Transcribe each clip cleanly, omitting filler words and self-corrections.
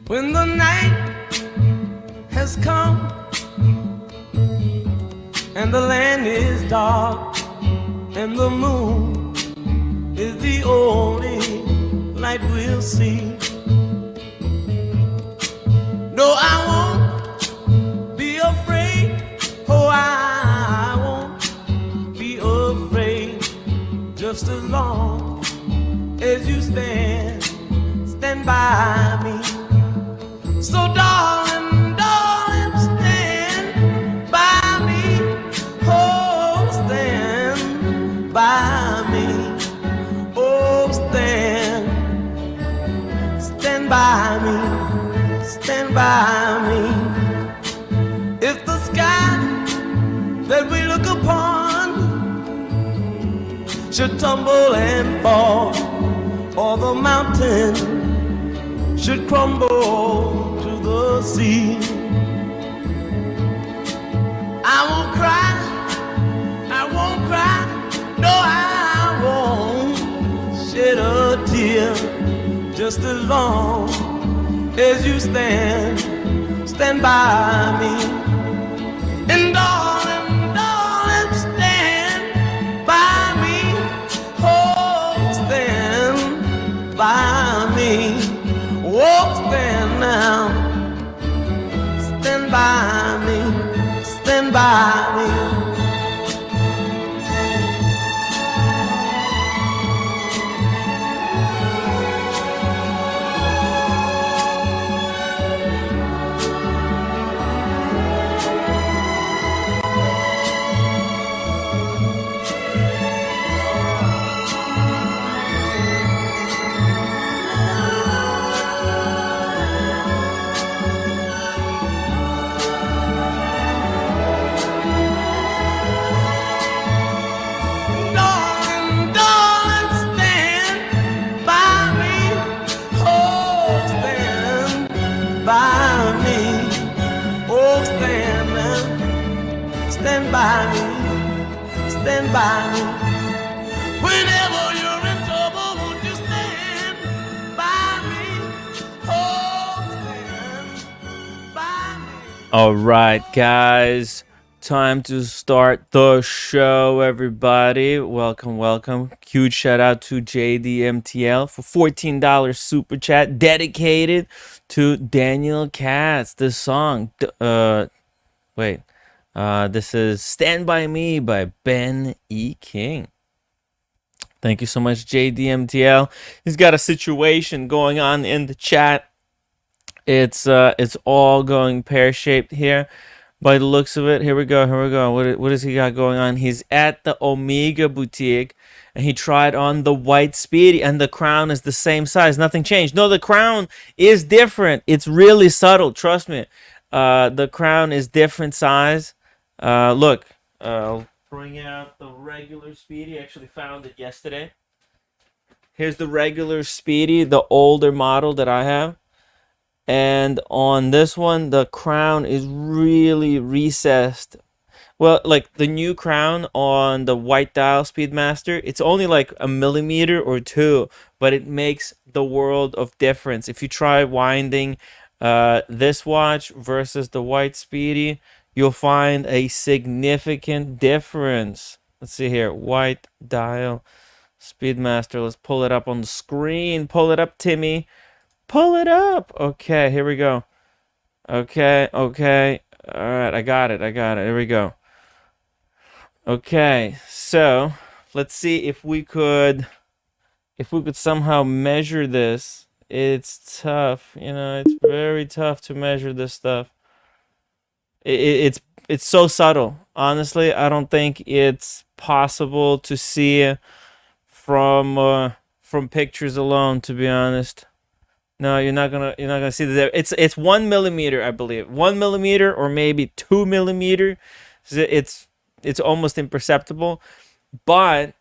When the night has come and the land is dark and the moon is the only light we'll see. No, I won't be afraid. Oh, I won't be afraid. Just as long as you stand by me. So darling, darling, stand by me. Oh, stand by me. Oh, stand by me. Stand by me. If the sky that we look upon should tumble and fall, or the mountain should crumble to the sea, I won't cry, I won't cry, no, I won't shed a tear. Just as long as you stand by me. And darling, darling, stand by me. Oh, stand by me. Oh, stand now. Stand by me. Stand by me. Stand by me, stand by me. Whenever you're in trouble, won't you stand by me? Oh, stand by me. All right, guys, time to start the show, everybody. Welcome, welcome. Huge shout out to JDMTL for $14 super chat dedicated to Daniel Katz. This song, this is Stand By Me by Ben E. King. Thank you so much, JDMTL. He's got a situation going on in the chat. It's all going pear-shaped here by the looks of it. Here we go. What does he got going on? He's at the Omega boutique and he tried on the white Speedy and the crown is the same size. Nothing changed. No, the crown is different. It's really subtle. Trust me. The crown is different size. Look, I'll bring out the regular Speedy. I actually found it yesterday. Here's the regular Speedy, the older model that I have. And on this one, the crown is really recessed. Well, like the new crown on the white dial Speedmaster, it's only like a millimeter or two, but it makes the world of difference. If you try winding this watch versus the white Speedy, you'll find a significant difference. Let's see here, white dial Speedmaster. Let's pull it up on the screen. Pull it up, Timmy. Pull it up. Okay, here we go. Okay. All right, I got it. Here we go. Okay, so let's see if we could somehow measure this. It's tough, it's very tough to measure this stuff. It's so subtle. Honestly, I don't think it's possible to see from pictures alone, to be honest. No, you're not gonna see that. It's 1 millimeter, I believe. 1 millimeter or maybe 2 millimeter. It's almost imperceptible, but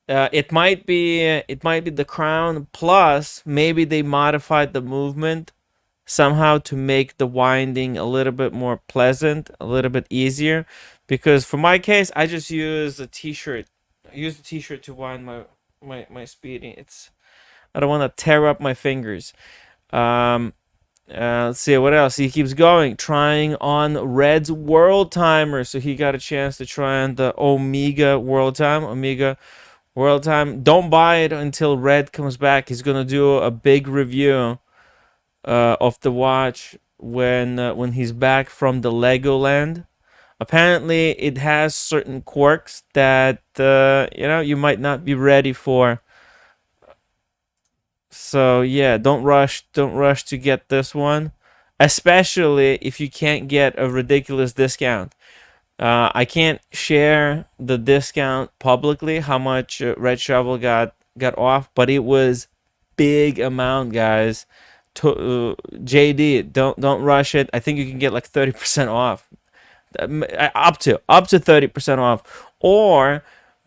it might be the crown, plus maybe they modified the movement somehow to make the winding a little bit more pleasant, a little bit easier. Because for my case, I just use a t-shirt. I use the t-shirt to wind my Speedy. I don't want to tear up my fingers. And Let's see what else. He keeps going, trying on Red's World Timer. So he got a chance to try on the Omega World Time. Omega World Time. Don't buy it until Red comes back. He's gonna do a big review of the watch when he's back from the Legoland. Apparently, it has certain quirks that you might not be ready for. So yeah, don't rush to get this one, especially if you can't get a ridiculous discount. I can't share the discount publicly, how much Red Shovel got off, but it was big amount, guys. JD, don't rush it. I think you can get like 30% off, up to 30% off, or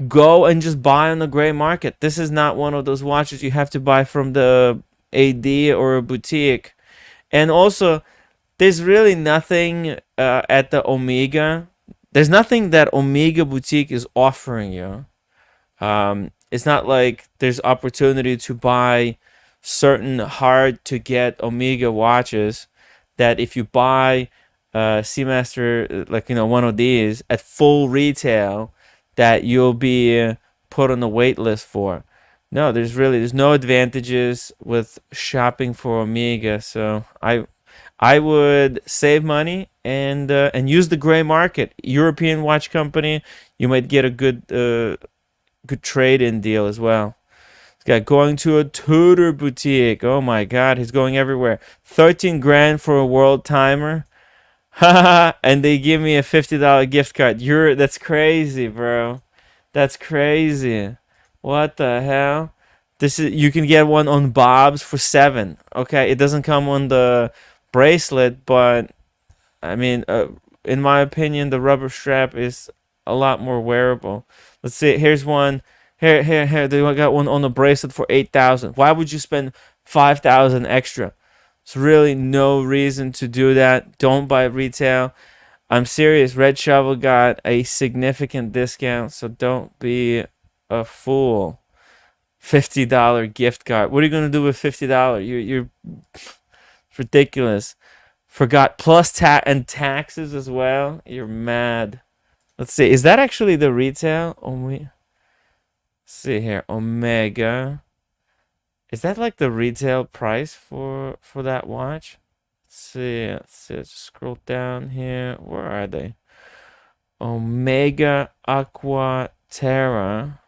go and just buy on the gray market. This is not one of those watches you have to buy from the AD or a boutique. And also, there's really nothing at the Omega. There's nothing that Omega Boutique is offering you. It's not like there's opportunity to buy certain hard to get Omega watches that if you buy Seamaster, like one of these at full retail, that you'll be put on the wait list for. No, there's no advantages with shopping for Omega. So I would save money and use the gray market. European watch company, you might get a good trade-in deal as well. This guy going to a Tudor boutique. Oh my God, he's going everywhere. 13 grand for a world timer. And they give me a $50 gift card. That's crazy, bro. That's crazy. What the hell? You can get one on Bob's for $7. Okay, it doesn't come on the bracelet, but I mean, in my opinion, the rubber strap is a lot more wearable. Let's see. Here's one. Here. They got one on the bracelet for 8,000. Why would you spend 5,000 extra? It's really no reason to do that. Don't buy retail. I'm serious. Red Shovel got a significant discount, so don't be a fool. $50 gift card. What are you gonna do with $50? You're ridiculous. Forgot plus taxes as well. You're mad. Let's see. Is that actually the retail? Let's see here. Omega. Is that like the retail price for that watch? Let's see. Let's scroll down here. Where are they? Omega Aqua Terra.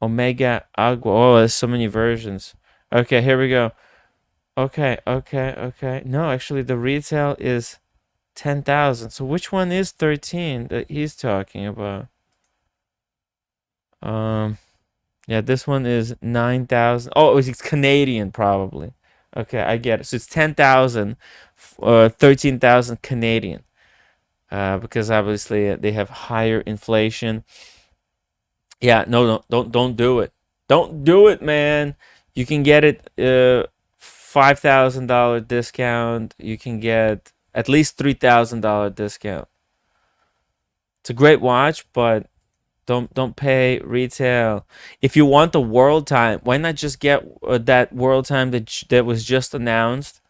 Omega Agua. Oh, there's so many versions. Okay, here we go. Okay. No, actually, the retail is 10,000. So which one is 13 that he's talking about? Yeah, this one is 9,000. Oh, it's Canadian probably. Okay, I get it. So it's 10,000, 13,000 Canadian. Because obviously they have higher inflation. Yeah, no, don't do it. Don't do it, man. You can get it $5,000 discount. You can get at least $3,000 discount. It's a great watch, but don't pay retail. If you want the world time, why not just get that world time that was just announced?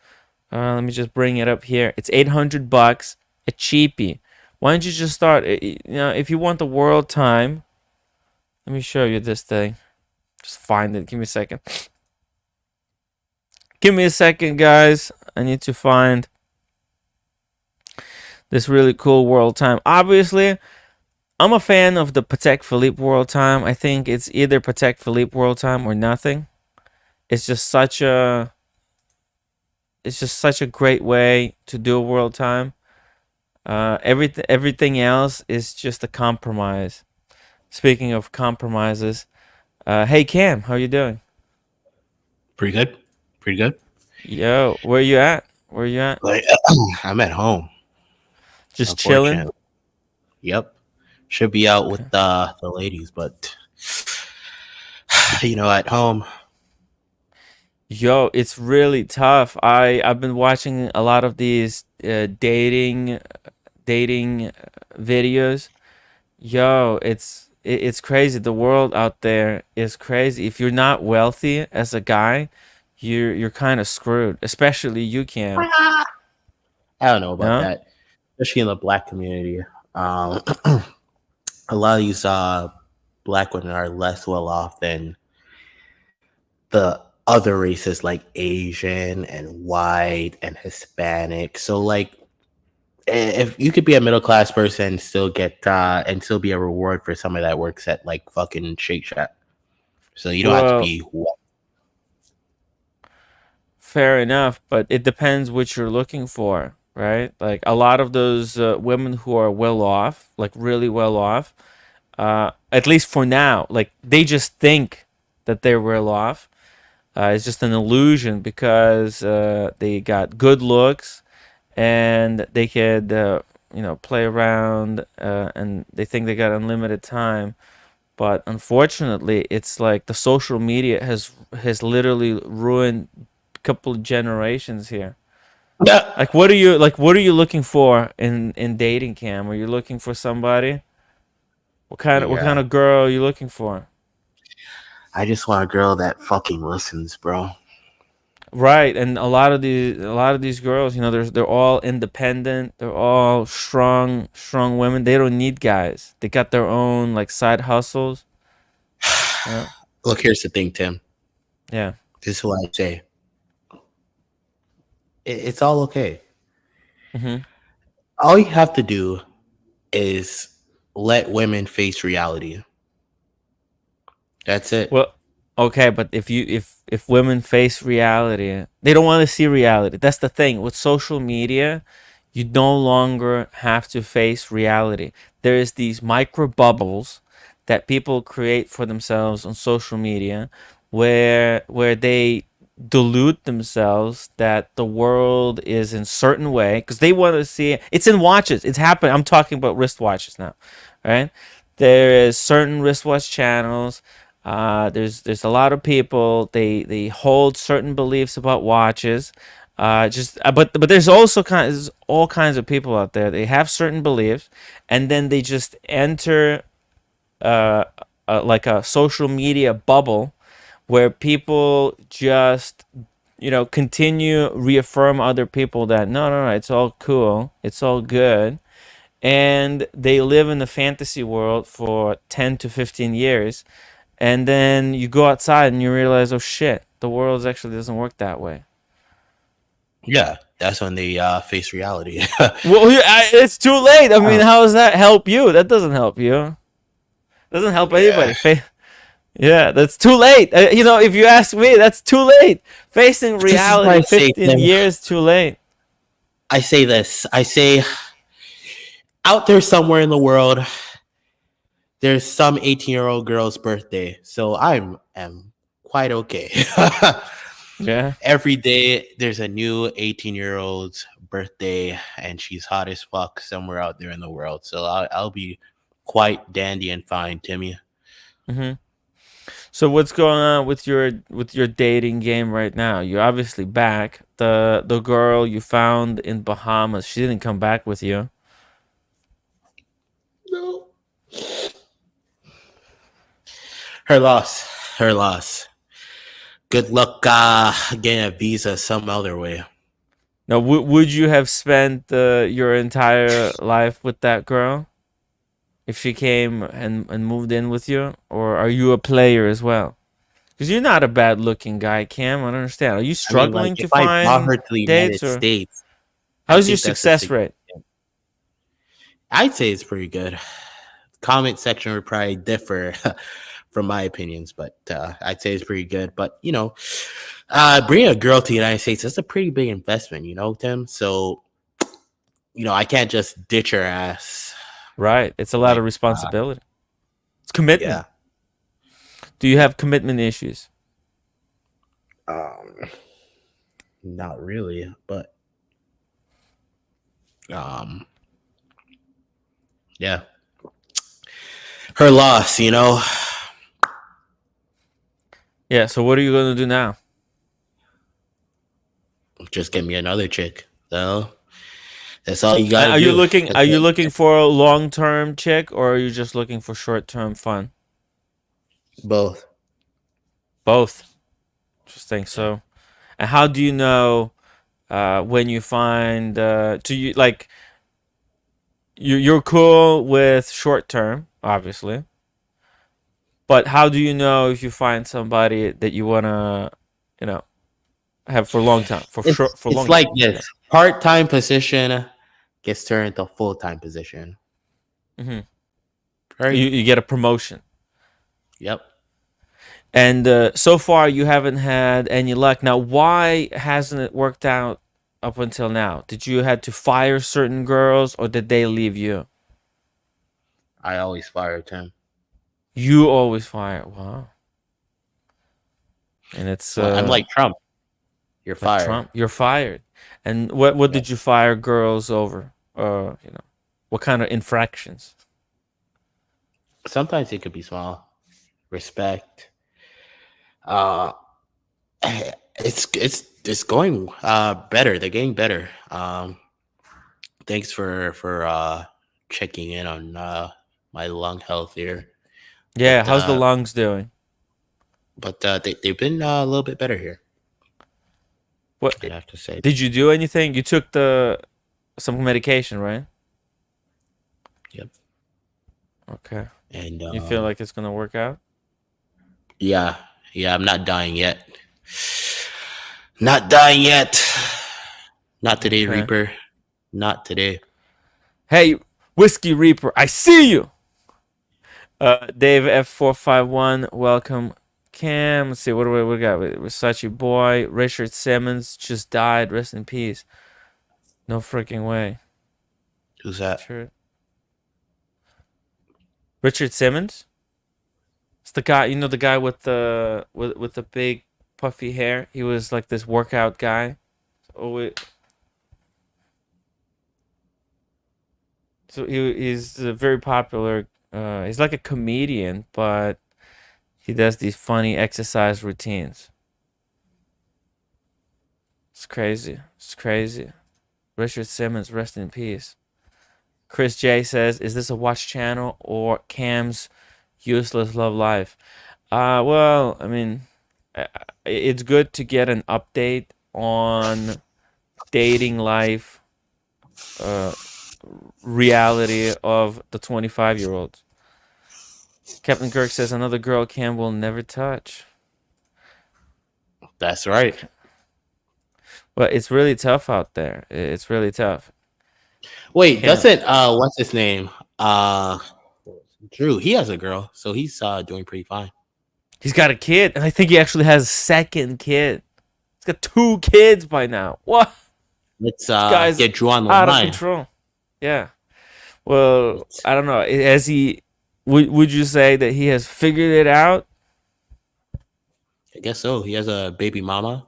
Let me just bring it up here. It's $800, a cheapie. Why don't you just start? If you want the world time, let me show you this thing. Just find it. Give me a second. Give me a second, guys. I need to find this really cool world time. Obviously, I'm a fan of the Patek Philippe world time. I think it's either Patek Philippe world time or nothing. It's just such a great way to do a world time. Everything else is just a compromise. Speaking of compromises, hey Cam, how you doing? Pretty good. Pretty good. Yo, where you at? Like I'm at home. Just chilling. Yep. Should be out with the ladies, but at home. Yo, it's really tough. I've been watching a lot of these dating videos. Yo, it's crazy. The world out there is crazy. If you're not wealthy as a guy, you're kind of screwed. Especially you, Cam. I don't know about No. that, especially in the black community. A lot of these black women are less well off than the other races like Asian and white and Hispanic. So like if you could be a middle class person and still get and still be a reward for somebody that works at like fucking Shake Shack. So you don't have to Well, be white. fair enough, but it depends what you're looking for, right? Like a lot of those women who are well off, like really well off, at least for now, like they just think that they're well off. It's just an illusion because they got good looks and they could, play around and they think they got unlimited time. But unfortunately, it's like the social media has literally ruined a couple of generations here. Yeah. What are you looking for in dating, Cam? Are you looking for somebody? What kind Yeah. of girl are you looking for? I just want a girl that fucking listens, bro. Right, and a lot of these girls, they're all independent. They're all strong women. They don't need guys. They got their own like side hustles. Yeah, Look, here's the thing, Tim. yeah. This is what I say. It's all okay. hmm All you have to do is let women face reality. That's it. Well, okay, but if women face reality, they don't want to see reality. That's the thing with social media. You no longer have to face reality. There is these micro bubbles that people create for themselves on social media, where they delude themselves that the world is in certain way because they want to see it. It's in watches. It's happening. I'm talking about wristwatches now, right? There is certain wristwatch channels. There's a lot of people. They hold certain beliefs about watches. But there's also there's all kinds of people out there. They have certain beliefs, and then they just enter uh, like a social media bubble where people just continue reaffirm other people that no, it's all cool, it's all good, and they live in the fantasy world for 10 to 15 years, and then you go outside and you realize, oh shit, the world actually doesn't work that way. Yeah, that's when they face reality. Well, it's too late. I mean, Uh, how does that help you? That doesn't help you. Doesn't help yeah, anybody. Yeah, that's too late. If you ask me, that's too late. Facing this is why reality, I say, 15 Tim. years too late. I say this. I say, out there somewhere in the world, there's some 18-year-old girl's birthday, so am quite okay. Yeah. Every day there's a new 18-year-old's birthday, and she's hot as fuck somewhere out there in the world. So I'll be quite dandy and fine, Timmy. hmm So what's going on with your dating game right now? You're obviously back. The girl you found in Bahamas, she didn't come back with you. No. Her loss. Her loss. Good luck getting a visa some other way. Now, would you have spent your entire life with that girl if she came and moved in with you, or are you a player as well? Because you're not a bad looking guy, Cam. I don't understand. Are you I mean, like, struggling to if I brought find her to the dates, United or States, I how's your think that's a success rate? I'd say it's pretty good. Comment section would probably differ from my opinions, but I'd say it's pretty good. But bringing a girl to the United States, that's a pretty big investment, Tim. So I can't just ditch her ass. Right. It's a lot Like, of responsibility. It's commitment. yeah. Do you have commitment issues? Um, Not really, but yeah. Her loss. Yeah. So what are you going to do now? Just get me another chick. So that's all you gotta Are you do. looking? That's Are you it. looking for a long-term chick, or are you just looking for short-term fun? Both. Both. Interesting. So And how do you know when you find like you're cool with short term, obviously, but how do you know if you find somebody that you wanna, you know, have for long time, for It's long like time? Yeah. this: part-time position gets turned into full-time position. Hmm. Right? You get a promotion. Yep. And so far, you haven't had any luck. Now, why hasn't it worked out up until now? Did you had to fire certain girls, or did they leave you? I always fired him. You always fire. Wow. And it's Well, I'm like Trump. You're like fired. Trump. You're fired. And what Yep. did you fire girls over? What kind of infractions? Sometimes it could be small. Respect. Uh, it's going better. They're getting better. Thanks for checking in on my lung health here. Yeah. But How's the lungs doing? they've been a little bit better here. What I'd have to say. did you do anything? You took some medication, right? Yep. Okay. And You feel like it's gonna work out? yeah, I'm not dying yet. Not dying yet. Not today, Okay. Reaper. Not today. Hey, Whiskey Reaper, I see you. Dave F451, welcome. Cam, let's see, what do we got? Versace Boy, Richard Simmons just died. Rest in peace. No freaking way. Who's that? Sure. Richard Simmons? It's the guy, the guy with the big puffy hair. He was like this workout guy. So he's very popular. He's like a comedian, but he does these funny exercise routines. It's crazy. It's crazy. Richard Simmons, rest in peace. Chris J says, "Is this a watch channel or Cam's useless love life?" Well, I mean, it's good to get an update on dating life, reality of the 25-year-olds. Captain Kirk says, "Another girl Cam will never touch." That's right. But it's really tough out there. It's really tough. Wait, doesn't what's his name? Drew. He has a girl, so he's doing pretty fine. He's got a kid, and I think he actually has a second kid. He's got 2 kids by now. What? Let's Guy's get Drew on the out of line. control. Yeah. Well, I don't know. Has he? Would you say that he has figured it out? I guess so. He has a baby mama.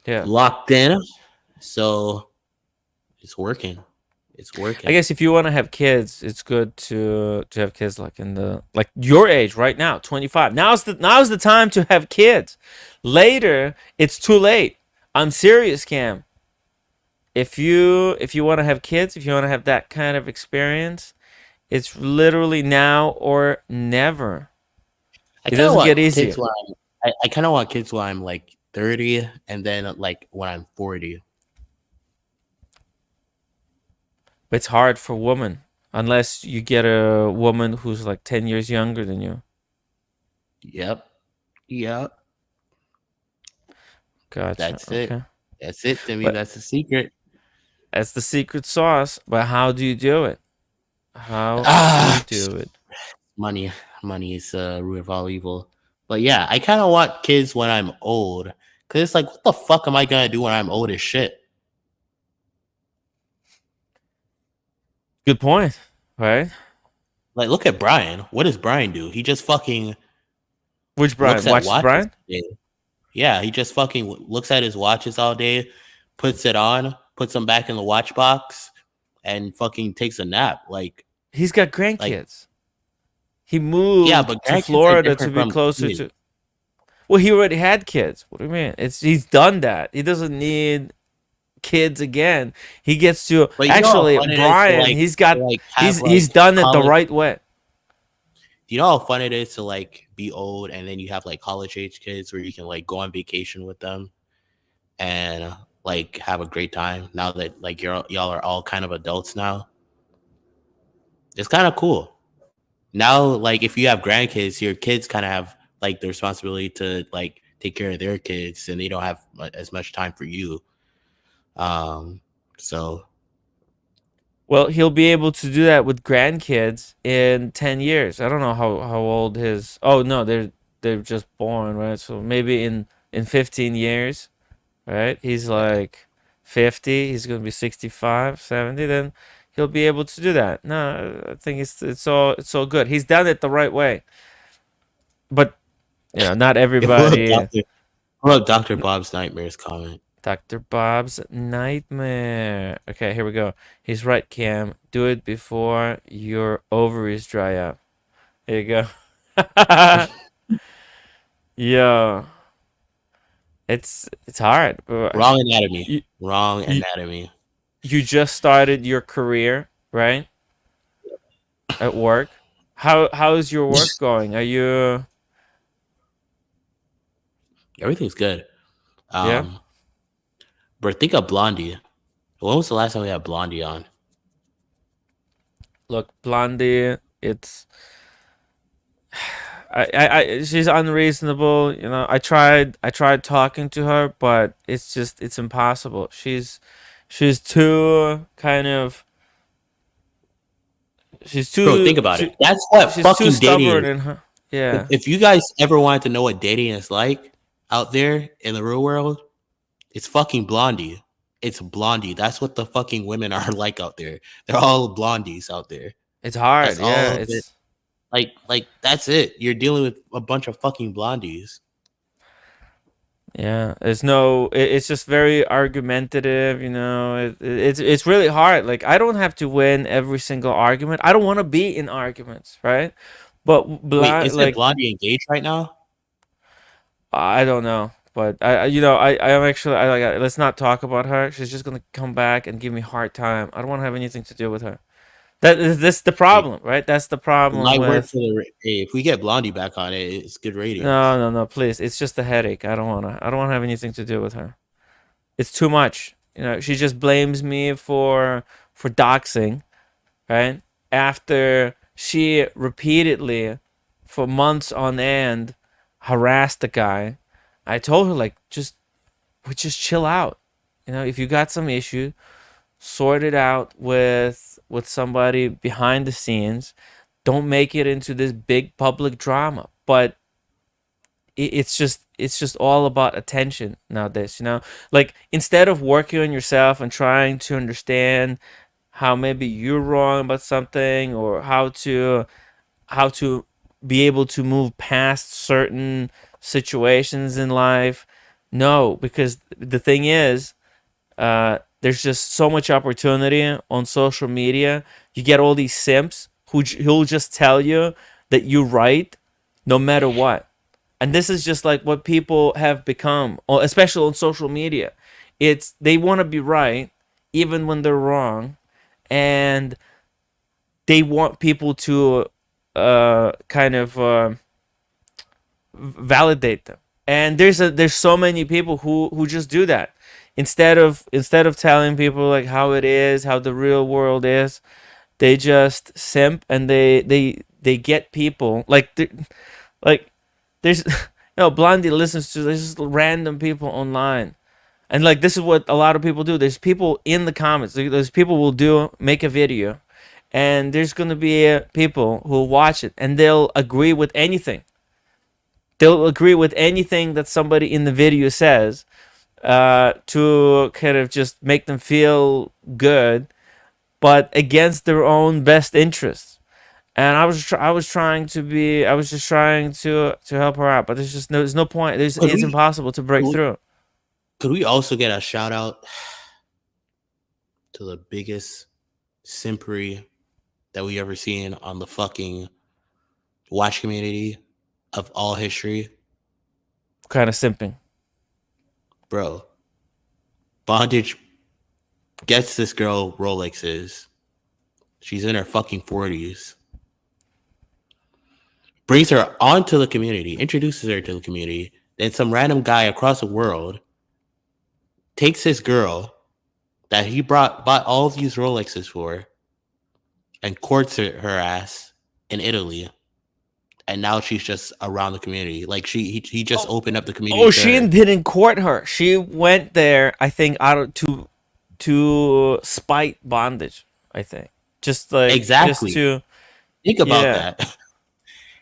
Yeah. Locked in. So it's working. It's working. I guess if you want to have kids, it's good to have kids like your age right now, 25. Now's the time to have kids. Later, it's too late. I'm serious, Cam. If you want to have kids, if you want to have that kind of experience, it's literally now or never. It doesn't get easier. I kind of want kids when I'm like 30, and then like when I'm 40. It's hard for women unless you get a woman who's like 10 years younger than you. Yep. Gotcha. That's okay. it. That's it, Timmy. But that's the secret. That's the secret sauce. But how do you do it? How do you do it? Money is root of all evil. But yeah, I kind of want kids when I'm old, because it's like, what the fuck am I gonna do when I'm old as shit? Good point, right? Like, look at Brian. What does Brian do? He just fucking Which Brian? Watches Brian? Yeah, he just fucking looks at his watches all day, puts it on, puts them back in the watch box, and fucking takes a nap. Like, he's got grandkids. He moved to Florida to be closer to. Well, he already had kids. What do you mean? He's done that. He doesn't need kids again. He gets to actually Brian. He's done it the right way. Do you know how fun it is to like be old and then you have like college age kids where you can like go on vacation with them? and like have a great time now that like y'all are all kind of adults now. It's kind of cool. Now, like if you have grandkids, your kids kind of have like the responsibility to like take care of their kids, and they don't have as much time for you. So Well, he'll be able to do that with grandkids in 10 years. I don't know how old his. Oh no, they're just born, right? So maybe in 15 years, right? He's yeah, like 50, he's going to be 65, 70, then he'll be able to do that. No, I think it's all good. He's done it the right way. But, not everybody. pull up Dr. Bob's Nightmares comment. Dr. Bob's nightmare. Okay, here we go. He's right, Cam. Do it before your ovaries dry up. There you go. Yo, it's hard. Wrong anatomy. You, Wrong you anatomy. you just started your career, right? At work. How is your work going? Are you Everything's good. yeah? But think of Blondie. When was the last time we had Blondie on? Look, Blondie, it's she's unreasonable, I tried talking to her, but it's impossible. She's too kind of she's Bro, too, think about too it. That's what she's too fucking dating stubborn is. in her. Yeah. If you guys ever wanted to know what dating is like out there in the real world, it's fucking Blondie. It's Blondie. That's what the fucking women are like out there. They're all blondies out there. It's hard. That's Yeah, all of it. Like that's it. You're dealing with a bunch of fucking blondies. there's no it's just very argumentative, it's really hard. Like, I don't have to win every single argument. I don't want to be in arguments, right? But Wait, is it like, Blondie engaged right now? I don't know, but I am actually, let's not talk about her. She's just gonna come back and give me a hard time. I don't want to have anything to do with her. That's the Hey, problem, right? That's the it problem might work with. for hey, if we get Blondie back on it, it's good ratings. No, no, no, please. It's just a headache. I don't wanna have anything to do with her. It's too much. She just blames me for doxing, right? After she repeatedly, for months on end, harassed the guy. I told her, like, just chill out. If you got some issue, sort it out with somebody behind the scenes. Don't make it into this big public drama. But it's just all about attention nowadays. Like, instead of working on yourself and trying to understand how maybe you're wrong about something, or how to be able to move past certain situations in life. No, because the thing is, there's just so much opportunity on social media. You get all these simps who'll just tell you that you're right no matter what. And this is just like what people have become, especially on social media. It's They want to be right even when they're wrong, and they want people to kind of validate them. And there's so many people who just do that, instead of telling people like how it is, how the real world is. They just simp, and they get people like there's Blondie listens to there's just random people online. And like, this is what a lot of people do. There's people in the comments. There's people will make a video, and there's gonna be people who watch it, and they'll agree with anything. They'll agree with anything that somebody in the video says, to kind of just make them feel good, but against their own best interests. And I was just trying to help her out, but there's no point. Could It's we impossible to break could we, through. could we also get a shout out to the biggest simpery that we ever seen on the fucking watch community of all history? Kind of simping. Bro, Bondage gets this girl Rolexes. She's in her fucking 40s. Brings her onto the community, introduces her to the community. Then some random guy across the world takes his girl that he bought all of these Rolexes for, and courts her ass in Italy, and now she's just around the community. Like he just opened up the community Oh, to she her. didn't court her. She went there, I think, to spite bondage. I think just Exactly. to Think about yeah. that.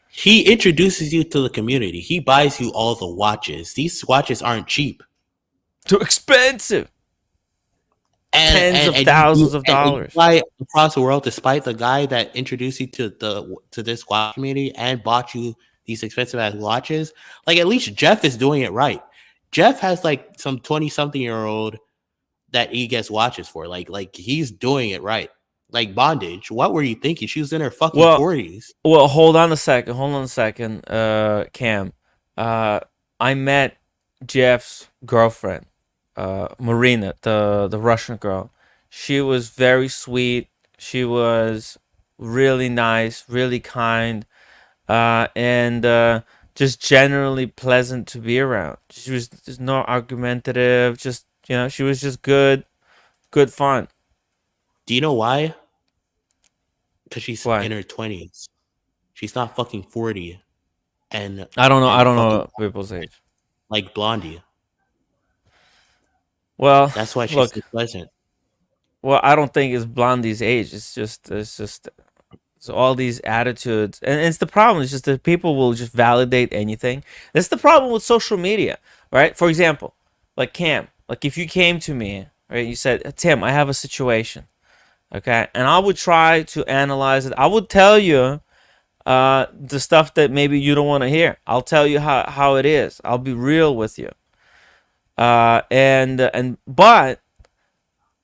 He introduces you to the community. He buys you all the watches. These watches aren't cheap. Too expensive. And Tens and, of and you thousands do of and you dollars. fly across the world despite the guy that introduced you to this watch community and bought you these expensive ass watches. Like at least Jeff is doing it right. Jeff has like some 20-something-year-old that he gets watches for. Like he's doing it right. Like Bondage, what were you thinking? She was in her fucking Well, 40s. well, hold on a second. Cam. I met Jeff's girlfriend, Marina, the Russian girl. She was very sweet. She was really nice, really kind, and just generally pleasant to be around. She was just not argumentative. Just she was just good fun. Do you know why? Because she's Why? in her 20s. She's not fucking 40 and I don't know. I don't fucking know people's age. like Blondie. Well, That's why she's look. so pleasant. Well, I don't think it's Blondie's age. It's all these attitudes, and it's the problem. It's just that people will just validate anything. That's the problem with social media, right? For example, like Cam, like if you came to me, right, you said, Tim, I have a situation, okay, and I would try to analyze it. I would tell you the stuff that maybe you don't want to hear. I'll tell you how it is. I'll be real with you. But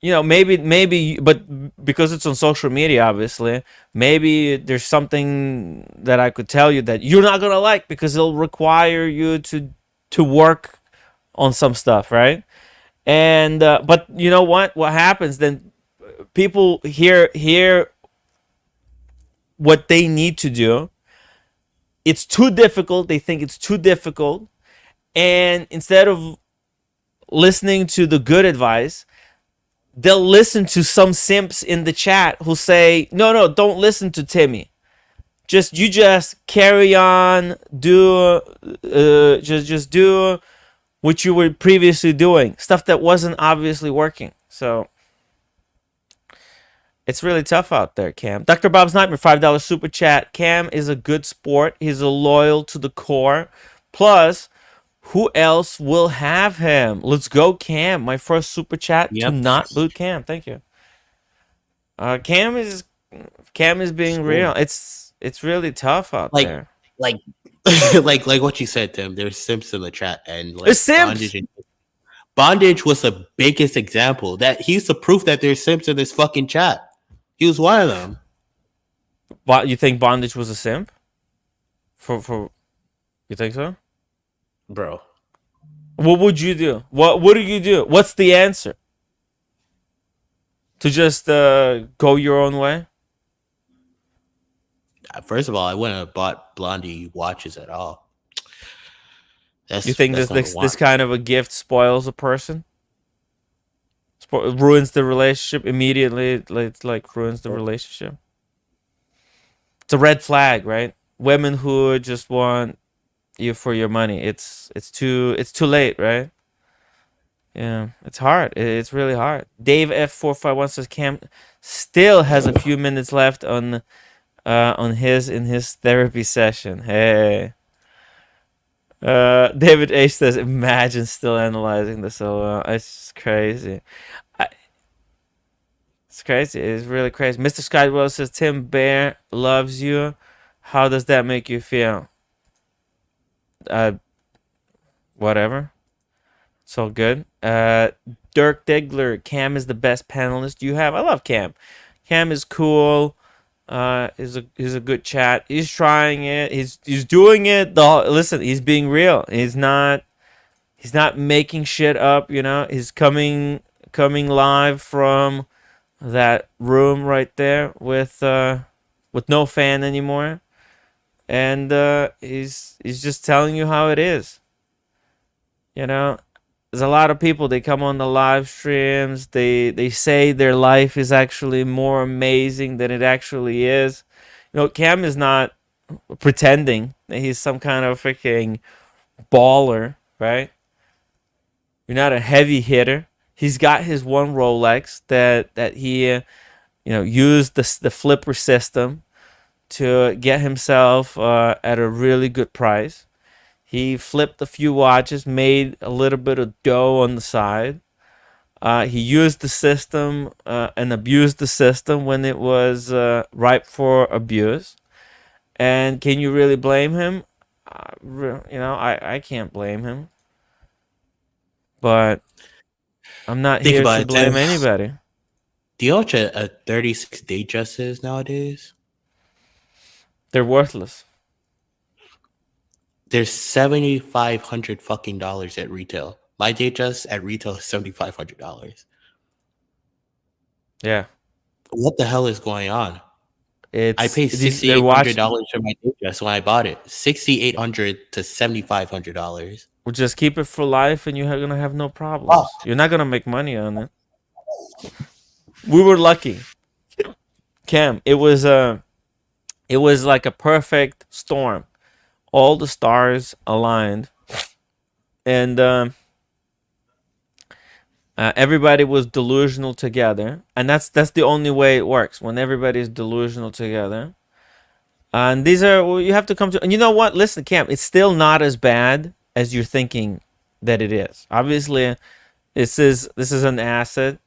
maybe, but because it's on social media, obviously, maybe there's something that I could tell you that you're not gonna like because it'll require you to work on some stuff, right? And but you know what happens then? People hear what they need to do. It's too difficult. They think it's too difficult, and instead of listening to the good advice, they'll listen to some simps in the chat who say, no, don't listen to Timmy. Just carry on, do just do what you were previously doing, stuff that wasn't obviously working. So it's really tough out there, Cam. Dr. Bob's Nightmare, $5 super chat. Cam is a good sport. He's a loyal to the core. Plus, who else will have him? Let's go, Cam. My first super chat to Yep. not boot Cam. Thank you. Cam is being real. It's really tough out Like there. like like what you said, Tim. There's simps in the chat, and like It's simps. Bondage was the biggest example. That he's the proof that there's simps in this fucking chat. He was one of them. But you think Bondage was a simp? For you think so? Bro. What would you do? What do you do? What's the answer? To just go your own way? First of all, I wouldn't have bought Blondie watches at all. You think that's this kind of a gift spoils a person? Ruins the relationship immediately. Like ruins the relationship. It's a red flag, right? Women who just want you for your money. It's too late, right? Yeah, it's hard. It's really hard. Dave F451 says Cam still has a few minutes left in his therapy session. Hey. David H says, imagine still analyzing this. So it's crazy. It's crazy. It's really crazy. Mr. Skywell says, Tim Bear loves you. How does that make you feel? Whatever. It's all good. Dirk Degler, Cam is the best panelist you have. I love Cam. Cam is cool. He's a good chat. He's trying it. He's doing it. Listen, he's being real. He's not making shit up. He's coming live from that room right there with no fan anymore, and he's just telling you how it is. there's a lot of people, they come on the live streams, they say their life is actually more amazing than it actually is. Cam is not pretending that he's some kind of freaking baller, right? You're not a heavy hitter. He's got his one Rolex that he used the flipper system to get himself at a really good price. He flipped a few watches, made a little bit of dough on the side. He used the system and abused the system when it was ripe for abuse. And can you really blame him? I can't blame him. But I'm not Think here about to it, blame Tim. anybody. Do you know what a 36 Datejust is nowadays? They're worthless. There's $7,500 fucking dollars at retail. My Datejust at retail is $7,500. Yeah. What the hell is going on? It's I paid they're watching. $6,800 for my Datejust when I bought it. $6,800 to $7,500. We'll just keep it for life, and you're gonna have no problems. You're not gonna make money on it. We were lucky, Cam. It was like a perfect storm. All the stars aligned, and everybody was delusional together, and that's the only way it works, when everybody's delusional together. And these are, you have to come to, and you know what? Listen, Cam, it's still not as bad as you're thinking that it is. Obviously, this is an asset.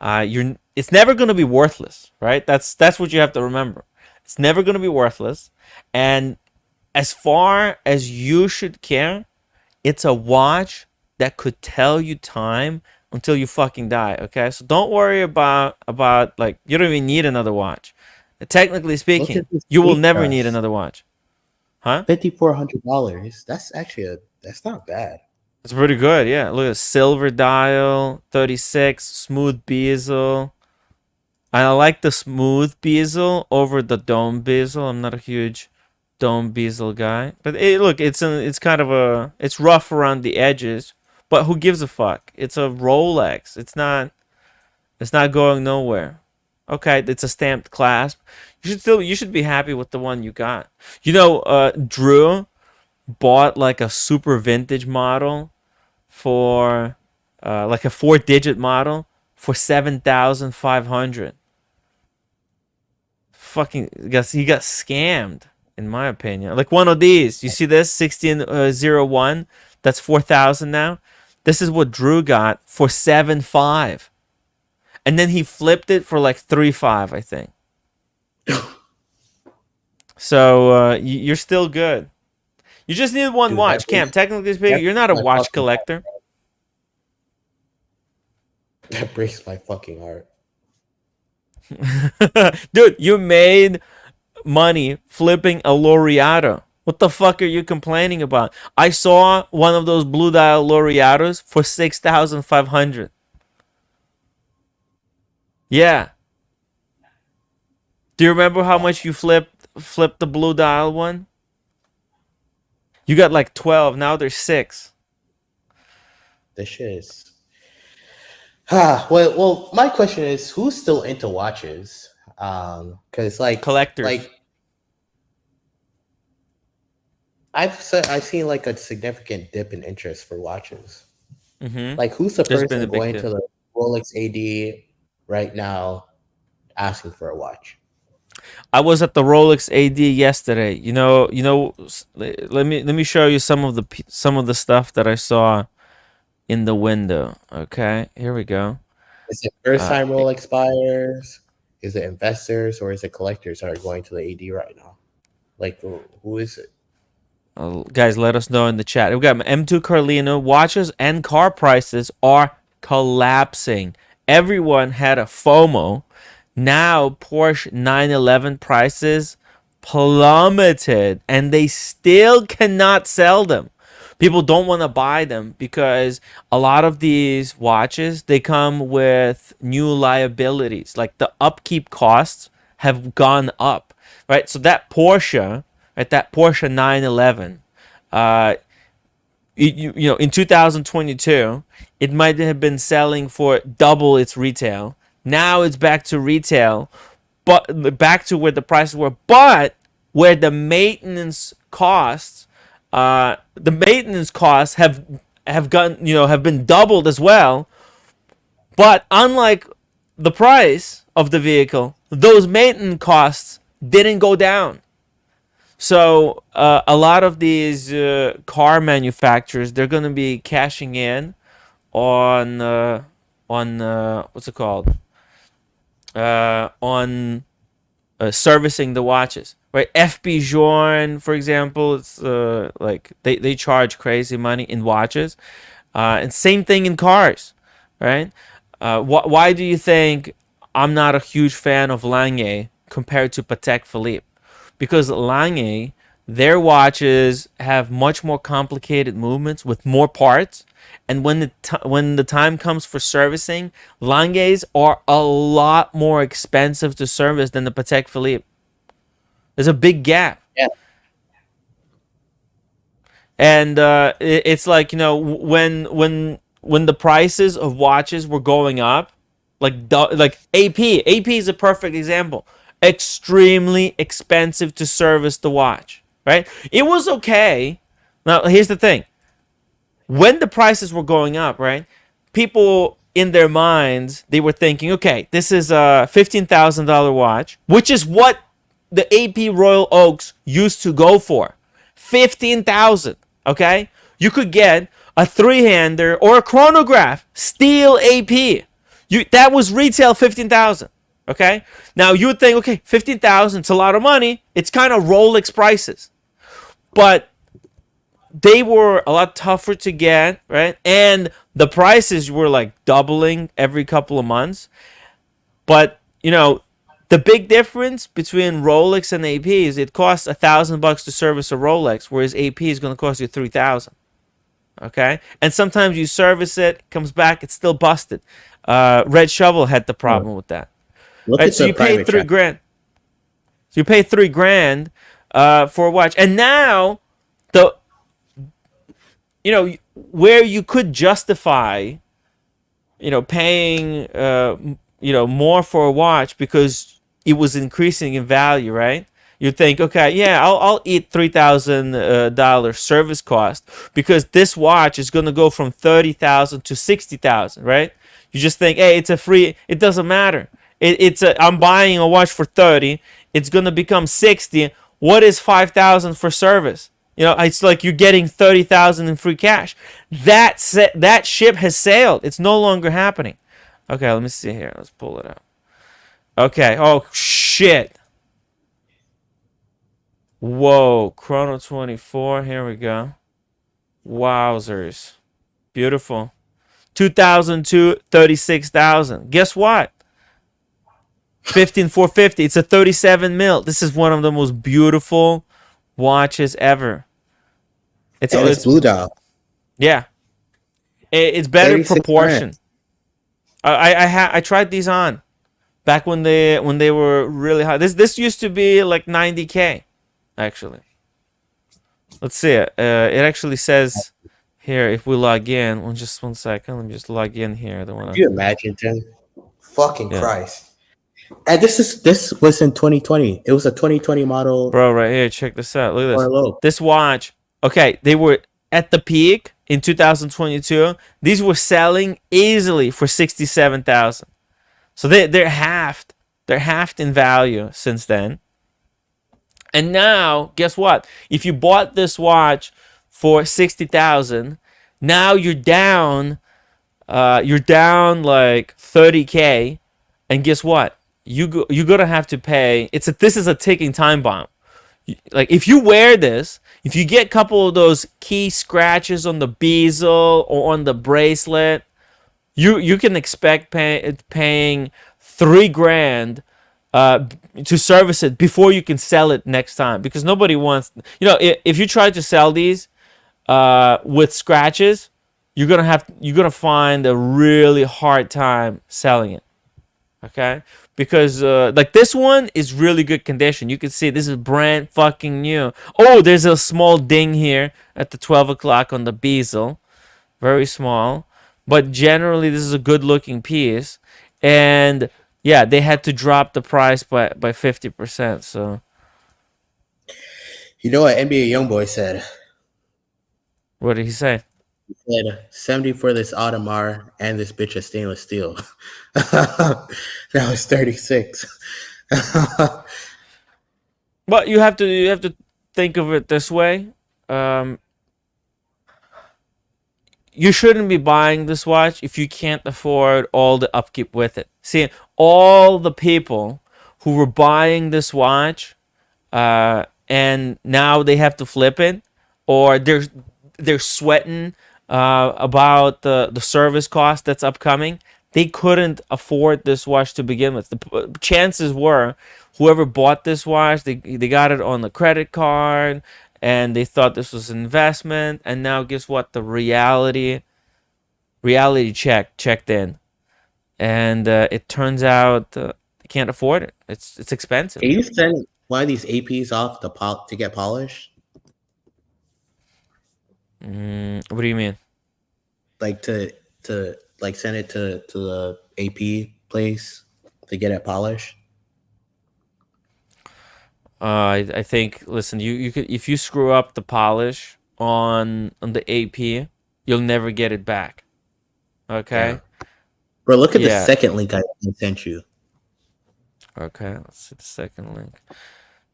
It's never going to be worthless, right? That's what you have to remember. It's never going to be worthless, and as far as you should care, it's a watch that could tell you time until you fucking die. Okay, so don't worry about like, you don't even need another watch. Technically speaking, you will never need another watch. Huh? $5,400. That's not bad. It's pretty good, yeah. Look at silver dial, 36, smooth bezel. I like the smooth bezel over the dome bezel. I'm not a huge dome bezel guy, but it's kind of it's rough around the edges, but who gives a fuck? It's a Rolex. It's not going nowhere. Okay, it's a stamped clasp. You should be happy with the one you got. Drew bought like a super vintage model for like a 4-digit model for $7,500. Fucking, he got scammed, in my opinion. Like one of these. You see this 1601? That's 4,000 now. This is what Drew got for 7,500. And then he flipped it for like 3,500, I think. So you're still good. You just need one watch, Cam. Technically speaking, you're not a watch collector. That breaks my fucking heart. Dude, you made money flipping a Laureato. What the fuck are you complaining about? I saw one of those blue dial Laureatos for 6,500. Yeah. Do you remember how much you flipped the blue dial one? You got like 12. Now there's 6. This shit is. Well, my question is, who's still into watches? Because like collectors. Like I've seen like a significant dip in interest for watches. Mm-hmm. Like, who's the person going to the Rolex AD right now asking for a watch? I was at the Rolex AD yesterday. Let me show you some of the stuff that I saw in the window. Okay, here we go. Is it first time Rolex buyers? Is it investors, or is it collectors that are going to the AD right now? Like, who is it? Guys, let us know in the chat. We've got M2 Carlino. Watches and car prices are collapsing. Everyone had a FOMO. Now Porsche 911 prices plummeted, and they still cannot sell them. People don't want to buy them because a lot of these watches, they come with new liabilities. Like the upkeep costs have gone up, right? So that Porsche, right, that Porsche 911, in 2022, it might have been selling for double its retail. Now it's back to retail, but back to where the prices were, but where the maintenance costs, have gotten, have been doubled as well. But unlike the price of the vehicle, those maintenance costs didn't go down. So a lot of these car manufacturers, they're going to be cashing in on what's it called? On servicing the watches, right? FB Journe, for example, it's like they charge crazy money in watches, and same thing in cars, right? Why do you think I'm not a huge fan of Lange compared to Patek Philippe? Because Lange, their watches have much more complicated movements with more parts, and when the time comes for servicing, Langes are a lot more expensive to service than the Patek Philippe. There's a big gap. Yeah. And it's like, when the prices of watches were going up, like AP is a perfect example. Extremely expensive to service the watch, right? It was okay. Now here's the thing: when the prices were going up, right? People in their minds, they were thinking, okay, this is a $15,000 watch, which is what the AP Royal Oaks used to go for. 15,000. Okay? You could get a three-hander or a chronograph, steel AP. That was retail 15,000. Okay? Now you would think, okay, 15,000, it's a lot of money. It's kind of Rolex prices. But they were a lot tougher to get, right? And the prices were like doubling every couple of months. But, the big difference between Rolex and AP is it costs $1,000 to service a Rolex, whereas AP is going to cost you $3,000. Okay, and sometimes you service it, comes back, it's still busted. Red Shovel had the problem with that. Right? So you pay $3,000. So you pay $3,000 for a watch, and now where you could justify, paying more for a watch because it was increasing in value, right? You think, okay, yeah, I'll eat $3,000 service cost because this watch is going to go from 30,000 to 60,000, right? You just think, hey, it's a free. It doesn't matter. I'm buying a watch for 30. It's going to become 60. What is 5,000 for service? It's like you're getting 30,000 in free cash. That ship has sailed. It's no longer happening. Okay, let me see here. Let's pull it up. Okay. Oh shit. Whoa, Chrono 24. Here we go. Wowzers. Beautiful. 2002, 36,000. Guess what? 15,450. It's a 37 mil. This is one of the most beautiful watches ever. It's blue dial. Yeah. It's better proportion. I tried these on back when they were really high. This used to be like 90K. Actually, let's see it. It actually says here if we log in. Just 1 second. Let me just log in here. I don't want to. Can you imagine, Tim? Fucking Christ! And this was in 2020. It was a 2020 model. Bro, right here. Check this out. Look at this. This watch. Okay, they were at the peak in 2022. These were selling easily for 67,000. So they're halved. They're halved in value since then. And now, guess what? If you bought this watch for 60,000, now you're down like 30K, and guess what? You're gonna have to pay. This is a ticking time bomb. Like if you wear this, if you get a couple of those key scratches on the bezel or on the bracelet, you can expect paying $3,000. To service it before you can sell it next time, because nobody wants. If you try to sell these with scratches, you're gonna find a really hard time selling it. Okay, because like this one is really good condition. You can see this is brand fucking new. Oh, there's a small ding here at the 12 o'clock on the bezel, very small, but generally this is a good looking piece. And yeah, they had to drop the price by 50%. So You know what NBA YoungBoy said? what did he say? He said 70 for this Audemars and this bitch of stainless steel. That was 36. But you have to think of it this way. Um, you shouldn't be buying this watch if you can't afford all the upkeep with it. See, all the people who were buying this watch, and now they have to flip it, or they're sweating about the service cost that's upcoming. They couldn't afford this watch to begin with. The chances were, whoever bought this watch, they got it on the credit card, and they thought this was an investment. And now, guess what? The reality checked in, and it turns out they can't afford it. It's expensive. Can you send one of these APs off to get polished? What do you mean? Like to like send it to the AP place to get it polished? I think. Listen, you could, if you screw up the polish on the AP, you'll never get it back. Okay. Yeah. Bro, look at the Yeah. second link I sent you. Okay. Let's see the second link.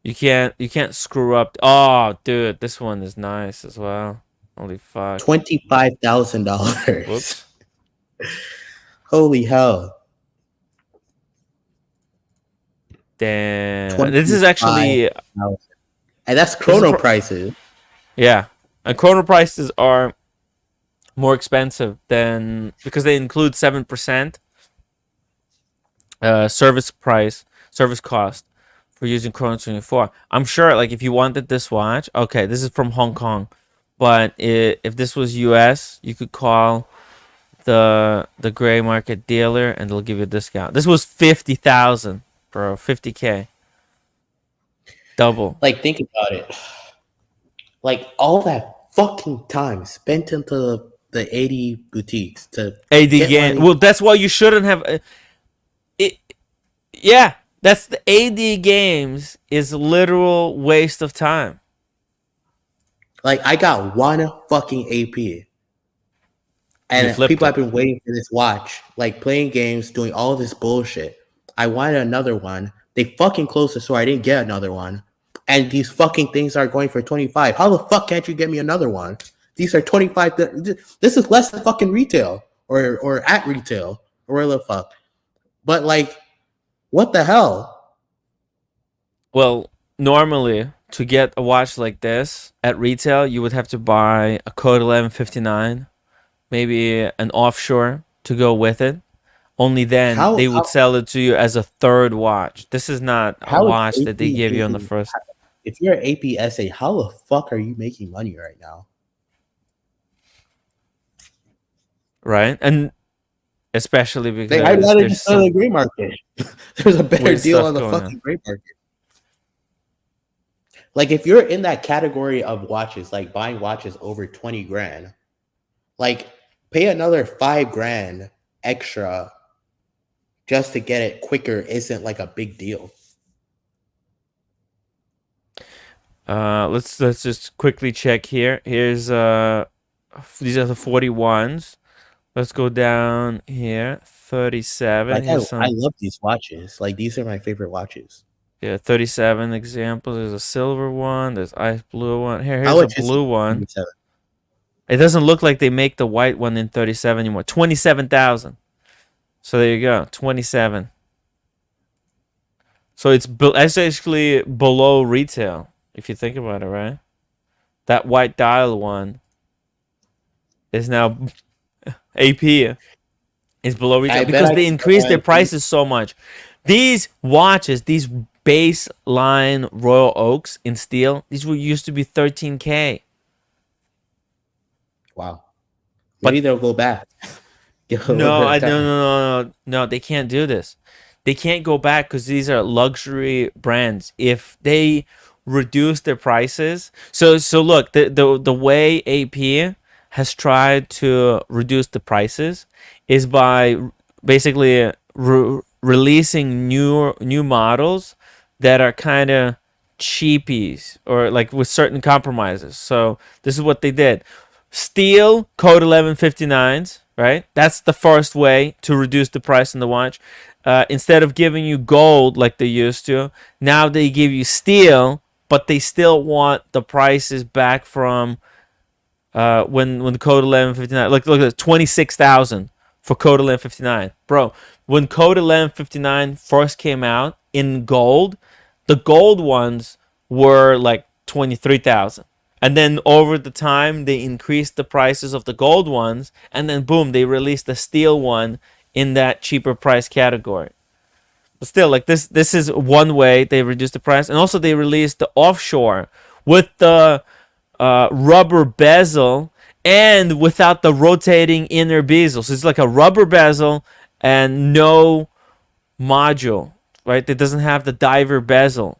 You can't screw up. Oh, dude, this one is nice as well. Holy fuck. $25,000. Whoops. Holy hell. Damn. This is actually, 25,000. And that's chrono prices. yeah. And chrono prices are more expensive than, because they include 7% service cost for using Chrono 24. I'm sure, like, if you wanted this watch, okay, this is from Hong Kong, but if this was US, you could call the gray market dealer and they'll give you a discount. This was 50,000, bro, 50K, double. Like, think about it. Like, all that fucking time spent into the 80 boutiques to AD get game. money. Well, that's why you shouldn't have it. Yeah, that's the AD games is literal waste of time. Like, I got one fucking AP. You And flipped people it. have been waiting for this watch, like playing games, doing all this bullshit. I wanted another one. They fucking closed the store. I didn't get another one. And these fucking things are going for 25. How the fuck can't you get me another one? These are 25. This is less than fucking retail or at retail or where the fuck. But like, what the hell? Well, normally to get a watch like this at retail, you would have to buy a code 1159, maybe an offshore to go with it. Only then they would sell it to you as a third watch. This is not a watch that they give you on the first. If you're an APSA, how the fuck are you making money right now? Right? And especially because I'd rather just go to the gray market. There's a better deal on the fucking gray market. Like, if you're in that category of watches, like buying watches over 20 grand, like pay another 5 grand extra just to get it quicker isn't like a big deal. Let's just quickly check here. Here's these are the 41s. Let's go down here. 37. Like, I love these watches. Like, these are my favorite watches. Yeah, 37 examples. There's a silver one. There's ice blue one. Here's a blue one. 37? It doesn't look like they make the white one in 37 anymore. 27,000. So there you go. 27. So it's actually below retail, if you think about it, right? That white dial one is now AP. Is below retail because they increased their prices so much. These watches, these baseline Royal Oaks in steel, these used to be 13K. Wow. Maybe they'll go back. No, they can't do this. they can't go back because these are luxury brands. If they reduce their prices, so look, the way AP has tried to reduce the prices is by basically releasing new models that are kind of cheapies or like with certain compromises. So this is what they did: steel code 1159s, right? That's the first way to reduce the price on the watch. Instead of giving you gold like they used to, now they give you steel, but they still want the prices back from when the code 1159. Look at this, 26,000 for code 1159, bro. When code 1159 first came out in gold, the gold ones were like 23,000. And then over the time, they increased the prices of the gold ones, and then boom, they released the steel one in that cheaper price category. But still, like this is one way they reduced the price, and also they released the offshore with the rubber bezel and without the rotating inner bezel. So it's like a rubber bezel and no module, right? It doesn't have the diver bezel.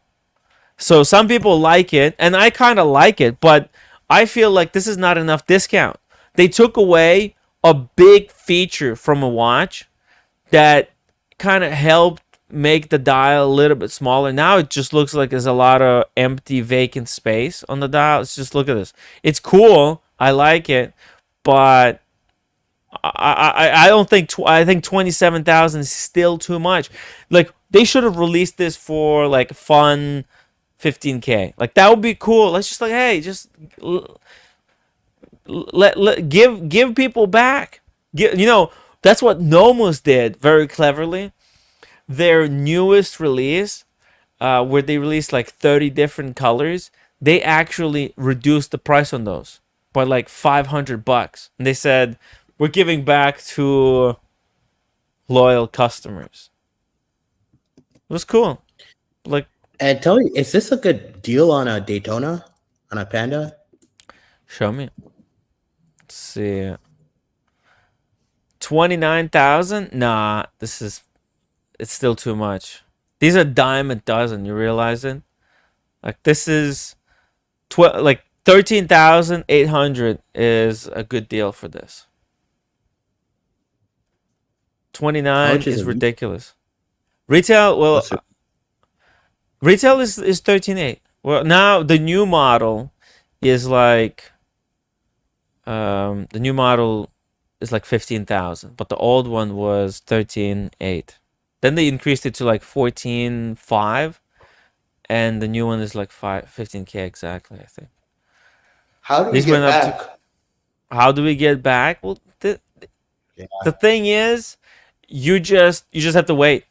So some people like it, and I kind of like it, but I feel like this is not enough discount. They took away a big feature from a watch that kind of helped make the dial a little bit smaller. Now it just looks like there's a lot of empty, vacant space on the dial. It's just, look at this. It's cool. I like it, but I don't think I think 27,000 is still too much. Like they should have released this for like fun 15K. Like that would be cool. Let's just like, hey, just give people back. That's what Nomos did very cleverly. Their newest release, where they released like 30 different colors, they actually reduced the price on those by like $500, and they said we're giving back to loyal customers. It was cool. Like, And tell me, is this a good deal on a Daytona, on a Panda? show me. Let's see. 29,000? Nah, it's still too much. These are dime a dozen, you realize it? Like this is 13,800 is a good deal for this. 29 is ridiculous. Retail, well, retail is 13.8. Well, now the new model is like the new model is like 15,000, but the old one was 13.8. Then they increased it to like 14.5, and the new one is like 15K exactly, I think. How do we get back? How do we get back? Well, the thing is, you just have to wait.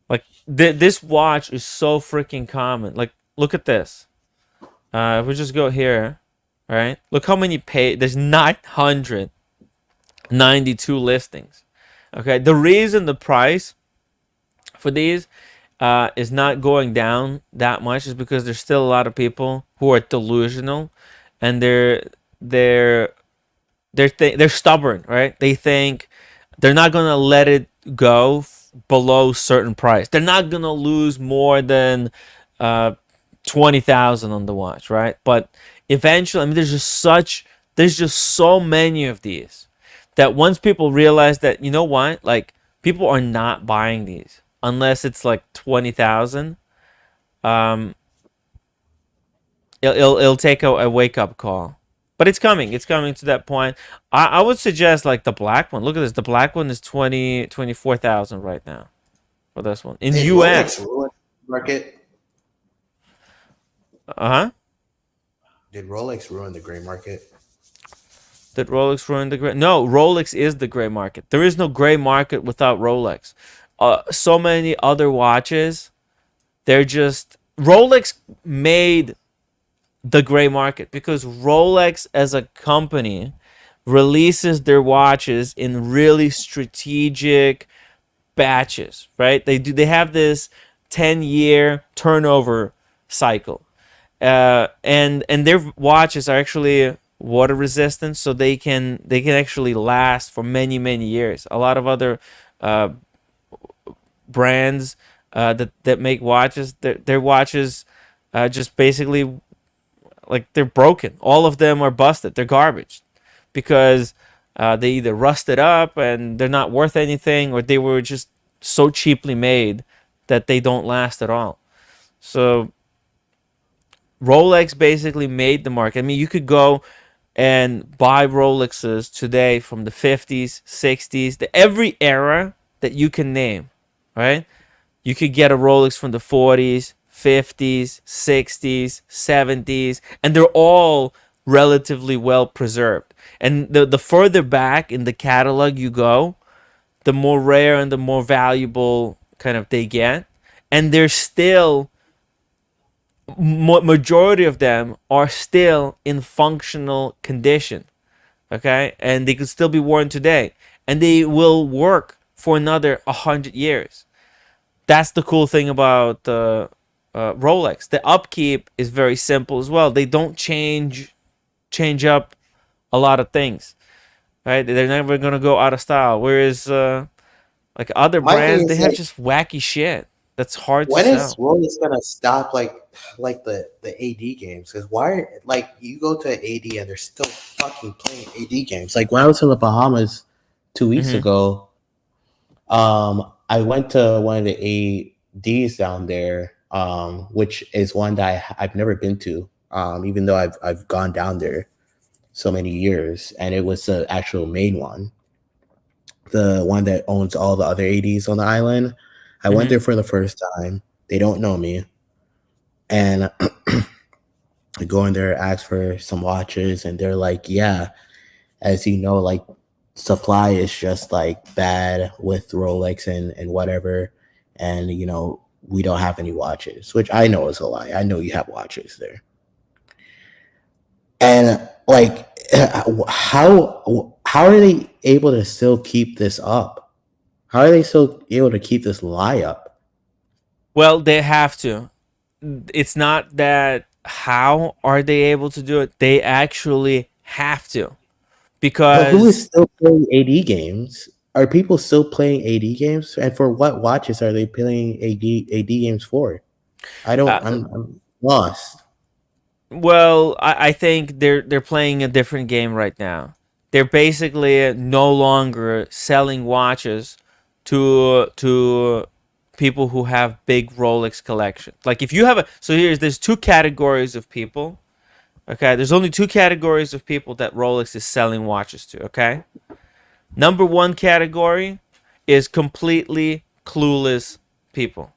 Like this watch is so freaking common. Like look at this. If we just go here, right? Look how many there's 992 listings. Okay, the reason the price for these is not going down that much is because there's still a lot of people who are delusional, and they're stubborn, right? They think they're not gonna let it go below certain price. They're not gonna lose more than 20,000 on the watch, right? But eventually, I mean, there's just so many of these that once people realize that, you know what, like people are not buying these unless it's like 20,000. It'll take a wake up call, but it's coming to that point. I would suggest like the black one. Look at this. The black one is 24,000 right now for this one in US. Market. Uh-huh. Did Rolex ruin the gray market? Did Rolex ruin the gray? No, Rolex is the gray market. There is no gray market without Rolex. So many other watches, Rolex made the gray market because Rolex as a company releases their watches in really strategic batches, right? They have this 10-year turnover cycle. And their watches are actually water resistant, so they can actually last for many years. A lot of other brands that make watches. Their watches just basically like they're broken. All of them are busted. They're garbage because they either rusted up and they're not worth anything, or they were just so cheaply made that they don't last at all. So Rolex basically made the market. I mean, you could go and buy Rolexes today from the 50s, 60s, every era that you can name, right? You could get a Rolex from the 40s, 50s, 60s, 70s, and they're all relatively well preserved. And the further back in the catalog you go, the more rare and the more valuable kind of they get. And they're still, majority of them are still in functional condition, okay? And they could still be worn today. And they will work for another 100 years. That's the cool thing about Rolex. The upkeep is very simple as well. They don't change up a lot of things, right? They're never gonna go out of style. Whereas like other My thing brands, they is have like, just wacky shit that's hard to when is sell. Rolex gonna stop like the AD games? Because why, like, you go to AD and they're still fucking playing AD games. Like when I was in the Bahamas 2 weeks Hmm. ago, I went to one of the ADs down there, which is one that I've never been to, even though I've gone down there so many years, and it was the actual main one, the one that owns all the other ADs on the island. I went Hmm. there for the first time. They don't know me, and I go in there, ask for some watches, and they're like, "Yeah, as you know, like supply is just like bad with Rolex and whatever, and we don't have any watches," which I know is a lie. I know you have watches there, and like, how are they able to still keep this up? How are they still able to keep this lie up? Well, they have to. It's not that how are they able to do it? They actually have to But who is because still playing AD games? Are people still playing AD games? And for what watches are they playing AD games for? I don't. uh, I'm lost. well, I think they're playing a different game right now. They're basically no longer selling watches to people who have big Rolex collections. Like if you have a so there's two categories of people. Okay, there's only two categories of people that Rolex is selling watches to. Okay, number one category is completely clueless people.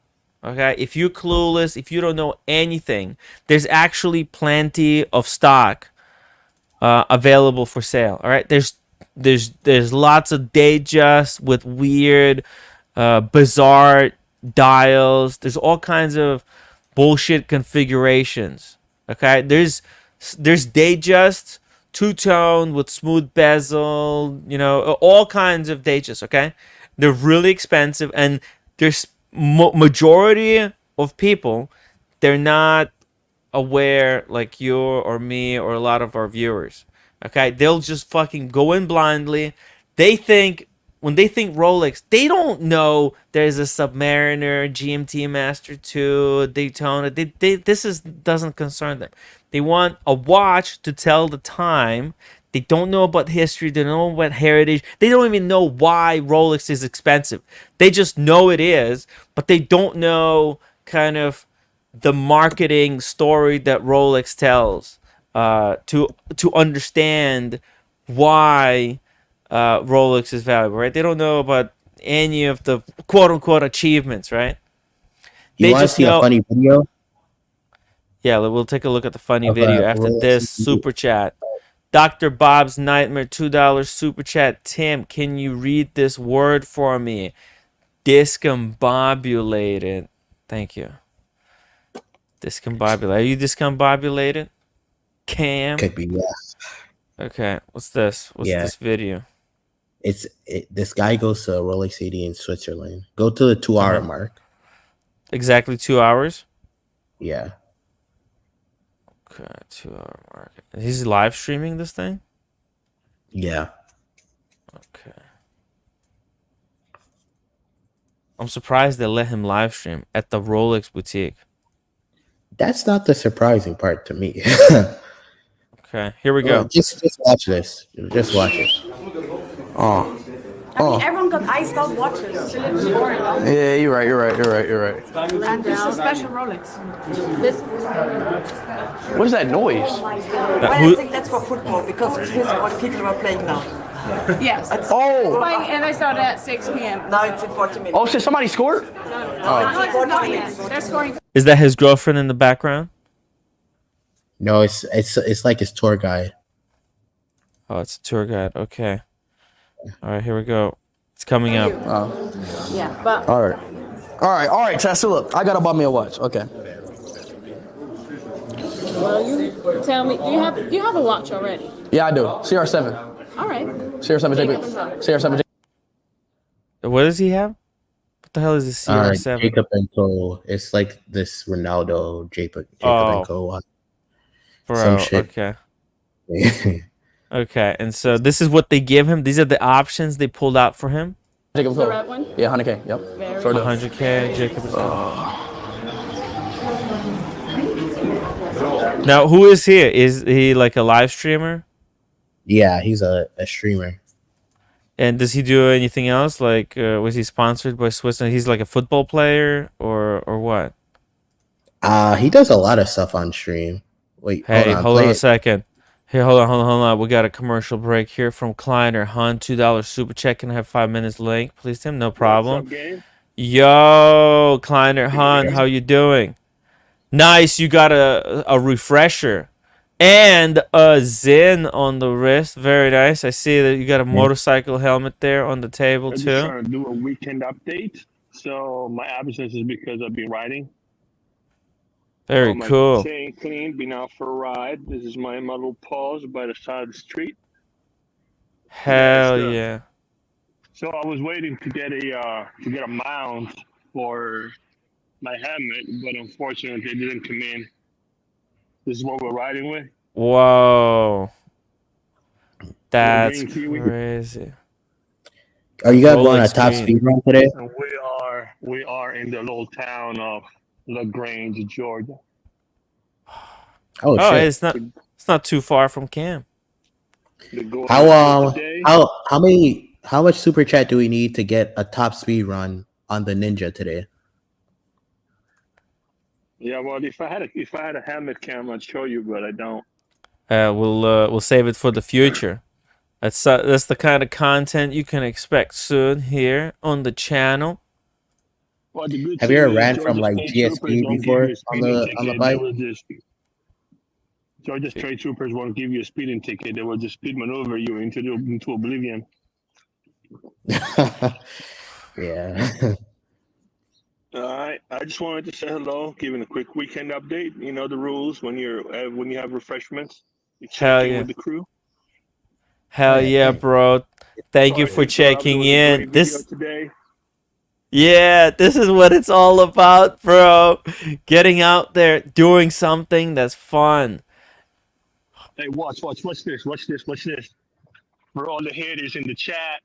Okay, if you're clueless, if you don't know anything, there's actually plenty of stock available for sale. All right, there's lots of Datejust with weird, bizarre dials. There's all kinds of bullshit configurations. Okay, there's Datejust two tone with smooth bezel. All kinds of Datejust. Okay, they're really expensive, and there's majority of people, they're not aware like you or me or a lot of our viewers. Okay, they'll just fucking go in blindly. They think when they think Rolex, they don't know there's a Submariner, GMT Master 2, Daytona. This doesn't concern them. They want a watch to tell the time. They don't know about history. They don't know about heritage. They don't even know why Rolex is expensive. They just know it is, but they don't know kind of the marketing story that Rolex tells to understand why Rolex is valuable, right? They don't know about any of the quote unquote achievements, right? You They want to just see a know. funny video Yeah, we'll take a look at the funny of video a after Rolex? this super chat. Dr. Bob's Nightmare, $2 super chat. Tim, can you read this word for me? Discombobulated. Thank you. Discombobulated. Are you discombobulated? Cam? Could be, yeah. Okay, what's this? What's Yeah. this video? This guy goes to a Rolex CD in Switzerland. Go to the 2 hour mark. Exactly 2 hours? Yeah. Okay, 2 hour mark. He's live streaming this thing? Yeah. Okay. I'm surprised they let him live stream at the Rolex boutique. That's not the surprising part to me. Okay, here we go. Just watch this. Just watch it. Oh. I mean, everyone got iced out watches. It's a little boring, no? Yeah, you're right. And this is a special Rolex. This. What is that noise? Well, I think that's for football because this is what people are playing now. Yes. Oh. Playing, and they started at 6 p.m. Now it's in 40 minutes. Oh, shit, somebody scored? No, it's not yet. They're scoring. Is that his girlfriend in the background? No, it's like his tour guide. Oh, it's a tour guide. Okay. All right, here we go. It's coming up. Yeah, but All right, Tessa, look, I gotta buy me a watch. Okay. Well, you tell me. You have a watch already. Yeah, I do. CR7. All right. CR7, JP. CR7, What does he have? What the hell is this CR7? Jacob and Co. It's like this Ronaldo Jacob and Co. Bro, some shit. okay. Okay, and so this is what they give him. These are the options they pulled out for him. Jacob The Cole. red one. Yeah, 100K. Yep. Very Sure do. 100K, Jacob. Now, who is he? Is he like a live streamer? Yeah, he's a streamer. And does he do anything else? Like, was he sponsored by Switzerland? He's like a football player or what? He does a lot of stuff on stream. Wait, Hey, hold on play a it. second. Hey, hold on. We got a commercial break here from Kleiner Hunt. $2 super check. Can I have 5 minutes link, please, Tim? No problem. Yo, Kleiner Hunt, how you doing? Nice. You got a refresher and a Zin on the wrist. Very nice. I see that you got a motorcycle helmet there on the table I'm just too. trying to do a weekend update. So my absence is because I've been riding. Very My cool. chain clean, been out for a ride. This is my little pause by the side of the street. Hell sure. yeah. So I was waiting to get a mount for my helmet, but unfortunately it didn't come in. This is what we're riding with. Whoa. That's Green Kiwi. crazy. Are you guys going Rolex a top green. speed run today? And we are in the little town of LaGrange, Georgia. Oh, Oh, shit. it's not too far from camp. The goal How today, how much super chat do we need to get a top speed run on the Ninja today? Yeah, well, if I had a helmet cam, I'd show you, but I don't. We'll save it for the future. That's the kind of content you can expect soon here on the channel. Well, the good Have you ever thing is ran Georgia from like State Troopers GSP won't give before you a speeding on the ticket. bike? They will just Georgia State Troopers won't give you a speeding ticket. They will just speed maneuver you into oblivion. Yeah. All right, I just wanted to say hello, giving a quick weekend update. You know the rules when you have refreshments. You check Hell in yeah. with the crew. Hell yeah, bro. Thank you for checking in. Yeah, this is what it's all about, bro. Getting out there, doing something that's fun. Hey, watch this. For all the haters in the chat,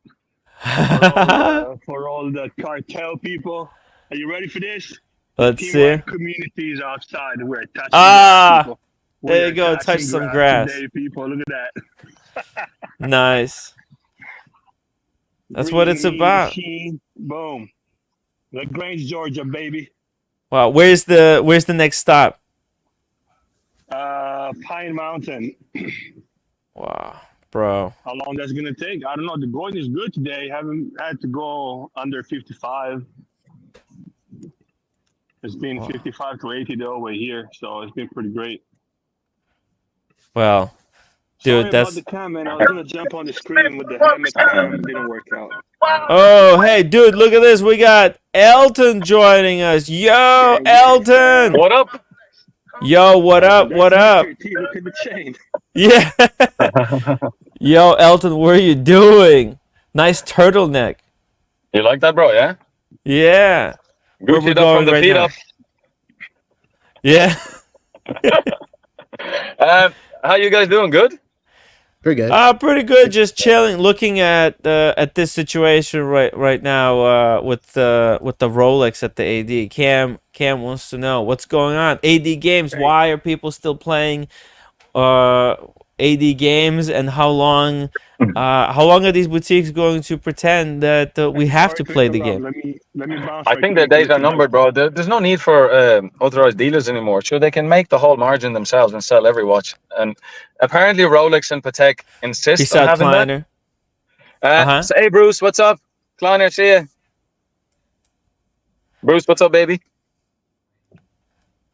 for all the cartel people, are you ready for this? Let's see. Teamwork communities outside. We're touching Ah, grass, people. there We're you go. Touch touching some grass. today, people. Look at that. Nice. That's what it's Green about. machine, boom. LaGrange, Georgia, baby. Wow, where's the next stop? Pine Mountain. Wow, bro. How long that's gonna take? I don't know. The going is good today. Haven't had to go under 55. It's been 55 to 80 the whole way here, so it's been pretty great. Well, Sorry dude, that's. about the cam, man. I was gonna jump on the screen with the helmet cam. Didn't work out. Oh, hey, dude, look at this. We got Elton joining us. Yo, Elton. What up? Yo, what up? What up? Look at the chain. Yeah. Yo, Elton, what are you doing? Nice turtleneck. You like that, bro? Yeah. Yeah. Where Gucci we up from going the right feet now? up. Yeah. How you guys doing? Good. Pretty good. Pretty good. Just chilling, looking at this situation right now with the Rolex at the AD. Cam wants to know what's going on. AD games. Why are people still playing AD games, and how long are these boutiques going to pretend that we have to play the game? Let me bounce. I think the days are numbered, bro. There's no need for authorized dealers anymore. Sure, they can make the whole margin themselves and sell every watch. And apparently, Rolex and Patek insist Peace on out, having Kleiner. that. So, hey, Bruce, what's up? Kleiner, see ya. Bruce, what's up, baby?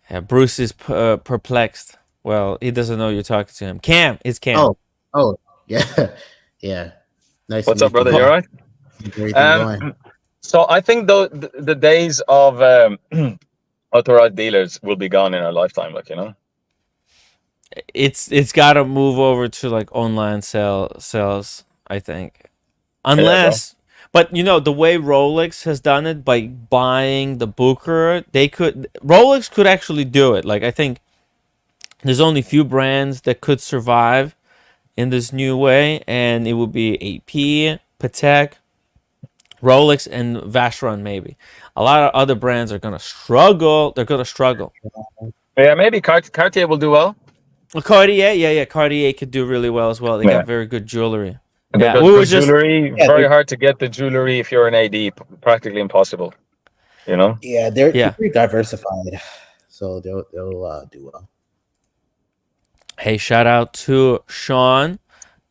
Yeah, Bruce is perplexed. Well, he doesn't know you're talking to him. Cam, it's Cam. Oh, yeah, yeah. Nice. What's up, brother? You all right? Everything going. So I think the days of authorized dealers will be gone in our lifetime. Like, you know, It's got to move over to like online sales, I think. Unless, but you know, the way Rolex has done it by buying the Booker, Rolex could actually do it. Like, I think there's only few brands that could survive in this new way, and it would be AP, Patek, Rolex, and Vacheron maybe. A lot of other brands are gonna struggle. They're gonna struggle. Yeah, maybe Cartier will do well. Well, Cartier, yeah, Cartier could do really well as well. They got very good jewelry. Yeah, Because we were the just jewelry, very hard to get the jewelry if you're an AD, practically impossible. You know? Yeah, they're pretty diversified, so they'll do well. Hey, shout out to Sean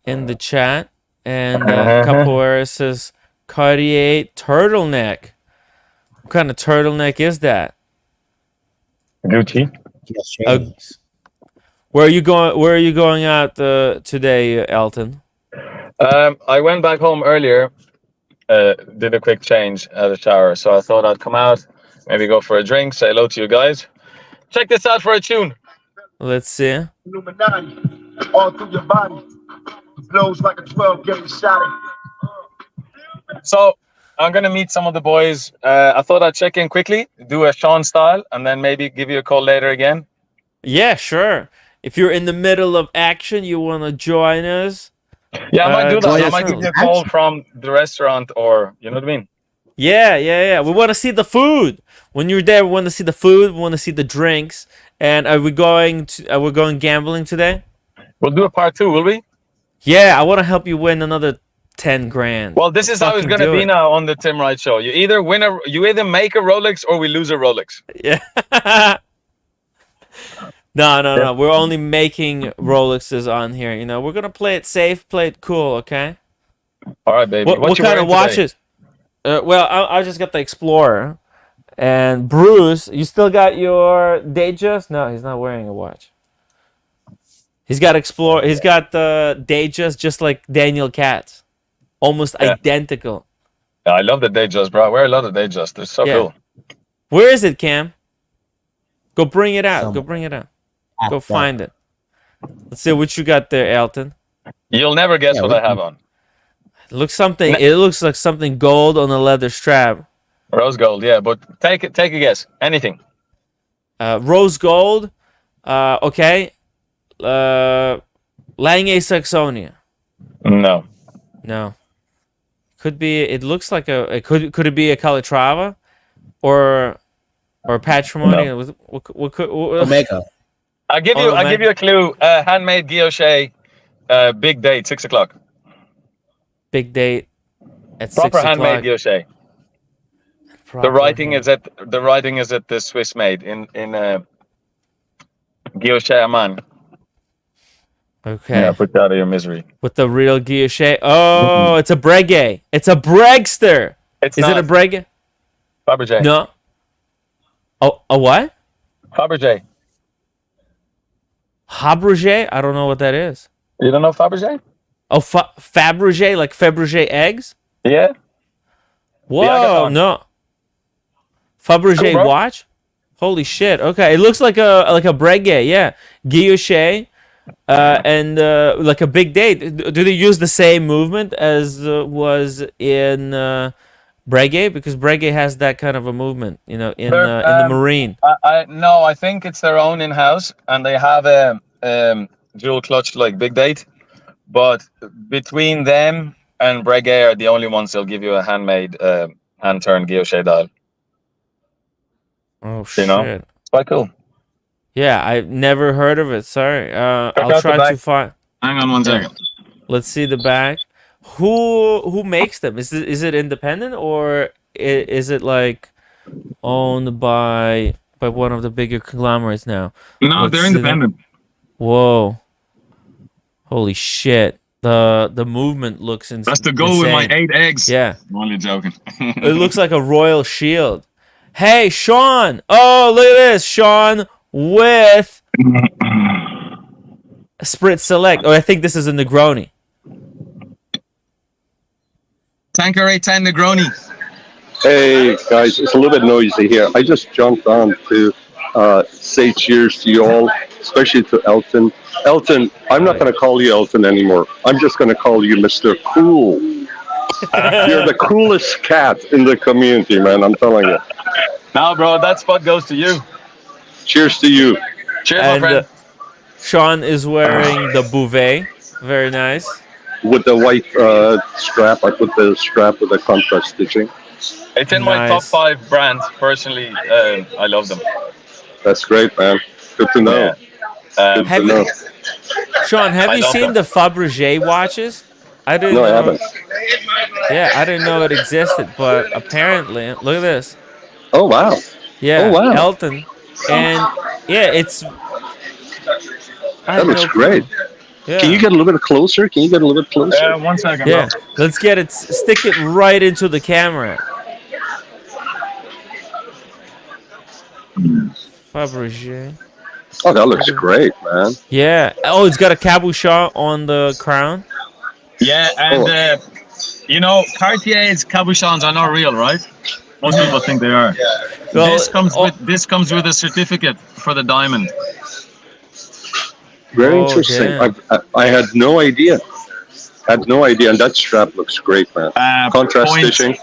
in the chat, and Capoeira says Cartier turtleneck. What kind of turtleneck is that? Gucci. Yes, Chinese. Where are you going out today, Elton? I went back home earlier, did a quick change at the shower, so I thought I'd come out, maybe go for a drink, say hello to you guys. Check this out for a tune. Let's see. Illuminati, all through your body, blows like a 12-gauge shot. So I'm gonna meet some of the boys. I thought I'd check in quickly, do a Sean style, and then maybe give you a call later again. Yeah, sure. If you're in the middle of action, you want to join us. Yeah, I might do that. I join might us. give you a call from the restaurant, or you know what I mean. Yeah. We want to see the food. When you're there, we want to see the food. We want to see the drinks. And are we going gambling today? We'll do a part 2, will we? Yeah, I want to help you win another 10 grand. Well, this is how it's gonna be now on the Tim Wright Show. You either make a Rolex or we lose a Rolex. Yeah. No. We're only making Rolexes on here. You know, we're gonna play it safe, play it cool. Okay. All right, baby. What kind of watches? Well, I just got the Explorer. And Bruce, you still got your Datejust? No, he's not wearing a watch. He's got Explorer. He's got the Datejust, just like Daniel Katz, almost identical. Yeah, I love the Datejust, bro. I wear a lot of Datejust. They're so cool. Where is it, Cam? Go bring it out. Go bring it out. Go find it. Let's see what you got there, Elton. You'll never guess what I have on. It looks like something gold on a leather strap. Rose gold, yeah, but take a guess. Anything. Rose gold. Okay. Lange Saxonia. No. Could be. It looks like could it be a Calatrava, or Patrimony? No. What Omega. I'll give you a clue. Handmade guilloche. Big date, 6 o'clock. Big date at 6 Proper o'clock. handmade guilloche. The writing is at the Swiss made in guilloche Amman. Okay. Yeah, put that out of your misery. With the real guilloche. Oh, it's a Breguet. It's a Bregster. Is it a Breguet? Fabergé. No. Oh, a what? Fabergé. Fabergé? I don't know what that is. You don't know Fabergé? Oh, Fabergé, like Fabergé eggs? Yeah. Whoa, no. Fabergé Cool, watch? Holy shit. Okay, it looks like a Breguet, yeah. Guilloche, and like a big date. Do they use the same movement as was in Breguet? Because Breguet has that kind of a movement, you know, in the Marine. No, I think it's their own in-house, and they have a dual clutch like big date. but between them and Breguet are the only ones that'll give you a handmade, hand-turned guilloche dial. Oh You shit. know, it's quite cool. Yeah, I've never heard of it. Sorry. I'll out the try to back. find. Hang on one Yeah. second. Let's see the back. Who makes them? Is it independent or is it like owned by one of the bigger conglomerates now? No, Let's they're see them. independent. Whoa. Holy shit. The movement looks insane. That's the goal with my 8 eggs. Yeah. I'm only joking. It looks like a royal shield. Hey, Sean. Oh, look at this. Sean with a Sprint Select. Oh, I think this is a Negroni. Tanqueray 10 Negroni. Hey guys, it's a little bit noisy here. I just jumped on to say cheers to you all, especially to Elton. Elton, I'm not going to call you Elton anymore. I'm just going to call you Mr. Cool. You're the coolest cat in the community, man. I'm telling you. Now, bro, that spot goes to you. Cheers to you. Cheers, And my friend. Sean is wearing the Bouvet. Very nice. With the white strap, I put the strap with the contrast stitching. It's in my top Nice. 5 brands. Personally, I love them. That's great, man. Good to know. Good Have to you- know. Sean, have I you love seen them. the Fabergé watches? I didn't No, I know. haven't. Yeah, I didn't know it existed, but apparently, look at this. Oh, wow. Yeah, Oh, wow. Elton. And yeah, it's. I That had looks no clue. great. Yeah. Can you get a little bit closer? Can you get a little bit closer? 1 second, Yeah, bro. let's get it. Stick it right into the camera. Fabergé. Oh, that looks great, man. Yeah. Oh, it's got a cabochon on the crown. Yeah, and you know, Cartier's cabochons are not real, right? Most people think they are. Well, This comes with a certificate for the diamond. Very Oh, interesting. damn. I had no idea. Had no idea, and that strap looks great, man. Contrast Point- stitching.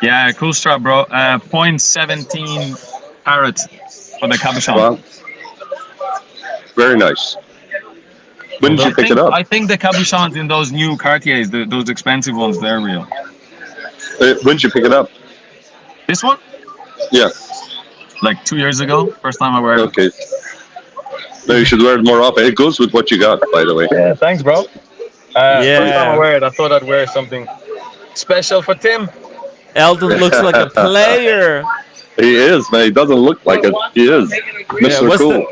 Yeah, cool strap, bro. 0.17 carat for the cabochon. Wow. Very nice. When did you pick it up? I think the cabochons in those new Cartiers, those expensive ones, they're real. When did you pick it up? This one, Yeah. like 2 years ago, first time I wear it. Okay. No, you should wear it more often. It goes with what you got, by the way. Yeah, thanks, bro. First time Yeah. I wear it, I thought I'd wear something special for Tim. Elton looks like a player. He is, man. He doesn't look like it. He is. Mr. what's Cool.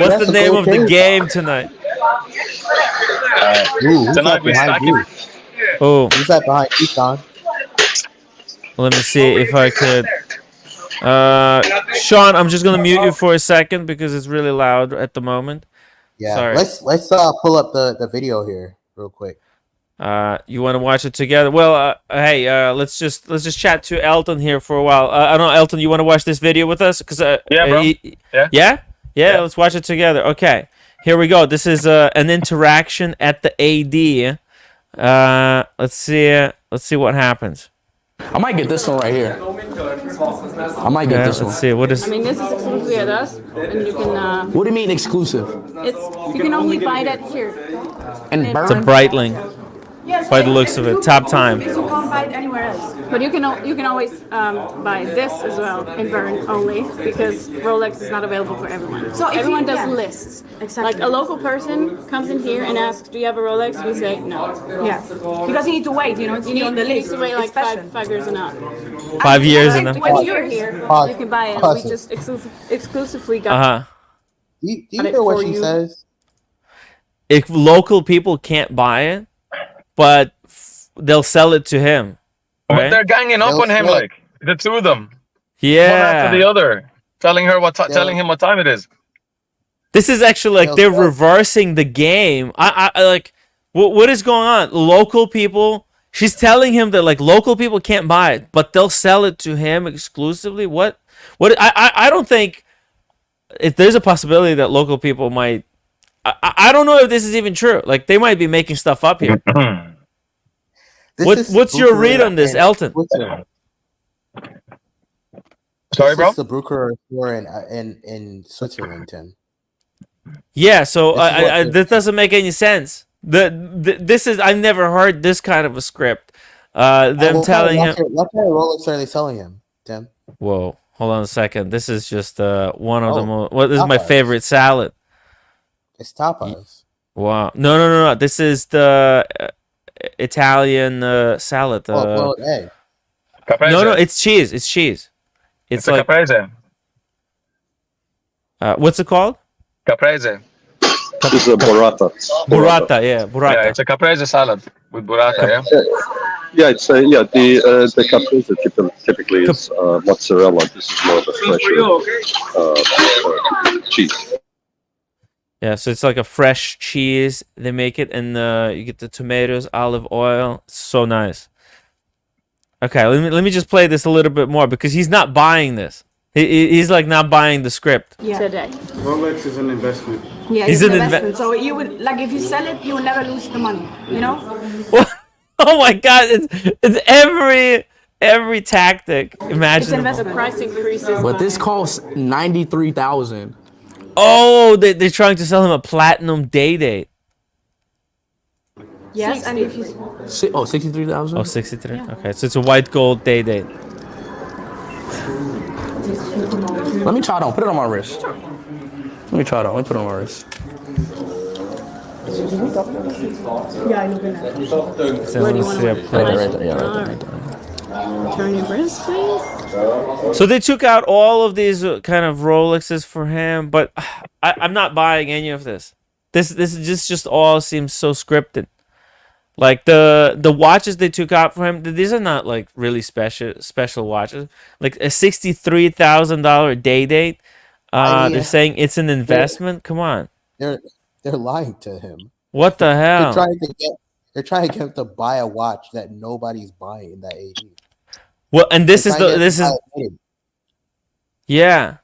What's the name of the game tonight? Tonight we stack it. Oh, Who's that behind you, Sean? let me see if I could. Sean, I'm just gonna mute you for a second because it's really loud at the moment. Yeah. Sorry. Let's pull up the video here real quick. You want to watch it together? Well, hey, let's just chat to Elton here for a while. I don't know, Elton, you want to watch this video with us? Cause Yeah, bro. Yeah. Let's watch it together. Okay, here we go. This is an interaction at the AD. Let's see what happens. I might get this one right here. I might get Yeah, this one. let's see what is. I mean, this is exclusively at us, and you can. What do you mean exclusive? You can only buy that here. And It's a burn? Breitling. Yes, By the looks of it, top time. Because you can't buy it anywhere else. But you can always buy this as well in Bern only because Rolex is not available for everyone. So if everyone you- does yeah. lists. Exactly. Like a local person comes in here and asks, "Do you have a Rolex?" We say no. Yeah, because you need to wait, you know, it's You need, on the you need list. to wait like It's fashion. 5 years and up. 5 years and. When you're here, Pause. you can buy it. Pause We it. just exclusively got. Do you Got it hear what for she you. says? If local people can't buy it, but they'll sell it to him. But Right? they're ganging up They'll on him, sell it. like the two of them, one after the Yeah. other, telling him what time it is. This is actually like they're reversing the game. I like what is going on? Local people. She's telling him that like local people can't buy it, but they'll sell it to him exclusively. What? I don't think if there's a possibility that local people might. I don't know if this is even true. Like they might be making stuff up here. What's your read on this, Elton? Sorry, bro. This is the Bruker store in Switzerland, Tim. Yeah, so This is what this doesn't make any sense. This is, I've never heard this kind of a script. Them telling him. What kind of Rolex are they selling him, Tim? Whoa, hold on a second. This is just one of the Oh, most. Well, this is my tapas. favorite salad. It's tapas. Wow. No. This is the Italian salad. Boiled egg. Caprese. No, it's cheese. It's cheese. It's It's a like caprese. what's it called? Caprese. This is a burrata. Burrata. Yeah, burrata. Yeah, it's a caprese salad with burrata. Yeah. Yeah, it's the caprese typically is mozzarella. This is more of a fresher cheese. Yeah, so it's like a fresh cheese. They make it, and you get the tomatoes, olive oil. It's so nice. Okay, let me just play this a little bit more because he's not buying this. He's like not buying the script. Yeah. Today. Rolex is an investment. Yeah, He's it's an an investment. So you would like if you sell it, you will never lose the money. You know. Oh my God! It's every tactic. Imagine. It's investment. The price increases. But this costs 93,000. Oh, they're trying to sell him a platinum day-date. Yes, and if you 63,000. Oh, 63. Okay, so it's a white gold day-date. Let me try it on. Put it on my wrist. Let me try it on. Let me put it on my wrist. Where do you want to Right there. Yeah, right there. turn your wrist, please? So they took out all of these kind of Rolexes for him, but I'm not buying any of this. This just all seems so scripted. Like the watches they took out for him, these are not like really special watches. Like a $63,000 day date. They're saying it's an investment. Come on. They're lying to him. What the hell? They're trying to get him to buy a watch that nobody's buying in that AD. Well, and this is yeah.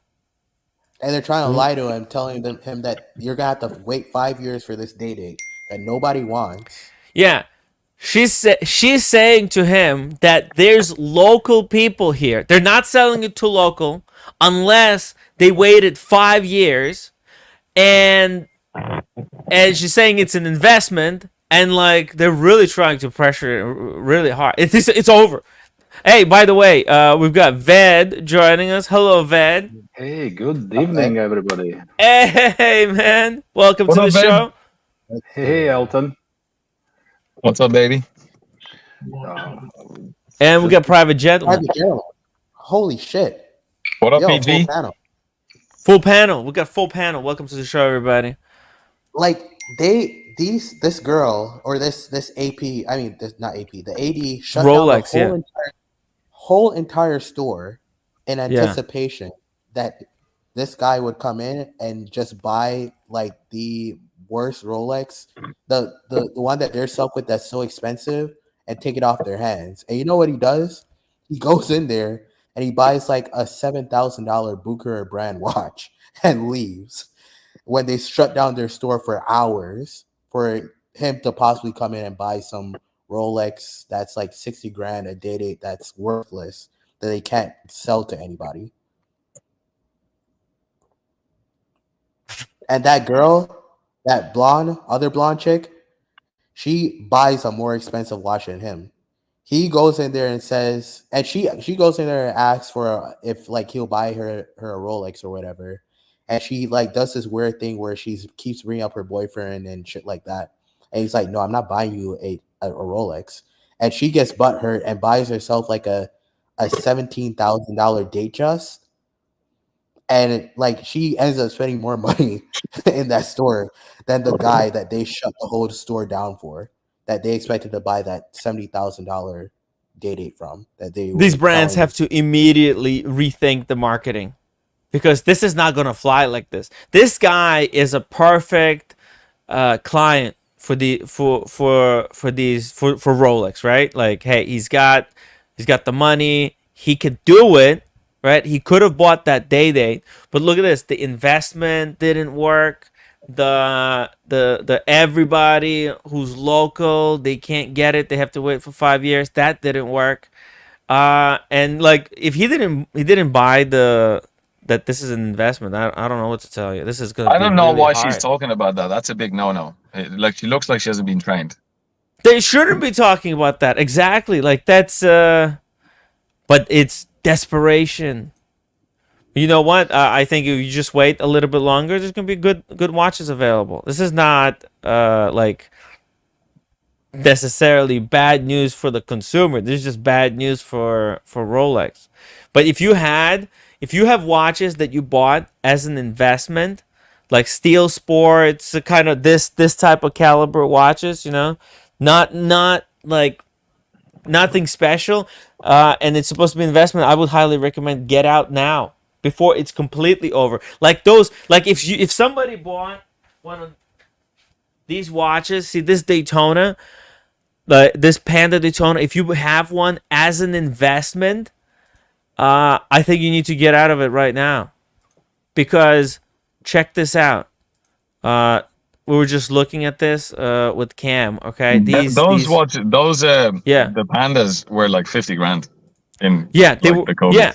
And they're trying to lie to him, telling him that you're gonna have to wait 5 years for this date that nobody wants. Yeah. She's saying to him that there's local people here. They're not selling it to local unless they waited 5 years, and she's saying it's an investment, and like they're really trying to pressure it really hard. It's over. Hey, by the way, we've got Ved joining us. Hello, Ved. Hey, good evening, everybody. Hey, man. Welcome to the show. Hey, Elton. What's up, baby? And we got Private Gentleman. Holy shit. What up, PG? Full panel. We got full panel. Welcome to the show, everybody. Like this girl or this AP, I mean this not AP, the AD shut Rolex, down the whole entire store in anticipation that this guy would come in and just buy like the worst Rolex, the one that they're stuck with that's so expensive, and take it off their hands. And you know what he does? He goes in there and he buys like a $7,000 Bucherer brand watch and leaves when they shut down their store for hours for him to possibly come in and buy some Rolex that's like 60 grand a date that's worthless that they can't sell to anybody. And that girl, that other blonde chick, she buys a more expensive watch than him. He goes in there and says, and she goes in there and asks for if like he'll buy her a Rolex or whatever. And she like does this weird thing where she keeps bringing up her boyfriend and shit like that. And he's like, no, I'm not buying you a Rolex. And she gets butthurt and buys herself like a $17,000 date just. And like she ends up spending more money in that store than the guy that they shut the whole store down for, that they expected to buy that $70,000 date from. These brands have to immediately rethink the marketing, because this is not gonna fly like this. This guy is a perfect client for Rolex, right? Like, hey, he's got the money, he could do it. Right, he could have bought that date, but look at this: the investment didn't work. The everybody who's local, they can't get it. They have to wait for 5 years. That didn't work. And like if he didn't buy the that this is an investment. I don't know what to tell you. This is going to I be don't know really why hard. she's talking about that. That's a big no-no. Like, she looks like she hasn't been trained. They shouldn't be talking about that. Exactly. Like, that's but it's desperation. You know what? I think if you just wait a little bit longer, there's gonna be good watches available. This is not like necessarily bad news for the consumer. This is just bad news for Rolex. But if you have watches that you bought as an investment, like Steel Sports, kind of this type of caliber watches, you know, not like nothing special, and it's supposed to be an investment, I would highly recommend get out now before it's completely over. Like those, like if somebody bought one of these watches, see this Daytona, this Panda Daytona, if you have one as an investment, I think you need to get out of it right now, because check this out. We were just looking at this with Cam. Okay, Those watches, yeah, the Pandas were like 50 grand in they like were, the COVID. yeah.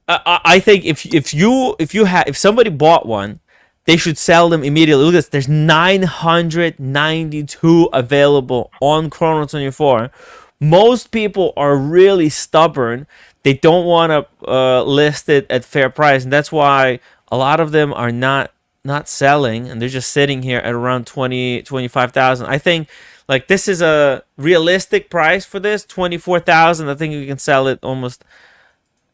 I think if somebody bought one, they should sell them immediately. Look at this. There's 992 available on Chrono24. Most people are really stubborn. They don't want to list it at fair price, and that's why a lot of them are not selling, and they're just sitting here at around 25,000. I think like this is a realistic price for this, 24,000. I think you can sell it almost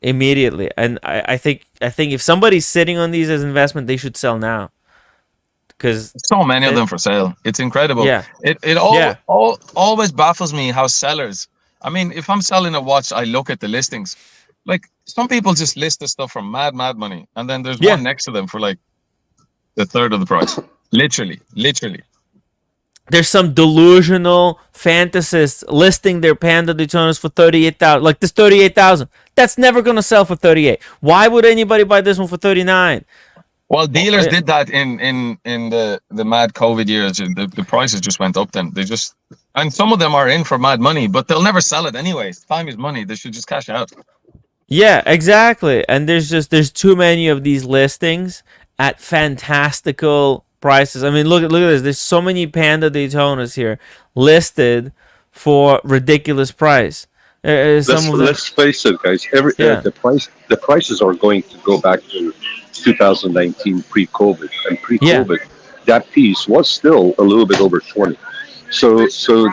immediately, and I think if somebody's sitting on these as investment, they should sell now, because so many of them for sale. It's incredible. Yeah, it always baffles me how sellers. I mean, if I'm selling a watch, I look at the listings. Like, some people just list the stuff for mad money, and then there's one next to them for like the third of the price. literally. There's some delusional fantasists listing their Panda Daytonas for 38,000. Like this 38,000, that's never gonna sell for 38. Why would anybody buy this one for 39? Well, dealers did that in the mad COVID years. The prices just went up. Then and some of them are in for mad money, but they'll never sell it anyways. Time is money. They should just cash out. Yeah, exactly. And there's too many of these listings at fantastical prices. I mean, look at this. There's so many Panda Daytonas here listed for ridiculous price. Let's face it, guys. The prices are going to go back to 2019 pre-COVID, and pre-COVID, that piece was still a little bit over 20. So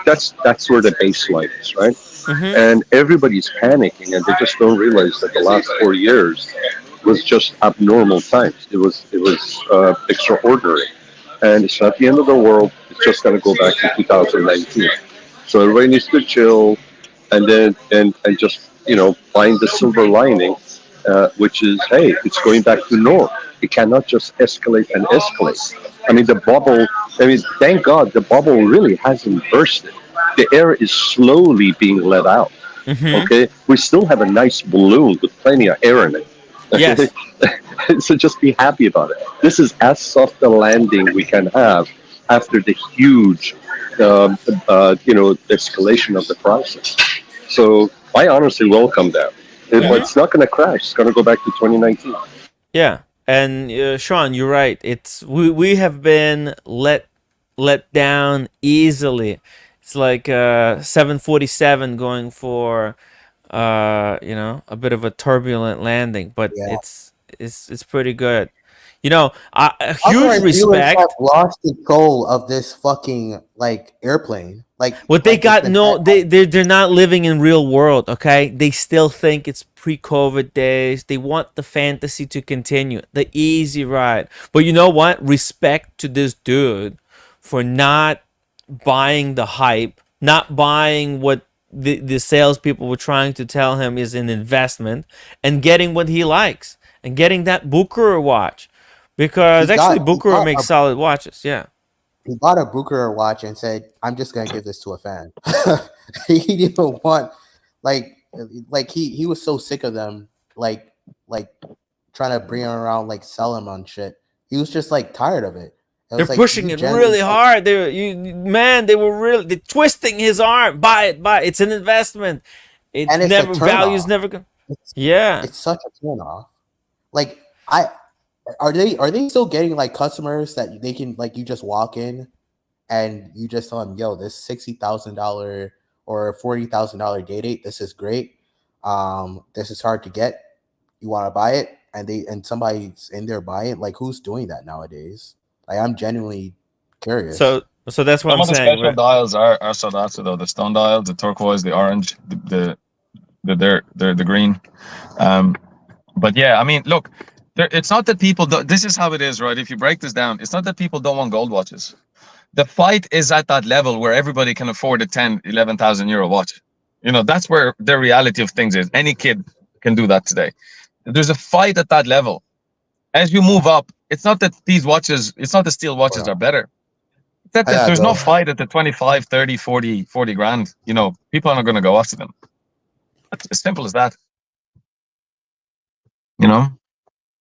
that's where the baseline is, right? Mm-hmm. And everybody's panicking, and they just don't realize that the last 4 years was just abnormal times. It was extraordinary, and it's not the end of the world. It's just going to go back to 2019. So everybody needs to chill, and then and just find the silver lining, which is, hey, it's going back to norm. It cannot just escalate and escalate. I mean, the bubble. I mean, thank God the bubble really hasn't bursted. The air is slowly being let out. Mm-hmm. Okay, we still have a nice balloon with plenty of air in it. Yes. So just be happy about it. This is as soft a landing we can have after the huge, escalation of the prices. So I honestly welcome that. It's not going to crash. It's going to go back to 2019. Yeah, and Sean, you're right. It's we have been let down easily. It's like 747 going for a bit of a turbulent landing, but it's pretty good. A huge respect. Have lost control of this fucking airplane. What they got? No, they're not living in real world. Okay, they still think it's pre-COVID days. They want the fantasy to continue, the easy ride. But you know what? Respect to this dude for not buying the hype, not buying what the salespeople were trying to tell him is an investment, and getting what he likes, and getting that Bucherer watch, because Bucherer makes solid watches. Yeah, he bought a Bucherer watch and said, "I'm just gonna give this to a fan." He didn't want he was so sick of them trying to bring him around, sell him on shit. He was just tired of it. They're pushing it really hard. They were twisting his arm. Buy it. It's an investment. It's never value's never gonna. It's such a turn off. Are they still getting like customers that they can like you just walk in and you just tell them, yo, this $60,000 or $40,000 day date, this is great. This is hard to get. You want to buy it, and somebody's in there buying it. Like, who's doing that nowadays? Like, I'm genuinely curious. So that's what Some I'm of the saying. special dials are sought after though. The stone dials, the turquoise, the orange, the green. But yeah, I mean, look, it's not that people this is how it is, right? If you break this down, it's not that people don't want gold watches. The fight is at that level where everybody can afford a 10, 11,000 euro watch. You know, that's where the reality of things is. Any kid can do that today. There's a fight at that level. As you move up, it's not that these watches, it's not the steel watches are better. It's that there's no fight at the 25, 30, 40 grand. You know, people are not going to go after them. It's as simple as that. You know?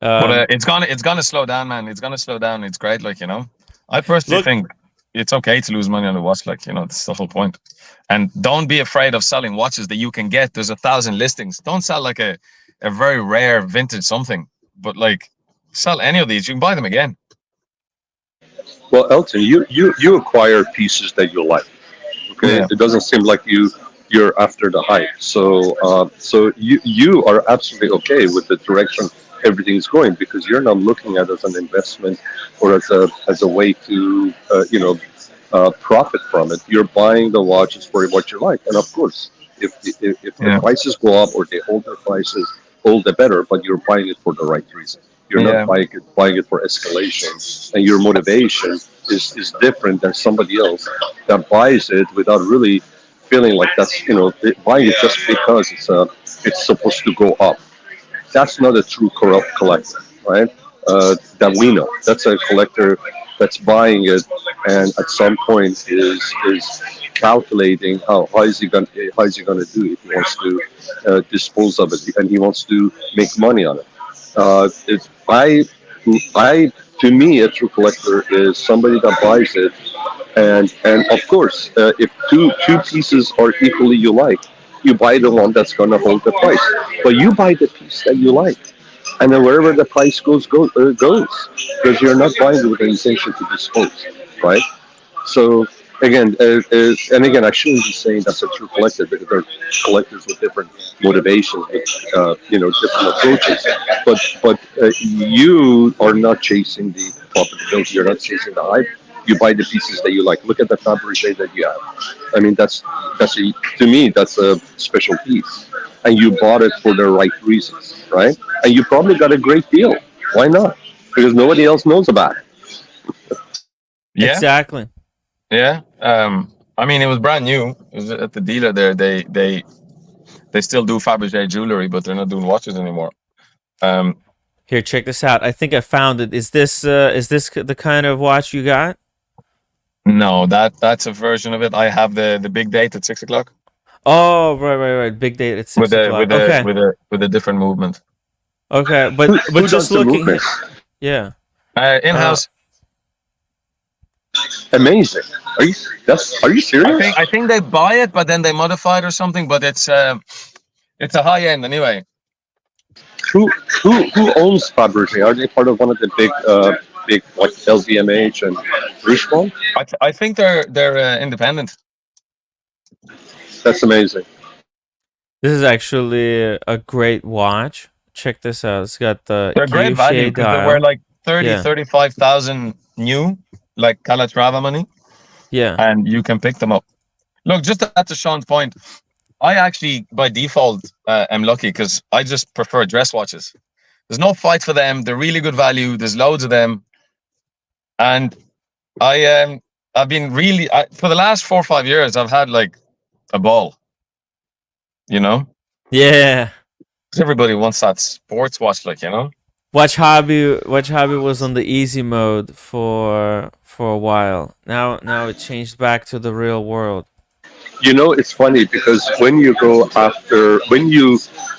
But it's gonna slow down, man. It's gonna slow down. It's great, like, you know. I personally think it's okay to lose money on the watch, like, you know, that's the whole point. And don't be afraid of selling watches that you can get. There's 1,000 listings. Don't sell like a very rare vintage something, but like sell any of these. You can buy them again. Well, Elton, you acquire pieces that you like. Okay, yeah. It doesn't seem like you're after the hype. So you are absolutely okay with the direction everything's going, because you're not looking at it as an investment or as a way to profit from it. You're buying the watches for what you like, and of course, if the prices go up or they hold their prices, hold the better. But you're buying it for the right reason. You're not buying it for escalation, and your motivation is different than somebody else that buys it without really feeling like that's buying it just because it's supposed to go up. That's not a true collector, right? That we know. That's a collector that's buying it, and at some point is calculating how is he going to do if he wants to dispose of it, and he wants to make money on it. To me, a true collector is somebody that buys it, and of course, if two pieces are equally you like, you buy the one that's going to hold the price. But you buy the piece that you like, and then wherever the price goes, because you're not buying it with the intention to dispose, right? So again, and again, I shouldn't be saying that's a true collector, because there are collectors with different motivations, with different approaches. But you are not chasing the profitability. You're not chasing the hype. You buy the pieces that you like. Look at the Fabergé that you have. I mean, to me, that's a special piece, and you bought it for the right reasons, right? And you probably got a great deal. Why not? Because nobody else knows about it. Yeah, exactly. Yeah. I mean, it was brand new. It was at the dealer there. They still do Fabergé jewelry, but they're not doing watches anymore. Here, check this out. I think I found it. Is this the kind of watch you got? No, that's a version of it. I have the big date at 6 o'clock. Oh, right. Big date at 6 o'clock. With a different movement. Okay, but just looking. Yeah. In-house. Amazing. Are you serious? I think they buy it, but then they modify it or something. But it's a high end anyway. Who owns Fabergé? Are they part of one of the big like LVMH and Richemont? I think they're independent. That's amazing. This is actually a great watch. Check this out. It's got the they're great value because they were like 35,000 new, like Calatrava money. Yeah. And you can pick them up. Look, just to Sean's point, I actually by default am lucky because I just prefer dress watches. There's no fight for them. They're really good value. There's loads of them. And I've been really for the last 4 or 5 years, I've had like a ball. You know? Yeah. Everybody wants that sports watch, like, you know. Watch hobby was on the easy mode for a while. Now it changed back to the real world. You know, it's funny because when you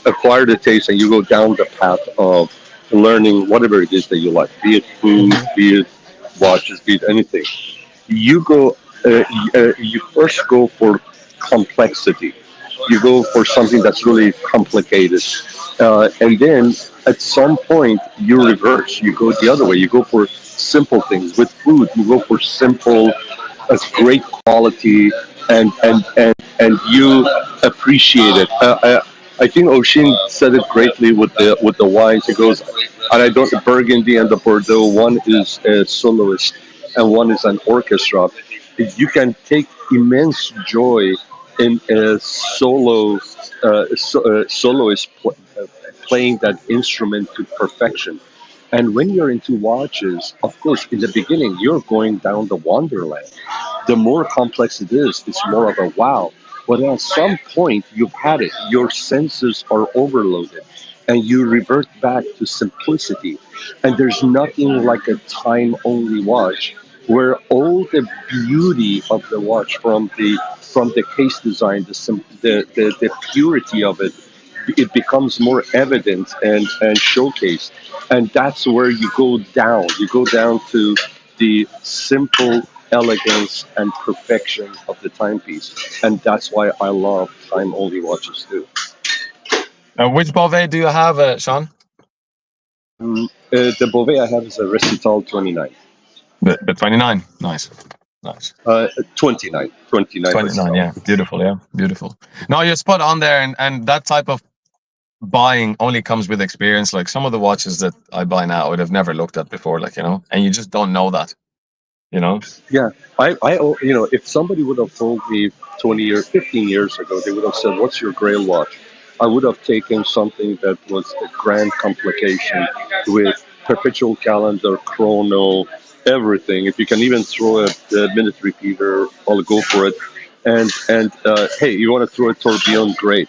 acquire the taste and you go down the path of learning whatever it is that you like, be it food, be it watches, be it anything, you first go for complexity. You go for something that's really complicated, and then at some point you reverse. You go the other way. You go for simple things. With food, you go for simple, as great quality, and you appreciate it. I think Oshin said it greatly with the wines. He goes, and I don't the Burgundy and the Bordeaux. One is a soloist, and one is an orchestra. You can take immense joy in a soloist playing that instrument to perfection. And when you're into watches, of course, in the beginning, you're going down the wonderland. The more complex it is, it's more of a wow. But at some point, you've had it. Your senses are overloaded, and you revert back to simplicity. And there's nothing like a time-only watch, where all the beauty of the watch, from the case design, the purity of it, it becomes more evident and showcased. And that's where you go down. You go down to the simple elegance and perfection of the timepiece. And that's why I love time only watches too. Which Bovet do you have, Sean? The Bovet I have is a Recital 29. The 29. Nice. Nice. 29. 29, yeah. Beautiful, yeah. Beautiful. No, you're spot on there. And that type of buying only comes with experience. Like some of the watches that I buy now, I would have never looked at before, like, and you just don't know that, Yeah, if somebody would have told me 20 or 15 years ago, they would have said, "What's your Grail watch?" I would have taken something that was a grand complication with perpetual calendar, chrono, everything. If you can even throw a minute repeater, I'll go for it. And hey, you want to throw a tourbillon? Great.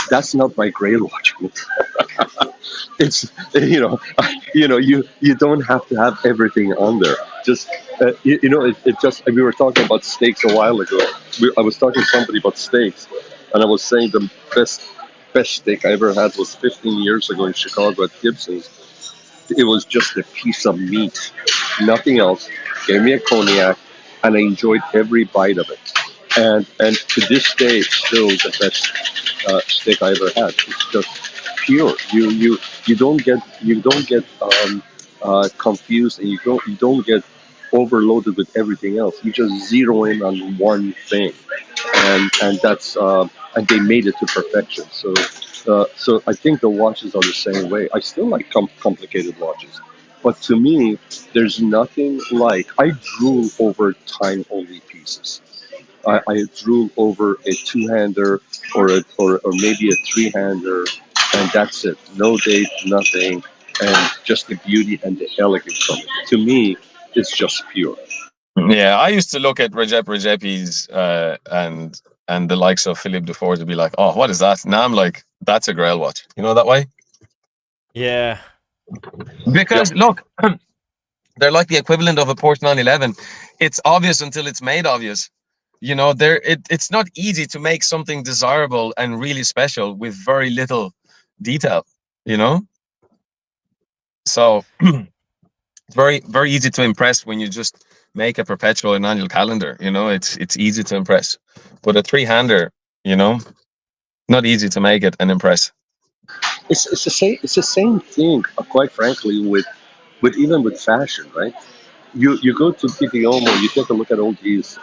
That's not my Grail watch. It's you don't have to have everything on there. Just it just we were talking about steaks a while ago. I was talking to somebody about steaks, and I was saying the best steak I ever had was 15 years ago in Chicago at Gibson's. It was just a piece of meat, nothing else. Gave me a cognac, and I enjoyed every bite of it. And to this day, it's still the best steak I ever had. It's just pure. You don't get confused, and you don't get overloaded with everything else. You just zero in on one thing, and that's and they made it to perfection. So I think the watches are the same way. I still like complicated watches, but to me, there's nothing like I drool over time only pieces. I drool over a two-hander or maybe a three-hander, and that's it. No date, nothing, and just the beauty and the elegance of it. To me, it's just pure. Yeah, I used to look at Regepi's and the likes of Philippe Dufour to be like, oh, what is that? Now I'm like, that's a Grail watch. You know that way? Yeah. Because look, they're like the equivalent of a Porsche 911. It's obvious until it's made obvious. It's not easy to make something desirable and really special with very little detail. So it's very, very easy to impress when you just make a perpetual and annual calendar. It's easy to impress, but a three-hander, not easy to make it and impress. It's the same. It's the same thing. Quite frankly, with even with fashion, right? You go to PPOMO, you take a look at all these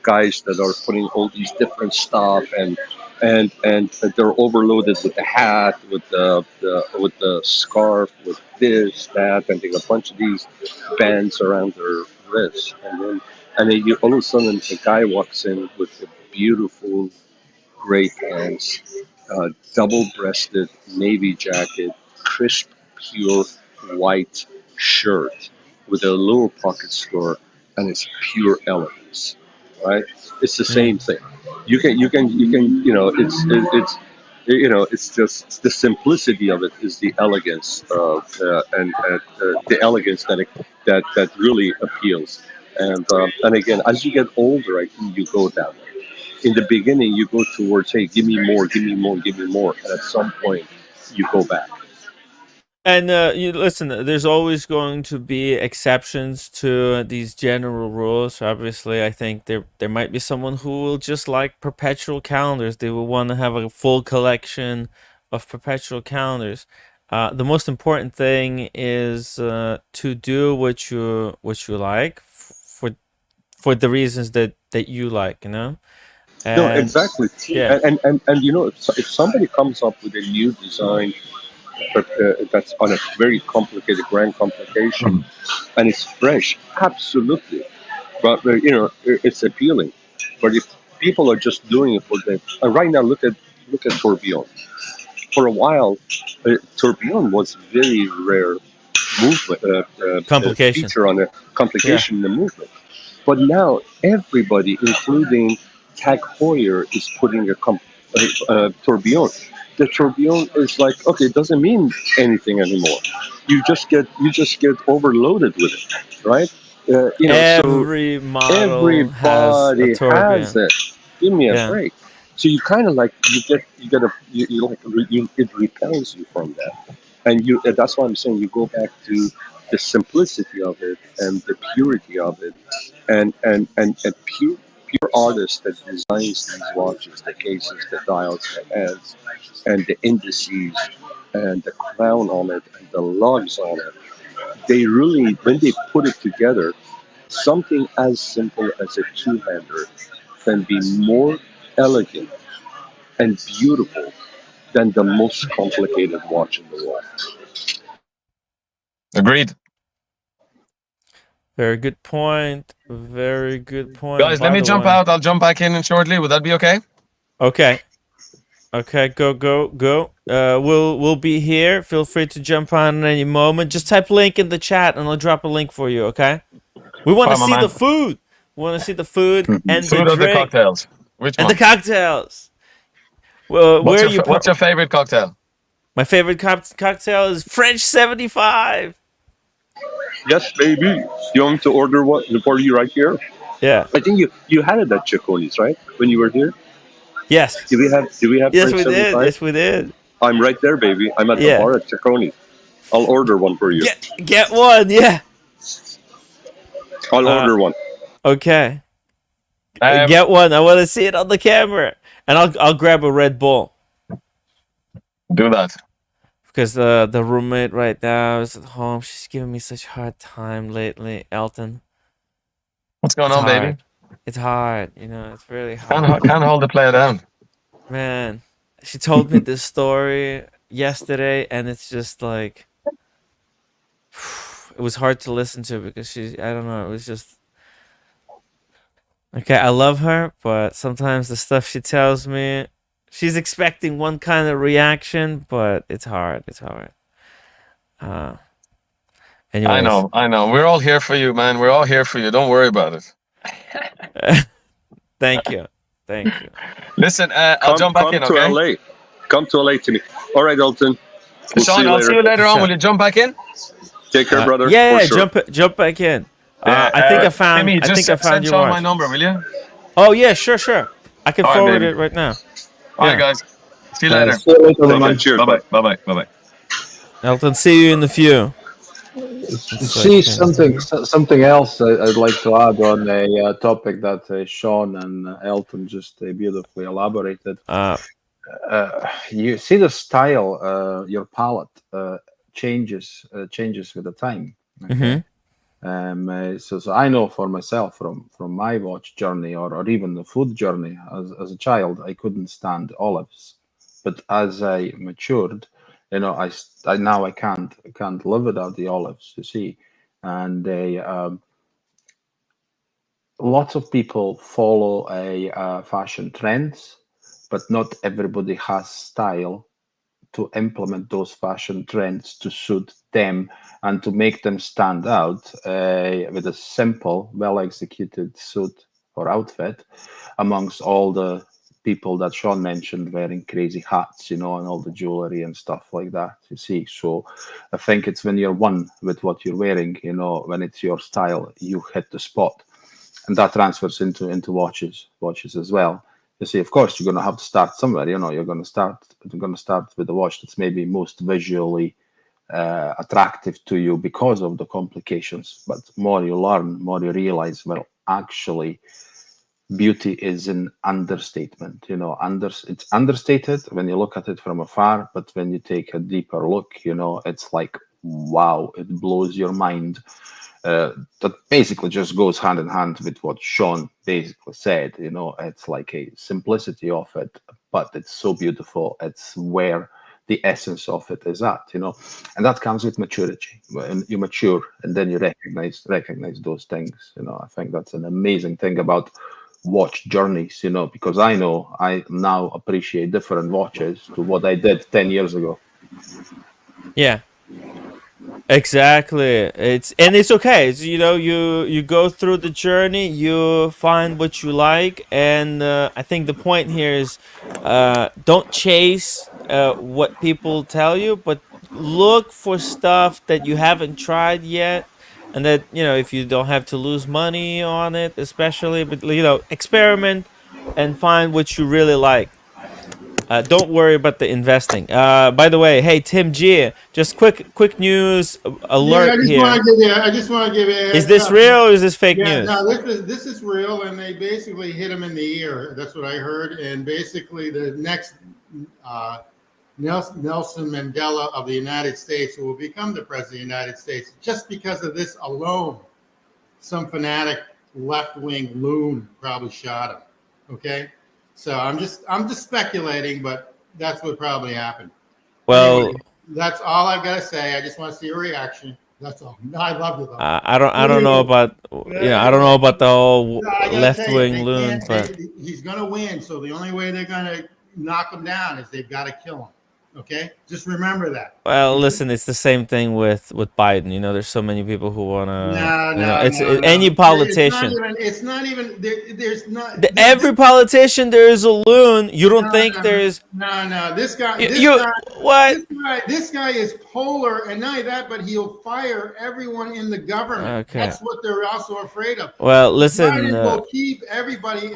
guys that are putting all these different stuff and they're overloaded with the hat, with the scarf, with this, that, and they got a bunch of these bands around their wrists, and then you all of a sudden a guy walks in with a beautiful gray pants, double-breasted navy jacket, crisp, pure white shirt with a little pocket square, and it's pure elegance, right? It's the same thing. You can, it's just the simplicity of it is the elegance and the elegance that really appeals. And again, as you get older, I think you go that way. In the beginning, you go towards, hey, give me more, give me more, give me more, and at some point, you go back. And you listen. There's always going to be exceptions to these general rules. Obviously, I think there might be someone who will just like perpetual calendars. They will want to have a full collection of perpetual calendars. The most important thing is to do what you like for the reasons that you like, you know. No, And exactly. yeah, And you know, if somebody comes up with a new design that's on a very complicated, grand complication, and it's fresh, absolutely. But you know, it's appealing. But if people are just doing it for the right now, look at tourbillon. For a while, tourbillon was very rare movement complication. feature on a Yeah, complication in the movement. But now everybody, including Tag Heuer, is putting a tourbillon. The tourbillon is like, okay, it doesn't mean anything anymore. You just get overloaded with it, right? So every model has a everybody has tourbillon. it. Give me a Yeah. break. So you kind of like you like it repels you from that, and that's why I'm saying you go back to the simplicity of it and the purity of it, and a pure artist that designs these watches, the cases, the dials, the heads, and the indices, and the crown on it, and the lugs on it. They really, when they put it together, something as simple as a two-hander can be more elegant and beautiful than the most complicated watch in the world. Agreed. Very good point. Very good point. Guys, let me jump out. I'll jump back in shortly. Would that be okay? Okay. Okay, go. We'll be here. Feel free to jump on at any moment. Just type link in the chat and I'll drop a link for you, okay? We want to Fine, my see man. the food. We want to see the food and Food the or the drink cocktails? Which and one? the cocktails. Well, What's where your you what's your favorite cocktail? My favorite cocktail is French 75. Yes, baby. You want me to order one for you right here? Yeah. I think you had it at Cicconi's, right? When you were here? Yes. Do we have Yes, French we did. 75? Yes, we did. I'm right there, baby. I'm at the Yeah. bar at Cicconi's. I'll order one for you. Get one. Yeah. I'll order one. Okay. Get one. I want to see it on the camera, and I'll grab a Red Bull. Do that. Because the roommate right now is at home. She's giving me such a hard time lately, Elton. What's going on, baby? It's hard. You know, it's really hard. Can't hold the player down. Man, she told me this story yesterday, and it's just like it was hard to listen to because I don't know, it was just okay. I love her, but sometimes the stuff she tells me, she's expecting one kind of reaction, but it's hard. It's hard. Anyways. I know. We're all here for you, man. We're all here for you. Don't worry about it. Thank you. Listen, I'll jump back in, okay? Come to LA. Come to LA to me. All right, Elton. We'll Sean, I'll see you later on. Will you jump back in? Take care, brother. Yeah, sure. jump back in. I think I found. Timmy, I think I found send your Sean watch. my number, will you? Oh yeah, sure. I can All right, forward baby. it right now. All right, guys. See you later. See you later, man. Cheers. Bye-bye. Elton, see you in the few. See, something else I'd like to add on a topic that Sean and Elton just beautifully elaborated. You see the style, your palette changes with the time. Okay? So I know for myself from my watch journey or even the food journey as a child, I couldn't stand olives, but as I matured, you know, I now I can't live without the olives. You see, and lots of people follow a fashion trends, but not everybody has style to implement those fashion trends to suit them and to make them stand out with a simple, well-executed suit or outfit amongst all the people that Sean mentioned wearing crazy hats, you know, and all the jewelry and stuff like that, you see. So I think it's when you're one with what you're wearing, you know, when it's your style, you hit the spot. And that transfers into watches as well. You see, of course, you're going to have to start somewhere. You know, you're going to start with a watch that's maybe most visually attractive to you because of the complications. But more you learn, more you realize, well, actually, beauty is an understatement. It's understated when you look at it from afar, but when you take a deeper look, it's like, wow, it blows your mind. That basically just goes hand in hand with what Sean basically said. It's like a simplicity of it, but it's so beautiful. It's where the essence of it is at, and that comes with maturity. When you mature, and then you recognize those things. I think that's an amazing thing about watch journeys. Because I know I now appreciate different watches to what I did 10 years ago. Yeah. Exactly. It's okay. It's, you go through the journey, you find what you like, and I think the point here is don't chase what people tell you, but look for stuff that you haven't tried yet, and that if you don't have to lose money on it, especially, but experiment and find what you really like. Don't worry about the investing. By the way, hey Tim G, just quick news Yeah, alert here. I just want to give you a Is heads this up. real or is this fake Yeah, news? no, this is real, and they basically hit him in the ear. That's what I heard. And basically, the next Nelson Mandela of the United States, who will become the president of the United States, just because of this alone, some fanatic left-wing loon probably shot him. Okay, so I'm just speculating, but that's what probably happened. Well, Anyway, that's all I've got to say. I just want to see your reaction. That's all. No, I love you though. I don't know about I don't know about the whole No, I gotta left tell you, wing they loon, can't. but He's gonna win. So the only way they're gonna knock him down is they've got to kill him. Okay, just remember that. well, listen, it's the same thing with Biden. There's so many people who wanna, No. it's any politician. It's not even. There's not. Every politician there is a loon. You don't think there's No. This guy. What? This guy is polar, and not only that, but he'll fire everyone in the government. Okay. That's what they're also afraid of. Well, listen. Biden will keep everybody.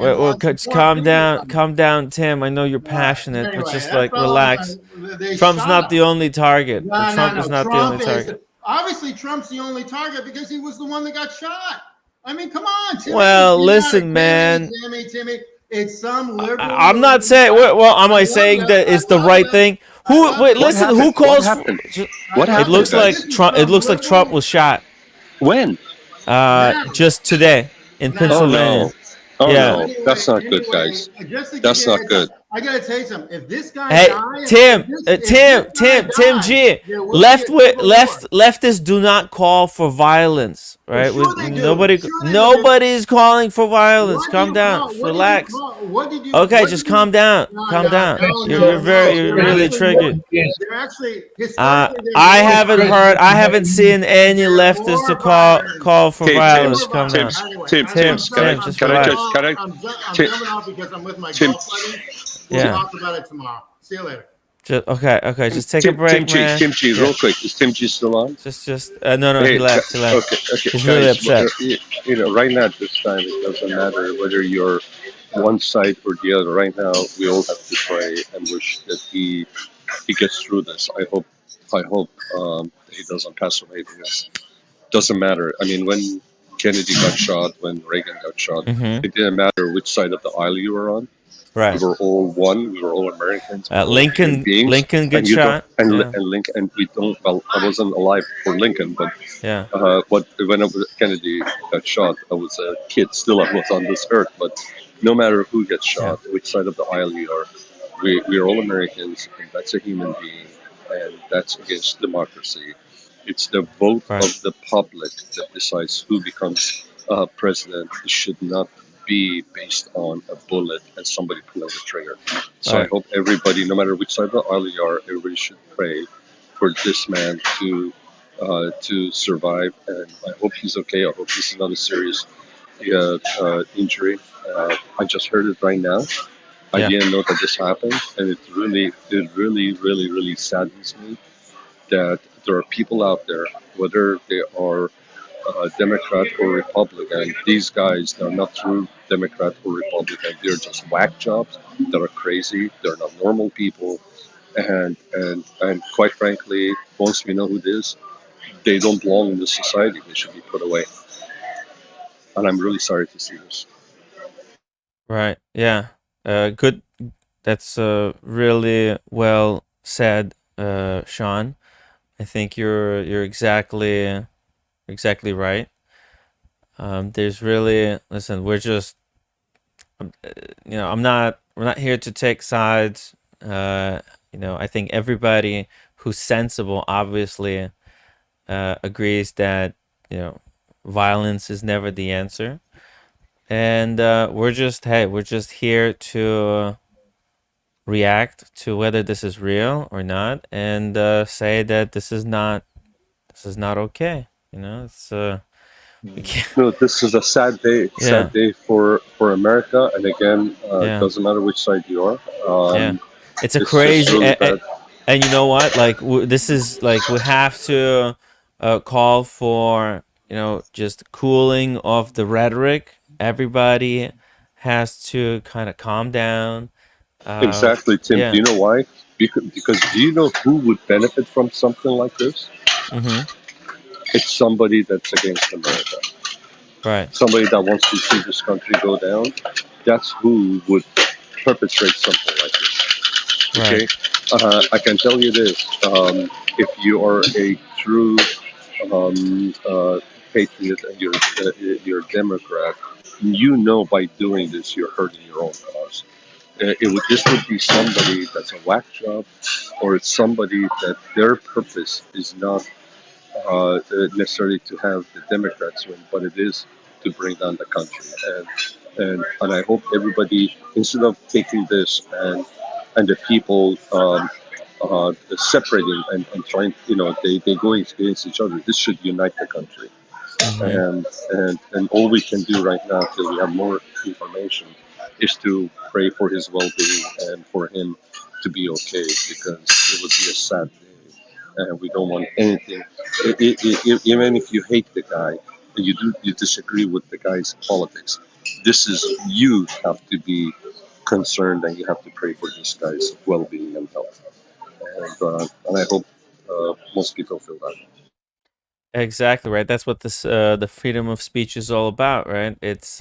Calm down, Tim. I know you're passionate, but Anyway, just that's all relax. they Trump's shot not him. the only target. Trump is not the Trump only target. Obviously, Trump's the only target because he was the one that got shot. I mean, come on, Timmy. Well, listen, man. Timmy. It's some liberal. I'm not saying. Well, am I saying that it's the right thing? Wait, listen. Who calls? What happened? It looks like Trump. It looks like Trump was shot. When? Just today in Pennsylvania. Oh yeah. no, that's not good, guys. That's not good. I gotta tell you something. If this guy dies, Tim G, leftists do not call for violence, right? Well, sure Nobody's calling for violence. Calm down, relax. Okay, just calm down. Calm down. You're really triggered. I haven't seen any leftists to call for violence. Calm down. Tim, I'm jumping off because I'm with my golf buddy. We'll talk about it tomorrow. See you later. Okay. Just take a break, man. Tim G, real quick. Is Tim G still on? No. He left. Okay. He's really upset. Right now at this time, it doesn't matter whether you're one side or the other. Right now, we all have to pray and wish that he gets through this. I hope he doesn't pass away because it doesn't matter. I mean, when Kennedy got shot, when Reagan got shot, it didn't matter which side of the aisle you were on. Right. We were all one. We were all Americans. Lincoln got shot. And Lincoln, and we don't. Well, I wasn't alive for Lincoln, but yeah. When Kennedy got shot, I was a kid. Still, I was on this earth. But no matter who gets shot, which side of the aisle you are, we are all Americans, and that's a human being, and that's against democracy. It's the vote of the public that decides who becomes president. It should not be based on a bullet and somebody pulling the trigger. So I hope everybody, no matter which side of the aisle you are, everybody should pray for this man to survive. And I hope he's okay. I hope this is not a serious injury. I just heard it right now. I didn't know that this happened, and it really saddens me that there are people out there, whether they are Democrat or Republican. These guys, they're not true Democrat or Republican. They're just whack jobs that are crazy. They're not normal people. And quite frankly, once we know who it is, they don't belong in this society. They should be put away. And I'm really sorry to see this. Right. Yeah. Good. That's really well said, Sean. I think you're exactly right. There's really listen. We're just we're not here to take sides. I think everybody who's sensible obviously agrees that violence is never the answer, and we're just here to react to whether this is real or not, and say that this is not okay. It's we can't. No, this is a sad day. Yeah. Sad day for America. And again, it Yeah. doesn't matter which side you are. Yeah. It's a It's just crazy, really bad. and you know what? Like this is like we have to call for just cooling of the rhetoric. Everybody has to kind of calm down. Exactly, Tim. Yeah. Do you know why? Because do you know who would benefit from something like this? Mm-hmm. It's somebody that's against America. Right. Somebody that wants to see this country go down. That's who would perpetrate something like this. Okay? I can tell you this. If you are a true patriot and you're a Democrat, you know by doing this you're hurting your own cause. This would be somebody that's a whack job, or it's somebody that their purpose is not necessarily to have the Democrats win, but it is to bring down the country. And I hope everybody, instead of taking this and the people separating and trying, they go against each other. This should unite the country. And all we can do right now till we have more information is to pray for his well-being and for him to be okay, because it would be a sad day and we don't want anything. Even if you hate the guy and you disagree with the guy's politics, you have to be concerned and you have to pray for this guy's well-being and health. And I hope most people feel that. Exactly right. That's what this the freedom of speech is all about, right? It's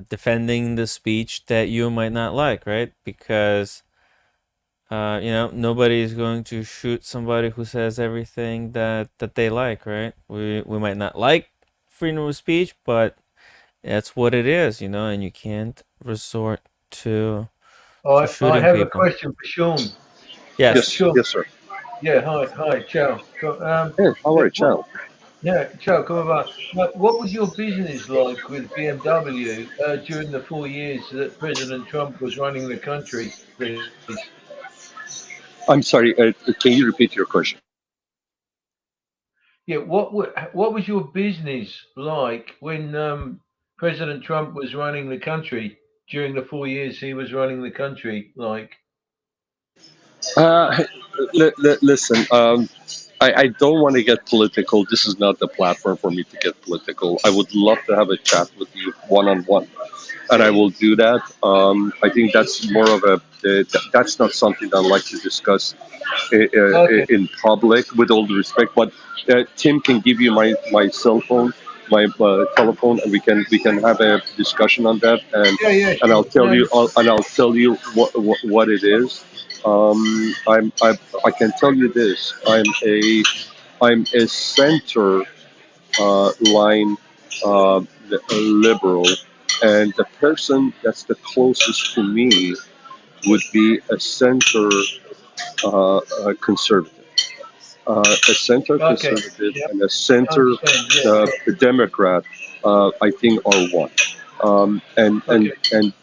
defending the speech that you might not like, right? Because nobody is going to shoot somebody who says everything that they like, right? We might not like freedom of speech, but that's what it is, and you can't resort to shooting I have people. a question for Sean. Yes. Sean. Yes, sir. Yeah, hi, ciao. Hey, how are you, ciao? Yeah, ciao, come on. What was your business like with BMW during the 4 years that President Trump was running the country, please? I'm sorry, can you repeat your question? Yeah, what was your business like when President Trump was running the country during the 4 years he was running the country like? Listen, I don't want to get political. This is not the platform for me to get political. I would love to have a chat with you one-on-one, and I will do that. I think that's more of that's not something that I like to discuss in public, with all due respect. But Tim can give you my cell phone, my telephone, and we can have a discussion on that. And I'll tell you what it is. I can tell you this. I'm a center line liberal, and the person that's the closest to me would be a center conservative. A center conservative and a center Democrat, I think, are one. And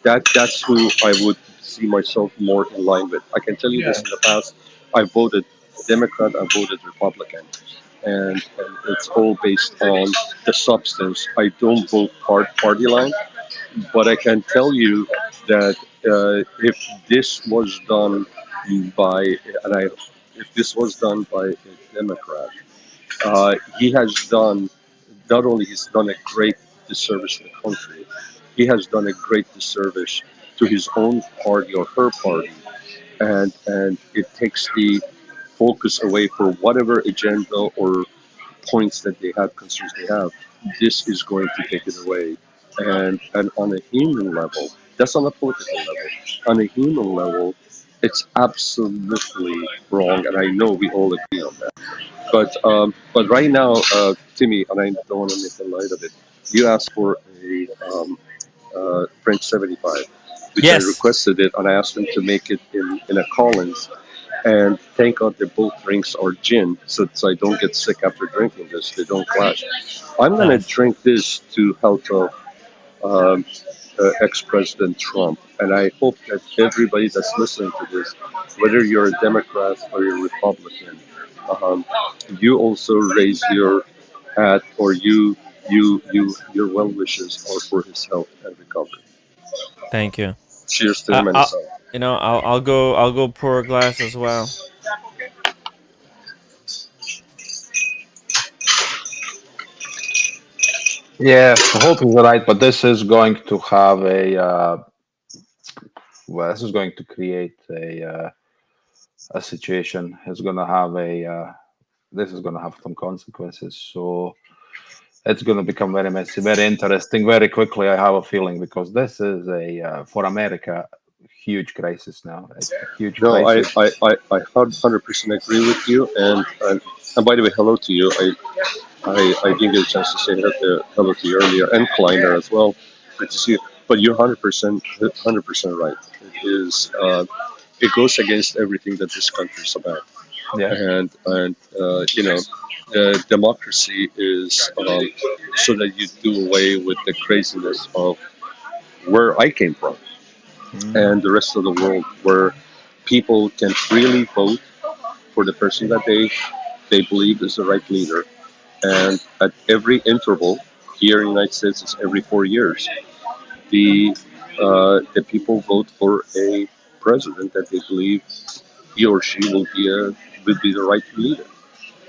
that's who I would see myself more in line with. I can tell you this: in the past, I voted Democrat, I voted Republican, and it's all based on the substance. I don't vote party line, but I can tell you that if this was done by if this was done by a Democrat, he has done not only he's done a great disservice to the country, he has done a great disservice to his own party or her party, and it takes the focus away for whatever agenda or points that they have, concerns they have. This is going to take it away. And on a human level, that's on a political level. On a human level, it's absolutely wrong, and I know we all agree on that. But right now, Timmy, and I don't want to make a light of it. You asked for a French 75, which I Yes. requested it, and I asked them to make it in a Collins. And thank God that both drinks are gin, so I don't get sick after drinking this. They don't clash. I'm gonna Nice. drink this to help um, ex-President Trump, and I hope that everybody that's listening to this, whether you're a Democrat or you're a Republican, um, you also raise your hat, or your well wishes are for his health and recovery. Thank you. Cheers to him and his health. I'll go pour a glass as well. Yeah, the hope is right, but this is going to have a this is going to create a situation. It's going to have this is going to have some consequences. So it's going to become very messy, very interesting, very quickly. I have a feeling, because this is for America, huge crisis now. A huge crisis. I 100% agree with you, and by the way, hello to you. I didn't get a chance to say hello to you earlier, and Kleiner as well. Good to see you. But you're 100% right. It is. It goes against everything that this country is about. Yeah. And democracy is so that you do away with the craziness of where I came from and the rest of the world, where people can freely vote for the person that they believe is the right leader. And at every interval, here in the United States, it's every 4 years, the people vote for a president that they believe he or she will be the right leader.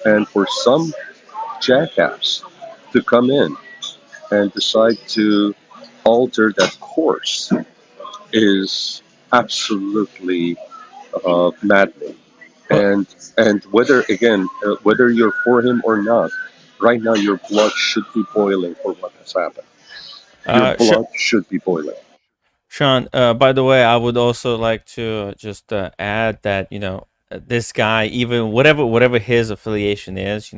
And for some jackass to come in and decide to alter that course is absolutely maddening. And whether you're for him or not, right now your blood should be boiling for what has happened. Your blood should be boiling. Sean, by the way, I would also like to just add that this guy, even whatever his affiliation is,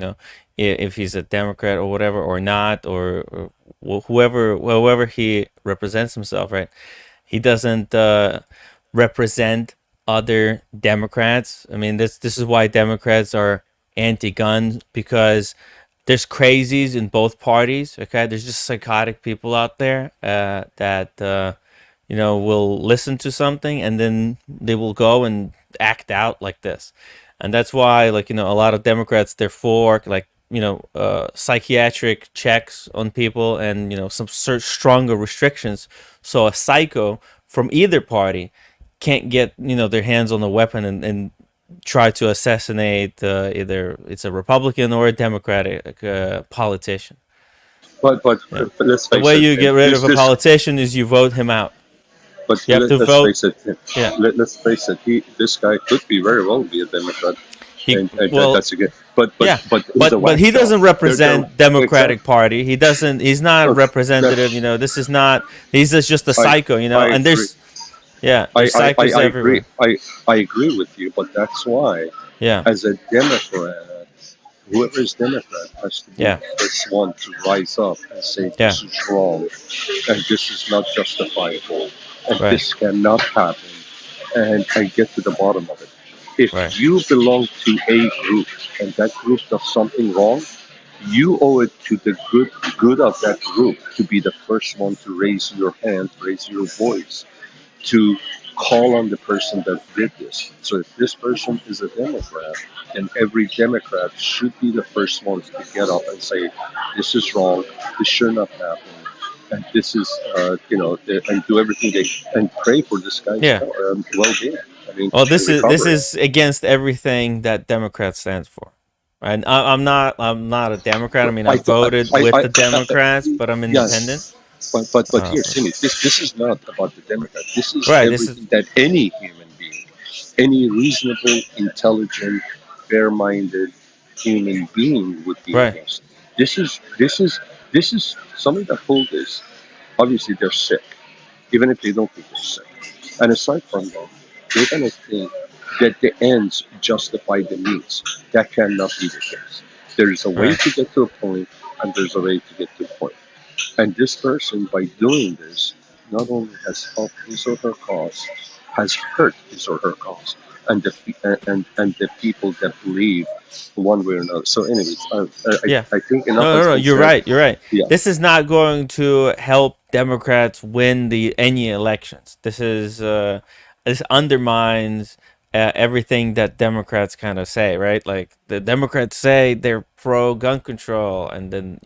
if he's a Democrat or whatever or not, or whoever he represents himself, right? He doesn't represent other Democrats. I mean, this is why Democrats are anti-gun, because there's crazies in both parties. Okay, there's just psychotic people out there that will listen to something and then they will go and act out like this. And that's why, like, a lot of Democrats, they're for, like, psychiatric checks on people and, some stronger restrictions. So a psycho from either party can't get, their hands on the weapon and try to assassinate either it's a Republican or a Democratic politician. But let's face the way it, you get rid of a politician is you vote him out. But you have to vote. Face it. Yeah. Let's face it. This guy could be very well be a Democrat. That's a good. But he doesn't represent Democratic Party. He doesn't. He's not representative. This is not. He's just a psycho. And there's. Yeah, psychos everywhere. I agree with you, but that's why. Yeah. As a Democrat, whoever is Democrat has to be the first one to rise up and say this is wrong, and this is not justifiable, and this cannot happen, and get to the bottom of it. If you belong to a group and that group does something wrong, you owe it to the good of that group to be the first one to raise your hand, raise your voice, to call on the person that did this. So if this person is a Democrat, then every Democrat should be the first ones to get up and say, this is wrong, this should not happen, and this is, and do everything and pray for this guy's well-being. I mean, well, this is against everything that Democrat stands for. And I'm not a Democrat. I mean, I voted with the Democrats, but I'm independent. But here, Timmy, this is not about the Democrat. This is everything that any human being, any reasonable, intelligent, fair-minded human being would be against. This is somebody that pulled this Obviously, they're sick, even if they don't think they're sick. And aside from that, they're going to think that the ends justify the means. That cannot be the case. There is a way Right. to get to a point, and there's a way to get to a point. And this person, by doing this, not only has helped his or her cause, has hurt his or her cause, and and the people that believe one way or another. So, anyways, Yeah. I think enough No, no, has no. been You're said. right. You're right. Yeah. This is not going to help Democrats win any elections. This undermines everything that Democrats kind of say, right? Like the Democrats say they're pro gun control, and then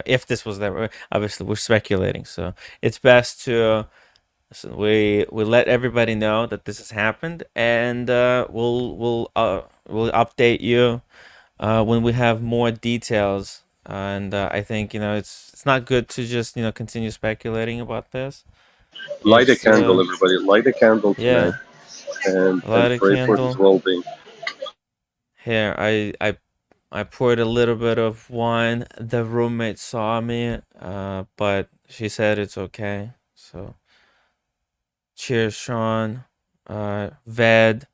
if this was them, obviously we're speculating. So it's best to. So we let everybody know that this has happened, and we'll update you when we have more details. And I think it's not good to just continue speculating about this. Light a It's candle, everybody. Light a candle tonight, yeah, and light a pray for his candle. well-being. Here, I poured a little bit of wine. The roommate saw me, but she said it's okay. So cheers, Sean. Ved.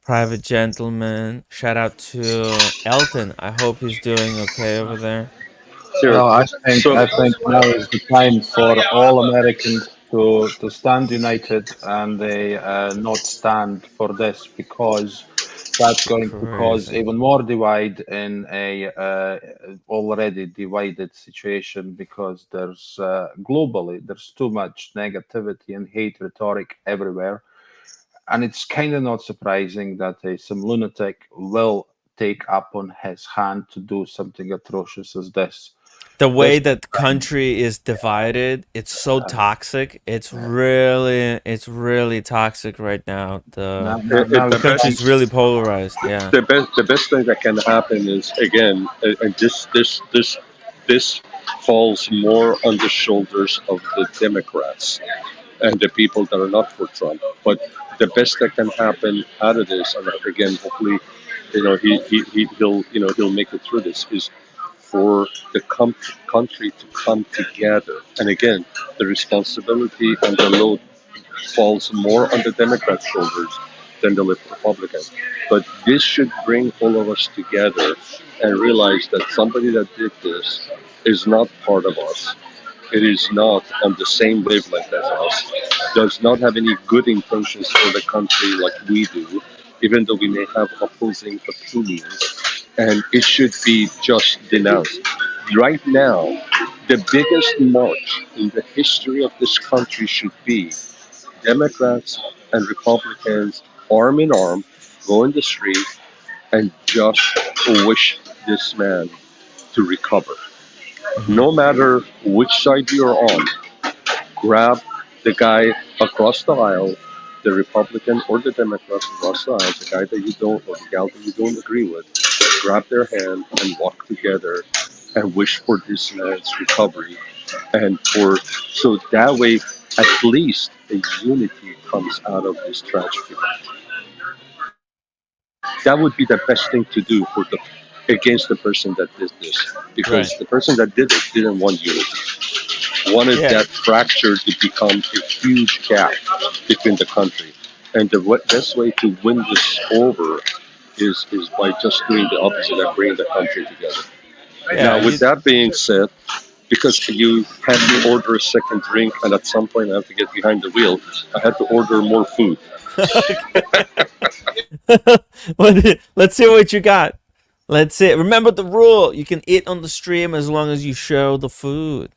Private gentleman. Shout out to Elton. I hope he's doing okay over there. Well, I think So, I think now is the time for all Americans to stand united and they not stand for this, because that's going to cause Crazy. even more divide in a already divided situation, because there's globally there's too much negativity and hate rhetoric everywhere. And it's kind of not surprising that some lunatic will take upon his hand to do something atrocious as this. The way This that country is divided, it's so toxic. It's really toxic right now. The the country's best really polarized. Yeah. the best thing that can happen is, again, and this falls more on the shoulders of the Democrats and the people that are not for Trump. But the best that can happen out of this, and again, hopefully, he'll make it through this, is for the country to come together. And again, the responsibility and the load falls more on the Democrats' shoulders than the Republicans. But this should bring all of us together and realize that somebody that did this is not part of us. It is not on the same wavelength as us, does not have any good intentions for the country like we do, even though we may have opposing opinions, and it should be just denounced. Right now, the biggest march in the history of this country should be Democrats and Republicans, arm in arm, go in the street and just wish this man to recover. Mhm. No matter which side you're on, grab the guy across the aisle, the Republican or the Democrat across the aisle, the guy that you don't, or the gal that you don't agree with, grab their hand and walk together and wish for this man's recovery. And for so that way, at least a unity comes out of this tragedy. That would be the best thing to do for the against the person that did this, Right. because the person that did it didn't want unity, wanted Yeah. that fracture to become a huge gap between the country. And the best way to win this over is by just doing the opposite and bringing the country together. Yeah. Now, with that being said, because you had me order a second drink, and at some point I have to get behind the wheel, I had to order more food. Let's see what you got. Let's see. Remember the rule: you can eat on the stream as long as you show the food.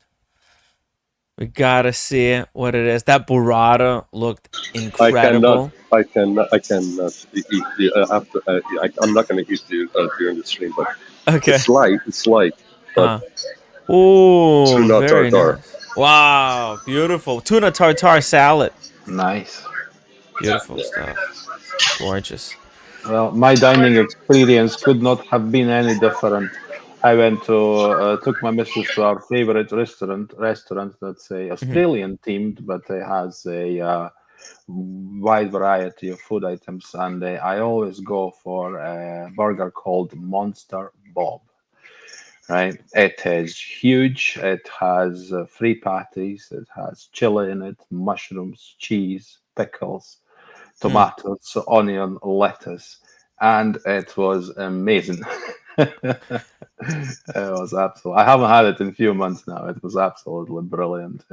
We gotta see what it is. That burrata looked incredible. I cannot eat the after. I'm not going to eat the during the stream, but Okay. It's light, but Oh, tuna very tartar. nice. Wow, beautiful. Tuna tartar salad. Nice. Beautiful stuff. Gorgeous. Well, my dining experience could not have been any different. I went to took my missus to our favorite restaurant that's a Australian themed, but it has a wide variety of food items, and I always go for a burger called Monster Bob. right? It is huge. It has free patties. It has chili in it, mushrooms, cheese, pickles, tomatoes, onion, lettuce, and it was amazing. It was absolutely. I haven't had it in a few months now. It was absolutely brilliant,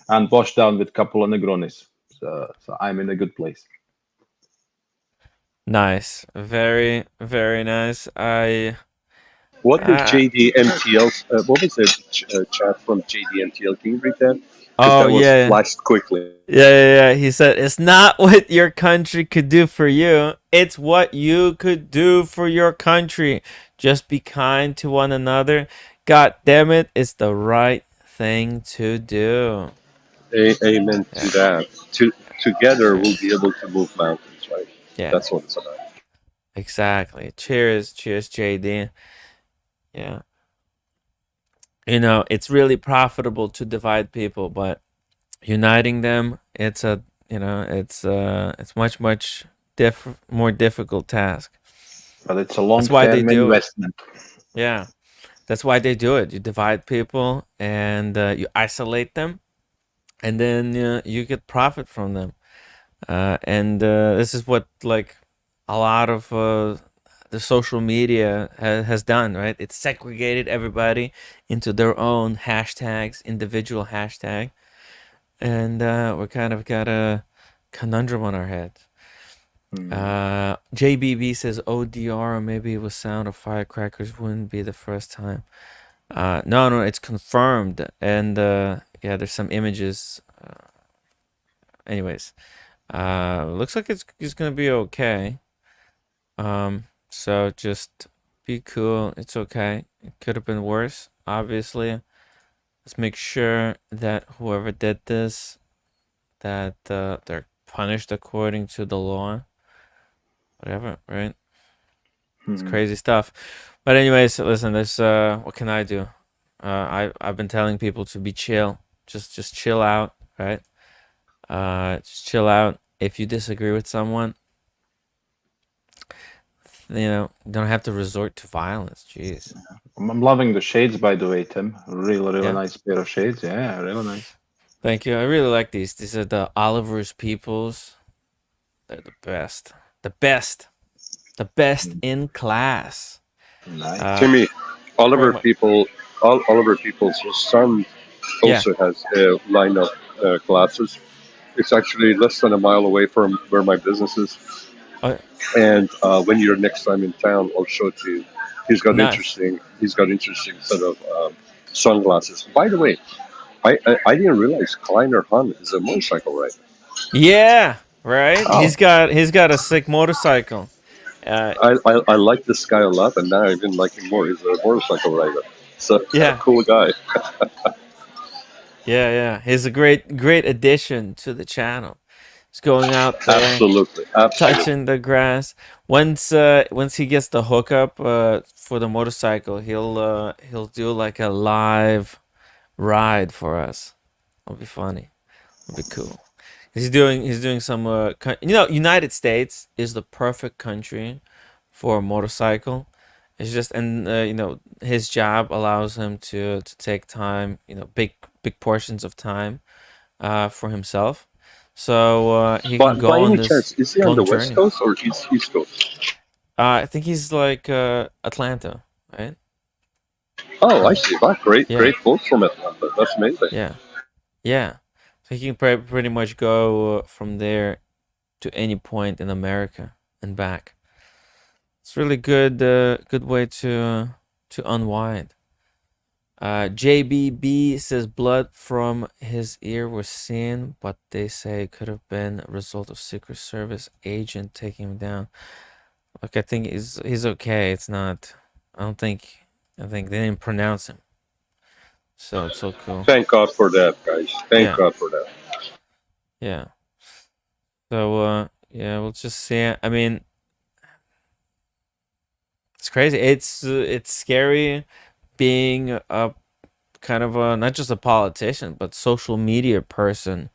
and washed down with a couple of Negronis. So I'm in a good place. Nice, very very nice. What did JDMTL? What was the chat from JDMTL? Can you read that? Because Oh that was yeah. flashed quickly. Yeah. He said, "It's not what your country could do for you; it's what you could do for your country. Just be kind to one another. God damn it, it's the right thing to do." Amen to that. Together, we'll be able to move mountains, right? Yeah, That's what it's about. exactly. Cheers, JD. Yeah, it's really profitable to divide people, but uniting them, it's much more difficult task. But it's a That's why they long-term do it. investment. Yeah, that's why they do it. You divide people and you isolate them, and then you get profit from them. And this is what like a lot of the social media has done, right? It's segregated everybody into their own hashtags, individual hashtag, and we're kind of got a conundrum on our heads. JBB says ODR, or maybe it was sound of firecrackers, wouldn't be the first time. No, it's confirmed, and yeah, there's some images. Anyways, looks like it's gonna be okay. So just be cool. It's okay. It could have been worse, obviously. Let's make sure that whoever did this, that they're punished according to the law. Whatever, right? It's crazy stuff. But anyways, listen, there's what can I do? I've been telling people to be chill. Just chill out, right? Just chill out. If you disagree with someone, you don't have to resort to violence. Jeez. I'm loving the shades, by the way, Tim. Really Yeah. nice pair of shades. Yeah, really nice. Thank you. I really like these. These are the Oliver's Peoples. They're the best. The best. The best in class. Nice. Timmy, Oliver my- People's son also has a line of glasses. It's actually less than a mile away from where my business is. And when you're next time in town, I'll show it to you. He's got interesting set of sunglasses. By the way, I didn't realize Kleiner Hunt is a motorcycle rider. Yeah, right. Oh. He's got a sick motorcycle. I like this guy a lot, and now I even like him more. He's a motorcycle rider. So Yeah. cool guy. Yeah. He's a great addition to the channel. He's going out there, Absolutely. touching the grass. Once he gets the hookup for the motorcycle, he'll do like a live ride for us. It'll be funny. It'll be cool. He's doing some United States is the perfect country for a motorcycle. It's just, and his job allows him to take time, big portions of time for himself. So he can go by on any this chance, is he on long the journey. West Coast or East Coast? I think he's like Atlanta, right? Oh, I see. Wow, great Yeah. quote from Atlanta. That's amazing. Yeah. So he can pretty much go from there to any point in America and back. It's really good way to unwind. JBB says blood from his ear was seen, but they say it could have been a result of Secret Service agent taking him down. Look, I think he's okay. It's not. I think they didn't pronounce him. So it's so cool. Thank God for that, guys. Thank God for that. Yeah. So yeah, we'll just see. I mean, it's crazy. It's scary being a kind of not just a politician, but social media person.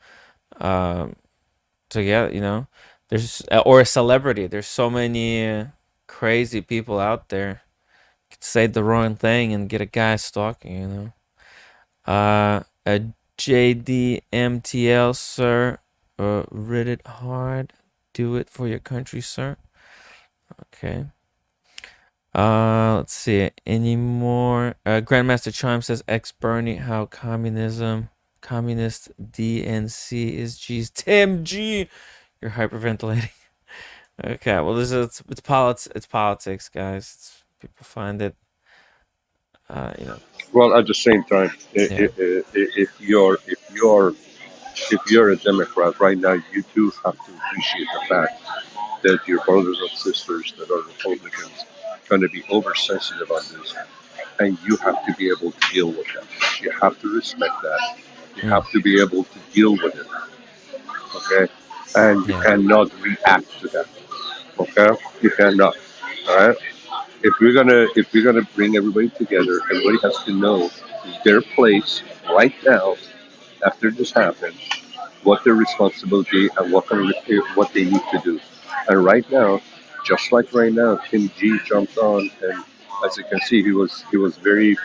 Together, there's or a celebrity. There's so many crazy people out there. say the wrong thing and get a guy stalking, you know. A JDMTL, sir. Read it hard. Do it for your country, sir. Okay. Let's see. Any more? Grandmaster Chime says, ex Bernie, how communist DNC is G's. Tim G, you're hyperventilating. Okay, well, it's politics, guys. People find it, you know. Well, at the same time, if you're a Democrat right now, you do have to appreciate the fact that your brothers and sisters that are Republicans going to be oversensitive on this, and you have to be able to deal with that. You have to respect that. You have to be able to deal with it. Okay, and you cannot react to that. Okay, you cannot. All right. If we're gonna bring everybody together, everybody has to know their place right now after this happened, what their responsibility and what they need to do. And right now, just like right now, Tim G jumped on, and as you can see, he was very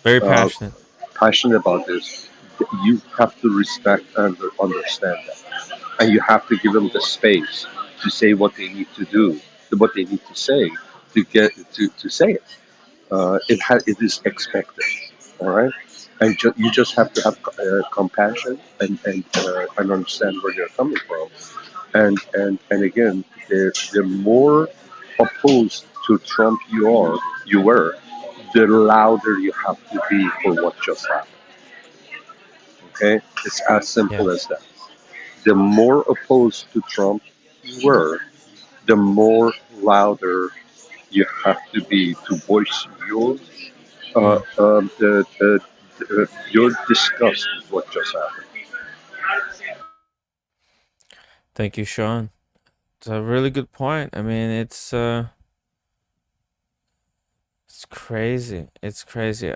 passionate about this. You have to respect and understand that, and you have to give them the space to say what they need to do, what they need to say to get to say it. It is expected, all right, and you just have to have compassion and understand where they're coming from, and again, the more opposed to Trump you were, the louder you have to be for what just happened. Okay, it's as simple as that. The more opposed to Trump you were, the more louder you have to be to voice your disgust with what just happened. Thank you, Sean. It's a really good point. I mean, it's crazy. It's crazy.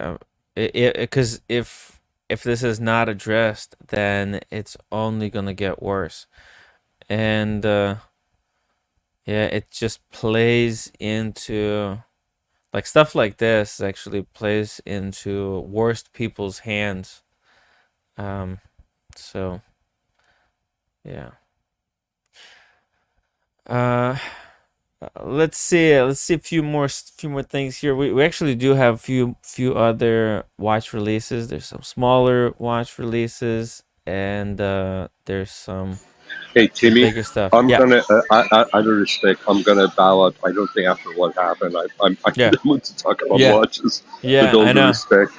Because if this is not addressed, then it's only gonna get worse, and it just plays into, like, stuff like this actually plays into worst people's hands. So yeah. Let's see a few more things here. We actually do have few other watch releases. There's some smaller watch releases, and there's some Timmy, bigger stuff. I'm gonna out of respect, I'm gonna bow out. I don't think after what happened, I'm in the mood to talk about watches. With all due respect,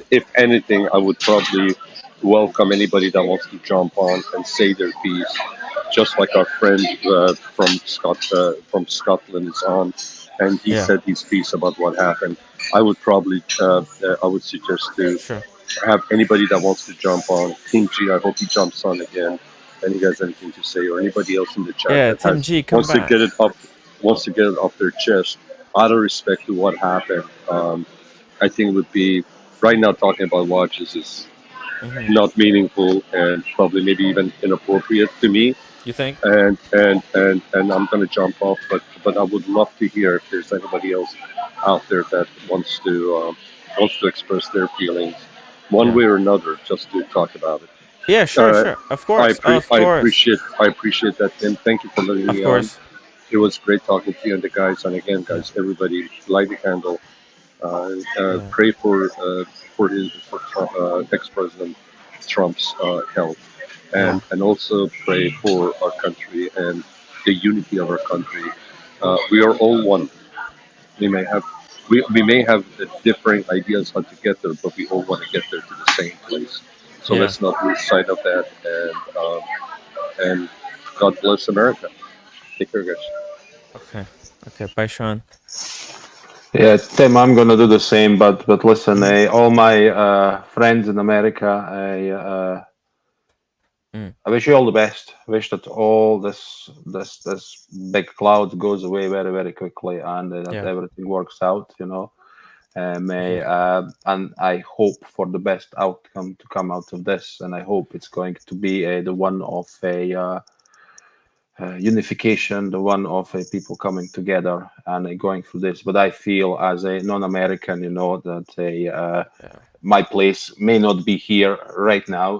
if anything, I would probably welcome anybody that wants to jump on and say their piece, just like our friend from Scotland is on, and he said his piece about what happened. I would probably I would suggest to have anybody that wants to jump on. Team G, I hope he jumps on again, and he has anything to say, or anybody else in the chat that Team G, come wants back. to get it off their chest. Out of respect to what happened, I think it would be right now talking about watches is not meaningful and probably maybe even inappropriate to me. You think? And I'm gonna jump off, but I would love to hear if there's anybody else out there that wants to express their feelings one way or another, just to talk about it. Yeah, sure. Of course. I appreciate that, Tim. Thank you for letting me on. It was great talking to you and the guys. And again, guys, everybody, light a candle. Pray for ex-President Trump's health, and also pray for our country and the unity of our country. We are all one. We may have differing ideas how to get there, but we all want to get there to the same place. So let's not lose sight of that. And God bless America. Take care, guys. Okay. Bye, Sean. Yeah, Tim, I'm gonna do the same. But listen, all my friends in America, I wish you all the best. I wish that all this big cloud goes away very, very quickly, and that everything works out. And I hope for the best outcome to come out of this, and I hope it's going to be the one of a unification, the one of people coming together and going through this. But I feel as a non-American, that my place may not be here right now,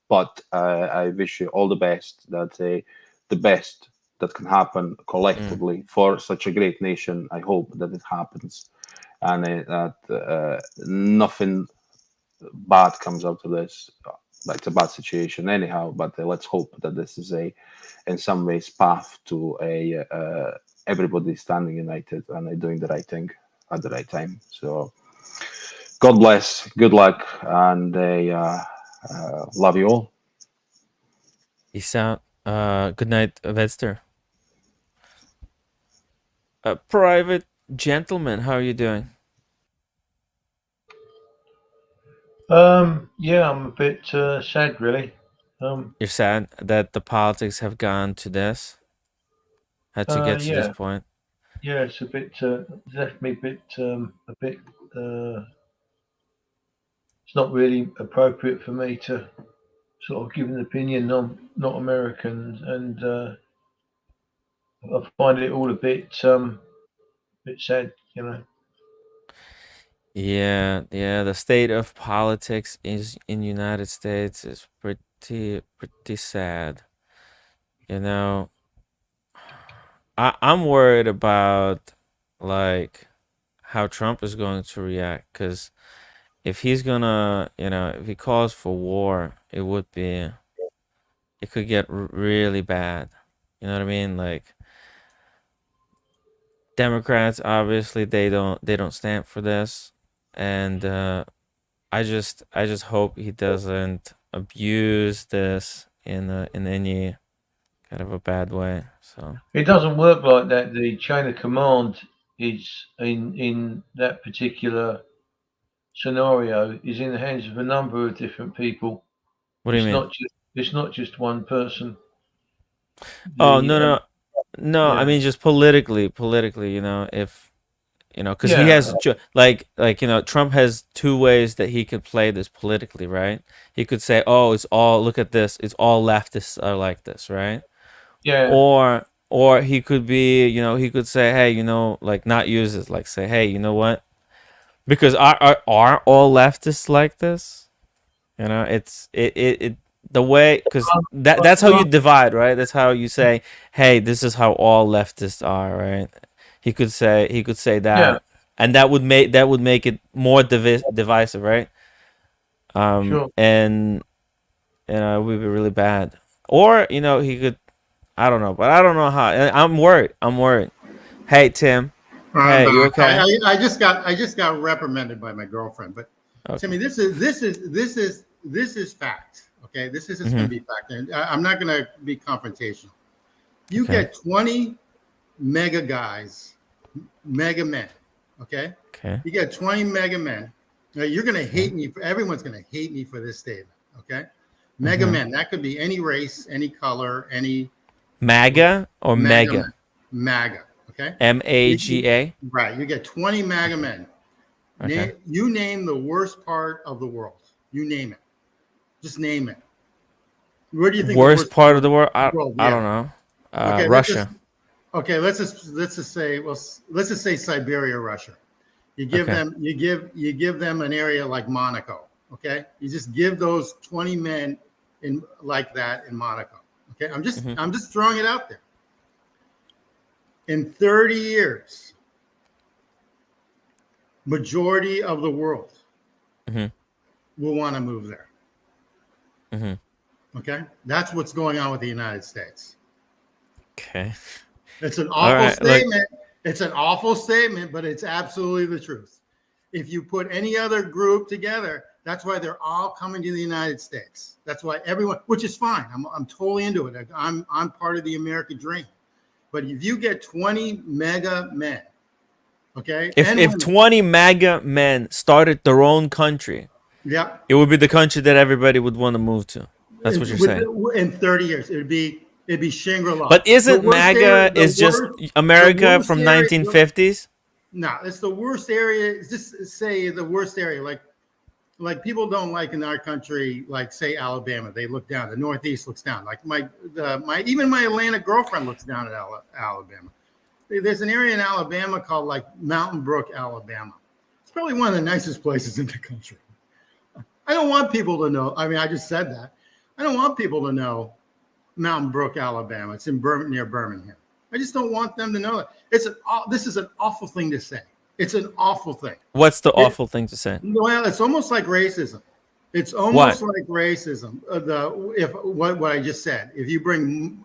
but I wish you all the best. That the best that can happen collectively for such a great nation. I hope that it happens, and that nothing bad comes out of this. It's a bad situation anyhow, but let's hope that this is in some ways, path to everybody standing united and doing the right thing at the right time. So, God bless, good luck, and love you all. Peace out. Good night, Vedster. Private gentleman, how are you doing? Yeah, I'm a bit sad, really. You're sad that the politics have gone to this? Had to get to this point? Yeah, it's a bit, left me a bit, it's not really appropriate for me to sort of give an opinion on not Americans, and I find it all a bit sad, Yeah, the state of politics in United States is pretty sad. I'm worried about like how Trump is going to react, because if he's gonna, if he calls for war, it could get really bad. You know what I mean? Like, Democrats, obviously they don't stand for this, and I just hope he doesn't abuse this in any kind of a bad way. So it doesn't work like that. The chain of command is in that particular scenario is in the hands of a number of different people. What do you mean? It's not just one person. Oh, no. Yeah. I mean, just politically, if because he has Trump has two ways that he could play this politically, right? He could say, "Oh, look at this, it's all leftists are like this," right? Yeah. Or he could be, he could say, "Hey, like not use this, like say, hey, you know what? Because are all leftists like this? It's the way, because that's how you divide, right? That's how you say, hey, this is how all leftists are, right? He could say that, yeah. And that would make it more divisive, right? Sure. And it would be really bad. Or he could, I don't know, but I don't know how. I'm worried. Hey, Tim. Hey, you okay? I just got reprimanded by my girlfriend, but okay. Timmy, this is fact. Okay, this is going to be fact, and I'm not going to be confrontational. You get 20 mega guys, mega men. Okay. You get 20 mega men. Now, you're going to hate me. Everyone's going to hate me for this statement. Okay. Mega men. That could be any race, any color, any. MAGA or mega? MAGA. Okay. MAGA. Right. You get 20 MAGA men. Okay. You name the worst part of the world. You name it. Just name it. Where do you think worst part of the world? I don't know. Okay, Russia. Let's just say Siberia, Russia. You give them you give them an area like Monaco. Okay, you just give those 20 men in like that in Monaco. Okay, I'm just throwing it out there. In 30 years, majority of the world will want to move there. Okay, that's what's going on with the United States. Okay, it's an awful statement. It's an awful statement, but it's absolutely the truth. If you put any other group together, that's why they're all coming to the United States. That's why everyone, which is fine. I'm totally into it. I'm part of the American dream. But if you get 20 mega men, okay, if 20 MAGA men started their own country, yeah, it would be the country that everybody would want to move to. That's what you're saying. In 30 years, it'd be Shangri-La. But isn't MAGA just America from 1950s? No, it's the worst area. Just say the worst area. Like like people don't like in our country, like say Alabama, they look down. The Northeast looks down. Like my Atlanta girlfriend looks down at Alabama. There's an area in Alabama called like Mountain Brook, Alabama. It's probably one of the nicest places in the country. I don't want people to know. I mean, I just said that. I don't want people to know Mountain Brook, Alabama. It's in near Birmingham. I just don't want them to know it. This is an awful thing to say. It's an awful thing. What's the awful thing to say? Well, it's almost like racism. It's almost like racism. What I just said. If you bring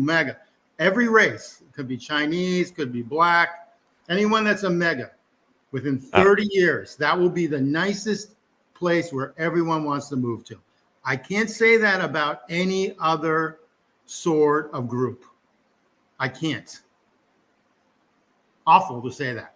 mega, every race, could be Chinese, could be black, anyone that's a mega, within 30 years, that will be the nicest place where everyone wants to move to. I can't say that about any other sort of group. I can't. Awful to say that.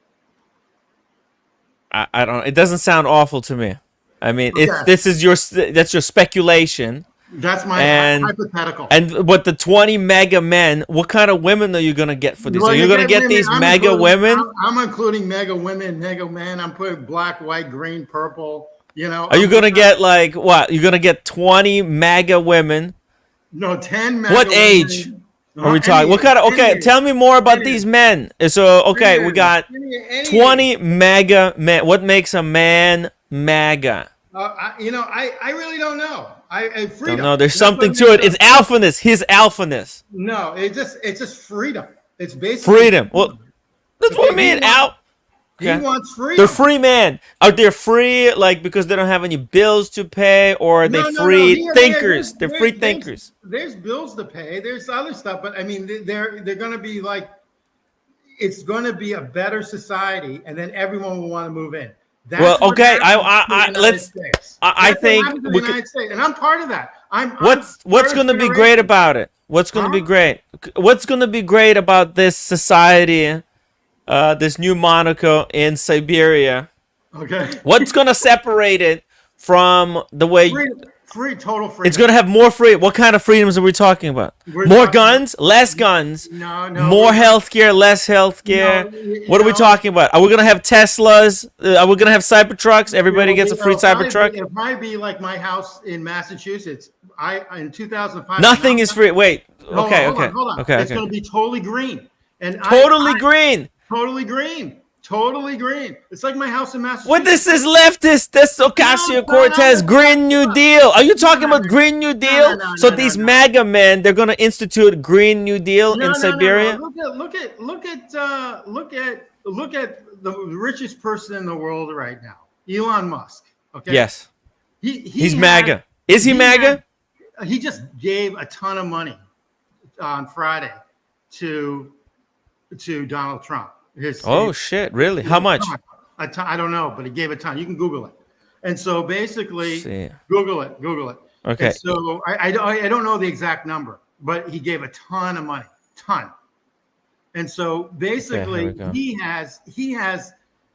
I don't. It doesn't sound awful to me. I mean, that's your speculation. That's my hypothetical. And what the 20 mega men? What kind of women are you gonna get for these? Are you gonna get women, these mega women? I'm including mega women, mega men. I'm putting black, white, green, purple. You know. Are you gonna get like what? You're gonna get 20 mega women? No, 10 mega. What age are we talking? What kind of? Okay, tell me more about these men. So okay, we got 20 mega men. What makes a man mega? I really don't know. Freedom. No, there's something to it. It's alphaness. His alphaness. No, it's just freedom. It's basically freedom. Well, that's what I mean. He wants freedom. They're free man. Are they free like because they don't have any bills to pay, or are they free thinkers? They're free thinkers. There's bills to pay. There's other stuff, but I mean, they're going to be like, it's going to be a better society, and then everyone will want to move in. That's okay. I think we could, and I'm part of that. What's going to be great about it? What's going to be great? What's going to be great about this society? This new Monaco in Siberia. Okay. What's going to separate it from the way? Total freedom. It's going to have more freedom. What kind of freedoms are we talking about? More guns, less guns. No. More healthcare, less healthcare. What are we talking about? Are we going to have Teslas? Are we going to have Cybertrucks? Everybody gets a free Cybertruck? It might be like my house in Massachusetts. In 2005. Nothing is free. Wait. Okay. Hold on. It's going to be totally green. And green. Totally green. Totally green. It's like my house in Massachusetts. What this is leftist? This Ocasio-Cortez Green New Deal. Are you talking about Green New Deal? So these MAGA men, they're going to institute Green New Deal in Siberia? Look at the richest person in the world right now, Elon Musk. Okay. Yes. He's MAGA. Is he MAGA? He just gave a ton of money on Friday to Donald Trump. Shit! Really? How much? I don't know, but he gave a ton. You can Google it. And so basically, Google it. Okay. And so I don't know the exact number, but he gave a ton of money, ton. And so basically, he has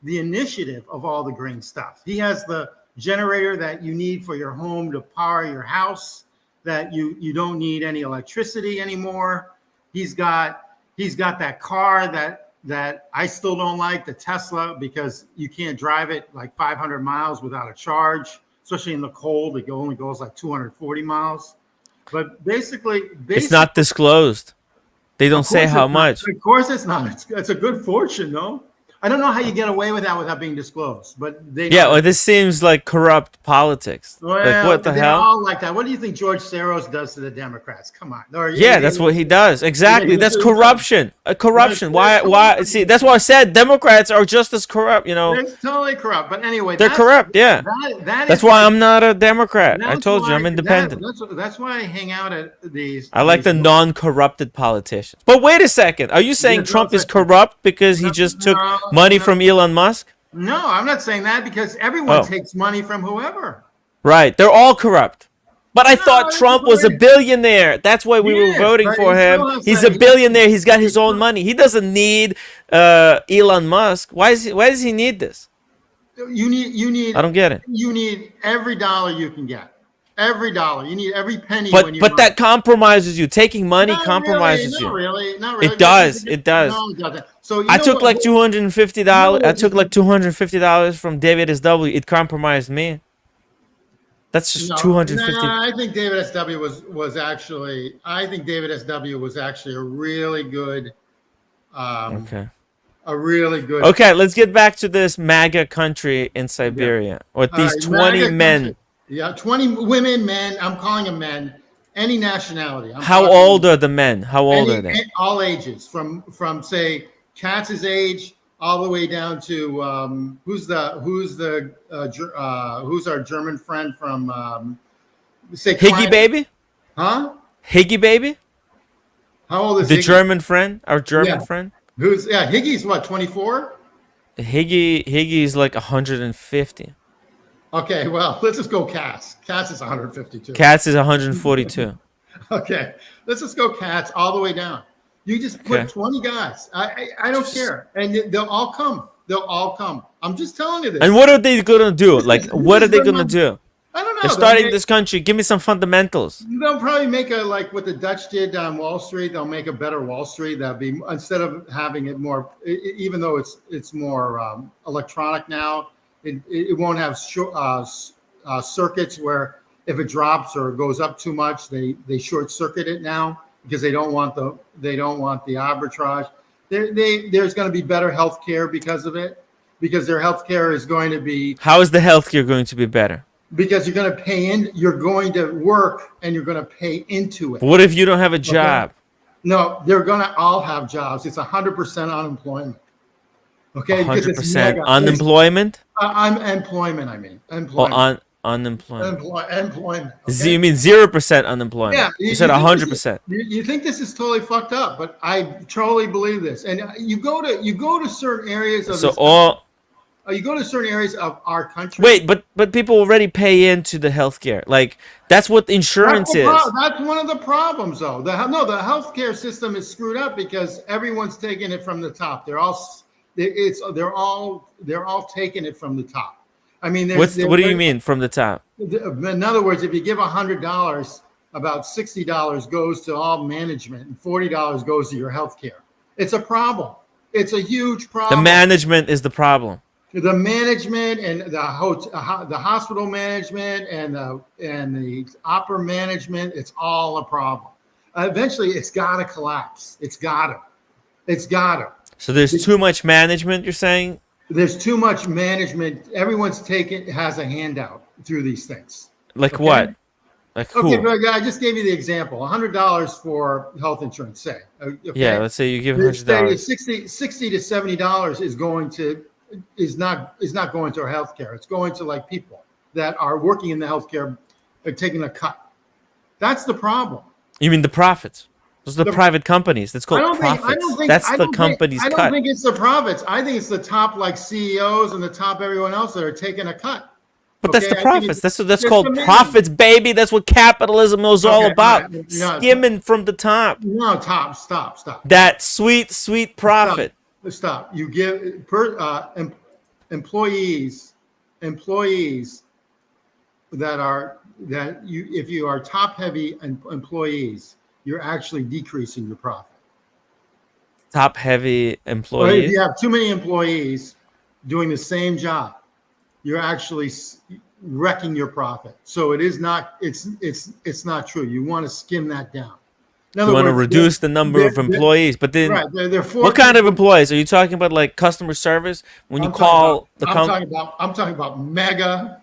the initiative of all the green stuff. He has the generator that you need for your home to power your house. That you don't need any electricity anymore. He's got that car that I still don't like, the Tesla, because you can't drive it like 500 miles without a charge, especially in the cold. It only goes like 240 miles. But basically it's not disclosed. They don't say how much. Of course it's not. It's a good fortune, no? I don't know how you get away with that without being disclosed, but they know. Yeah, well, this seems like corrupt politics. Well, like what the hell? All like that. What do you think George Soros does to the Democrats? Come on. That's what he does. Exactly. That's corruption. Corruption. Why? See, that's why I said Democrats are just as corrupt. You know. They're totally corrupt. But anyway, they're corrupt. Yeah. That's why I'm not a Democrat. I told you I'm independent. That's why I hang out at these. I like the non-corrupted politicians. But wait a second. Are you saying Trump is corrupt because he just took money from Elon Musk? No, I'm not saying that because everyone takes money from whoever. Right. They're all corrupt. But I thought Trump was a billionaire. That's why we were voting for him. He's a billionaire. He's got his own money. He doesn't need Elon Musk. Why does he need this? You need I don't get it. You need every dollar you can get. Every dollar. You need every penny. But that compromises you. Taking money Not compromises really, you. not really, not really. It does. It does. No, it doesn't. So I took like $250. I took like $250 from David SW. It compromised me. That's just 250. I think David SW was actually. I think David SW was actually a really good. Okay. A really good. Okay, let's get back to this MAGA country in Siberia with these 20 men. Country. Yeah, 20 women, men. I'm calling them men. Any nationality. How old are the men? How old are they? All ages, from say Katz's age all the way down to who's our German friend from say Higgy baby? Huh? Higgy baby? How old is the Higgy? German friend? Our German friend? Higgy's what, 24? Higgy's like 150. Okay, well, let's just go Katz. Katz is 152. Katz is 142. Okay, let's just go Katz all the way down. You just put 20 guys. I don't care, and they'll all come. They'll all come. I'm just telling you this. And what are they gonna do? Like, what are they gonna do? I don't know. They're starting this country. Give me some fundamentals. They'll probably make like what the Dutch did on Wall Street. They'll make a better Wall Street. That'd be, instead of having it more, even though it's more electronic now. It won't have circuits where if it drops or goes up too much, they short circuit it now because they don't want the arbitrage. There's going to be better healthcare because of it, because their healthcare is going to be. How is the healthcare going to be better? Because you're going to pay in. You're going to work and you're going to pay into it. But what if you don't have a job? Okay? No, they're going to all have jobs. It's 100% unemployment. Okay, 100% unemployment. Employment. I mean, employment. Unemployment. Employment. Okay? You mean 0% unemployment? Yeah, you said 100%. You think this is totally fucked up, but I totally believe this. And you go to certain areas of you go to certain areas of our country. Wait, but people already pay into the healthcare. Like that's what insurance is. That's one of the problems, though. The healthcare system is screwed up because everyone's taking it from the top. They're all taking it from the top. I mean, what do you mean from the top? In other words, if you give $100, about $60 goes to all management and $40 goes to your health care. It's a problem. It's a huge problem. The management is the problem. The management and the hospital management and the opera management, it's all a problem. Eventually, it's got to collapse. It's got to. So there's too much management, you're saying? There's too much management. Everyone's has a handout through these things. Like what? Like who? Okay, I just gave you the example. $100 for health insurance, say. Okay? Yeah, let's say you give $100. $60 to $70 is not going to our healthcare. It's going to like people that are working in the healthcare, are taking a cut. That's the problem. You mean the profits? Those are the private companies. That's called profits. That's the company's cut. I don't think it's the profits. I think it's the top like CEOs and the top everyone else that are taking a cut. But that's the profits. That's called profits, baby. That's what capitalism is all about. Skimming from the top. No, top. Stop. That sweet profit. Stop. You give employees if you are top heavy employees, you're actually decreasing your profit. Top heavy employees. Well, if you have too many employees doing the same job, you're actually wrecking your profit. So it is not. It's not true. You want to skim that down. You want to reduce the number of employees, but then what kind of employees are you talking about? Like customer service when you call the company? I'm talking about mega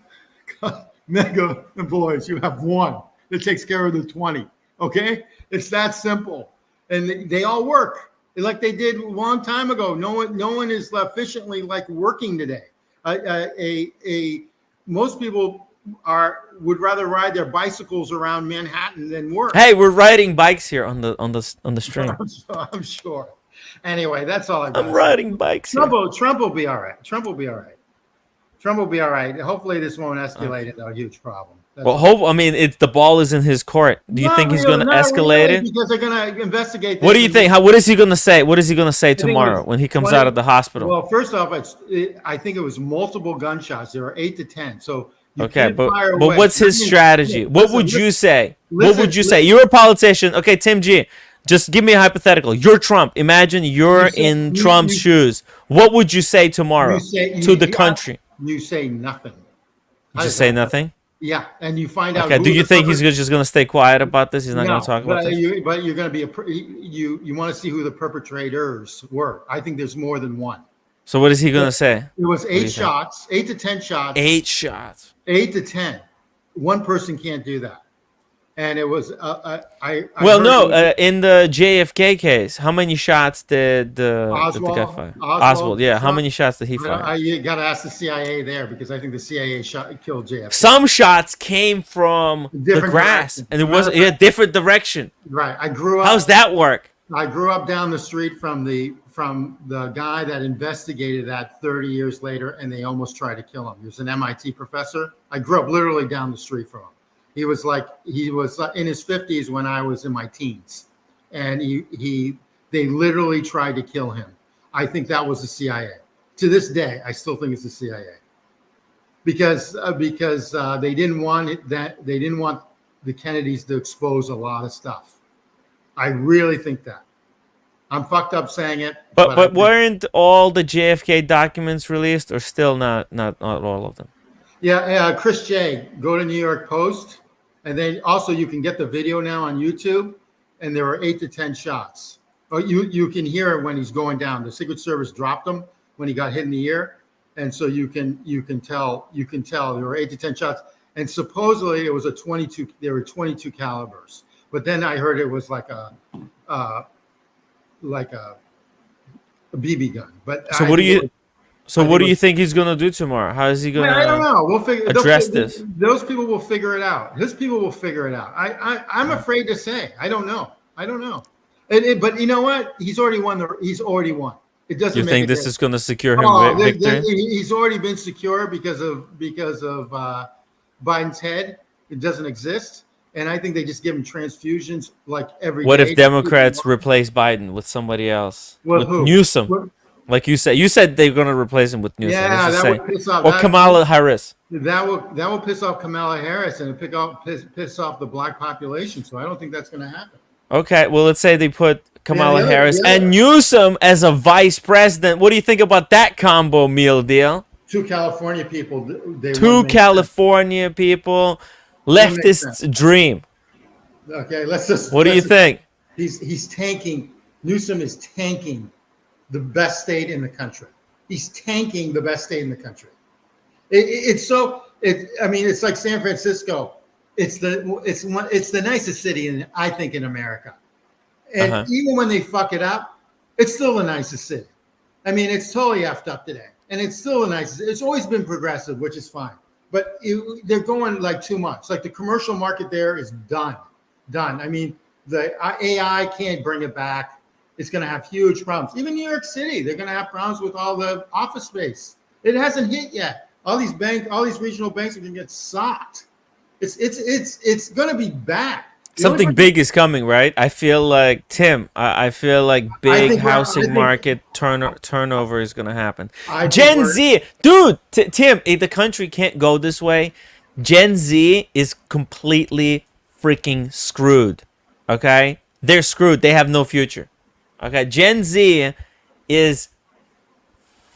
employees. You have one that takes care of the 20. Okay, it's that simple, and they all work like they did a long time ago. No one is efficiently like working today. Most people would rather ride their bicycles around Manhattan than work. Hey, we're riding bikes here on the stream. I'm sure. Anyway, that's all I got. I'm riding bikes. Trump will be all right. Trump will be all right. Hopefully, this won't escalate into a huge problem. It's the ball is in his court. Do you think he's going to escalate it? Because they're going to investigate. What do you think? What is he going to say? What is he going to say tomorrow when he comes out of the hospital? Well, first off, I think it was multiple gunshots. There were 8 to 10. So You Okay, can't fire but away. what's his strategy? What would you say? What would you say? listen. You're a politician. Okay, Tim G. Just give me a hypothetical. You're Trump. Imagine you're in Trump's shoes. What would you say tomorrow to the country? You say nothing. You just say nothing? Yeah, and you find out. Okay, who do you the think he's perpet- just going to stay quiet about this? He's not going No, to talk about this? but you're going to be you want to see who the perpetrators were. I think there's more than one. So what is he going to say? It was What do you 8 think? shots, 8 to 10 shots. 8 shots. 8 to 10. One person can't do that. And it was in the JFK case, how many shots did the guy fire? Oswald, yeah. How many shots did he fire? You got to ask the CIA there because I think the CIA killed JFK. Some shots came from the grass, direction. and it was different direction. Right. I grew up. How's that work? I grew up down the street from the guy that investigated that 30 years later, and they almost tried to kill him. He was an MIT professor. I grew up literally down the street from him. He was in his 50s when I was in my teens, and they literally tried to kill him. I think that was the CIA. To this day, I still think it's the CIA because they didn't want the Kennedys to expose a lot of stuff. I really think that. I'm fucked up saying it. But weren't all the JFK documents released, or still not all of them? Yeah, Chris J. Go to New York Post, and then also you can get the video now on YouTube, and there were 8 to 10 shots. Oh, you can hear it when he's going down. The Secret Service dropped him when he got hit in the ear, and so you can tell there were 8 to 10 shots, and supposedly it was a 22. There were 22 calibers, but then I heard it was like a BB gun. But so what do you? So what do you think he's gonna do tomorrow? How is he gonna? I don't know. We'll address this. Those people will figure it out. His people will figure it out. I'm afraid to say. I don't know. But you know what? He's already won. He's already won. It doesn't. You make think a this difference. is gonna secure him victory? He's already been secure because of Biden's head. It doesn't exist. And I think they just give him transfusions like every day. What if Democrats replace Biden with somebody else? Well, with who? Newsom. Like you said they're going to replace him with Newsom. Yeah, that would piss off. Or Kamala Harris. That will piss off Kamala Harris and piss off the black population. So I don't think that's going to happen. Okay, well, let's say they put Kamala Harris yeah. and Newsom as a vice president. What do you think about that combo meal deal? Two California people. Leftist dream. Okay, let's just. What do you think? He's tanking. Newsom is tanking the best state in the country. He's tanking the best state in the country. It's like San Francisco. It's the nicest city in America. And even when they fuck it up, it's still the nicest city. I mean, it's totally effed up today, and it's still the nicest. It's always been progressive, which is fine. But they're going like too much. Like the commercial market there is done. I mean, the AI can't bring it back. It's going to have huge problems. Even New York City, they're going to have problems with all the office space. It hasn't hit yet. All these regional banks are going to get socked. It's going to be bad. Something big is coming, right? I feel like I feel like big housing market turnover is going to happen. Gen Z, dude, Tim, if the country can't go this way, Gen Z is completely freaking screwed. Okay? They're screwed. They have no future. Okay? Gen Z is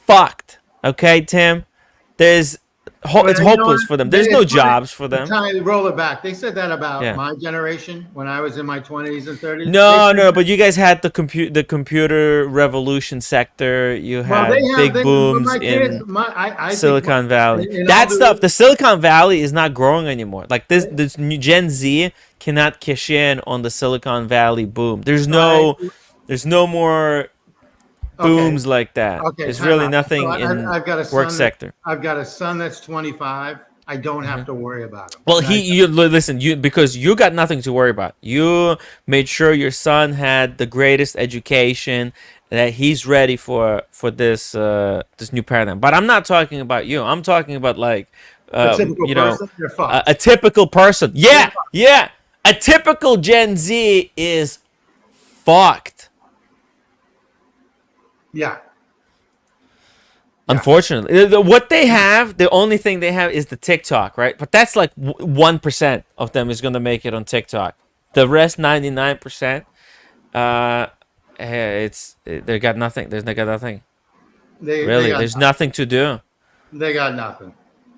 fucked. Okay, Tim? It's hopeless for them. There's no jobs for them. Roll it back. They said that about my generation when I was in my 20s and 30s. No, but you guys had the computer revolution sector. You had big booms in Silicon Valley. That stuff, the Silicon Valley is not growing anymore. Like this new Gen Z cannot cash in on the Silicon Valley boom. There's no more booms like that. There's really nothing in work sector. I've got a son that's 25. I don't have to worry about him. Well, because you got nothing to worry about. You made sure your son had the greatest education, that he's ready for this new paradigm. But I'm not talking about you. I'm talking about like a typical person. Yeah. A typical Gen Z is fucked. Yeah. Unfortunately, what they have, the only thing they have is the TikTok, right? But that's like 1% of them is going to make it on TikTok. The rest, 99%, they got nothing. They got nothing. There's nothing to do. They got nothing.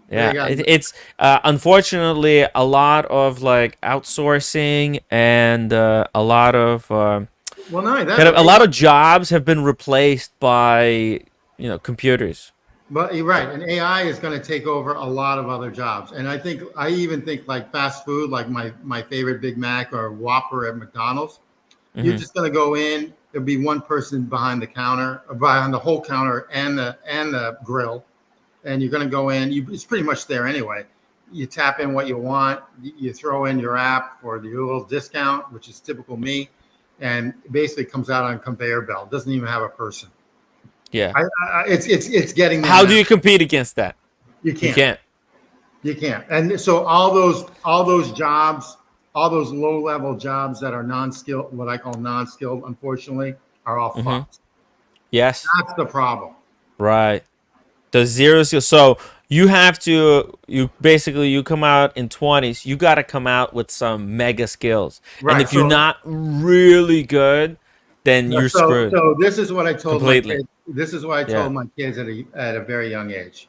Yeah, it's unfortunately a lot of like outsourcing and a lot of well, no, a lot of jobs have been replaced by computers. But you're right, and AI is going to take over a lot of other jobs. And I even think like fast food, like my favorite Big Mac or Whopper at McDonald's. You're just going to go in. There'll be one person behind the counter, behind the whole counter and the grill, and you're going to go in. It's pretty much there anyway. You tap in what you want. You throw in your app for the little discount, which is typical me, and it basically comes out on a conveyor belt. It doesn't even have a person. Yeah, it's getting there. How do you compete against that? You can't. And so all those jobs, all those low-level jobs that are non-skilled, what I call non-skilled, unfortunately, are all fucked. Yes. That's the problem. Right. The zero skill. So you have to, you come out in 20s, you got to come out with some mega skills. Right. And if you're not really good, then you're screwed. So this is what I told completely. My kids. This is what I told my kids at a very young age.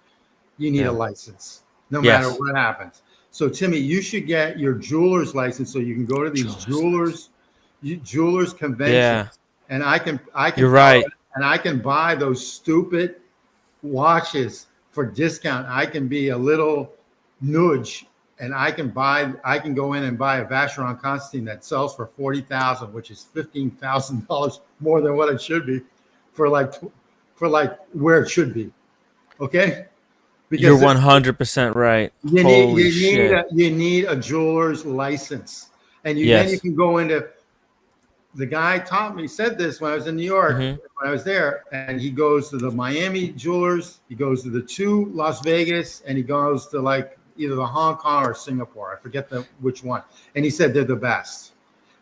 You need a license, no matter what happens. So Timmy, you should get your jeweler's license so you can go to these jewelers conventions. Yeah. And I can. You're right. And I can buy those stupid watches for discount. I can be a little nudge, and I can go in and buy a Vacheron Constantine that sells for $40,000, which is $15,000 more than what it should be, for like where it should be. Okay. Because you're 100% right. You need a jeweler's license, and then you can go into. The guy said this when I was in New York, when I was there, and he goes to the Miami jewelers, he goes to the 2 Las Vegas, and he goes to like either the Hong Kong or Singapore. I forget which one. And he said they're the best.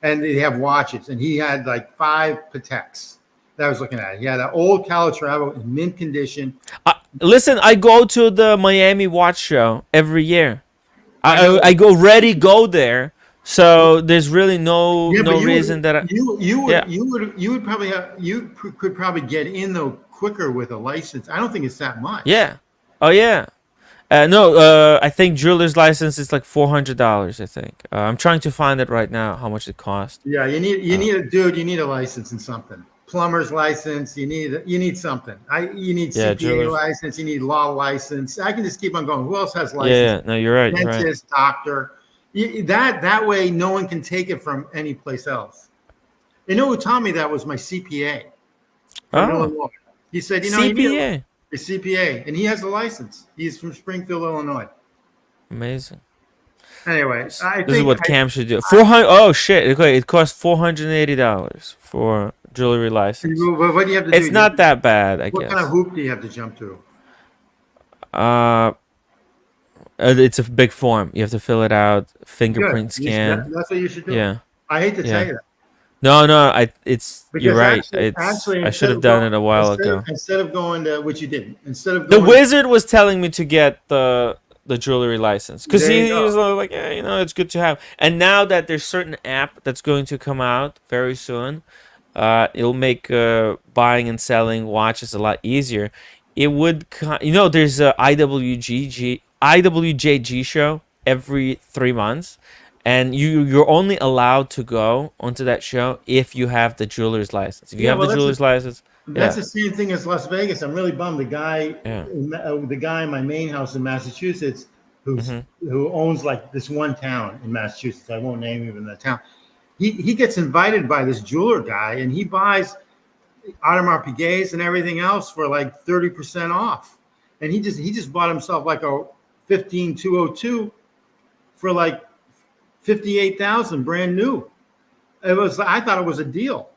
And they have watches. And he had like 5 Pateks that I was looking at. He had an old Calatrava in mint condition. Listen, I go to the Miami watch show every year. I go there. So there's really no reason that you could probably get in though quicker with a license. I don't think it's that much. Yeah. Oh yeah. I think jeweler's license is like $400. I think I'm trying to find it right now. How much it costs? Yeah, you need a license and something. Plumber's license. You need something. You need CPA license. You need law license. I can just keep on going. Who else has license? Yeah. No, you're right. Dentist, doctor. That way, no one can take it from any place else. You know who taught me that was my CPA. Illinois. He said, CPA. A CPA, and he has a license. He's from Springfield, Illinois. Amazing. Anyway, this is what Cam should do. 400. Oh shit! Okay, it costs $480 for jewelry license. But what do you have to do? It's not that bad, I guess. What kind of hoop do you have to jump through? It's a big form. You have to fill it out, fingerprint scan. That's what you should do. Yeah. I hate to tell you that. No. You're right. Actually, I should have done it a while ago. Instead of going to, which you didn't. The wizard was telling me to get the jewelry license because he was like, yeah, it's good to have. And now that there's certain app that's going to come out very soon, it'll make buying and selling watches a lot easier. It would, there's a IWJG show every 3 months, and you're only allowed to go onto that show if you have the jeweler's license. If you have the jeweler's license, that's the same thing as Las Vegas. I'm really bummed. The guy in my main house in Massachusetts, who owns like this one town in Massachusetts, I won't name even the town. He gets invited by this jeweler guy, and he buys Audemars Piguets and everything else for like 30% off. And he just bought himself like a 15202 for like 58,000 brand new. I thought it was a deal.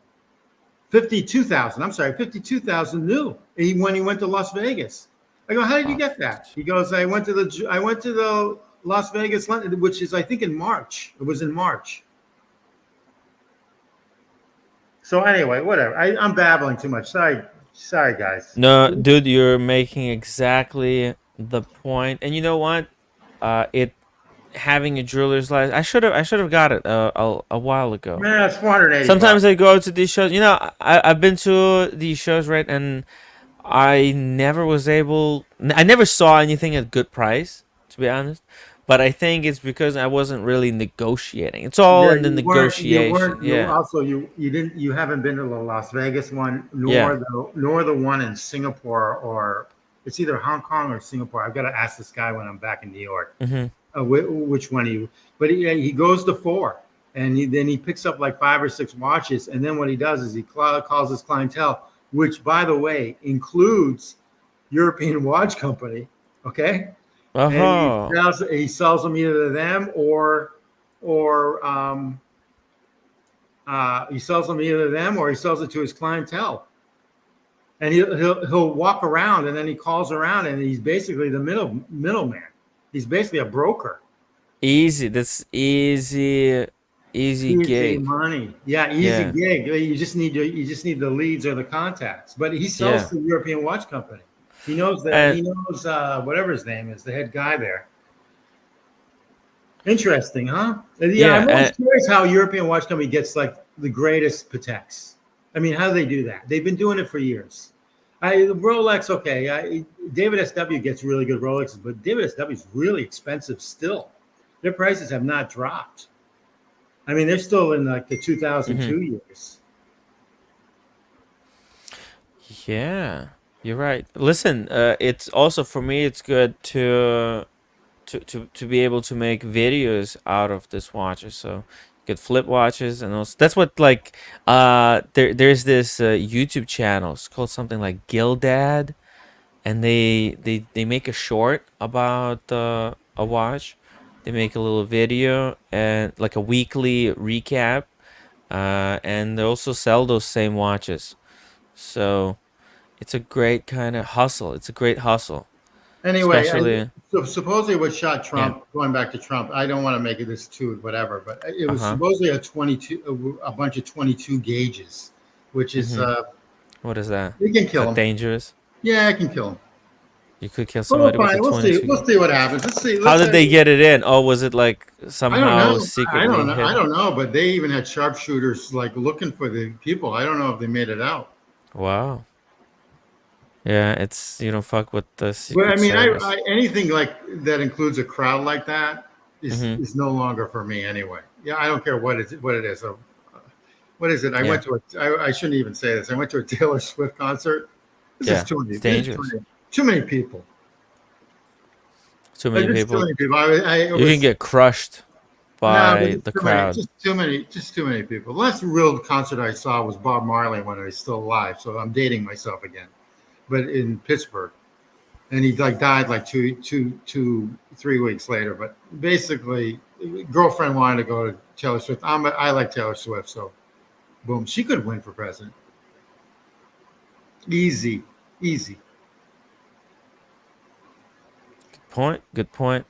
52,000. I'm sorry, 52,000 new. When he went to Las Vegas, I go, how did you get that? He goes, I went to the Las Vegas, which is I think in March. It was in March. So anyway, whatever. I'm babbling too much. Sorry, Sorry, guys. No, dude, you're making exactly the point. And you know what? It having a jeweler's license. I should have got it a while ago. Man, it's 480 Sometimes bucks. I go to these shows. I've been to these shows, right? And I never was able. I never saw anything at good price, to be honest. But I think it's because I wasn't really negotiating. It's all Yeah, in the you weren't. You negotiation. weren't. You Yeah. also you didn't. You haven't been to the Las Vegas one, Yeah. nor the one in Singapore, or it's either Hong Kong or Singapore. I've got to ask this guy when I'm back in New York. Hmm. Which one of you? But he goes to 4, and then he picks up like 5 or 6 watches, and then what he does is he calls his clientele, which by the way includes European Watch Company. Okay. Oh. And he sells them either to them or he sells them either to them or he sells it to his clientele. And he'll walk around and then he calls around and he's basically the middleman. He's basically a broker. Easy. That's easy gig. Money. Yeah, easy gig. You just need the leads or the contacts. But he sells to the European Watch Company. He knows that. He knows whatever his name is, the head guy there. Interesting, huh? Yeah, I'm always curious how European Watch Company gets like the greatest Pateks. I mean, how do they do that? They've been doing it for years. Rolex, okay. David SW gets really good Rolexes, but David SW is really expensive still. Their prices have not dropped. I mean, they're still in like the 2002 years. Yeah. You're right. Listen, it's also for me. It's good to be able to make videos out of this watches. So get flip watches, and also that's what like there's this YouTube channel. It's called something like Gildad, and they make a short about a watch. They make a little video and like a weekly recap, and they also sell those same watches. So. It's a great kind of hustle. It's a great hustle. Anyway, so supposedly what shot Trump, going back to Trump, I don't want to make it this too, whatever, but it was supposedly a bunch of 22 gauges, which is what is that? You can kill him. Dangerous? Yeah, I can kill him. You could kill somebody with a 22. We'll see what happens. Let's see. How did they get it in? Oh, was it like somehow secretly? I don't know, but they even had sharpshooters like looking for the people. I don't know if they made it out. Wow. Yeah, it's you don't fuck with the secret But I mean, service. anything like that includes a crowd like that is no longer for me anyway. Yeah, I don't care what it is. What is it? I went to I shouldn't even say this. I went to a Taylor Swift concert. This is too many. Dangerous. Too many people. Too many people. Too many people. You can get crushed by the crowd. Just too many people. The last real concert I saw was Bob Marley when he was still alive. So I'm dating myself again. But in Pittsburgh, and he like died like 3 weeks later. But basically, girlfriend wanted to go to Taylor Swift. I like Taylor Swift, so boom, she could win for president. Easy. Good point.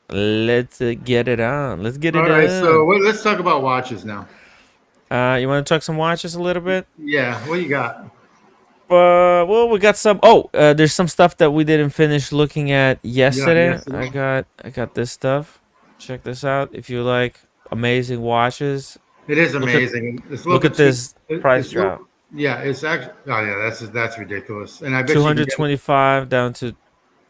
Let's get it on. Let's get it on. All right, so let's talk about watches now. You want to talk some watches a little bit? Yeah, what you got? Well, we got some. There's some stuff that we didn't finish looking at yesterday. I got this stuff. Check this out. If you like amazing watches, it is amazing. Look at this price drop. Yeah, it's actually. Oh yeah, that's ridiculous. And I bet 225 down to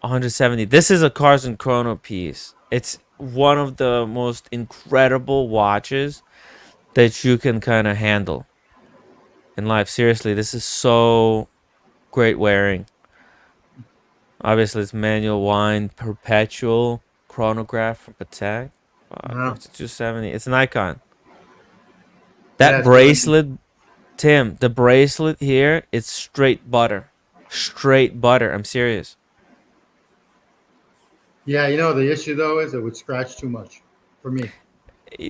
170. This is a Cars and Chrono piece. It's one of the most incredible watches that you can kind of handle in life. Seriously, this is so great wearing. Obviously, it's manual wind, perpetual chronograph from Patek. 270. It's an icon. That bracelet, Tim, the bracelet here, it's straight butter. Straight butter. I'm serious. Yeah, the issue though is it would scratch too much for me.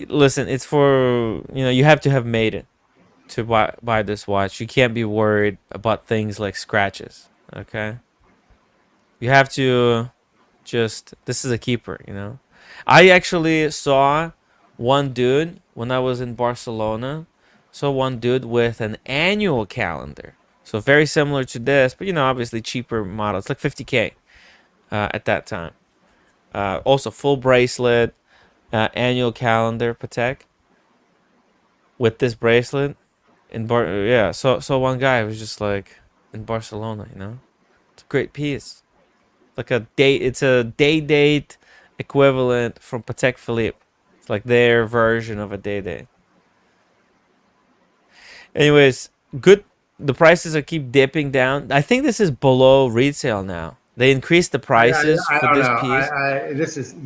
Listen, it's for, you have to have made it to buy this watch. You can't be worried about things like scratches, okay? You have to this is a keeper, I actually saw one dude when I was in Barcelona. Saw one dude with an annual calendar So very similar to this, but obviously cheaper model. It's like 50K at that time. Also full bracelet, annual calendar, Patek. With this bracelet so one guy was just like in Barcelona, It's a great piece. It's a day-date equivalent from Patek Philippe. It's like their version of a day-date. Anyways, good. The prices are keep dipping down. I think this is below retail now. They increased the prices I for don't this know.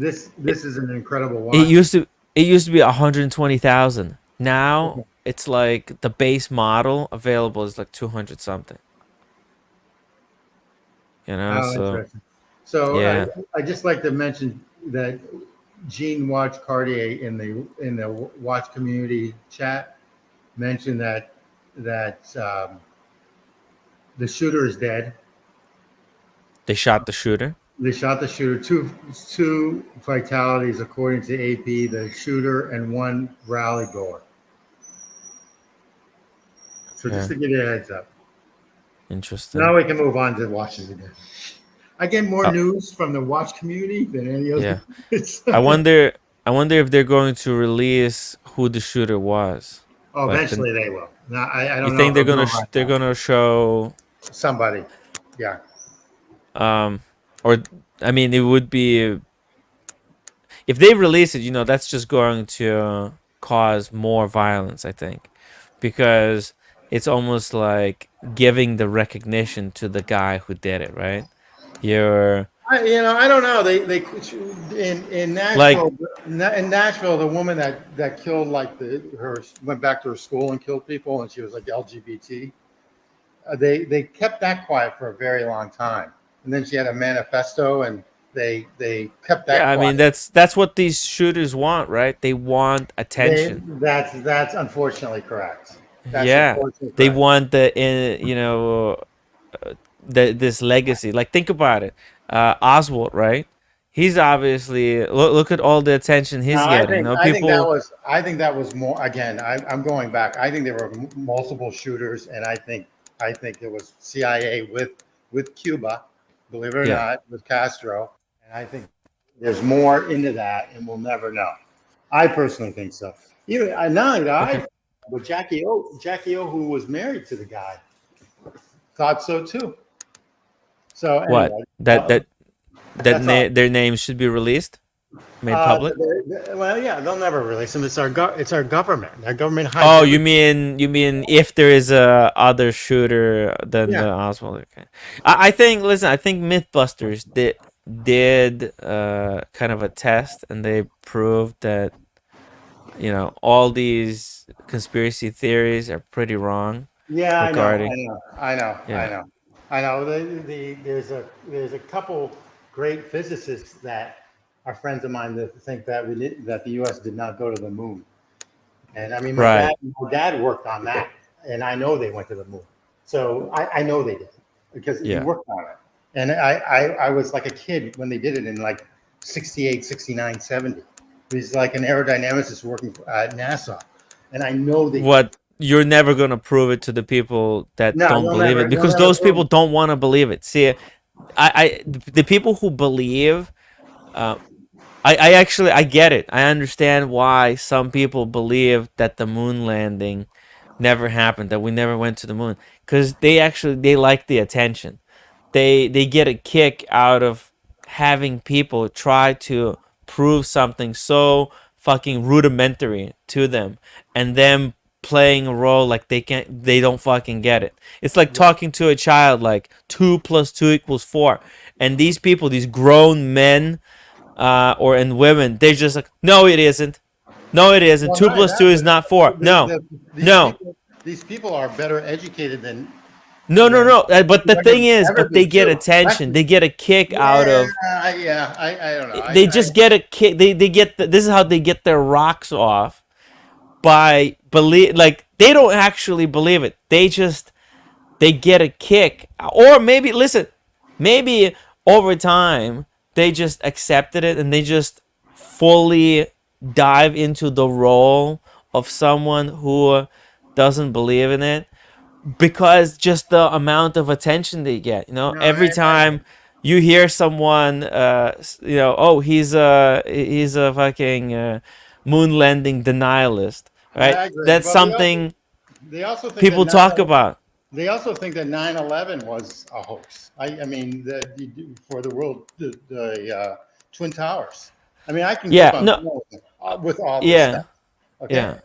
piece. This is an incredible watch. It used to be 120,000. Now it's like the base model available is like 200 something. Interesting. So yeah. I just like to mention that Jean Watch Cartier in the watch community chat mentioned that the shooter is dead. They shot the shooter. They shot the shooter. Two fatalities according to AP. The shooter and one rally goer. So just to give you a heads up. Interesting. Now we can move on to watches again. I get more news from the watch community than any other. Yeah. I wonder if they're going to release who the shooter was. Oh, eventually they will. No, I don't know. You think they're gonna show somebody? Yeah. Or I mean, it would be if they release it. That's just going to cause more violence. I think because it's almost like giving the recognition to the guy who did it, right? I don't know. They in Nashville, in Nashville, the woman that killed her went back to her school and killed people, and she was like LGBT. They kept that quiet for a very long time, and then she had a manifesto, and they kept that. Yeah, I quiet. mean that's what these shooters want, right? They want attention. That's unfortunately correct. They want this legacy. Like think about it, Oswald, right? He's obviously look at all the attention he's getting. I think that was more. Again, I'm going back. I think there were multiple shooters, and I think it was CIA with Cuba, believe it or not, with Castro, and I think there's more into that, and we'll never know. I personally think so. Even but Jackie O, who was married to the guy, thought so too. So what? Anyway, Their names should be released, made public. Well, yeah, they'll never release them. It's our government. Our government. Oh, you mean if there is a other shooter than the Oswald? Okay. I think MythBusters did kind of a test, and they proved that all these conspiracy theories are pretty wrong. Yeah, I know. There's a couple great physicists that are friends of mine that think that the U.S. did not go to the moon, and I mean my dad worked on that, and I know they went to the moon, so I know they did because he worked on it, and I was like a kid when they did it in like 68, 69, 70. He's like an aerodynamicist working at NASA, and I know they. What? You're never going to prove it to the people that don't believe it because those people don't want to believe it. See, the people who believe, I get it. I understand why some people believe that the moon landing never happened, that we never went to the moon, because they like the attention. They get a kick out of having people try to prove something so fucking rudimentary to them, and them playing a role like they don't fucking get it. It's like talking to a child like 2 + 2 = 4, and these people, these grown men and women, they're just like, no it isn't, 2 + 2 is not 4. These people are better educated than no but the thing is, but they get attention, they get a kick out of I don't know. They just get a kick. They get this is how they get their rocks off, by they don't actually believe it. They get a kick, or maybe over time they just accepted it and they just fully dive into the role of someone who doesn't believe in it. because just the amount of attention they get. You know, No, every time you hear someone, you know, oh, he's a fucking moon landing denialist, right? I agree. That's Well, something they also think people that talk about. They also think that 9/11 was a hoax. I mean, for the world, the Twin Towers. I mean, I can Yeah, keep on no, going with all this yeah, stuff. Okay. yeah.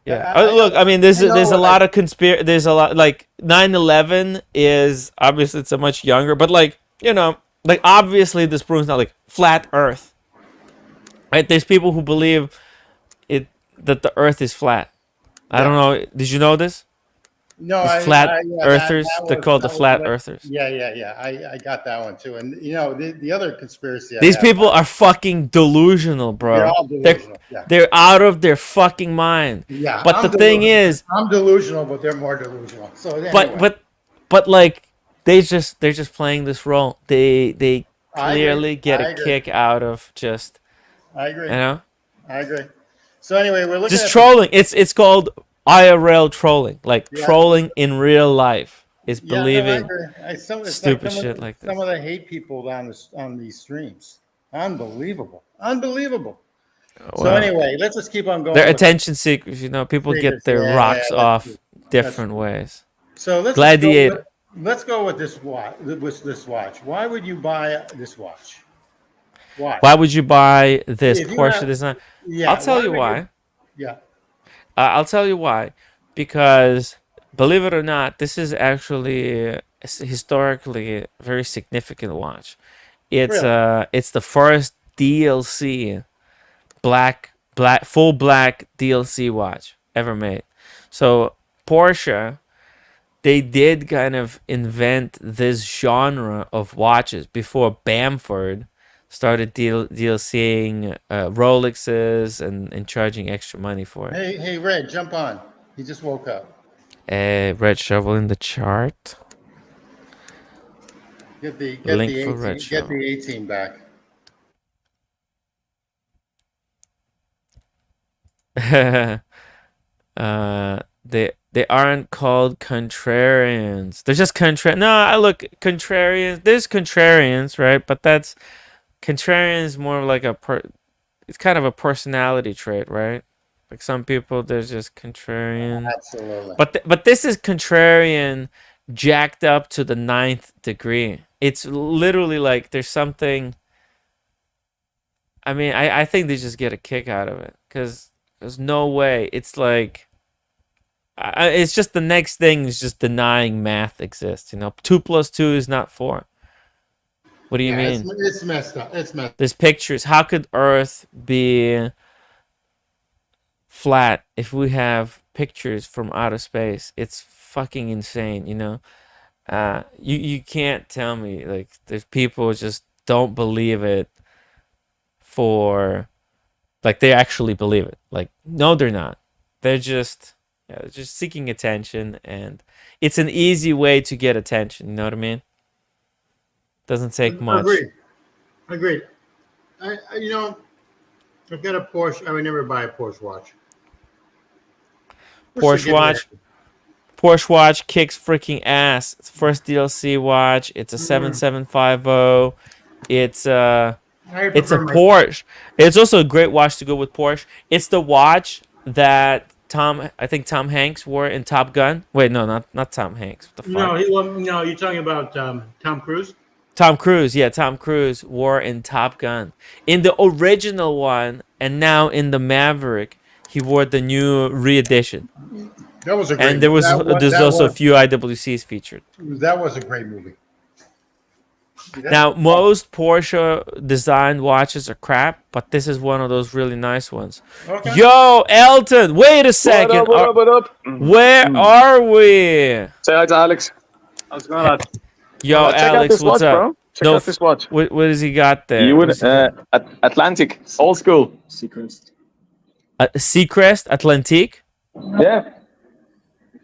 Yeah. I Look, I mean, there's know a what lot of there's a lot like 9/11 is obviously it's a much younger, but like, you know, like obviously this proves not like flat Earth, right? There's people who believe that the Earth is flat. I don't know. Did you know this? No, These flat yeah, earthers. They're called the that flat was- earthers. Yeah. I got that one too. And you know, the other conspiracy. These people are fucking delusional, bro. They're all delusional. Yeah. They're out of their fucking mind. Yeah. But I'm the thing delusional. is, I'm delusional, but they're more delusional. So anyway. but like they're just playing this role. They I agree. clearly get I a agree. kick out of just, I agree. you know, I agree. So anyway, we're looking just at trolling. It's called IRL trolling, like Yeah. trolling in real life is Yeah, no, believing I agree. It's stupid some shit of, like this. Some of the hate people on these streams. Unbelievable. Unbelievable. So Well, anyway, let's just keep on going. they're with- attention seekers, you know. People get Seekers, their yeah, rocks that's off true. different ways. So Gladiator. Let's go with this watch. Why would you buy this watch? Why? Why would you buy this If you Porsche have- Design? Yeah, I'll tell you would why. Yeah. I'll tell you why. Because believe it or not, this is actually historically a very significant watch. It's Really? it's the first DLC full black DLC watch ever made. So Porsche, they did kind of invent this genre of watches before Bamford started DLCing Rolexes and charging extra money for it. Hey, Red, jump on. He just woke up. Red Shovel in the chart. Get the Link for 18, Red get Shovel. the 18 back. They aren't called contrarians. They're just No, I look contrarians. There's contrarians, right? But that's contrarians more like it's kind of a personality trait, right? Like some people, they're just contrarian. Absolutely. But this is contrarian jacked up to the 9th degree. It's literally like there's something. I mean, I think they just get a kick out of it because there's no way. It's like, it's just the next thing is just denying math exists. You know, 2 + 2 is not 4. What do you mean? It's messed up. It's messed up. There's pictures. How could Earth be flat if we have pictures from outer space? It's fucking insane, you know? You can't tell me, like, there's people just don't believe it for, like, they actually believe it. Like, no, they're not. They're just seeking attention, and it's an easy way to get attention, you know what I mean? Doesn't take much. Agreed. You know, I've got a Porsche. I would never buy a Porsche watch. Porsche watch kicks freaking ass. It's the first DLC watch. It's a 7750. It's a Porsche. It's also a great watch to go with Porsche. It's the watch that I think Tom Hanks wore in Top Gun. Wait, no, not Tom Hanks. What the fuck? No, you're talking about Tom Cruise? Tom Cruise, yeah, Tom Cruise wore in Top Gun. In the original one, and now in the Maverick, he wore the new re-edition. That was a great And there's also a few IWCs featured. That was a great movie. Now, most Porsche designed watches are crap, but this is one of those really nice ones. Okay. Yo, Elton, wait a second. What up? Where are we? Say hi to Alex. How's it going, lad? Yo, check out Alex, this what's watch, up? bro. Check out this watch. What has he got there? You would Atlantic, old school. Seacrest. Seacrest, Atlantique? Yeah.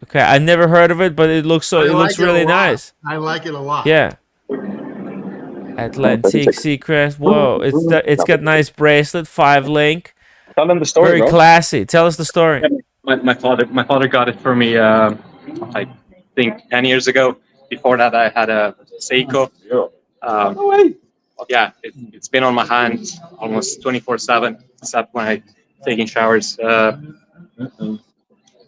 Okay, I never heard of it, but it looks really nice. I like it a lot. Yeah. Atlantique Seacrest. Whoa, it's got nice bracelet, 5-link. Tell them the story, Very bro. classy. Tell us the story. My father got it for me like think 10 years ago. Before that, I had a Seiko. Yeah, it's been on my hand almost 24/7, except when I taking showers.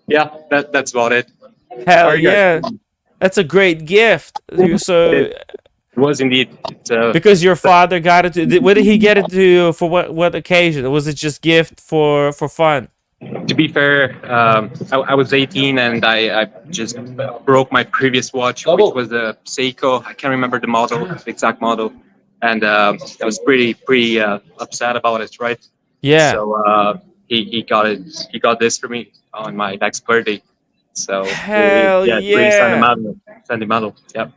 Yeah, that's about it. How Hell are you guys? yeah. That's a great gift. So It was indeed. because your father got it to, what did he get it to you for what occasion? Was it just gift for fun? To be fair, I was 18 and I just broke my previous watch, which was a Seiko. I can't remember the model, the exact model, and I was pretty upset about it, right? Yeah. So he got it. He got this for me on my next birthday. So Hell yeah, it's pretty yeah. sentimental. Yeah.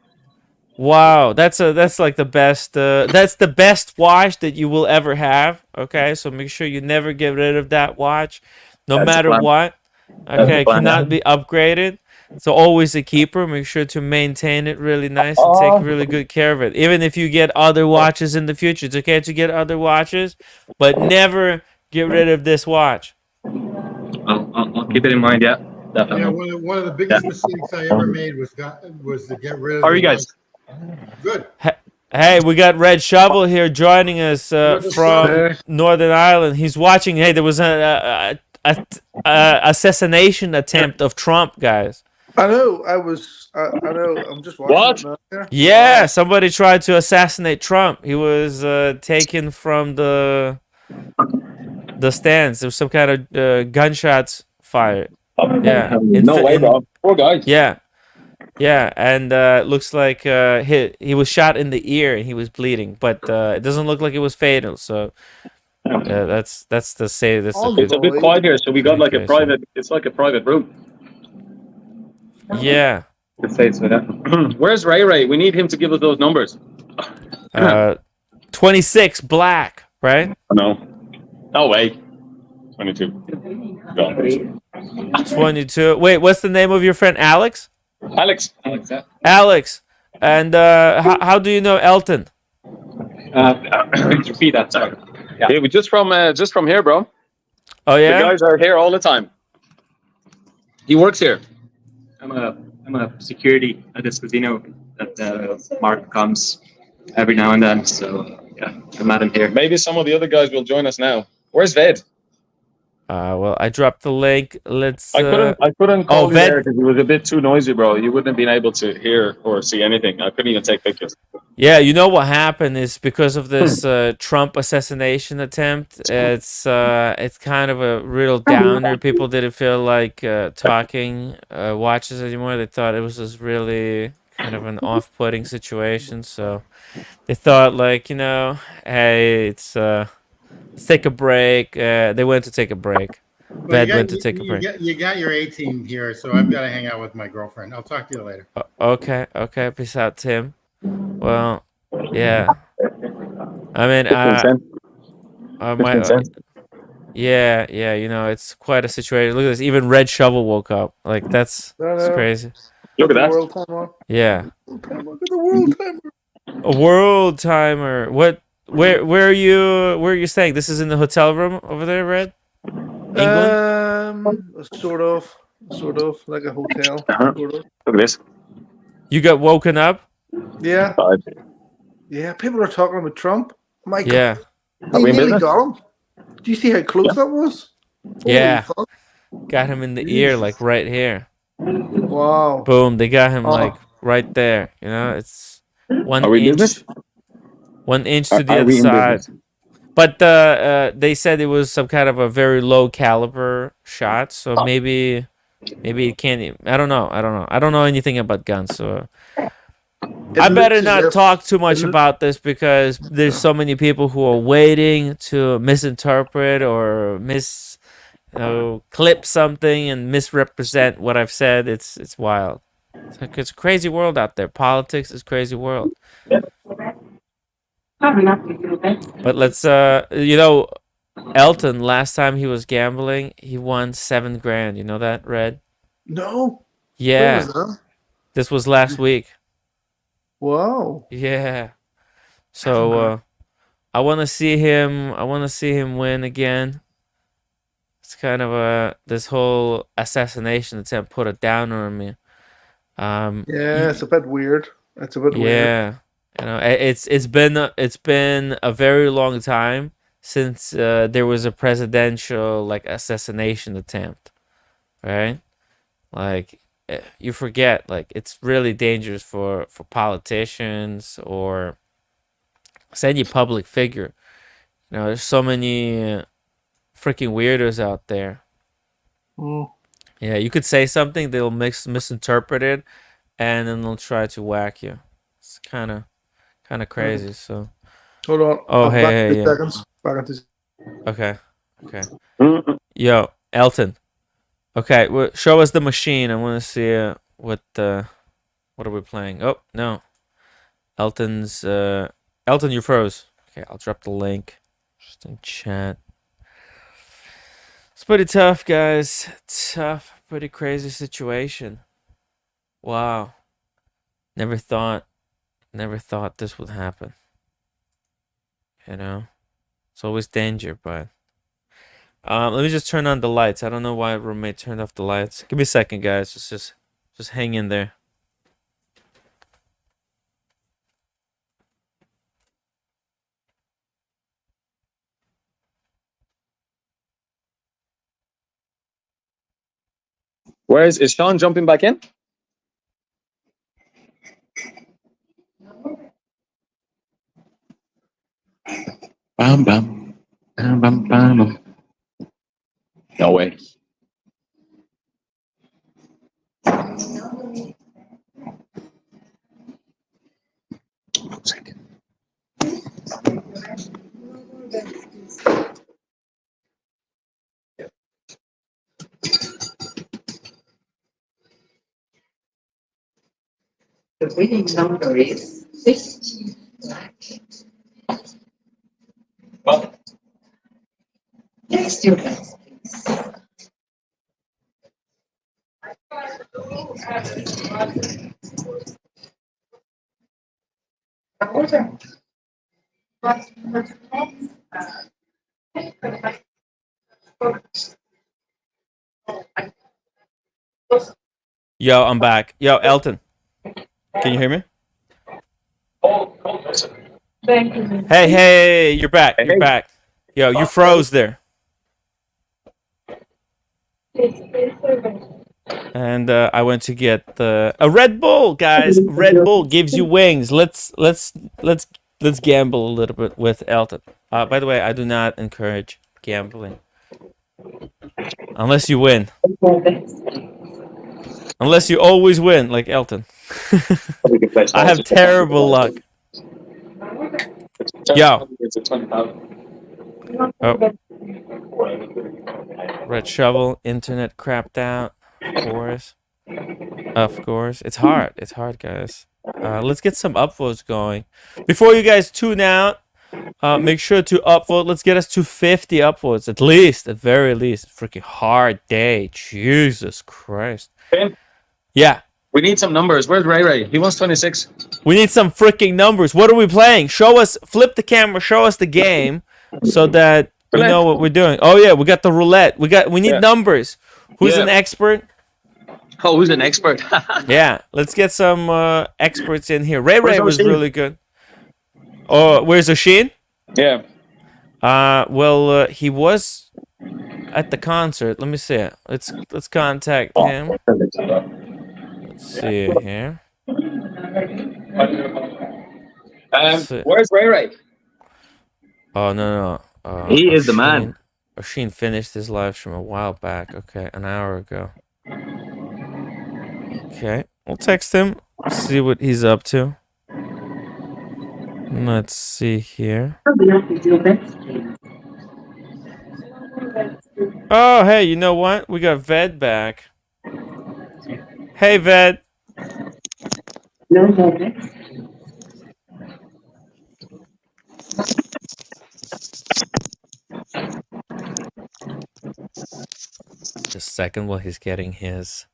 Wow, that's like the best that's the best watch that you will ever have. Okay, so make sure you never get rid of that watch, no That's the matter plan. what. That's the Okay, it plan, yeah. cannot be upgraded. So always a keeper. Make sure to maintain it really nice and take really good care of it. Even if you get other watches in the future, it's okay to get other watches, but never get rid of this watch. I'll keep it in mind. Yeah, definitely. Yeah, one of the biggest mistakes I ever made was to get rid of. How are you guys? Good. Hey, we got Red Shovel here joining us from Northern Ireland. He's watching. Hey, there was a assassination attempt of Trump, guys. I know. I know. I'm just watching. What? It now. Yeah, somebody tried to assassinate Trump. He was taken from the stands. There was some kind of gunshots fired. Yeah. No way, bro. Poor guys. Yeah. Yeah, and looks like he was shot in the ear and he was bleeding, but it doesn't look like it was fatal. So that's the say. That's the It's a bit quiet here, so we got like a private. It's like a private room. Yeah. Could say so. Yeah. Where's Ray Ray? We need him to give us those numbers. 26 black, right? No. No way. 22. Gone. 22. Wait, what's the name of your friend? Alex? Alex. Yeah. Alex. And how do you know Elton? Repeat that. Sorry. Yeah, we just from here, bro. Oh yeah. The guys are here all the time. He works here. I'm a security at this casino that Mark comes every now and then. So yeah, I met him here. Maybe some of the other guys will join us now. Where's Ved? Well, I dropped the link. Let's. I couldn't call you Ved. there because it was a bit too noisy, bro. You wouldn't have been able to hear or see anything. I couldn't even take pictures. Yeah, you know what happened is because of this Trump assassination attempt. It's kind of a real downer. People didn't feel like talking watches anymore. They thought it was just really kind of an off-putting situation. So they thought like, hey, it's let's take a break. They went to take a break. Ved went to take a break. You got your 18 here, so I've got to hang out with my girlfriend. I'll talk to you later. Okay. Peace out, Tim. Well, yeah. I mean, yeah. It's quite a situation. Look at this. Even Red Shovel woke up. Like that's crazy. Look at that. World timer. Yeah. Look at the world timer. A world timer. What? Where are you staying? This is in the hotel room over there, Red? England? Sort of like a hotel. Sort of. Look at this. You got woken up? Yeah. Yeah, people are talking about Trump. My God. Yeah. They nearly got him. Do you see how close that was? Yeah. Holy fuck. Got him in the ear, like right here. Wow. Boom. They got him like right there. It's 1 inch. 1 inch to the other side. But they said it was some kind of a very low caliber shot, so maybe it can't. I don't know. I don't know anything about guns, so I better not talk too much about this because there's so many people who are waiting to misinterpret or clip something and misrepresent what I've said. It's wild. It's a crazy world out there. Politics is a crazy world. But let's Elton, last time he was gambling, he won $7,000. You know that, Red? No. Yeah. When was that? This was last week. Wow. Yeah. So I want to see him win again. It's kind of this whole assassination attempt put a downer on me. Yeah, it's a bit weird. It's a bit weird. Yeah, you know, it's been a very long time since there was a presidential like assassination attempt, right? Like you forget, like it's really dangerous for politicians or any public figure. You know, there's so many freaking weirdos out there. Mm. Yeah, you could say something, they'll misinterpret it, and then they'll try to whack you. It's kind of crazy. So, Hold on. oh Back hey, in yeah. 2 seconds. Back in 2 seconds. Okay. Yo, Elton. Okay, well, show us the machine. I want to see what are we playing? Oh no, Elton's. Elton, you froze. Okay, I'll drop the link just in chat. It's pretty tough, guys. Tough, pretty crazy situation. Wow. Never thought this would happen. You know, it's always danger, but let me just turn on the lights. I don't know why roommate turned off the lights. Give me a second, guys. Just hang in there. Where is Sean jumping back in? Bam bam. Bam bam bam. No way. The winning number is 50. Well, Next your best, please. Yo, I'm back. Yo, Elton. Can you hear me? Hey, you're back. You're back. Yo, you froze there. And I went to get a Red Bull, guys. Red Bull gives you wings. Let's gamble a little bit with Elton. By the way, I do not encourage gambling unless you win. Unless you always win, like Elton. I have terrible luck. Yo. Oh. Red shovel, internet crapped out. Of course. It's hard. It's hard, guys. Let's get some upvotes going. Before you guys tune out, make sure to upvote. Let's get us to 50 upvotes. At least. At very least. Freaking hard day. Jesus Christ. Ben? Yeah. We need some numbers. Where's Ray Ray? He wants 26. We need some freaking numbers. What are we playing? Show us. Flip the camera. Show us the game so that we know what we're doing. Oh yeah, we got the roulette. We need numbers. Who's an expert? Oh, who's an expert? Yeah, let's get some experts in here. Ray was really good. Oh, where's Oshin? Yeah. Well, he was at the concert. Let me see. Let's contact him. Let's see here. Where's Ray Ray? Oh no. He is the man. Oshin finished his live stream a while back. Okay, an hour ago. Okay, we'll text him. See what he's up to. Let's see here. Oh, hey, you know what? We got Ved back. Hey, Ved. Just a second while he's getting his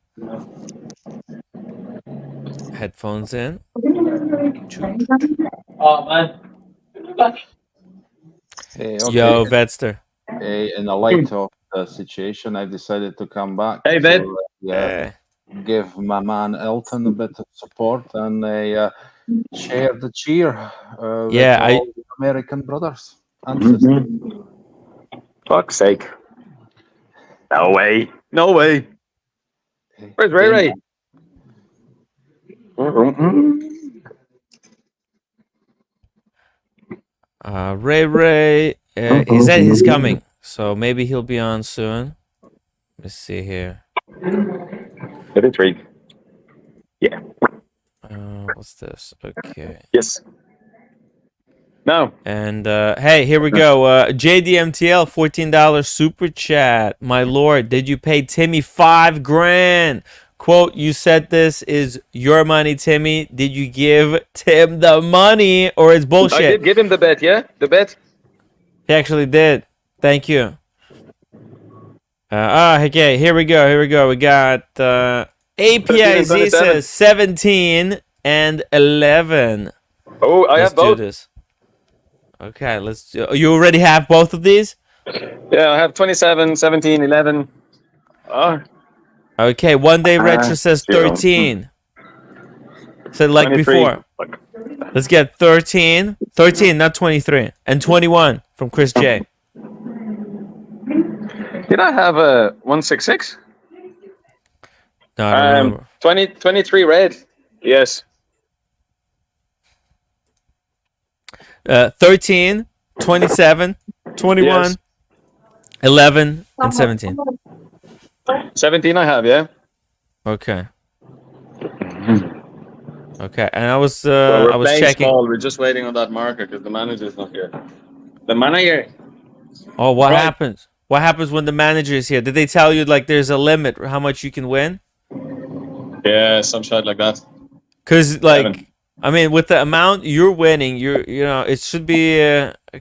headphones in. Oh, man. Hey, okay. Yo, Vedster. Hey, in the light of the situation, I decided to come back. Hey, Ved. Yeah. give my man Elton a bit of support and share the cheer with all the American brothers and sisters. Fuck's sake. No way. No way. Where's Ray Ray? Ray, he said he's coming, so maybe he'll be on soon. Let's see here. It is Ray. Yeah. What's this? Okay. Yes. No. And hey, here we go. JDMTL, $14 super chat. My lord, did you pay Timmy $5,000? Quote, you said this is your money, Timmy. Did you give Tim the money or it's bullshit? I did give him the bet, yeah? The bet? He actually did. Thank you. Okay, here we go. We got APIZ says 17 and 11. Oh, I have both. Do this. Okay, let's do. You already have both of these? Yeah, I have 27, 17, 11. Okay, one day retro says 13. Said like 23. before. Let's get 13. 13, not 23. And 21 from Chris J. Did I have a 166? No, I don't remember. 23 red. Yes. 13, 27, 21, Yes. 11, and 17. 17 I have, yeah. Okay. Okay, and I was So we're playing checking. small. We're just waiting on that marker because the manager's not here. The manager. Oh, what Right. happens? What happens when the manager is here? Did they tell you like there's a limit how much you can win? Yeah, some shit like that. Cause like, I mean, with the amount you're winning, you know, it should be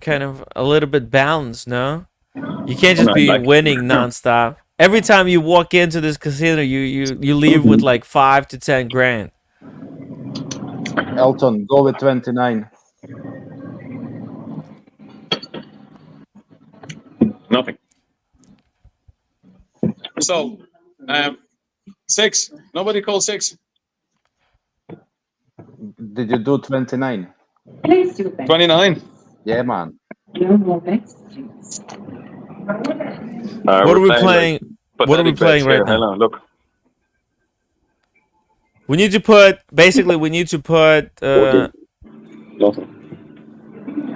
kind of a little bit balanced, no? You can't just be winning nonstop. Every time you walk into this casino, you leave with like 5 to 10 grand. Elton, go with 29. Nothing. So, 6. Nobody called 6. Did you do 29? 29. Yeah, man. What are we playing? What are we playing right now? Hello, look. We need to put basically. We need to put. Nothing.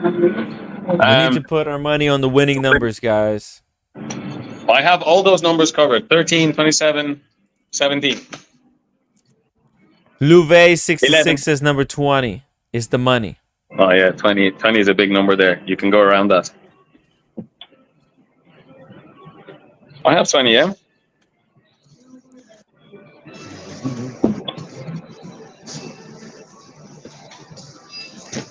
We need to put our money on the winning numbers, guys. I have all those numbers covered. 13, 27, 17. Louvet 66 11. says number 20 is the money. Oh yeah, 20. 20 is a big number there. You can go around that. I have 20, yeah?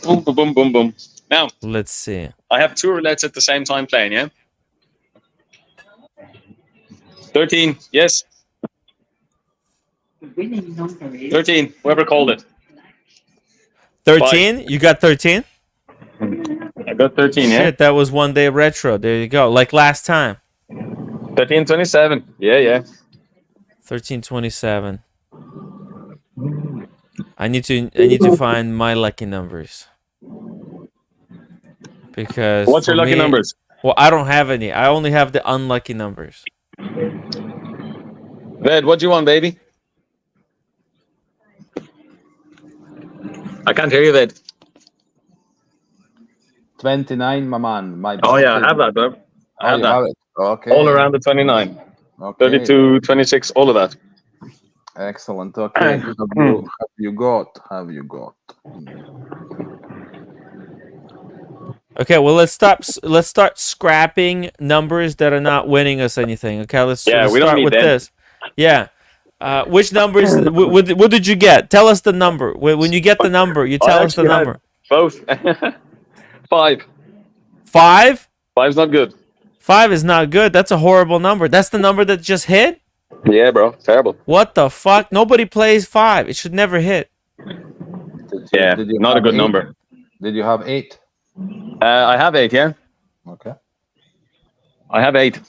Boom, boom, boom, boom, boom. Now, let's see. I have 2 roulettes at the same time playing, yeah? 13, yes. 13, whoever called it. 13? You got 13? I got 13, yeah? Shit, that was one day retro. There you go. Like last time. 1327. Yeah, yeah. 1327. I need to find my lucky numbers. Because what's your lucky numbers? Well, I don't have any. I only have the unlucky numbers. Ved, what do you want, baby? I can't hear you, Ved. 29, my man. My oh, yeah, I have that, bro. I have that. Have it. Okay. All around the 29. Okay. 32, 26, all of that. Excellent. Okay. Have you got? Okay, well let's start scrapping numbers that are not winning us anything. Okay, let's start with this. Yeah. Which numbers? What did you get? Tell us the number. When you get the number, you tell us the number. Both. 5. 5? 5's not good. 5 is not good. That's a horrible number. That's the number that just hit? Yeah, bro. Terrible. What the fuck? Nobody plays 5. It should never hit. Yeah, not a good number. Did you have 8? I have 8, yeah. Okay. I have 8.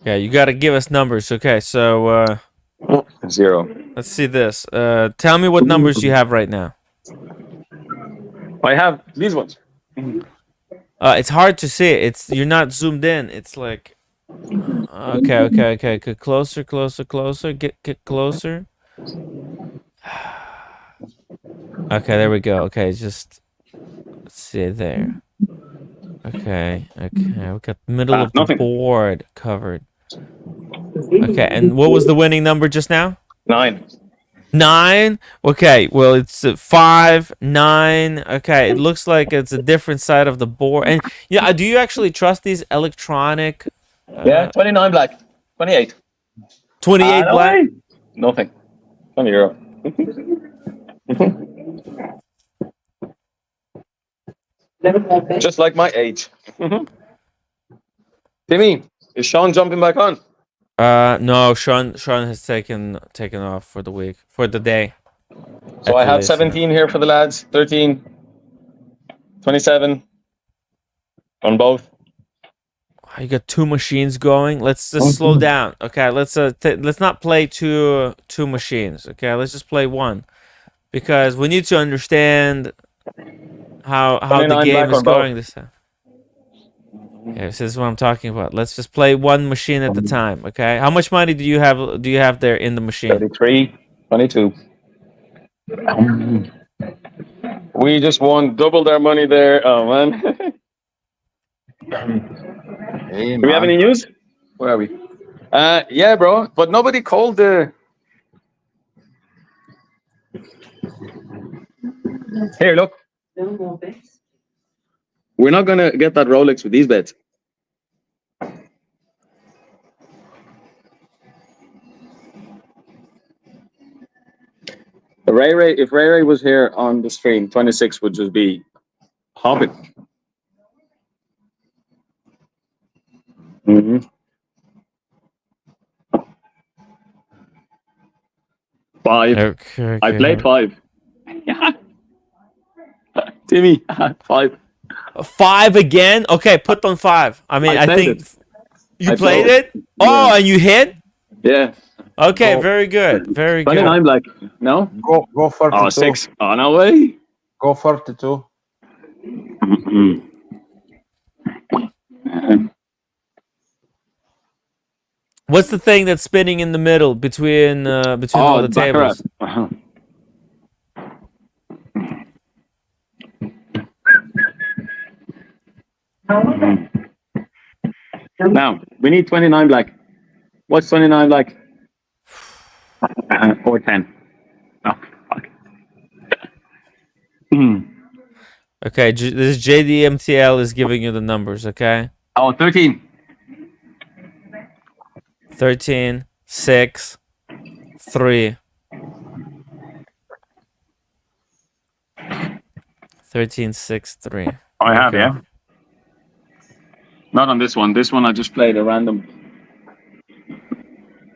Yeah, you got to give us numbers. Okay, so 0. let's see this. Tell me what numbers you have right now. I have these ones. It's hard to see. You're not zoomed in. It's like okay. Get closer. Get closer. Okay, there we go. Okay, just let's see there. Okay. We got the middle of the board covered. Okay, and what was the winning number just now? 9. 9. Okay, well it's 5, 9. Okay, it looks like it's a different side of the board. And yeah, do you actually trust these electronic? Yeah, 29 black, 28. 28 black. Nothing. €20. Just like my age. Timmy, is Sean jumping back on? No, Sean has taken off for the week, for the day. So I have 17 here for the lads, 13, 27 on both. You got 2 machines going. Let's just slow down. Okay, let's not play two machines. Okay, let's just play one, because we need to understand how the game is going this time. Yeah, this is what I'm talking about. Let's just play one machine at a time. Okay, how much money do you have there in the machine? 33, 22. We just won double their money there. Oh man. Hey, do we have any news? Where are we? Yeah, bro. But nobody called the. Here, look. We're not gonna get that Rolex with these bets. If Ray Ray was here on the stream, 26 would just be hopping. Mm-hmm. 5. Okay. I played 5. Timmy, 5. 5 again? Okay, put on 5. I mean, I think you played it. Oh, and you hit? Yeah. Okay, very good. Very good. 29 black. No? Go 42. Oh, 6. Oh, no way. Go 42. What's the thing that's spinning in the middle between all the tables? Now, we need 29 black. What's 29 black? Or 10. Oh, fuck. Okay, this JDMTL is giving you the numbers, okay? Oh, 13. 13, 6, 3. 13, 6, 3. I have, yeah. Not on this one. This one I just played a random.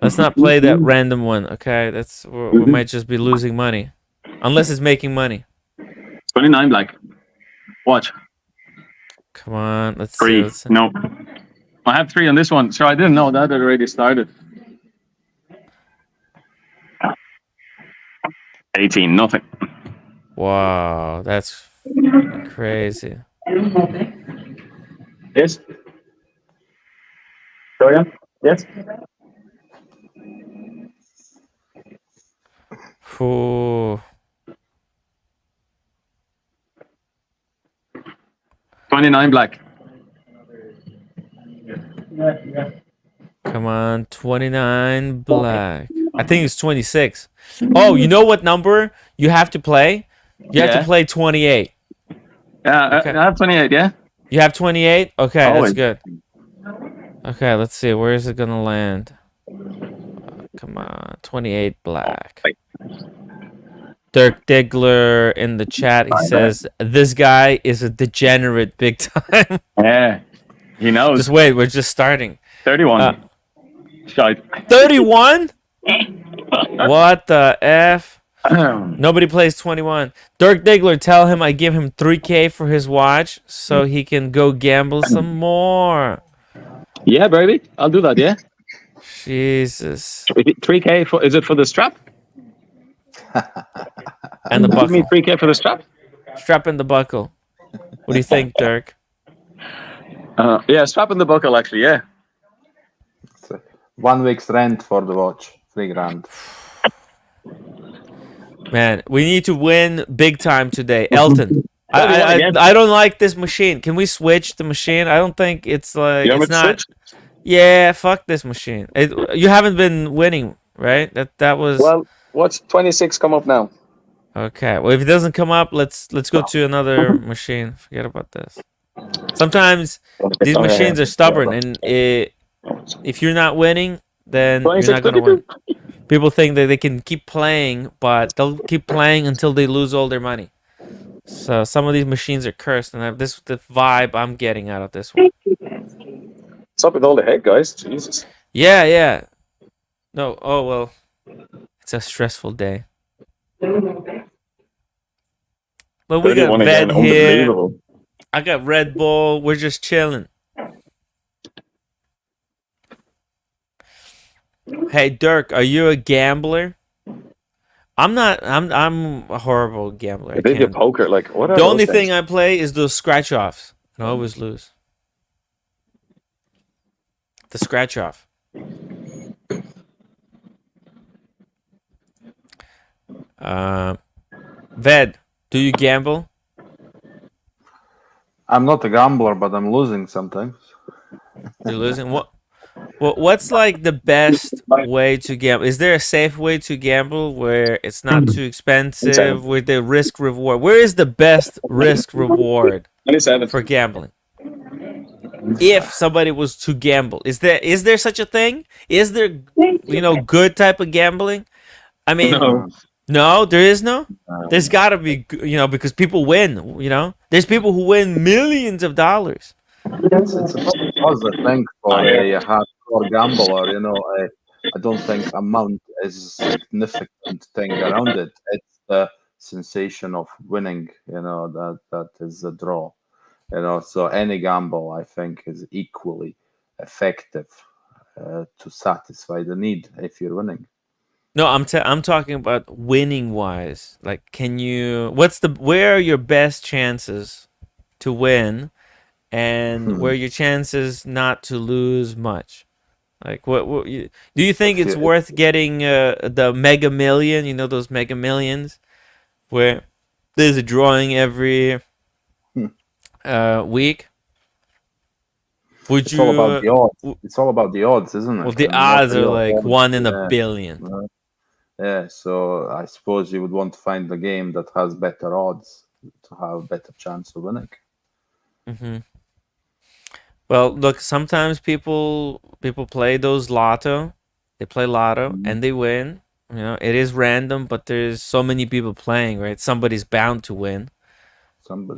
Let's not play that random one, okay? We might just be losing money, unless it's making money. 29 black. Watch. Come on, let's 3. see. No. I have 3 on this one. So I didn't know that already started. 18, nothing. Wow, that's crazy. Yes. Gloria? Yes. Ooh. 29 black. Come on, 29 black. I think it's 26. Oh, you know what number you have to play? You have to play 28. Yeah, okay. I have 28, yeah? You have 28? Okay, Always. that's good. Okay, let's see. Where is it going to land? Come on, 28 black. Dirk Diggler in the chat, he says, this guy is a degenerate big time. Yeah, he knows. Just wait, we're just starting. 31. 31? What the F? Nobody plays 21. Dirk Diggler, tell him I give him 3K for his watch so he can go gamble some more. Yeah, baby. I'll do that, yeah? Jesus. 3K for, is it for the strap? And the Give me buckle. 3K for the strap? Strap and the buckle. What do you think, Dirk? Yeah, strap and the buckle, actually, yeah. 1 week's rent for the watch, $3,000. Man, we need to win big time today. Elton, I don't like this machine. Can we switch the machine? I don't think it's like You want me it's to not. switch? Yeah, fuck this machine. You haven't been winning, right? That was. Well, what's 26 come up now? Okay. Well, if it doesn't come up, let's go to another machine. Forget about this. Sometimes these machines are stubborn, and if you're not winning, then you're not gonna win. People think that they can keep playing, but they'll keep playing until they lose all their money. So some of these machines are cursed, and this is the vibe I'm getting out of this one. What's up with all the head, guys? Jesus. Yeah. No, oh well. It's a stressful day. But we got Ved here. I got Red Bull. We're just chilling. Hey Dirk, are you a gambler? I'm not. I'm a horrible gambler. They do poker. Like, what are the only those thing things? I play is those scratch offs, and I always lose. The scratch off. Ved, do you gamble? I'm not a gambler, but I'm losing sometimes. You're losing. What's like the best way to gamble? Is there a safe way to gamble where it's not too expensive with the risk reward? Where is the best risk reward for gambling? If somebody was to gamble, is there such a thing? Is there good type of gambling? I mean, no, there is no. There's got to be, because people win. There's people who win millions of dollars. It's a positive thing for a hardcore gambler. I don't think amount is a significant thing around it. It's the sensation of winning. That is a draw. So any gamble, I think, is equally effective to satisfy the need if you're winning. No, I'm talking about winning wise. Like, where are your best chances to win, and where are your chances not to lose much? Like, do you think it's worth getting the Mega Million? Those Mega Millions, where there's a drawing every week. It's all about the odds. It's all about the odds, isn't it? Well, the odds are like 1 in a billion. Yeah, so I suppose you would want to find the game that has better odds to have a better chance of winning. Mm-hmm. Well, look, sometimes people play those lotto. They play lotto and they win. It is random, but there's so many people playing, right? Somebody's bound to win.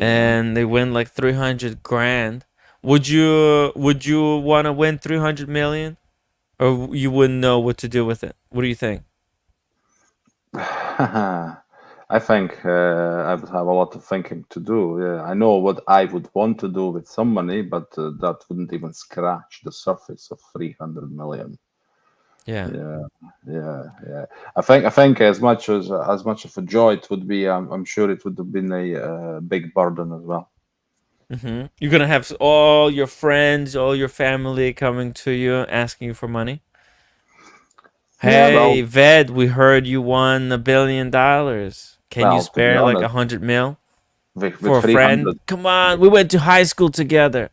And they win like 300 grand. Would you want to win 300 million, or you wouldn't know what to do with it? What do you think? I think I would have a lot of thinking to do. Yeah, I know what I would want to do with some money, but that wouldn't even scratch the surface of 300 million. Yeah. I think as much of a joy it would be, I'm sure it would have been a big burden as well. Mm-hmm. You're gonna have all your friends, all your family coming to you asking you for money. Hey, Ved, we heard you won $1 billion. Can you spare like 100 mil for a friend? Come on, we went to high school together.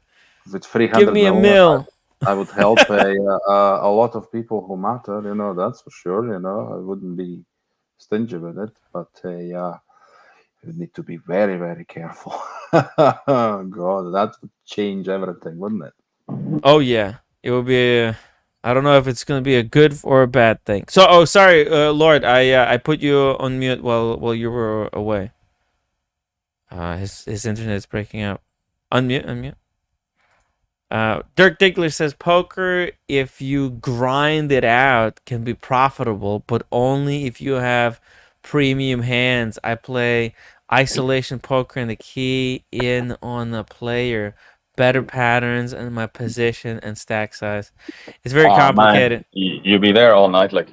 With 300 give me a mil. I would help a lot of people who matter. That's for sure. I wouldn't be stingy with it, but you need to be very, very careful. God, that would change everything, wouldn't it? Oh yeah, it would be. I don't know if it's gonna be a good or a bad thing. So, sorry, Lord, I put you on mute while you were away. His internet is breaking up. Unmute. Dirk Diggler says poker, if you grind it out, can be profitable, but only if you have premium hands. I play isolation poker and the key in on the player, better patterns and my position and stack size. It's very complicated. Man, you'll be there all night, like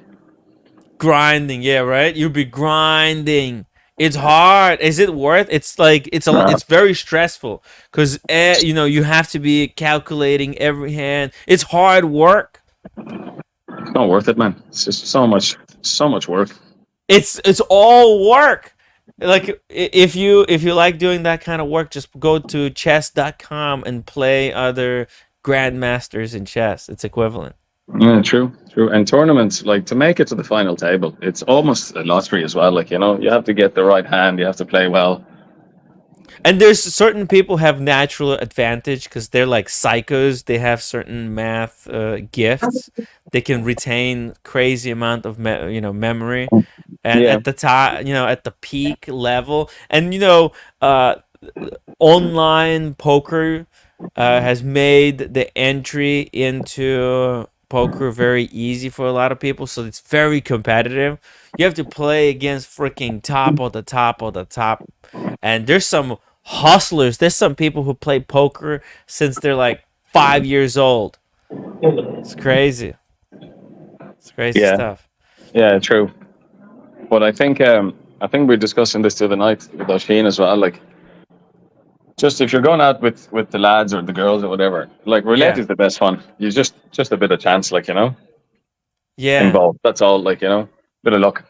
grinding. Yeah, right. You'll be grinding. It's hard. Is it worth? It's like it's very stressful because you have to be calculating every hand. It's hard work. It's not worth it, man. It's just so much work. It's all work. Like if you like doing that kind of work, just go to chess.com and play other grandmasters in chess. It's equivalent. Yeah, true. And tournaments, like to make it to the final table, it's almost a lottery as well. Like, you have to get the right hand, you have to play well. And there's certain people have natural advantage because they're like psychos. They have certain math gifts. They can retain crazy amount of memory, and at the top, at the peak level, and online poker has made the entry into poker very easy for a lot of people, so it's very competitive. You have to play against freaking top of the top, and there's some hustlers. There's some people who play poker since they're like 5 years old. It's crazy. It's crazy stuff. Yeah, true. But I think we're discussing this the other night with Oisin as well. Like, just if you're going out with the lads or the girls or whatever, like roulette is the best fun. You just a bit of chance, like, involved. That's all, like, bit of luck.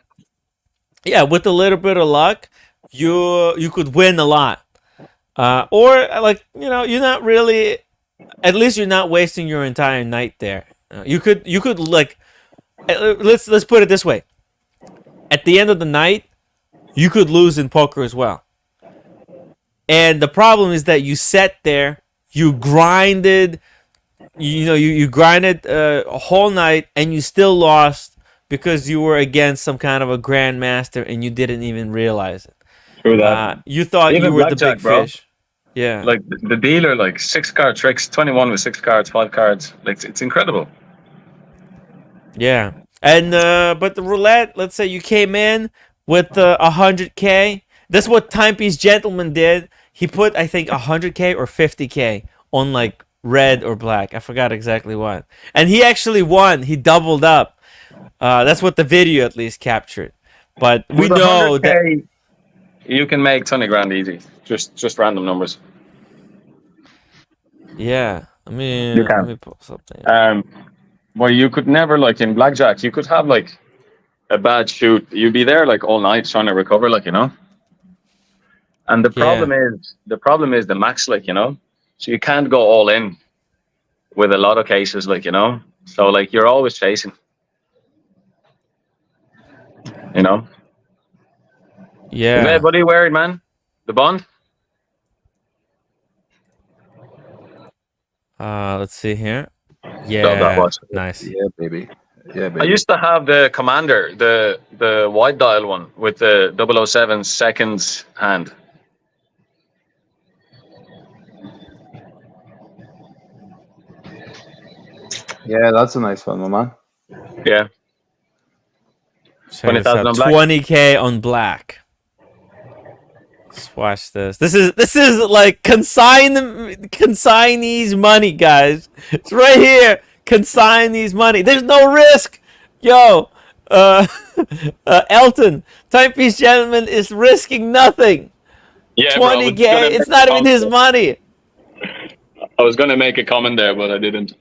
Yeah, with a little bit of luck, you could win a lot. Or like, you're not really, at least you're not wasting your entire night there. You could like, let's put it this way. At the end of the night, you could lose in poker as well. And the problem is that you sat there, you grinded, you grinded a whole night, and you still lost because you were against some kind of a grandmaster and you didn't even realize it. True that. You thought even you were the big bro. fish. Yeah. Like the dealer, like 6-card tricks, 21 with 6 cards, 5 cards. Like, it's incredible. Yeah. And but the roulette, let's say you came in with 100K. That's what Timepiece Gentleman did. He put, I think, 100K or 50K on like red or black. I forgot exactly what. And he actually won. He doubled up. That's what the video at least captured. But we With know 100K, that you can make 20 grand easy. Just random numbers. Yeah. I mean, You can. let me pull something. Well, you could never, like in blackjack, you could have like a bad shoot. You'd be there like all night trying to recover, like, And the problem is the max, like, so you can't go all in with a lot of cases, like, so like you're always chasing, Yeah. Is everybody worried, man? The bond? Let's see here. that Yeah. was- Nice. Yeah, baby. Yeah, I baby. used to have the Commander, the white dial one with the 007 seconds hand. Yeah, that's a nice one, my man. Yeah. Check this 20,000 out. on black. 20K on black. Let's watch this. This is like consignees money, guys. It's right here. Consignees money. There's no risk. Yo, Elton, Timepiece Gentleman is risking nothing. Yeah, bro, I was 20K. gonna It's make not a even his money. I was going to make a comment there, but I didn't.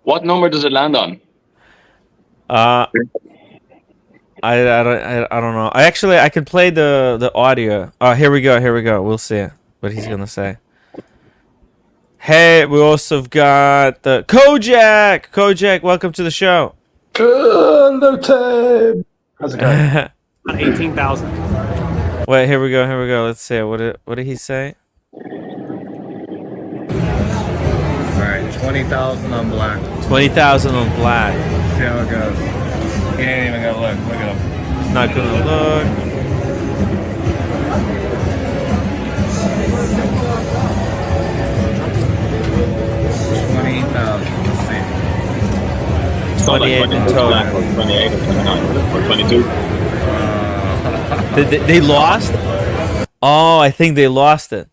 What number does it land on? I don't know. I can play the audio. Oh, here we go. We'll see what he's gonna say. Hey, we also have got the Kojak. Kojak, welcome to the show. Undertale. How's it going? 18,000. Wait, here we go. Let's see. What did he say? All right, 20,000 on black. 20,000 on black. See how it goes. He ain't even gonna look. Look at him. He's not gonna look. Let's see. 28 in total. 28 or 29 or 22. They lost? Oh, I think they lost it.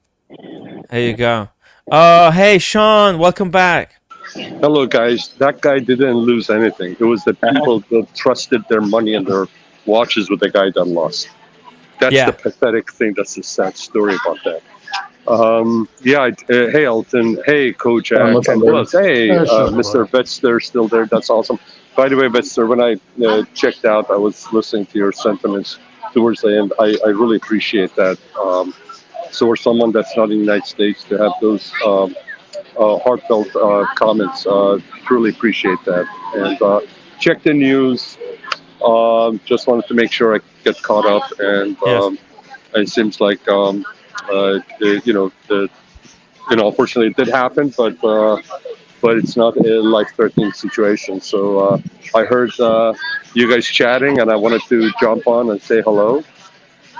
There you go. Oh, hey, Sean, welcome back. Hello, guys. That guy didn't lose anything. It was the people that trusted their money and their watches with the guy that lost. That's the pathetic thing. That's the sad story about that. Hey, Elton. Hey, Kojak. And who else? Hey, Mr. Vetster still there. That's awesome. By the way, Vetster, when I checked out, I was listening to your sentiments towards the end. I really appreciate that. So for someone that's not in the United States to have those heartfelt comments, truly appreciate that. And check the news. Just wanted to make sure I get caught up. And it seems like unfortunately it did happen, but it's not a life-threatening situation. So I heard you guys chatting, and I wanted to jump on and say hello.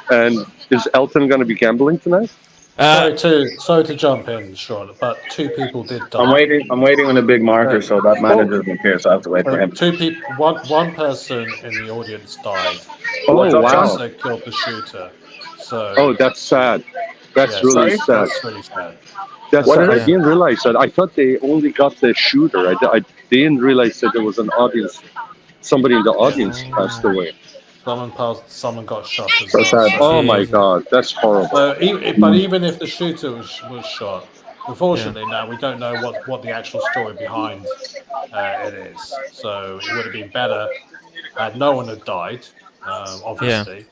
And is Elton going to be gambling tonight? Sorry to jump in, Sean, but 2 people did die. I'm waiting on a big marker, so that manager doesn't care, so I have to wait for him. 2 people, one person in the audience died. Oh, wow. So killed the shooter. So. Oh, that's sad. That's really sad. That's really sad. That's sad. I didn't realize that. I thought they only got the shooter. I didn't realize that there was an audience. Somebody in the audience passed away. Someone got shot as well. Oh my God, that's horrible. But even if the shooter was shot, unfortunately now we don't know what the actual story behind it is. So it would have been better had no one had died, obviously.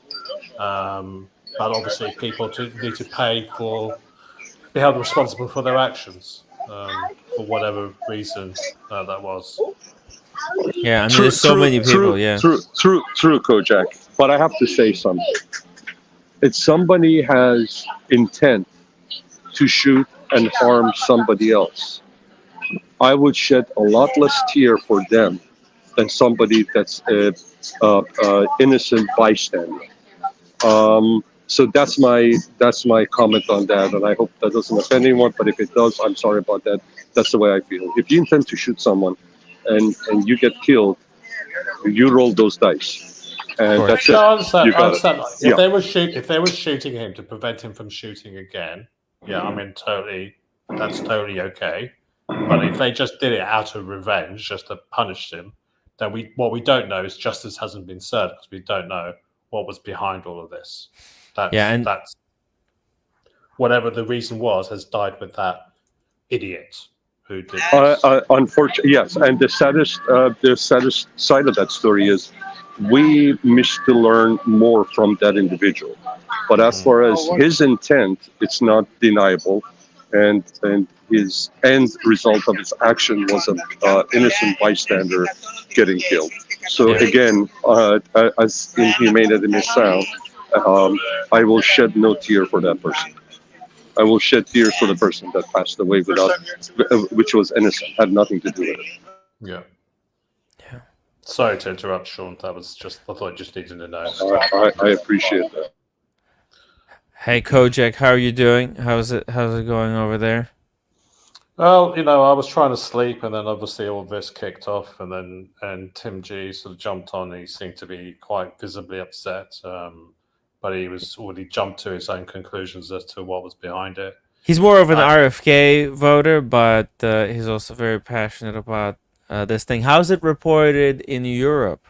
But obviously people need to be held responsible for their actions for whatever reason that was. Yeah, I mean, there's so many people. True, Kojak. But I have to say something. If somebody has intent to shoot and harm somebody else, I would shed a lot less tear for them than somebody that's a innocent bystander. So that's my comment on that, and I hope that doesn't offend anyone. But if it does, I'm sorry about that. That's the way I feel. If you intend to shoot someone, and you get killed, you roll those dice, and that's it. I understand. If they were shooting him to prevent him from shooting again, I mean, that's totally okay. But if they just did it out of revenge, just to punish him, then what we don't know is justice hasn't been served because we don't know what was behind all of this. That's whatever the reason was has died with that idiot. Unfortunately, yes. And the saddest side of that story is we miss to learn more from that individual. But as far as his intent, it's not deniable, and his end result of his action was an innocent bystander getting killed. So again, as inhumane as it may sound, I will shed no tear for that person. I will shed tears for the person that passed away which was innocent, had nothing to do with it. Yeah. Sorry to interrupt, Sean. I thought I just needed to know. I appreciate that. Hey, Kojak, how are you doing? How's it going over there? Well, I was trying to sleep, and then obviously all this kicked off, and Tim G sort of jumped on. And he seemed to be quite visibly upset. But he was already jumped to his own conclusions as to what was behind it. He's more of an RFK voter, but he's also very passionate about this thing. How's it reported in Europe?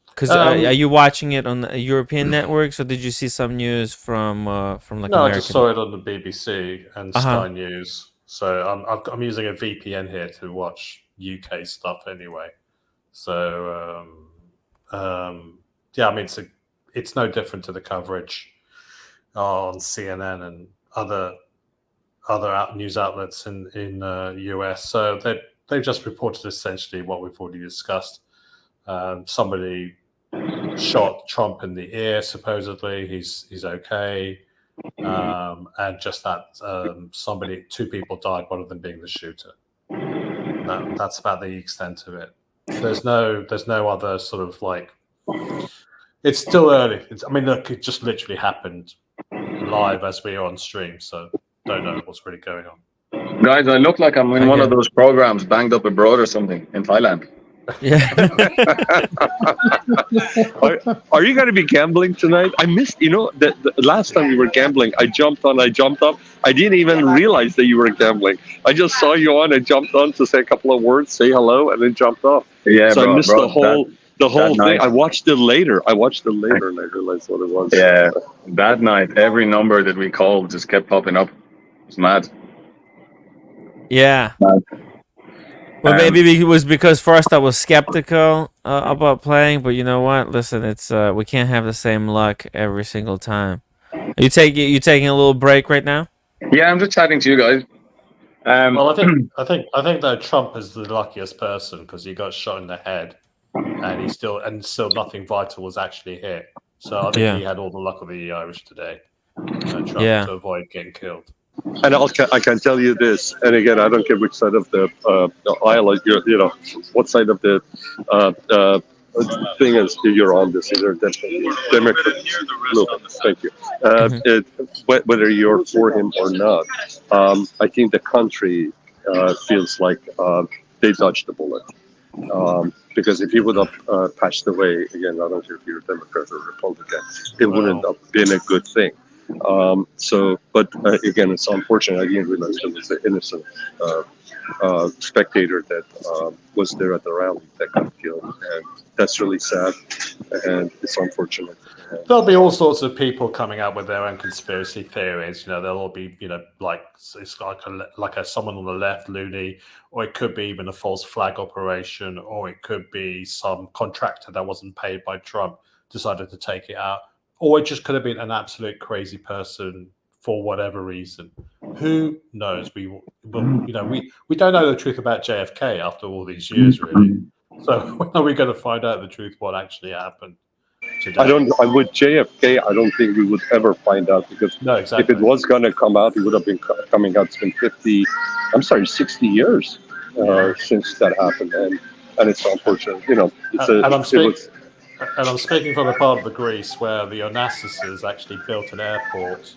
Because are you watching it on the European networks, or did you see some news from American? I just saw it on the BBC and Sky News. So I'm using a VPN here to watch UK stuff anyway. So I mean it's no different to the coverage on CNN and other news outlets in US. So they've just reported essentially what we've already discussed. Somebody shot Trump in the ear, supposedly. He's okay. And just that 2 people died, one of them being the shooter. That's about the extent of it. There's no other sort of like. It's still early. Look, it just literally happened live as we are on stream, so don't know what's really going on. Guys, I look like I'm in one of those programs, Banged Up Abroad or something, in Thailand. Yeah. Are you going to be gambling tonight? I missed, the last time we were gambling, I jumped on, I jumped up. I didn't even realize that you were gambling. I just saw you on and jumped on to say a couple of words, say hello, and then jumped off. Yeah, so bro, I missed bro, the whole thing. night. I watched it later. And I realized what it was. Yeah, that night, every number that we called just kept popping up. It's mad. Yeah. Well, maybe it was because first I was skeptical about playing, but you know what? Listen, it's we can't have the same luck every single time. Are you taking a little break right now? Yeah, I'm just chatting to you guys. Well, I think that Trump is the luckiest person because he got shot in the head, and still nothing vital was actually hit. So I think he had all the luck of the Irish today. Trump to avoid getting killed. And I can tell you this, and again, I don't care which side of the aisle, what side of the thing is you're on. This either Democrat. Look, thank you. Whether you're for him or not, I think the country feels like they dodged the bullet. Because if he would have passed away, again, I don't care if you're a Democrat or Republican, it wouldn't have been a good thing. But again, it's unfortunate. I didn't realize it was an innocent spectator that was there at the rally that got killed, and that's really sad, and it's unfortunate. There'll be all sorts of people coming out with their own conspiracy theories. They'll all be, like it's like someone on the left loony, or it could be even a false flag operation, or it could be some contractor that wasn't paid by Trump decided to take it out. Or it just could have been an absolute crazy person for whatever reason. Who knows? We don't know the truth about JFK after all these years, really. So when are we going to find out the truth? What actually happened today? With JFK, I don't think we would ever find out because if it was going to come out, it would have been coming out. It's been 60 years since that happened, and it's unfortunate. And I'm speaking from a part of Greece where the Onassis actually built an airport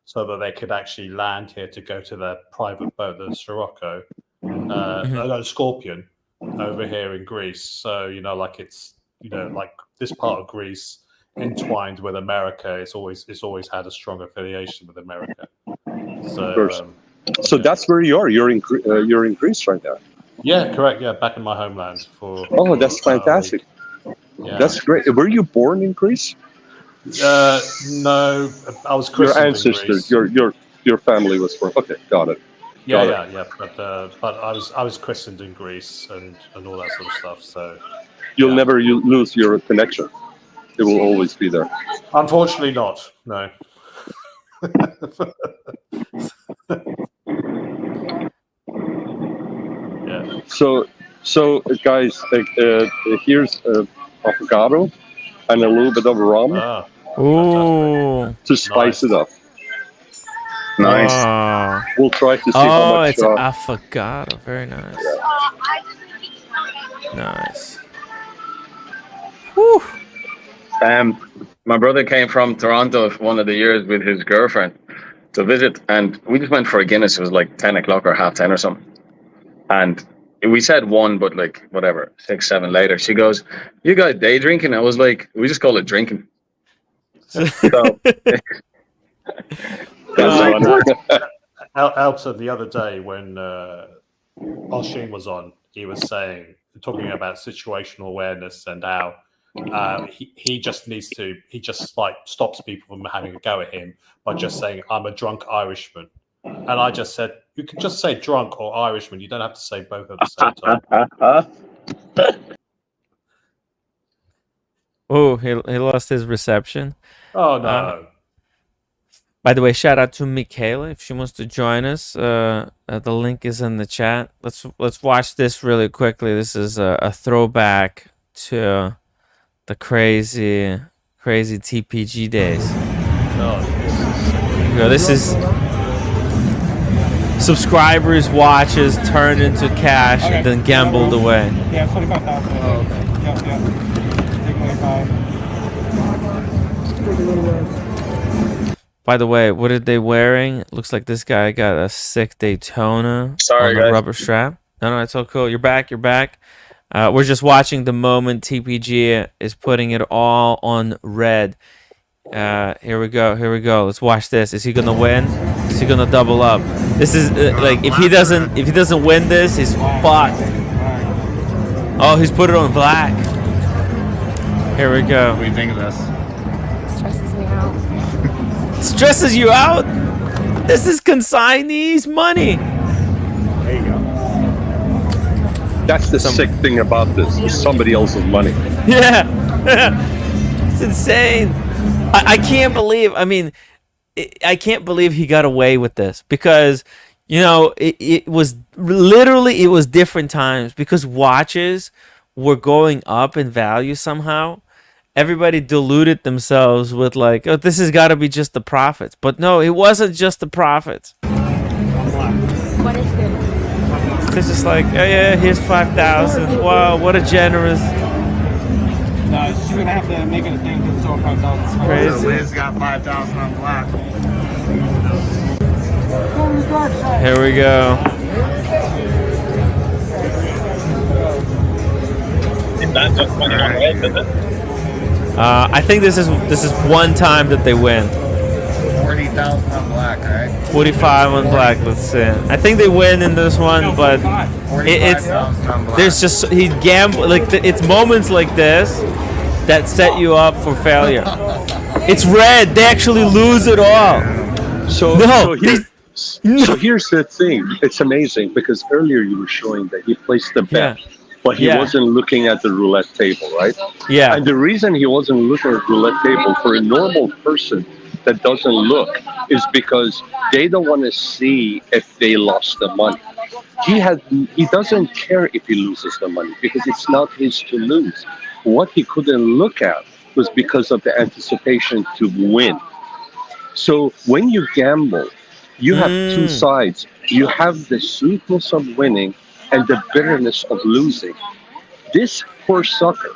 so that they could actually land here to go to their private boat, the Sirocco, Scorpion, over here in Greece. So, it's, like this part of Greece entwined with America. It's always had a strong affiliation with America. So that's where you are. You're in Greece right now. Yeah, correct. Yeah, back in my homeland for. Oh, that's fantastic. Yeah. That's great. Were you born in Greece? No, I was christened. Your ancestors, your family was born. Okay, got it. Yeah. But I was christened in Greece and all that sort of stuff. So you'll never lose your connection. It will always be there. Unfortunately, not. No. Yeah. So guys, here's avocado and a little bit of rum. To spice it up. Nice. We'll try to see how much. It's avocado. Very nice. Nice. Whew. My brother came from Toronto one of the years with his girlfriend to visit, and we just went for a Guinness. It was like 10 o'clock or 10:30 or something. And we said 1, but like whatever, 6, 7 later, she goes, "You guys day drinking?" I was like, "We just call it drinking." So, Elton, the other day when Oshin was on, he was talking about situational awareness and how he just stops people from having a go at him by just saying, "I'm a drunk Irishman." And I just said, you can just say drunk or Irishman. You don't have to say both at the same time. Oh, he lost his reception. Oh, no. By the way, shout out to Michaela if she wants to join us. The link is in the chat. Let's watch this really quickly. This is a throwback to the crazy TPG days. This is subscribers, watches turned into cash and then gambled away. Yeah, 45,000. Oh, okay. Yeah. Take 25. By the way, what are they wearing? Looks like this guy got a sick Daytona on the rubber strap. No, it's all cool. You're back. We're just watching the moment TPG is putting it all on red. Here we go. Here we go. Let's watch this. Is he gonna win? Is he gonna double up? This is like if he doesn't win this, he's fucked. Oh, he's put it on black. Here we go. What do you think of this? Stresses me out. Stresses you out? This is consignees money. There you go. That's the sick thing about this. It's somebody else's money. Yeah. It's insane. I can't believe, I mean, I can't believe he got away with this because, you know, it was literally, it was different times because watches were going up in value somehow. Everybody deluded themselves with like, oh, this has got to be just the profits. But no, it wasn't just the profits. What is this? It's just like, oh yeah, here's 5,000. Wow, what a generous. No, she's gonna have to make it a thing because it's over 5,000. Crazy. Liz got 5,000 on black. Here we go. I think this is one time that they win. 40,000 on black, right? 45 on black. Let's see. I think they win in this one, but it's there's just he gamble like it's moments like this that set you up for failure. It's red. They actually lose it all. So here's the thing. It's amazing because earlier you were showing that he placed the bet, but he wasn't looking at the roulette table, right? Yeah. And the reason he wasn't looking at the roulette table for a normal person that doesn't look is because they don't want to see if they lost the money. He doesn't care if he loses the money because it's not his to lose. What he couldn't look at was because of the anticipation to win. So when you gamble, you have two sides. You have the sweetness of winning and the bitterness of losing. This poor sucker,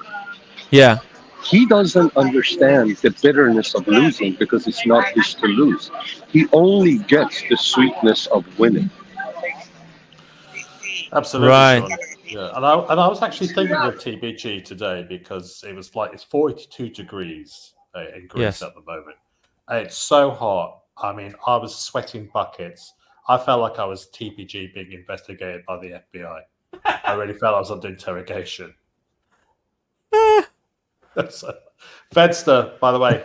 he doesn't understand the bitterness of losing because it's not his to lose. He only gets the sweetness of winning. Absolutely. Right. Sean. Yeah, and I was actually thinking of TBG today because it was like it's 42 degrees in Greece at the moment. And it's so hot. I mean, I was sweating buckets. I felt like I was TPG being investigated by the FBI. I really felt I was under interrogation. So, Fedster, by the way,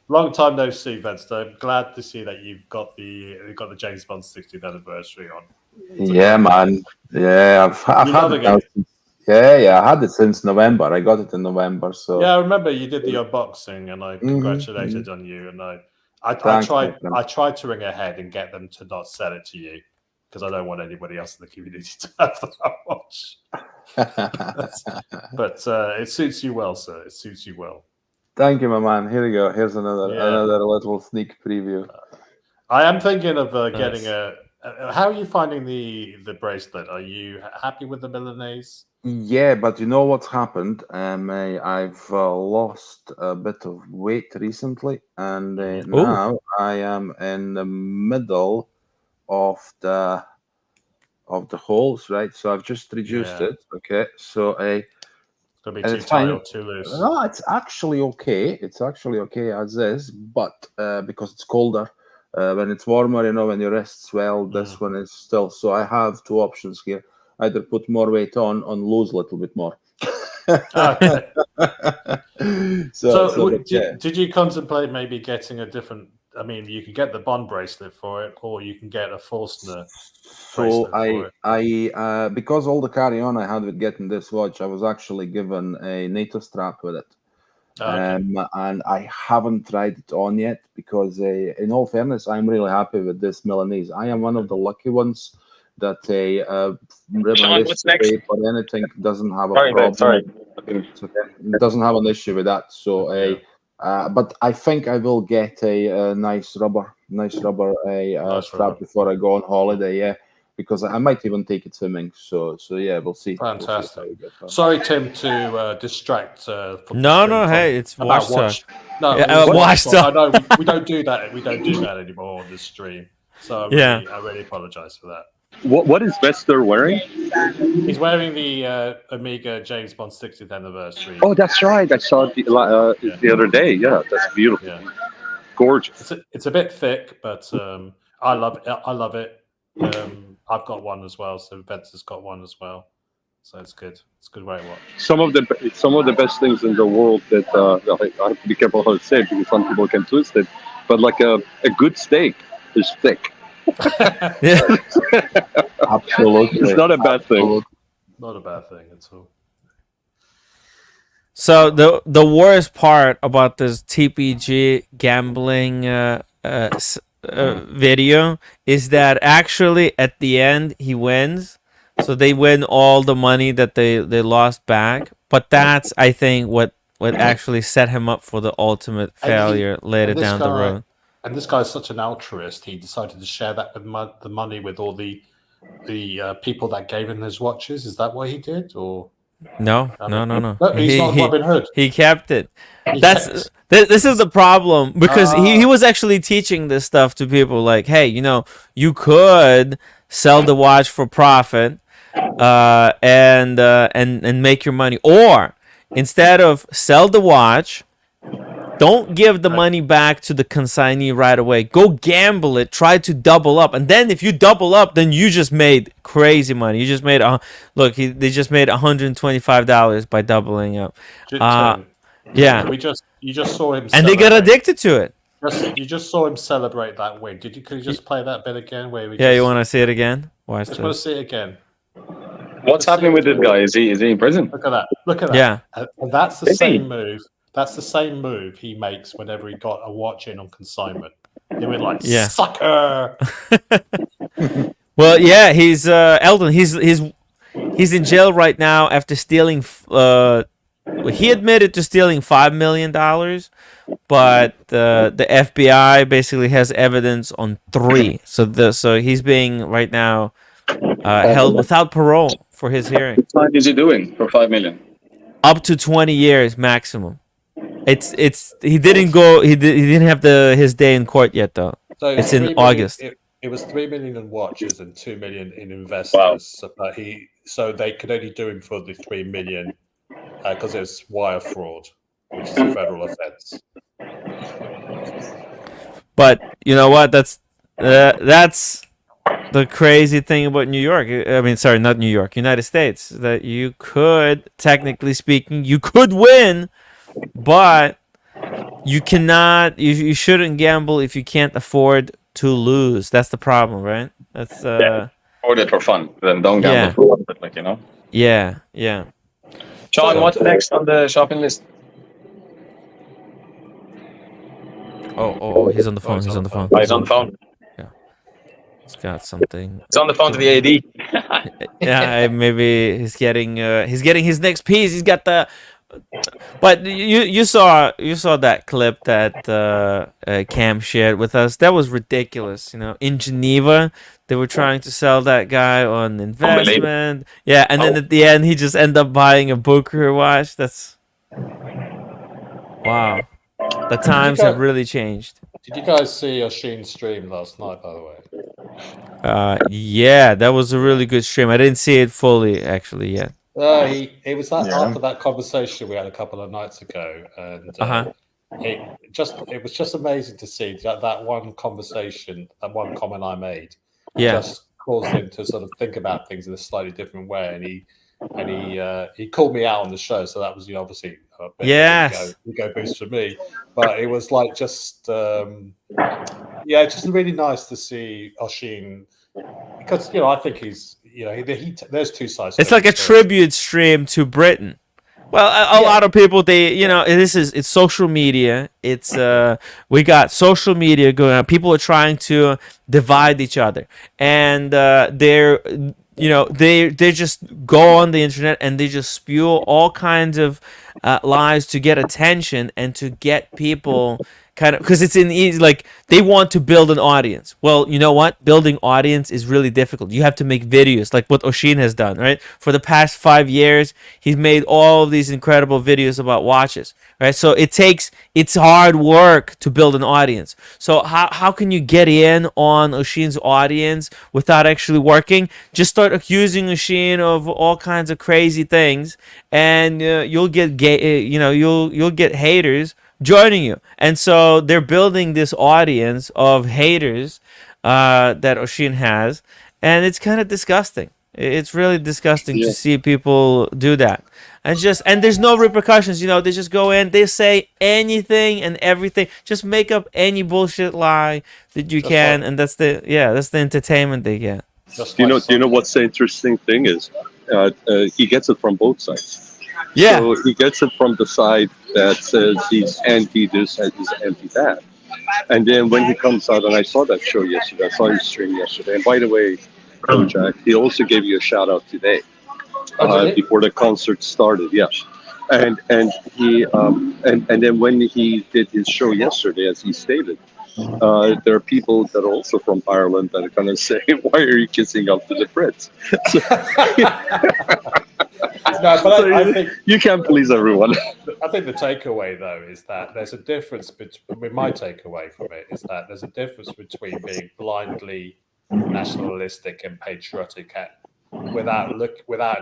long time no see, Fedster. I'm glad to see that you've got the James Bond 60th anniversary on. Yeah, man. Yeah, I've had it now. Yeah, I had it since November. I got it in November. So yeah, I remember you did the unboxing, and I congratulated on you. And I tried to ring ahead and get them to not sell it to you because I don't want anybody else in the community to have that watch. But it suits you well, sir. It suits you well. Thank you, my man. Here we go. Here's another little sneak preview. I am thinking of getting a. How are you finding the bracelet? Are you happy with the Milanese? Yeah, but you know what's happened? I've lost a bit of weight recently, and now I am in the middle of the holes, right? So I've just reduced it. Okay, so it's gonna be too tight or too loose. No, it's actually okay. It's actually okay as is, but because it's colder. When it's warmer, you know, when your wrists swell, this one is still. So I have two options here: either put more weight on, and lose a little bit more. Okay. Did you contemplate maybe getting a different? I mean, you could get the Bond bracelet for it, or you can get a Forstner bracelet for it. I because all the carry-on I had with getting this watch, I was actually given a NATO strap with it. And I haven't tried it on yet because, in all fairness, I'm really happy with this Milanese. I am one of the lucky ones that or anything doesn't have a problem. It doesn't have an issue with that. So, but I think I will get a nice rubber strap before I go on holiday. Yeah. Because I might even take it swimming. So yeah, we'll see. Fantastic. Sorry, Tim, to distract. Hey, it's watch talk. Watch talk. No, we don't do that. We don't do that anymore on this stream. So I really apologize for that. What is Vester wearing? He's wearing the Omega James Bond 60th anniversary. Oh, that's right. I saw it the other day. Yeah, that's beautiful. Yeah. Gorgeous. It's a bit thick, but I love it. I love it. I've got one as well, so Vince has got one as well. So it's good. It's a good way to watch. Some of the best things in the world that I have to be careful how to say it because some people can twist it. But like a good steak is thick. Yeah. Absolutely. It's not a bad thing. Not a bad thing at all. So the worst part about this TPG gambling video is that actually at the end he wins, so they win all the money that they lost back. But that's, I think, what actually set him up for the ultimate failure later down the road. And this guy's such an altruist. He decided to share that with the money with all the people that gave him his watches. Is that what he did, or? No. He's not Robin Hood. He kept it. This is the problem, because he was actually teaching this stuff to people, like, hey, you could sell the watch for profit, and make your money, or instead of sell the watch, don't give the money back to the consignee right away. Go gamble it. Try to double up, and then if you double up, then you just made crazy money. You just made they just made $125 by doubling up. Yeah. You just saw him, and they got addicted to it. You just saw him celebrate that win. Could you just play that bit again? You want to see it again? Watch just this. want to see it again. What's happening with this guy? Is he in prison? Look at that. Look at that. Yeah. And that's the same move. That's the same move he makes whenever he got a watch in on consignment. He went like, sucker. Well, yeah, he's Eldon. He's in jail right now after stealing. He admitted to stealing $5 million, but the FBI basically has evidence on 3. So he's being right now held without parole for his hearing. What time is he doing for $5 million? Up to 20 years maximum. He didn't have his day in court yet though. So it's in August. It was 3 million in watches and 2 million in investors. Wow. So they could only do him for the 3 million because it's wire fraud, which is a federal offense. But you know what? That's the crazy thing about New York. I mean, sorry, not New York, United States. That you could, technically speaking, you could win, but you cannot. You shouldn't gamble if you can't afford to lose. That's the problem, right? That's Afford it for fun, then don't gamble for profit, Yeah. Sean, what's next on the shopping list? Oh, he's on the phone. He's on the phone. Oh, he's on the phone. Yeah. He's got something. It's on the phone to the AD. Yeah, maybe he's getting his next piece. He's got the. But you saw that clip that Cam shared with us. That was ridiculous. In Geneva, they were trying to sell that guy on investment. Yeah, and then at the end, he just ended up buying a Booker watch. That's wow. The times have really changed. Did you guys see Oshin's stream last night, by the way? Yeah, that was a really good stream. I didn't see it fully actually yet. It was after that conversation we had a couple of nights ago, and it was just amazing to see that one conversation, that one comment I made, just caused him to sort of think about things in a slightly different way, and he called me out on the show, so that was obviously a bit of ego boost for me, but it was like just really nice to see Oshin, because I think he's. There's two sides. It's like a tribute stream to Britain. Well, a lot of people, it's social media. It's we got social media going on. People are trying to divide each other, and they just go on the internet and they just spew all kinds of lies to get attention and to get people kind of, because it's in easy, like they want to build an audience. Well, you know what? Building audience is really difficult. You have to make videos like what Oshin has done, right? For the past 5 years, he's made all of these incredible videos about watches, right? So it's hard work to build an audience. So how can you get in on Oshin's audience without actually working? Just start accusing Oshin of all kinds of crazy things, and you'll get you'll get haters joining you. And so they're building this audience of haters that Oshin has, and it's kind of disgusting. It's really disgusting to see people do that. And there's no repercussions, they just go in, they say anything and everything, just make up any bullshit lie that you can, and that's the entertainment they get. Do you know what's the interesting thing is? He gets it from both sides. Yeah. So he gets it from the side that says he's anti this and he's anti that. And then when he comes out, and I saw that show yesterday, I saw his stream yesterday. And by the way, Jack, he also gave you a shout out today before the concert started. Yeah. And he and then when he did his show yesterday, as he stated, there are people that are also from Ireland that are going to say, "Why are you kissing up to the Brits?" No, but I think you can't please everyone. I think the takeaway, though, is that there's a difference between. My takeaway from it is that there's a difference between being blindly nationalistic and patriotic without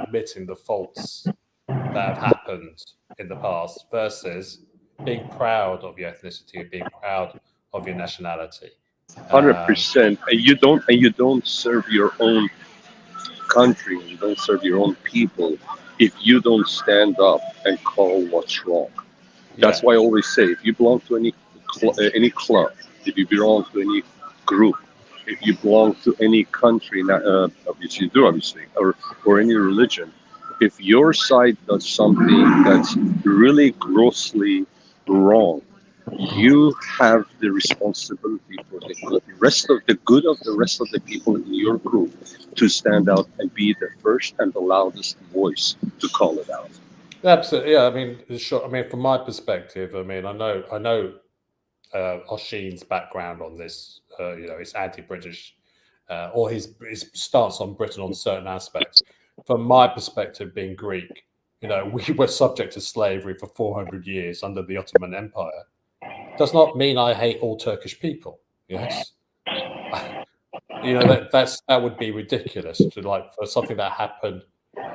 admitting the faults that have happened in the past, versus being proud of your ethnicity and being proud of your nationality. 100%. And you don't serve your own country, you don't serve your own people if you don't stand up and call what's wrong. That's why I always say, if you belong to any club, if you belong to any group, if you belong to any country, obviously you do, obviously, or any religion, if your side does something that's really grossly wrong, you have the responsibility for the rest of the people in your group to stand out and be the first and the loudest voice to call it out. Absolutely, yeah. I mean, from my perspective, I know Oshin's background on this. It's anti-British, or his stance on Britain on certain aspects. From my perspective, being Greek, we were subject to slavery for 400 years under the Ottoman Empire. Does not mean I hate all Turkish people. Yes, that would be ridiculous for something that happened.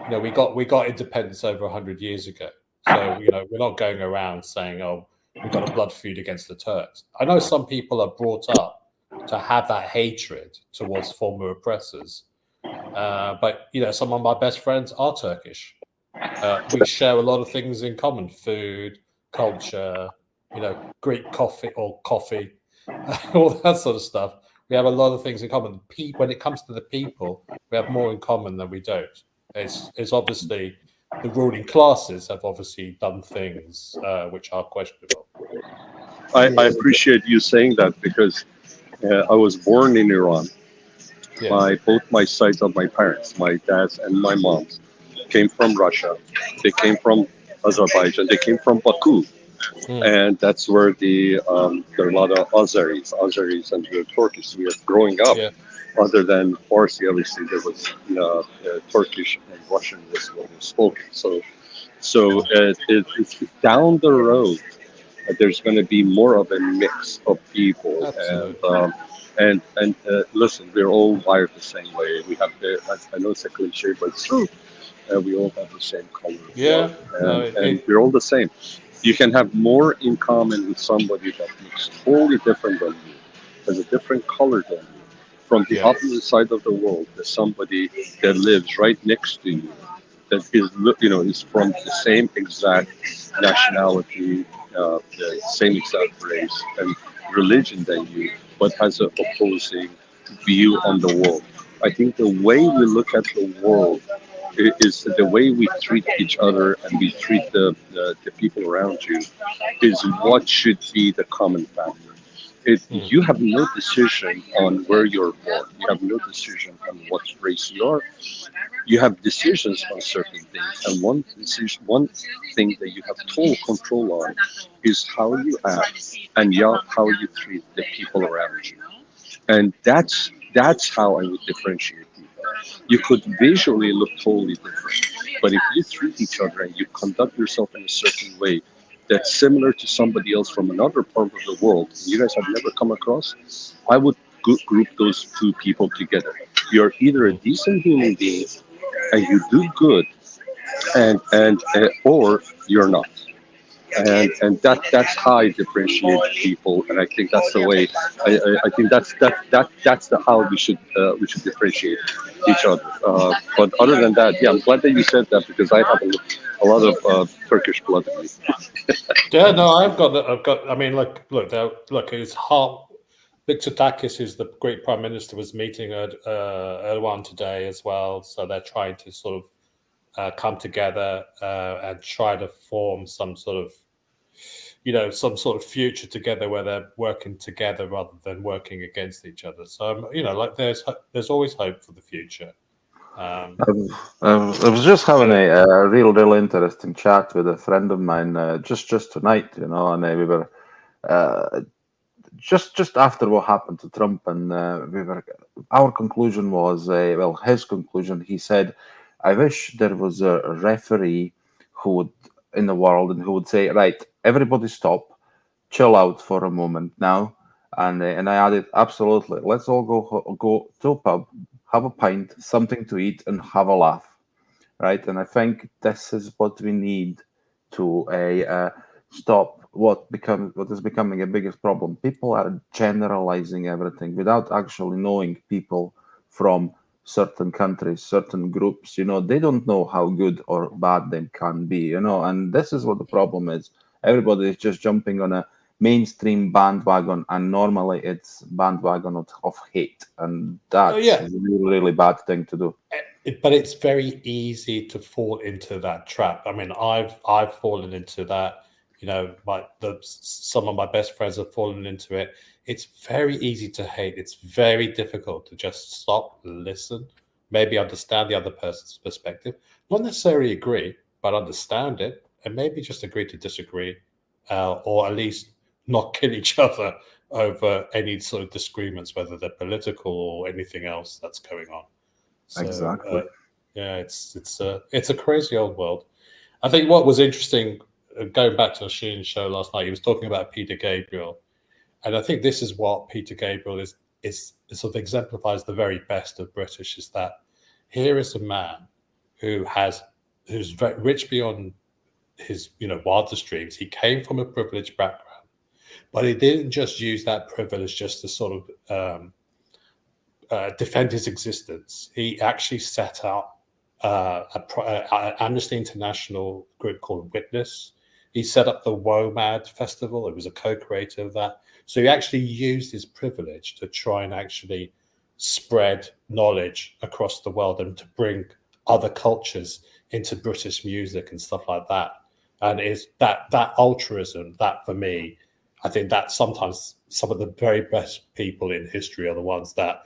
We got independence over 100 years ago. So we're not going around saying, "Oh, we've got a blood feud against the Turks." I know some people are brought up to have that hatred towards former oppressors, but some of my best friends are Turkish. We share a lot of things in common: food, culture. Greek coffee, all that sort of stuff. We have a lot of things in common. When it comes to the people, we have more in common than we don't. It's obviously the ruling classes have obviously done things which are questionable. I appreciate you saying that, because I was born in Iran. Yeah. Both my sides of my parents, my dad's and my mom's, came from Russia. They came from Azerbaijan. They came from Baku. And that's where there are a lot of Azeris and the Turkish. We are growing up. Other than Farsi, obviously there was Turkish and Russian was what was spoken. So it's down the road. There's going to be more of a mix of people. And listen, we're all wired the same way. We have I know it's a cliche, but it's true. We all have the same color. Yeah, and we're all the same. You can have more in common with somebody that looks totally different than you, has a different color than you, from the opposite side of the world. There's somebody that lives right next to you, that is from the same exact nationality, the same exact race and religion than you, but has an opposing view on the world. I think the way we look at the world is the way we treat each other and we treat the people around you is what should be the common factor. You have no decision on where you're born. You have no decision on what race you are. You have decisions on certain things, and one thing that you have total control on is how you act and how you treat the people around you. And that's how I would differentiate people. You could visually look totally different, but if you treat each other and you conduct yourself in a certain way that's similar to somebody else from another part of the world you guys have never come across, I would group those two people together. You're either a decent human being and you do good, and or you're not. And that's how I differentiate people, and I think that's the way. I think that's the how we should differentiate each other. But other than that, yeah, I'm glad that you said that because I have a lot of Turkish blood in me. Yeah, no, I've got. I mean, look. It's hard. Mitsotakis, who's the Greek Prime Minister, was meeting Erdogan today as well. So they're trying to sort of come together and try to form some sort of future together where they're working together rather than working against each other. So there's always hope for the future. I was just having a real interesting chat with a friend of mine just tonight, and we were just after what happened to Trump, and our conclusion was his conclusion. He said, "I wish there was a referee who would in the world and who would say, right, everybody stop, chill out for a moment now." And I added, absolutely, let's all go to a pub, have a pint, something to eat, and have a laugh, right? And I think this is what we need to stop what is becoming a biggest problem. People are generalizing everything without actually knowing people from certain countries, certain groups. They don't know how good or bad they can be. And this is what the problem is. Everybody is just jumping on a mainstream bandwagon, and normally it's bandwagon of hate, and that's a really, really bad thing to do. But it's very easy to fall into that trap. I mean, I've fallen into that. Some of my best friends have fallen into it. It's very easy to hate. It's very difficult to just stop, listen, maybe understand the other person's perspective, not necessarily agree, but understand it, and maybe just agree to disagree, or at least not kill each other over any sort of disagreements, whether they're political or anything else that's going on. So, exactly. It's a crazy old world. I think what was interesting, going back to Sheen's show last night, he was talking about Peter Gabriel, and I think this is what Peter Gabriel is sort of exemplifies the very best of British, is that here is a man who's very rich beyond his wildest dreams. He came from a privileged background, but he didn't just use that privilege just to sort of defend his existence. He actually set up an Amnesty International group called Witness. He set up the WOMAD festival. It was a co-creator of that. So he actually used his privilege to try and actually spread knowledge across the world and to bring other cultures into British music and stuff like that. And is that altruism, that for me, I think that sometimes some of the very best people in history are the ones that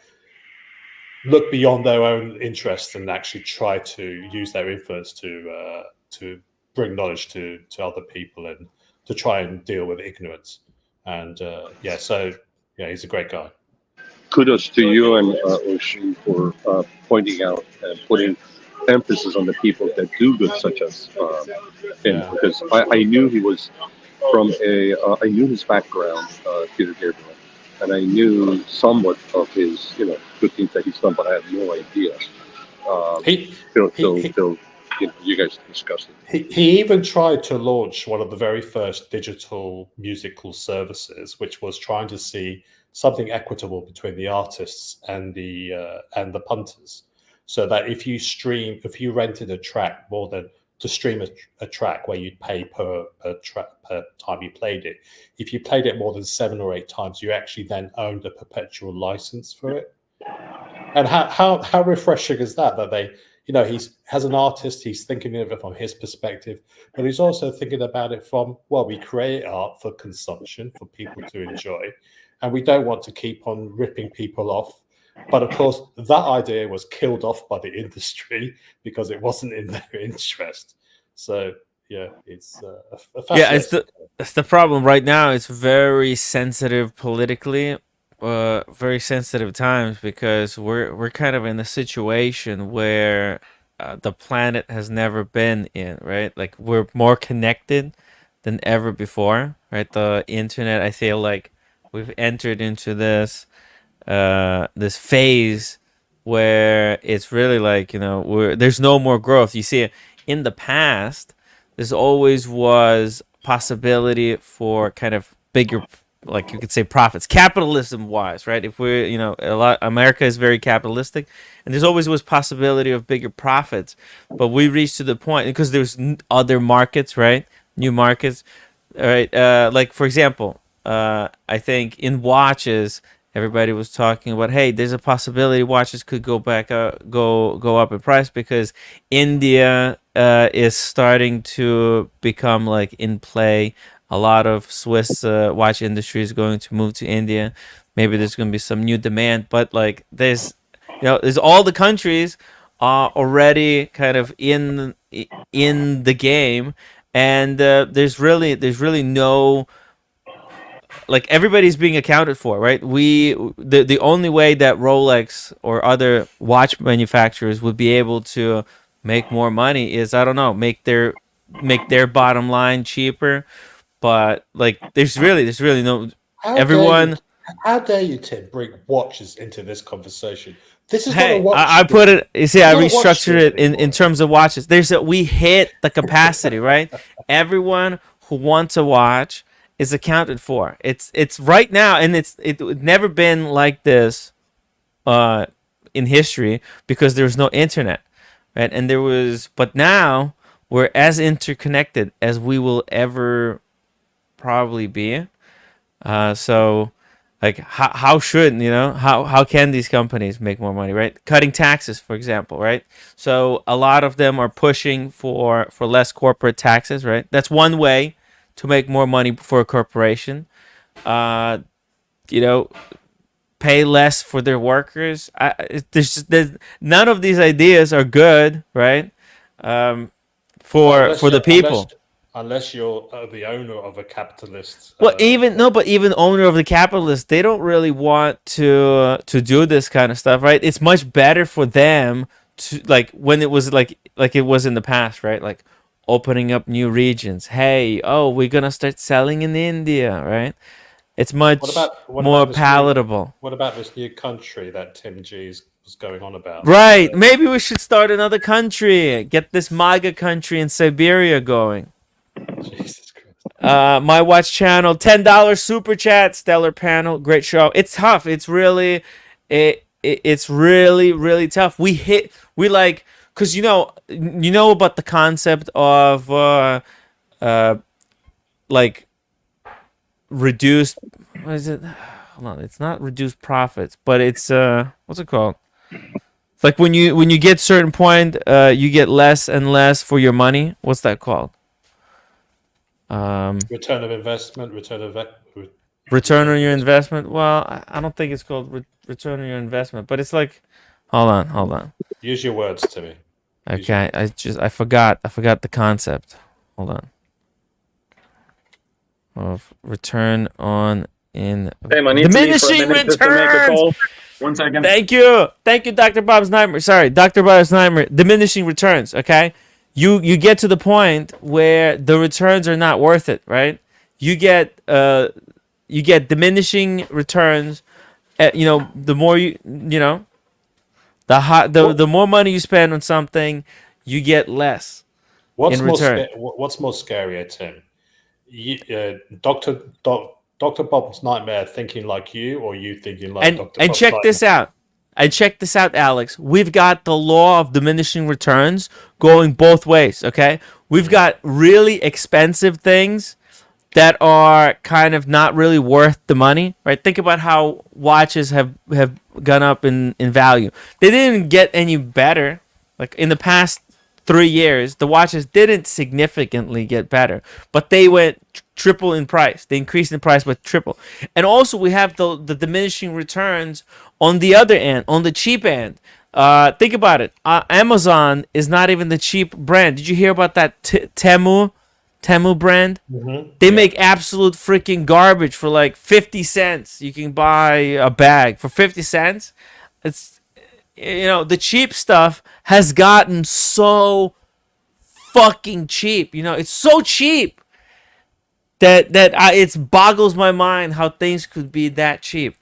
look beyond their own interests and actually try to use their influence to bring knowledge to other people and to try and deal with ignorance. And he's a great guy. Kudos to you and Oshin for pointing out and putting emphasis on the people that do good, such as him, because I knew he was from I knew his background, Peter Gabriel, and I knew somewhat of his, good things that he's done, but I had no idea. Till you guys discussed it. He even tried to launch one of the very first digital musical services, which was trying to see something equitable between the artists and the punters, so that if you rented a track more than to stream a track where you'd pay per time you played it, if you played it more than 7 or 8 times, you actually then owned a perpetual license for it. And how refreshing is that? That you know, as an artist, he's thinking of it from his perspective, but he's also thinking about it from, well, we create art for consumption, for people to enjoy, and we don't want to keep on ripping people off. But of course, that idea was killed off by the industry because it wasn't in their interest. So yeah, it's it's the problem right now. It's very sensitive politically, very sensitive times, because we're kind of in a situation where the planet has never been in, right? Like, we're more connected than ever before, right? The internet, I feel like we've entered into this this phase where it's really like, you know, there's no more growth. You see, in the past, there's always was possibility for kind of bigger, like you could say, profits, capitalism wise, right? If we're, you know, America is very capitalistic, and there's always was possibility of bigger profits, but we reached to the point because there's other markets, right? New markets, all right? Like, for example, I think in watches, everybody was talking about, hey, there's a possibility watches could go up in price because India is starting to become like in play. A lot of Swiss watch industry is going to move to India. Maybe there's going to be some new demand, but like there's all the countries are already kind of in the game, and there's really no, like, everybody's being accounted for, right? The only way that Rolex or other watch manufacturers would be able to make more money is, I don't know, make their bottom line cheaper. But like, there's really no everyone. How dare you, Tim, bring watches into this conversation? This is Hey, not a watch. I put it. You see, I restructured it in terms of watches. We hit the capacity, right? Everyone who wants a watch is accounted for. It's right now, and it's never been like this in history, because there was no internet, right? And but now we're as interconnected as we will ever probably be. So like, how should, you know, how can these companies make more money, right? Cutting taxes, for example, right? So a lot of them are pushing for less corporate taxes, right? That's one way to make more money for a corporation. You know, pay less for their workers. There's none of these ideas are good, right? For the people. Unless you're the owner of a capitalist. Well, even owner of the capitalist, they don't really want to do this kind of stuff, right? It's much better for them to, like, when it was like it was in the past, right? Like opening up new regions. Hey, we're gonna start selling in India, right? It's much more palatable. What about this new country that Tim G's was going on about? Right. Maybe we should start another country. Get this MAGA country in Siberia going. Jesus Christ. My watch channel, $10 super chat, stellar panel, great show. It's tough. It's really really tough. Because you know about the concept of like reduced, what is it? Hold on, it's not reduced profits, but it's what's it called? It's like when you get certain point, you get less and less for your money. What's that called? Return of investment, return on your investment. Well, I don't think it's called return on your investment, but it's like, hold on. Use your words, Timmy. Okay, I forgot the concept. Hold on. Of return on in diminishing returns. 1 second. Thank you, Dr. Bob's Nightmare. Sorry, Dr. Bob's Nightmare. Diminishing returns. Okay. You get to the point where the returns are not worth it, right? You get diminishing returns. The more the more money you spend on something, you get less in return. What's more scary, Tim? Dr. Bob's Nightmare thinking like you, or you thinking like Dr. Bob's And check this out. And check this out, Alex. We've got the law of diminishing returns going both ways, okay? We've got really expensive things that are kind of not really worth the money, right? Think about how watches have gone up in value. They didn't get any better, Like in the past 3 years, the watches didn't significantly get better, but they went triple in price. They increased in price by triple. And also we have the diminishing returns on the other end, on the cheap end. Think about it. Amazon is not even the cheap brand. Did you hear about that Temu brand? They make absolute freaking garbage for like 50 cents. You can buy a bag for 50 cents. It's, you know, the cheap stuff has gotten so fucking cheap. You know, it's so cheap that it boggles my mind how things could be that cheap.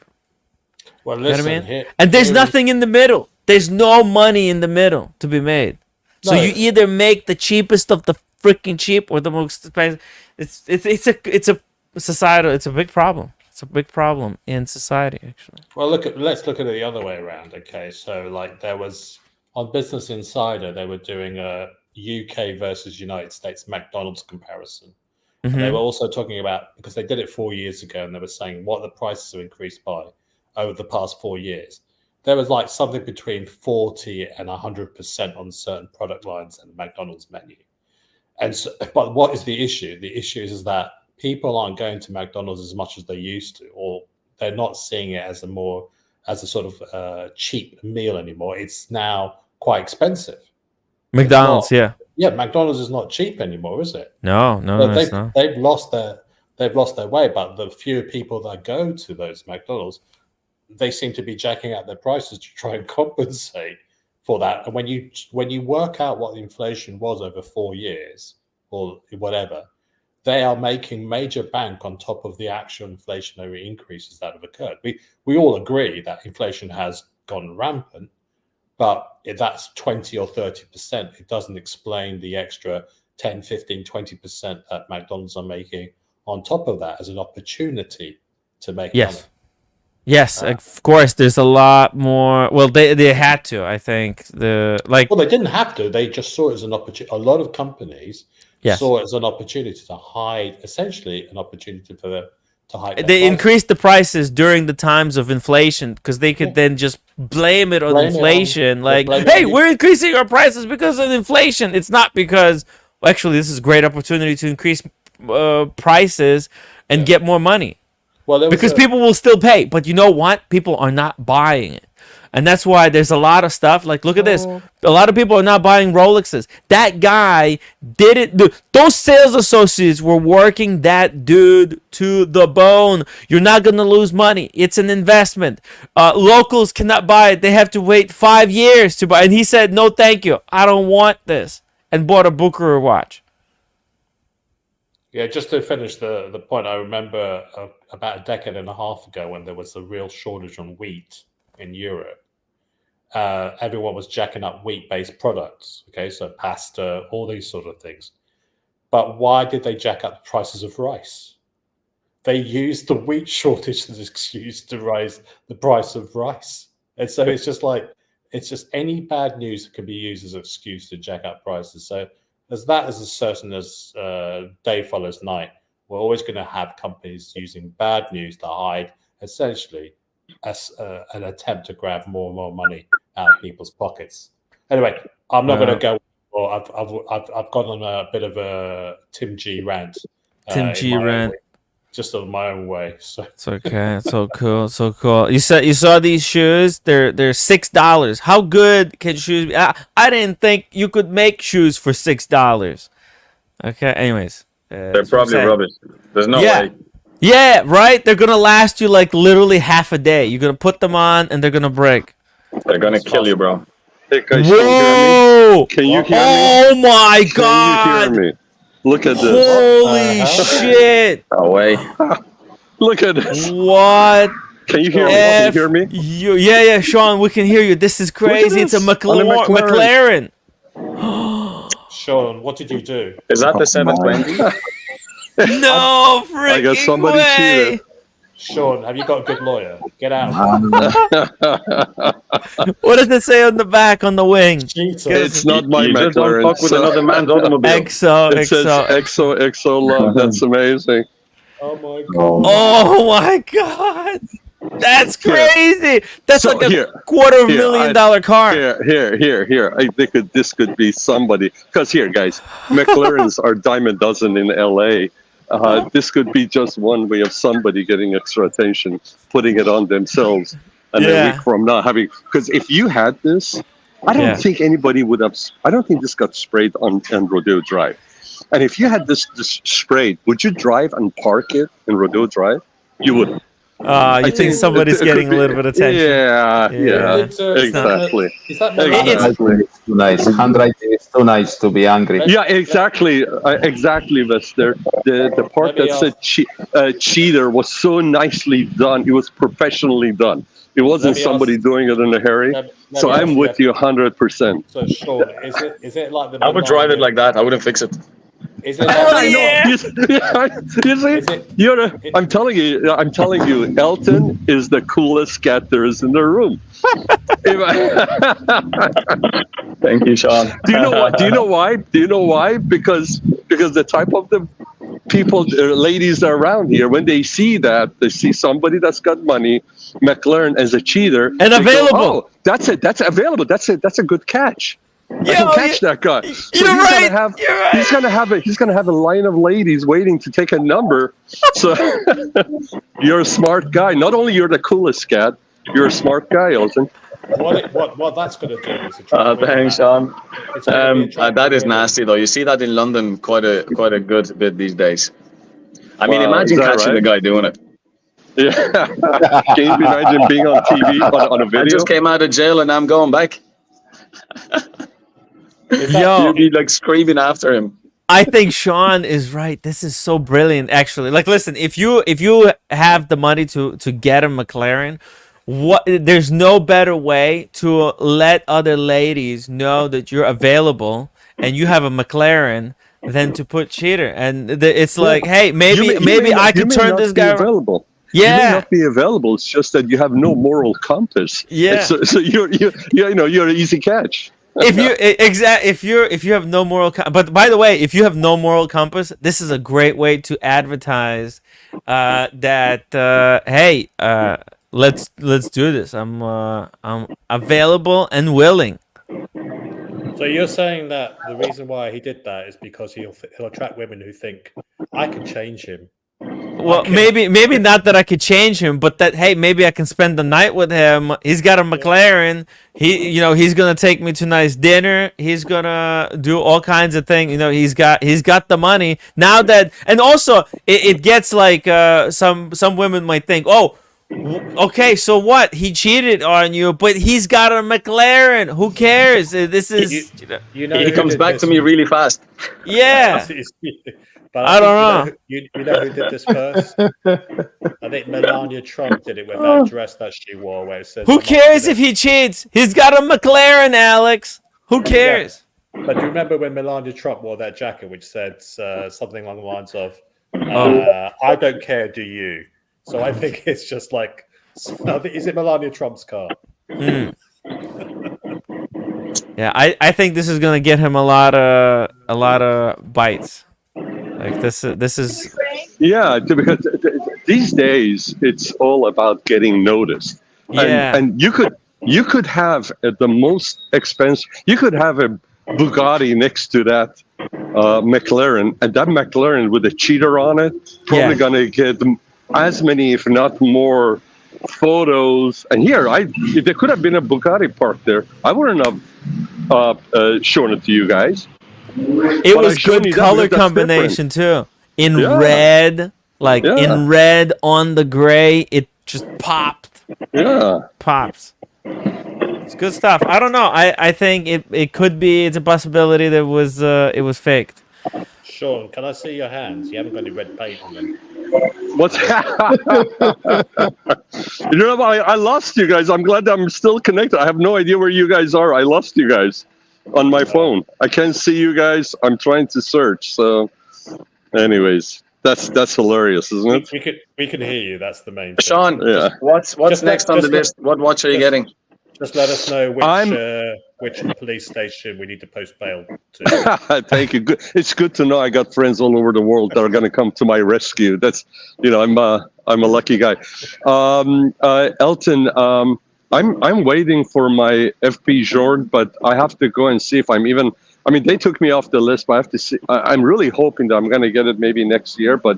Well, You know what listen, I mean? here, And there's here- nothing in the middle. There's no money in the middle to be made. So No. you either make the cheapest of the freaking cheap or the most expensive. It's a societal. It's a big problem. It's a big problem in society, actually. Well, let's look at it the other way around. Okay, so like there was on Business Insider, they were doing a UK versus United States McDonald's comparison. And they Mhm. were also talking about, because they did it 4 years ago, and they were saying what the prices have increased by over the past 4 years. There was like something between 40 and 100% on certain product lines in the McDonald's menu. And so, but what is the issue? The issue is that people aren't going to McDonald's as much as they used to, or they're not seeing it as a sort of cheap meal anymore. It's now quite expensive. McDonald's, yeah. Yeah, McDonald's is not cheap anymore, is it? No, it's not. They've lost their way. But the fewer people that go to those McDonald's, they seem to be jacking up their prices to try and compensate for that. And when you work out what the inflation was over 4 years or whatever, they are making major bank on top of the actual inflationary increases that have occurred. We all agree that inflation has gone rampant, but if that's 20 or 30%, it doesn't explain the extra 10, 15, 20% that McDonald's are making on top of that as an opportunity to make money. Yes, of course. There's a lot more. Well, they had to. I think Well, they didn't have to. They just saw it as an opportunity. A lot of companies saw it as an opportunity to hide, essentially, an opportunity for them to hide. They increased the prices during the times of inflation because they could then just blame it on Blame it on- inflation. Like, blame it hey, on we're increasing our prices because of inflation. It's not because, well, actually, this is a great opportunity to increase prices and get more money. Well, there was because a- people will still pay, but you know what? People are not buying it. And that's why there's a lot of stuff. Like, look at this. A lot of people are not buying Rolexes. That guy did it. Those sales associates were working that dude to the bone. You're not going to lose money. It's an investment. Locals cannot buy it. They have to wait 5 years to buy. And he said, no, thank you. I don't want this. And bought a Bucherer watch. Yeah, just to finish the point, I remember about a decade and a half ago when there was a real shortage on wheat in Europe. Everyone was jacking up wheat-based products, okay, so pasta, all these sort of things. But why did they jack up the prices of rice? They used the wheat shortage as an excuse to raise the price of rice. And so it's just any bad news that can be used as an excuse to jack up prices. So as certain as day follows night, we're always going to have companies using bad news to hide, essentially, as an attempt to grab more and more money out of people's pockets. Anyway, I'm not going to go. Well, I've gone on a bit of a Tim G rant. Just on my own way. So it's okay. It's so cool. So cool. You saw these shoes? They're $6. How good can shoes be? I didn't think you could make shoes for $6. Okay. Anyways, they're probably rubbish. There's no way. Yeah, right. They're gonna last you like literally half a day. You're gonna put them on and they're gonna break. They're gonna kill you, bro. Hey, guys, Whoa! Can you hear me? Oh my God! Can you hear me? Look at this. Holy shit! No way. Look at this. What? Can you hear me? Can you hear me? Yeah, Sean, we can hear you. This is crazy. It's a McLaren. Sean, what did you do? Is that the 720? No, freaking I got somebody cheated. Sean, have you got a good lawyer? Get out. What does it say on the back on the wing? It's not my you just McLaren. don't fuck with another man's automobile. It says XO love. That's amazing. Oh my God. Oh my God. That's crazy. That's So like a here, $250,000 car. Here. I think this could be somebody. Because here, guys, McLarens are dime a dozen in LA. This could be just one way of somebody getting extra attention, putting it on themselves, and a week from now having. Because if you had this, I don't think anybody would have. I don't think this got sprayed on Rodeo Drive. And if you had this sprayed, would you drive and park it in Rodeo Drive? You wouldn't. You think somebody's getting a little bit of attention? Yeah, exactly. It's too nice. Handwriting is too nice to be angry. Yeah, exactly, Vester. The part that said cheater was so nicely done. It was professionally done. It wasn't somebody doing it in a hurry. So I'm with you 100%. So Sean, is it like the? I would drive it like that. I wouldn't fix it. Is it? I'm telling you, Elton is the coolest cat there is in the room. Thank you, Sean. Do you know why? Because the type of the people, ladies around here, when they see that, they see somebody that's got money, McLaren as a cheater, and available. Go, oh, that's it. That's available. That's a good catch. I can catch that guy. So you're right. He's gonna have a line of ladies waiting to take a number. So you're a smart guy. Not only you're the coolest cat, you're a smart guy, Elton. What that's going to do is thanks, Sean. That is nasty, though. You see that in London quite a good bit these days. I mean, imagine catching the guy doing it. Yeah. Can you imagine being on TV on a video? I just came out of jail and I'm going back. You'd be like screaming after him. I think Sean is right. This is so brilliant, actually. Like, listen, if you have the money to get a McLaren, there's no better way to let other ladies know that you're available and you have a McLaren than to put cheater. And it's like, hey, maybe I can turn this guy available. Yeah, you may not be available. It's just that you have no moral compass. Yeah, so you're an easy catch. If you have no moral but by the way, if you have no moral compass, this is a great way to advertise that hey, let's do this. I'm available and willing. So you're saying that the reason why he did that is because he'll attract women who think I can change him. Well, maybe not that I could change him, but that, hey, maybe I can spend the night with him. He's got a McLaren. He's gonna take me to nice dinner. He's gonna do all kinds of things. He's got the money now that, and also it gets like some women might think, oh, okay, so what? He cheated on you, but he's got a McLaren. Who cares? This is he comes back to me really fast. Yeah. But I don't know. You know who did this first? I think Melania Trump did it with that dress that she wore, where it says, "Who cares if he cheats? He's got a McLaren, Alex. Who cares?" Yeah. But do you remember when Melania Trump wore that jacket, which said something along the lines of, "I don't care, do you?" So I think it's just like, is it Melania Trump's car? Mm. Yeah, I think this is gonna get him a lot of bites. Like this is. Yeah, because these days it's all about getting noticed. Yeah, and you could have the most expensive. You could have a Bugatti next to that McLaren, and that McLaren with a cheater on it probably gonna get as many, if not more, photos. And here, if there could have been a Bugatti parked there, I wouldn't have shown it to you guys. It was good color combination too. In red, in red on the gray, it just popped. Yeah, pops. It's good stuff. I don't know. I think it could be. It's a possibility that it was faked. Sean, can I see your hands? You haven't got any red paint on them. What's I lost you guys. I'm glad I'm still connected. I have no idea where you guys are. I lost you guys on my phone. I can't see you guys. I'm trying to search. So, anyways, that's hilarious, isn't it? We can hear you. That's the main thing. Sean, what's next on the list? What watch are you getting? Just let us know which which police station we need to post bail to. Thank you. Good. It's good to know I got friends all over the world that are going to come to my rescue. That's, I'm a lucky guy. Elton, I'm waiting for my FP Jord, but I have to go and see if I'm even. I mean, they took me off the list, but I have to see. I'm really hoping that I'm going to get it maybe next year, but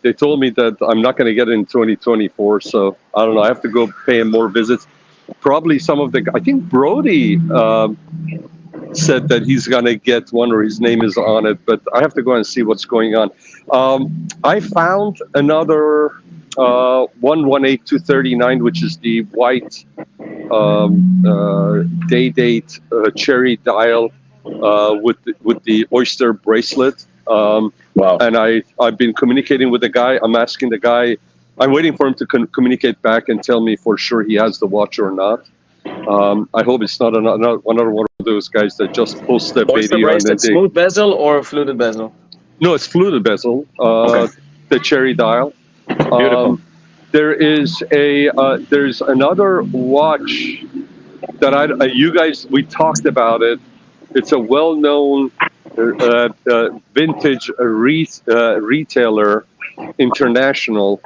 they told me that I'm not going to get it in 2024. So I don't know. I have to go pay him more visits. Probably some of the. I think Brody said that he's going to get one, or his name is on it, but I have to go and see what's going on. I found another 118239, which is the white day-date cherry dial with the oyster bracelet. Wow. And I've been communicating with the guy. I'm asking the guy. I'm waiting for him to communicate back and tell me for sure he has the watch or not. I hope it's not another one of those guys that just post the video. And then smooth bezel or fluted bezel? No, it's fluted bezel. Okay. The cherry dial. Beautiful. There's another watch that you guys, we talked about it. It's a well-known vintage retailer, international,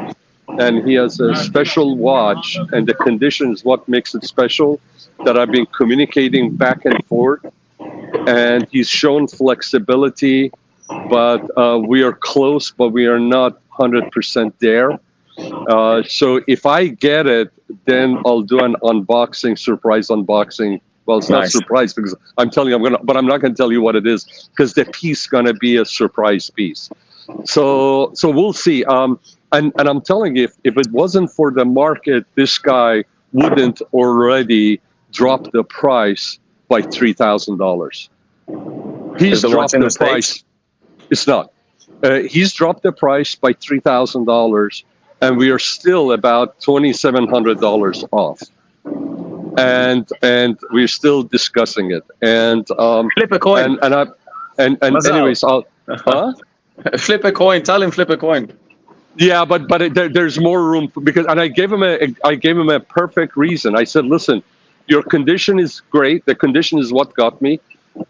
and he has a special watch, and the condition is what makes it special, that I've been communicating back and forth, and he's shown flexibility, but we are close, but we are not 100% there. So if I get it, then I'll do an unboxing, surprise unboxing. Well, it's not surprise because I'm telling you but I'm not going to tell you what it is because the piece is going to be a surprise piece. So we'll see. And I'm telling you, if it wasn't for the market, this guy wouldn't already drop the price by $3,000. He's dropped the price. It's not. He's dropped the price by $3,000, and we are still about $2,700 off. And we're still discussing it. And flip a coin. And anyways, flip a coin. Tell him flip a coin. Yeah, but there's more room because, and I gave him a perfect reason. I said, listen, your condition is great. The condition is what got me,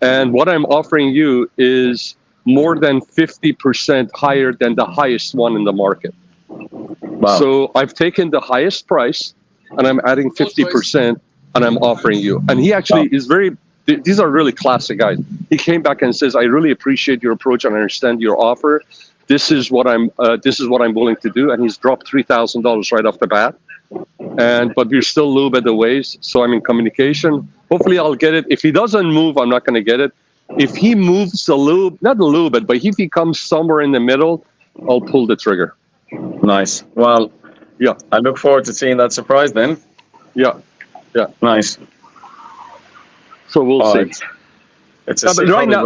and what I'm offering you is more than 50% higher than the highest one in the market. Wow. So I've taken the highest price, and I'm adding 50%, and I'm offering you. And he actually is very. These are really classic guys. He came back and says, I really appreciate your approach and I understand your offer. This is what I'm willing to do, and he's dropped $3,000 right off the bat. But we're still a little bit away, so I'm in communication. Hopefully, I'll get it. If he doesn't move, I'm not going to get it. If he moves not a little bit, but if he comes somewhere in the middle, I'll pull the trigger. Nice. Well, yeah. I look forward to seeing that surprise then. Yeah. Nice. So we'll see. It's right now,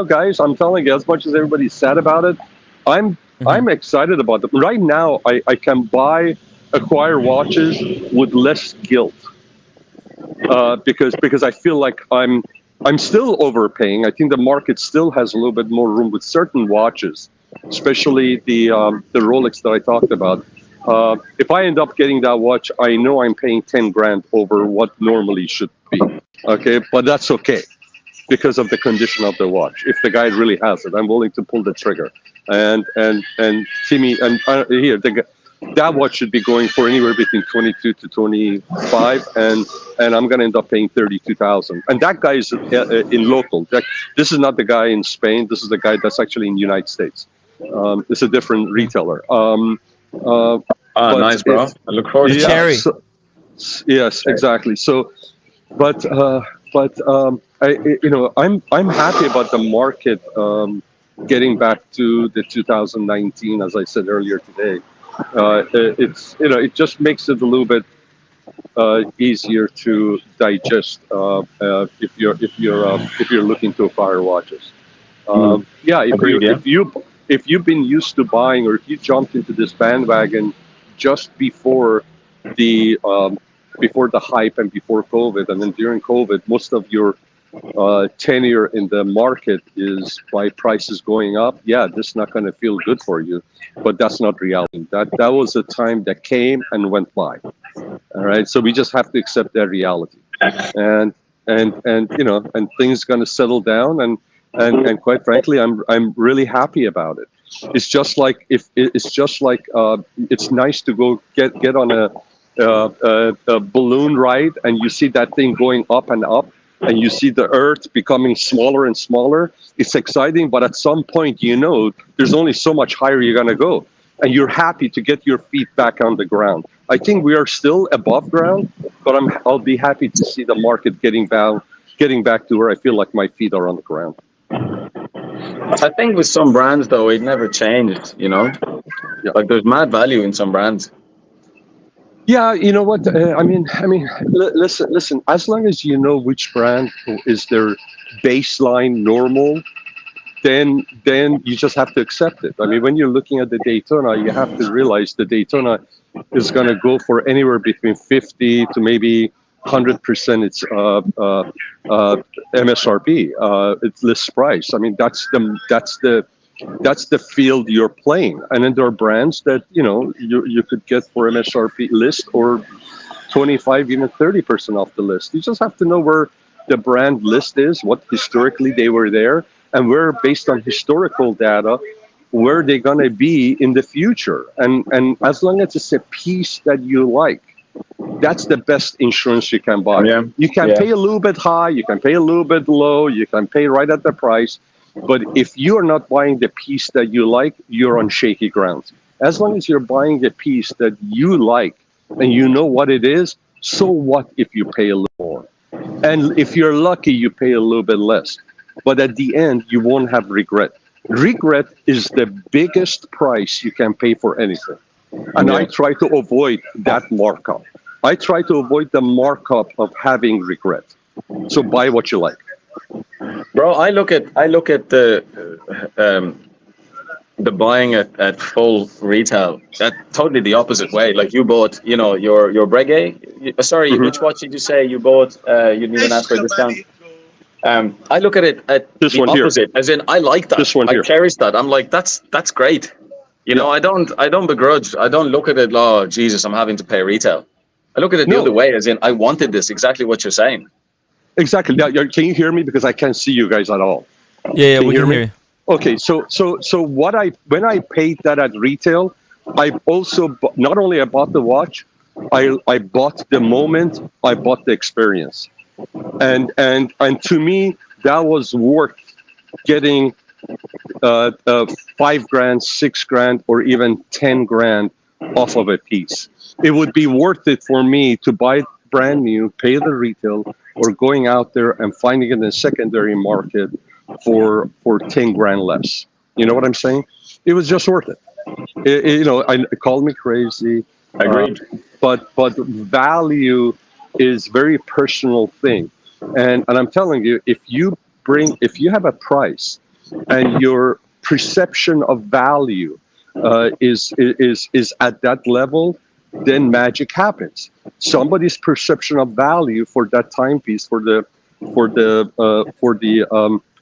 guys, I'm telling you, as much as everybody's sad about it, I'm excited about it. Right now, I can acquire watches with less guilt because I feel like I'm still overpaying. I think the market still has a little bit more room with certain watches, especially the Rolex that I talked about. If I end up getting that watch, I know I'm paying 10 grand over what normally should be. Okay, but that's okay because of the condition of the watch. If the guy really has it, I'm willing to pull the trigger. And Timmy, and here, that watch should be going for anywhere between 22 to 25, and I'm going to end up paying 32,000. And that guy is in local. This is not the guy in Spain. This is the guy that's actually in the United States. It's a different retailer. Nice, bro. I look forward to Cherry. Yes, exactly. So, I'm happy about the market getting back to the 2019, as I said earlier today. It just makes it a little bit easier to digest if you're looking to acquire watches. If you've been used to buying, or if you jumped into this bandwagon just before the hype and before COVID, and then during COVID, most of your tenure in the market is by prices going up. Yeah, this is not going to feel good for you, but that's not reality. That was a time that came and went by. All right, so we just have to accept that reality. and you know, and things going to settle down, and quite frankly, I'm really happy about it. It's just like it's nice to go get on a balloon ride, and you see that thing going up and up, and you see the earth becoming smaller and smaller. It's exciting, but at some point, you know, there's only so much higher you're going to go, and you're happy to get your feet back on the ground. I think we are still above ground, but I'll be happy to see the market getting back to where I feel like my feet are on the ground. I think with some brands though, it never changed. You know, like there's mad value in some brands. Yeah, you know what? I mean, listen. As long as you know which brand is their baseline normal, then you just have to accept it. I mean, when you're looking at the Daytona, you have to realize the Daytona is going to go for anywhere between 50 to maybe 100% its MSRP, its list price. I mean, that's the field you're playing. And then there are brands that, you know, you could get for MSRP list or 25, even 30% off the list. You just have to know where the brand list is, what historically they were there, and where, based on historical data, where they're going to be in the future. And as long as it's a piece that you like, that's the best insurance you can buy. Yeah. You can pay a little bit high, you can pay a little bit low, you can pay right at the price. But if you are not buying the piece that you like, you're on shaky ground. As long as you're buying the piece that you like and you know what it is, so what if you pay a little more? And if you're lucky, you pay a little bit less. But at the end, you won't have regret. Regret is the biggest price you can pay for anything. And I try to avoid that markup. I try to avoid the markup of having regret. So buy what you like. Bro, I look at the buying at full retail, that totally the opposite way. Like you bought, you know, your Breguet. Sorry, which watch did you say you bought? You didn't even ask for a discount. I look at it at the opposite, as in I like that. I cherish that. I'm like, that's great. You know, I don't begrudge. I don't look at it, oh Jesus, I'm having to pay retail. I look at it the other way, as in I wanted this, exactly what you're saying. Exactly. Now, can you hear me? Because I can't see you guys at all. Yeah, we can hear you. Okay, so when I paid that at retail, I also not only I bought the watch, I bought the moment, I bought the experience, and to me that was worth getting $5,000, $6,000, or even $10,000 off of a piece. It would be worth it for me to buy brand new, pay the retail, or going out there and finding it in the secondary market for $10,000 less. You know what I'm saying? It was just worth it. You know, it called me crazy. Agreed. But value is very personal thing, and I'm telling you, if you have a price, and your perception of value is at that level, then magic happens. Somebody's perception of value for that timepiece, for the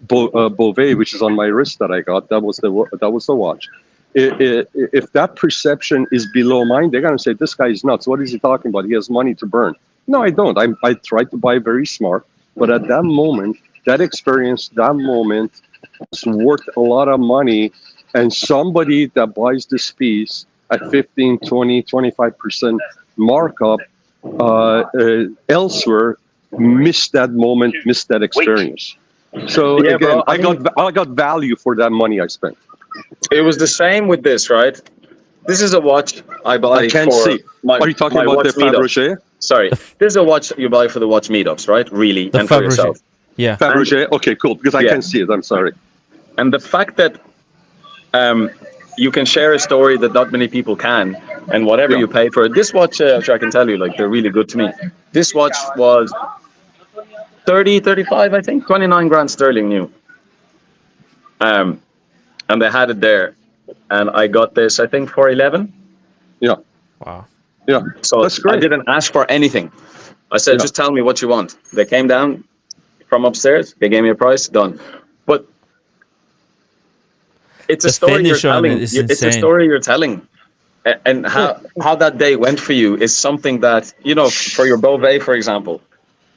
Beauvais, which is on my wrist that I got, that was the watch. If that perception is below mine, they're gonna say, this guy is nuts. What is he talking about? He has money to burn. No, I don't. I try to buy very smart, but at that moment, that experience, that moment, it's worth a lot of money. And somebody that buys this piece at 15, 20, 25% markup elsewhere missed that moment, missed that experience. So Yeah, again, bro, I got value for that money I spent. It was the same with this, right? This is a watch I buy I can't for see. Are you talking about the Fabergé? Sorry, this is a watch you buy for the watch meetups, right? Really, and for yourself. Yeah. Fabergé. Okay, cool. Because I can't see it. I'm sorry. And the fact that you can share a story that not many people can, and whatever you pay for it. This watch, which I can tell you, like, they're really good to me. This watch was 35, I think, 29 grand sterling new. And they had it there, and I got this, I think, for 11. Yeah. Wow. Yeah. So that's great. I didn't ask for anything. I said, just tell me what you want. They came down from upstairs. They gave me a price. Done. But it's a story you're telling. It's a story you're telling. And how that day went for you is something that, you know, for your Beauvais, for example,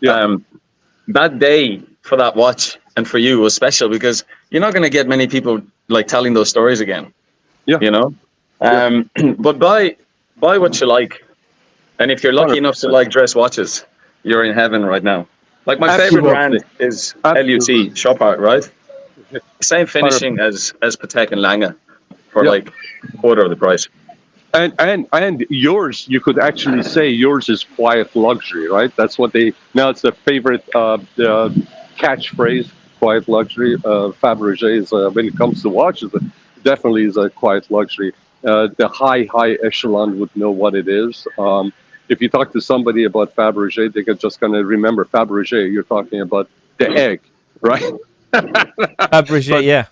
That day for that watch and for you was special because you're not going to get many people like telling those stories again. Yeah. You know, but buy what you like, and if you're lucky enough to like dress watches, you're in heaven right now. Like my favorite brand is LUC Shop Art, right? Same finishing as Patek and Lange for like quarter of the price. And yours, you could actually say yours is quiet luxury, right? That's what now it's the favorite catchphrase, quiet luxury. Fabergé is when it comes to watches, it definitely is a quiet luxury. The high echelon would know what it is. If you talk to somebody about Fabergé, they're just going to remember Fabergé. You're talking about the egg, right? Fabergé,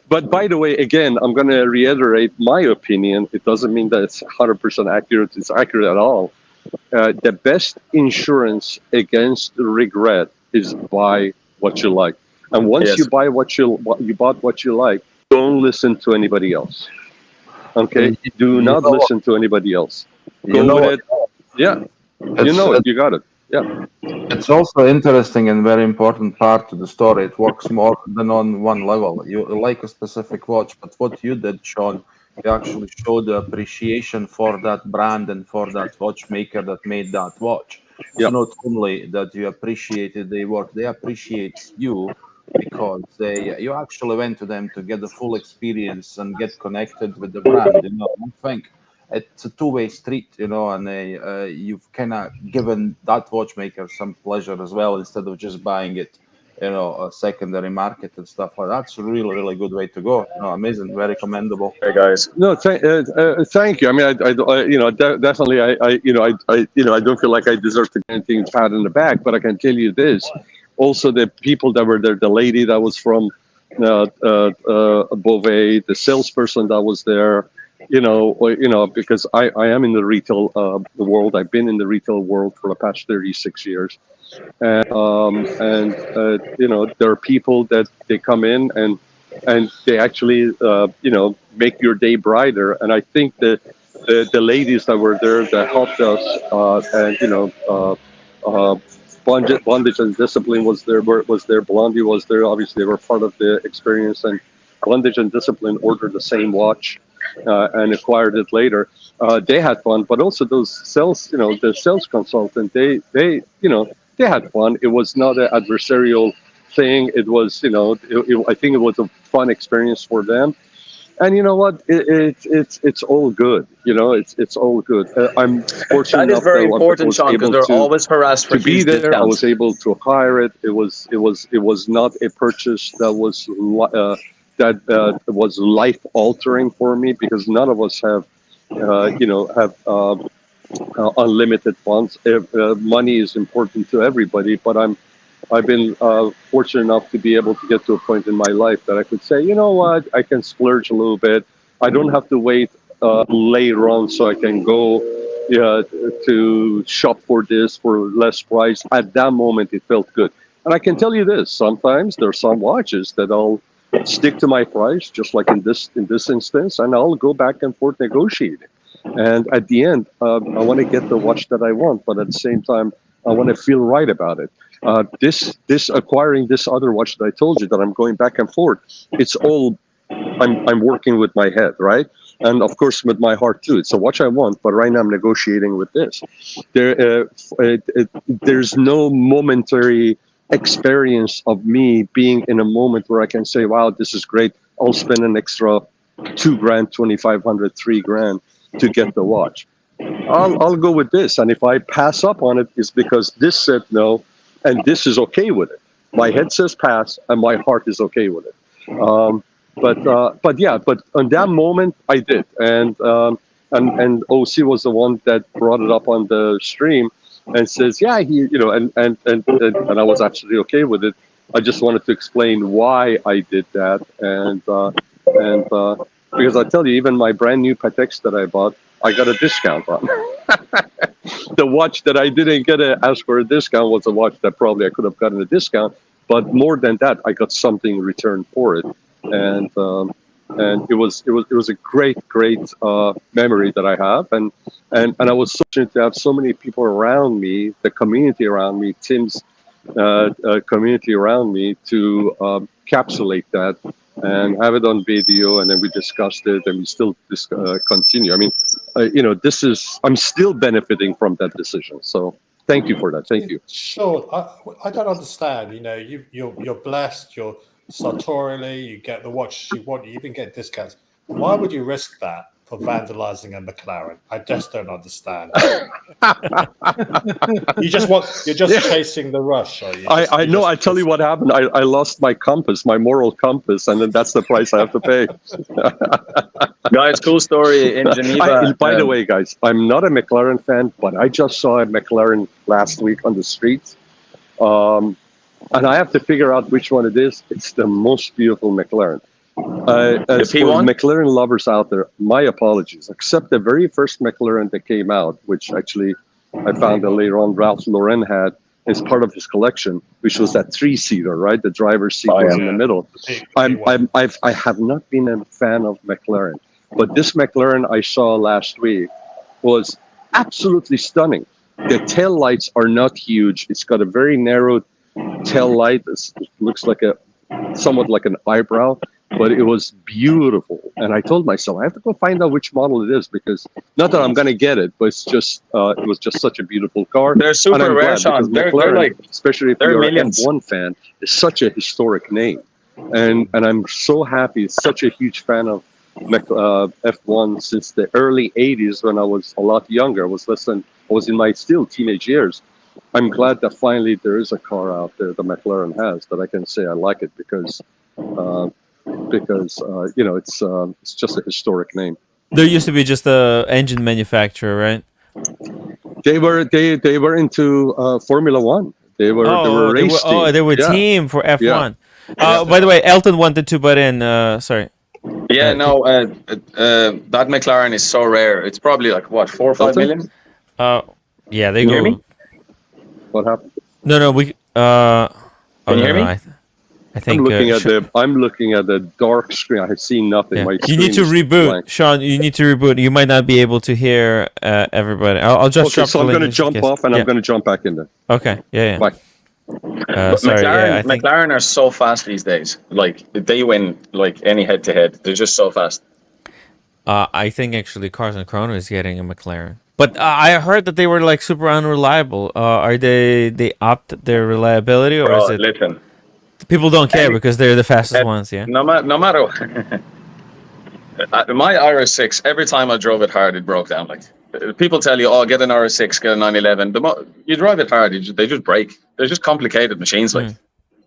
But by the way, again, I'm going to reiterate my opinion. It doesn't mean that it's 100% accurate. It's accurate at all. The best insurance against regret is buy what you like. And once you buy you bought what you like, don't listen to anybody else. Okay? Do not listen to anybody else. Go with it. Yeah. You got it. Yeah. It's also interesting and very important part to the story. It works more than on one level. You like a specific watch, but what you did, Sean, you actually showed the appreciation for that brand and for that watchmaker that made that watch. So not only that you appreciated their work, they appreciate you because you actually went to them to get the full experience and get connected with the brand. I think it's a two-way street, and you've kind of given that watchmaker some pleasure as well instead of just buying it, a secondary market and stuff like that. That's a really, really good way to go. Amazing, very commendable. Hey guys. No, thank you. I mean, definitely, I don't feel like I deserve to get anything pat in the back, but I can tell you this. Also, the people that were there, the lady that was from Beauvais, the salesperson that was there, because I am in the retail world. I've been in the retail world for the past 36 years. And there are people that they come in and they actually, make your day brighter. And I think that the ladies that were there that helped us, Bondage and Discipline was there. Blondie was there. Obviously, they were part of the experience. And Bondage and Discipline ordered the same watch and acquired it later. They had fun, but also those sales, the sales consultant, they had fun. It was not an adversarial thing. It was, I think it was a fun experience for them. And you know what? It's all good. It's all good. I'm fortunate that is very important, Sean, because they're always harassed for to be there. discounts. I was able to hire it. It was not a purchase that was life altering for me, because none of us have unlimited funds. Money is important to everybody, but I've been fortunate enough to be able to get to a point in my life that I could say, you know what, I can splurge a little bit. I don't have to wait later on so I can go to shop for this for less price. At that moment, it felt good. And I can tell you this, sometimes there are some watches that I'll stick to my price, just like in this instance, and I'll go back and forth negotiating. And at the end, I want to get the watch that I want, but at the same time, I want to feel right about it. This acquiring this other watch that I told you that I'm going back and forth, it's all I'm working with my head, right? And of course with my heart too. It's a watch I want, but right now I'm negotiating with this. There's no momentary experience of me being in a moment where I can say, wow, this is great. I'll spend an extra $2,000, $2,500, $3,000 to get the watch. I'll go with this. And if I pass up on it, it's because this said no, and this is okay with it. My head says pass, and my heart is okay with it. But on that moment, I did. And OC was the one that brought it up on the stream and says, yeah, and I was absolutely okay with it. I just wanted to explain why I did that. And because I tell you, even my brand new Pateks that I bought, I got a discount on. The watch that I didn't ask for a discount was a watch that probably I could have gotten a discount. But more than that, I got something in return for it. And and it was a great memory that I have, and I was fortunate to have so many people around me, the community around me, Tim's community around me, to capsulate that and have it on video, and then we discussed it, and we still continue. I mean, I'm still benefiting from that decision. So thank you for that. Thank you. Sure, I don't understand. You know, you're blessed. You're sartorially. You get the watch you want. You even get discounts. Why would you risk that for vandalizing a McLaren? I just don't understand. You're just chasing the rush, are you? I know. I tell you what happened. I lost my compass, my moral compass, and then that's the price I have to pay. Guys, cool story in Geneva. By the way, guys, I'm not a McLaren fan, but I just saw a McLaren last week on the streets. And I have to figure out which one it is. It's the most beautiful McLaren. As for McLaren lovers out there, my apologies. Except the very first McLaren that came out, which actually I found that later on Ralph Lauren had as part of his collection, which was that 3-seater, right? The driver's seat was in the middle. I have not been a fan of McLaren, but this McLaren I saw last week was absolutely stunning. The tail lights are not huge. It's got a very narrow tail light. It looks like somewhat like an eyebrow, but it was beautiful. And I told myself I have to go find out which model it is, because not that I'm going to get it, but it's just it was just such a beautiful car. They're super rare, Sean. They're like, especially if you're an F1 fan, is such a historic name, and I'm so happy. Such a huge fan of F1 since the early '80s when I was a lot younger. I was in my still teenage years. I'm glad that finally there is a car out there that McLaren has that I can say I like it, because it's just a historic name. There used to be just a engine manufacturer, right? They were into Formula One. They were race team. They were team for F1. Yeah. By the way, Elton wanted to butt in. Sorry. Yeah, no, that McLaren is so rare. It's probably like what, 4 or 5 million? Yeah, they Can go. You hear me? What happened? No, we. Can you hear me? I think I'm looking at the dark screen. I have seen nothing. Yeah. My You need to reboot, blank. Sean. You need to reboot. You might not be able to hear everybody. I'll just. Okay, so I'm going to jump off and I'm going to jump back in there. Okay. Yeah. Bye. Sorry. McLaren are so fast these days. Like they win like any head-to-head. They're just so fast. I think actually Cars and Chrono is getting a McLaren. But I heard that they were like super unreliable. Are they upped their reliability, or is it? Listen, people don't care because they're the fastest ones. Yeah. No matter. My RS6, every time I drove it hard, it broke down. Like people tell you, "Oh, get an RS6, get a 911." You drive it hard, they just break. They're just complicated machines. Like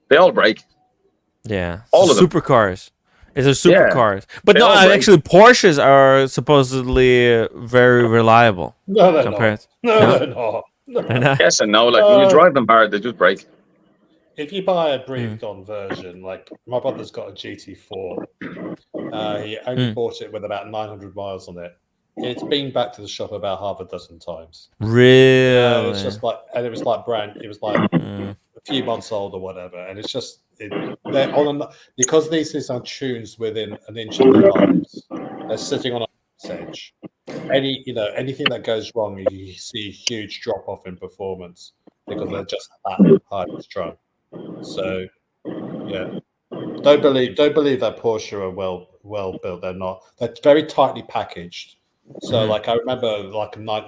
they all break. Yeah. All of them. Supercars. They're supercars. But no, actually, Porsches are supposedly very reliable. No, they're not. No, they're not. Yes and no. Like when you drive them hard, they just break. If you buy a breathed-on version, like my brother's got a GT4, he only bought it with about 900 miles on it. It's been back to the shop about half a dozen times. Really? It's just like, and it was like a few months old or whatever, and it's just they're on because these things are tuned within an inch of their lives. They're sitting on a edge. Anything that goes wrong, you see a huge drop off in performance because they're just that high strung. So, yeah, don't believe that Porsche are well built. They're not. They're very tightly packaged. So, like I remember,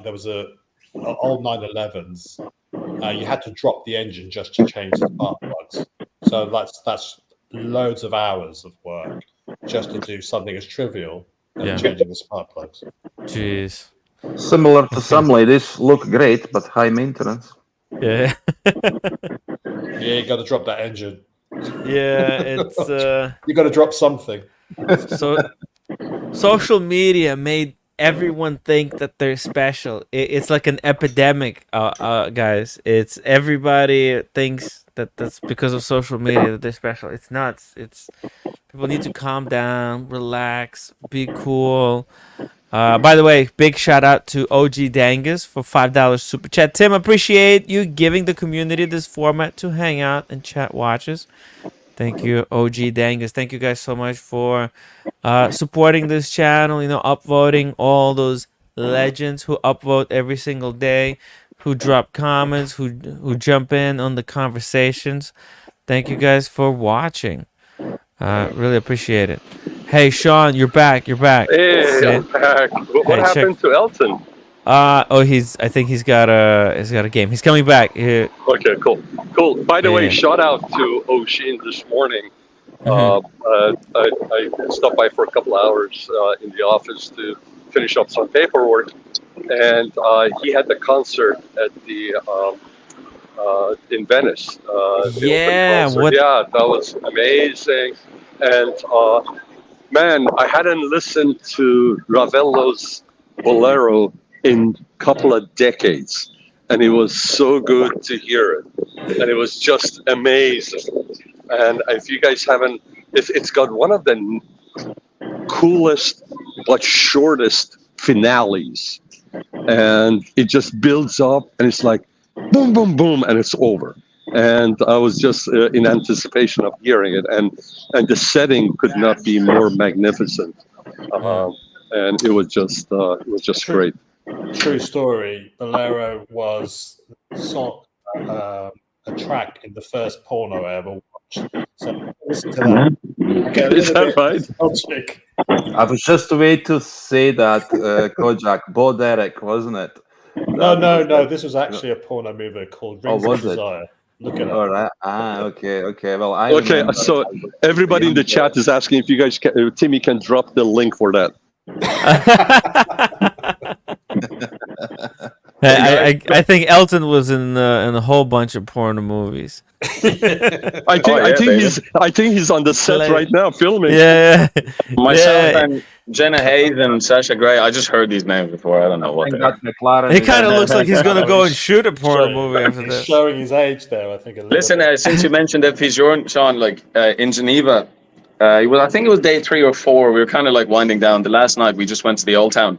there was a old 911s. You had to drop the engine just to change the spark plugs. So that's loads of hours of work just to do something as trivial as changing the spark plugs. Jeez. Similar to some ladies, look great but high maintenance. Yeah. Yeah, you got to drop that engine. Yeah, it's you got to drop something. So, social media made everyone think that they're special. It's like an epidemic, guys. It's everybody thinks that's because of social media that they're special. It's nuts. It's people need to calm down, relax, be cool. By the way, big shout out to OG Dangus for $5 super chat. Tim, appreciate you giving the community this format to hang out and chat watches. Thank you, OG Dangus. Thank you guys so much for supporting this channel. Upvoting all those legends who upvote every single day, who drop comments, who jump in on the conversations. Thank you guys for watching. Really appreciate it. Hey, Sean, you're back. You're back. Hey, I'm back. What happened to Elton? I think he's got a game. He's coming back. Okay, cool. By the way, shout out to Oshin this morning. I stopped by for a couple hours in the office to finish up some paperwork, and he had the concert at the in Venice. Yeah, yeah, that was amazing. And man, I hadn't listened to Ravello's Bolero in a couple of decades, and it was so good to hear it, and it was just amazing. And if you guys haven't, it's got one of the coolest but shortest finales, and it just builds up, and it's like boom, boom, boom, and it's over. And I was just in anticipation of hearing it, and the setting could not be more magnificent, and it was just great. True story. Bolero was a track in the first porno I ever watched. So listen to that. Is that right? I was just waiting to say that, Kojak, Bo Derek, wasn't it? No. This was actually a porno movie called Rings of Desire. Look at it. All right. Okay. Well, So everybody in the chat is asking if you guys Timmy can drop the link for that. I think Elton was in a whole bunch of porno movies. I think he's on the set right now filming. Yeah. Myself and Jenna Hayes and Sasha Grey. I just heard these names before. I don't know what they are. It kind of looks like he's gonna go and shoot a porno movie after He's this. showing his age there, I think. Listen, since you mentioned ep1281, Sean, like in Geneva, I think it was day 3 or 4. We were kind of like winding down. The last night we just went to the Old Town,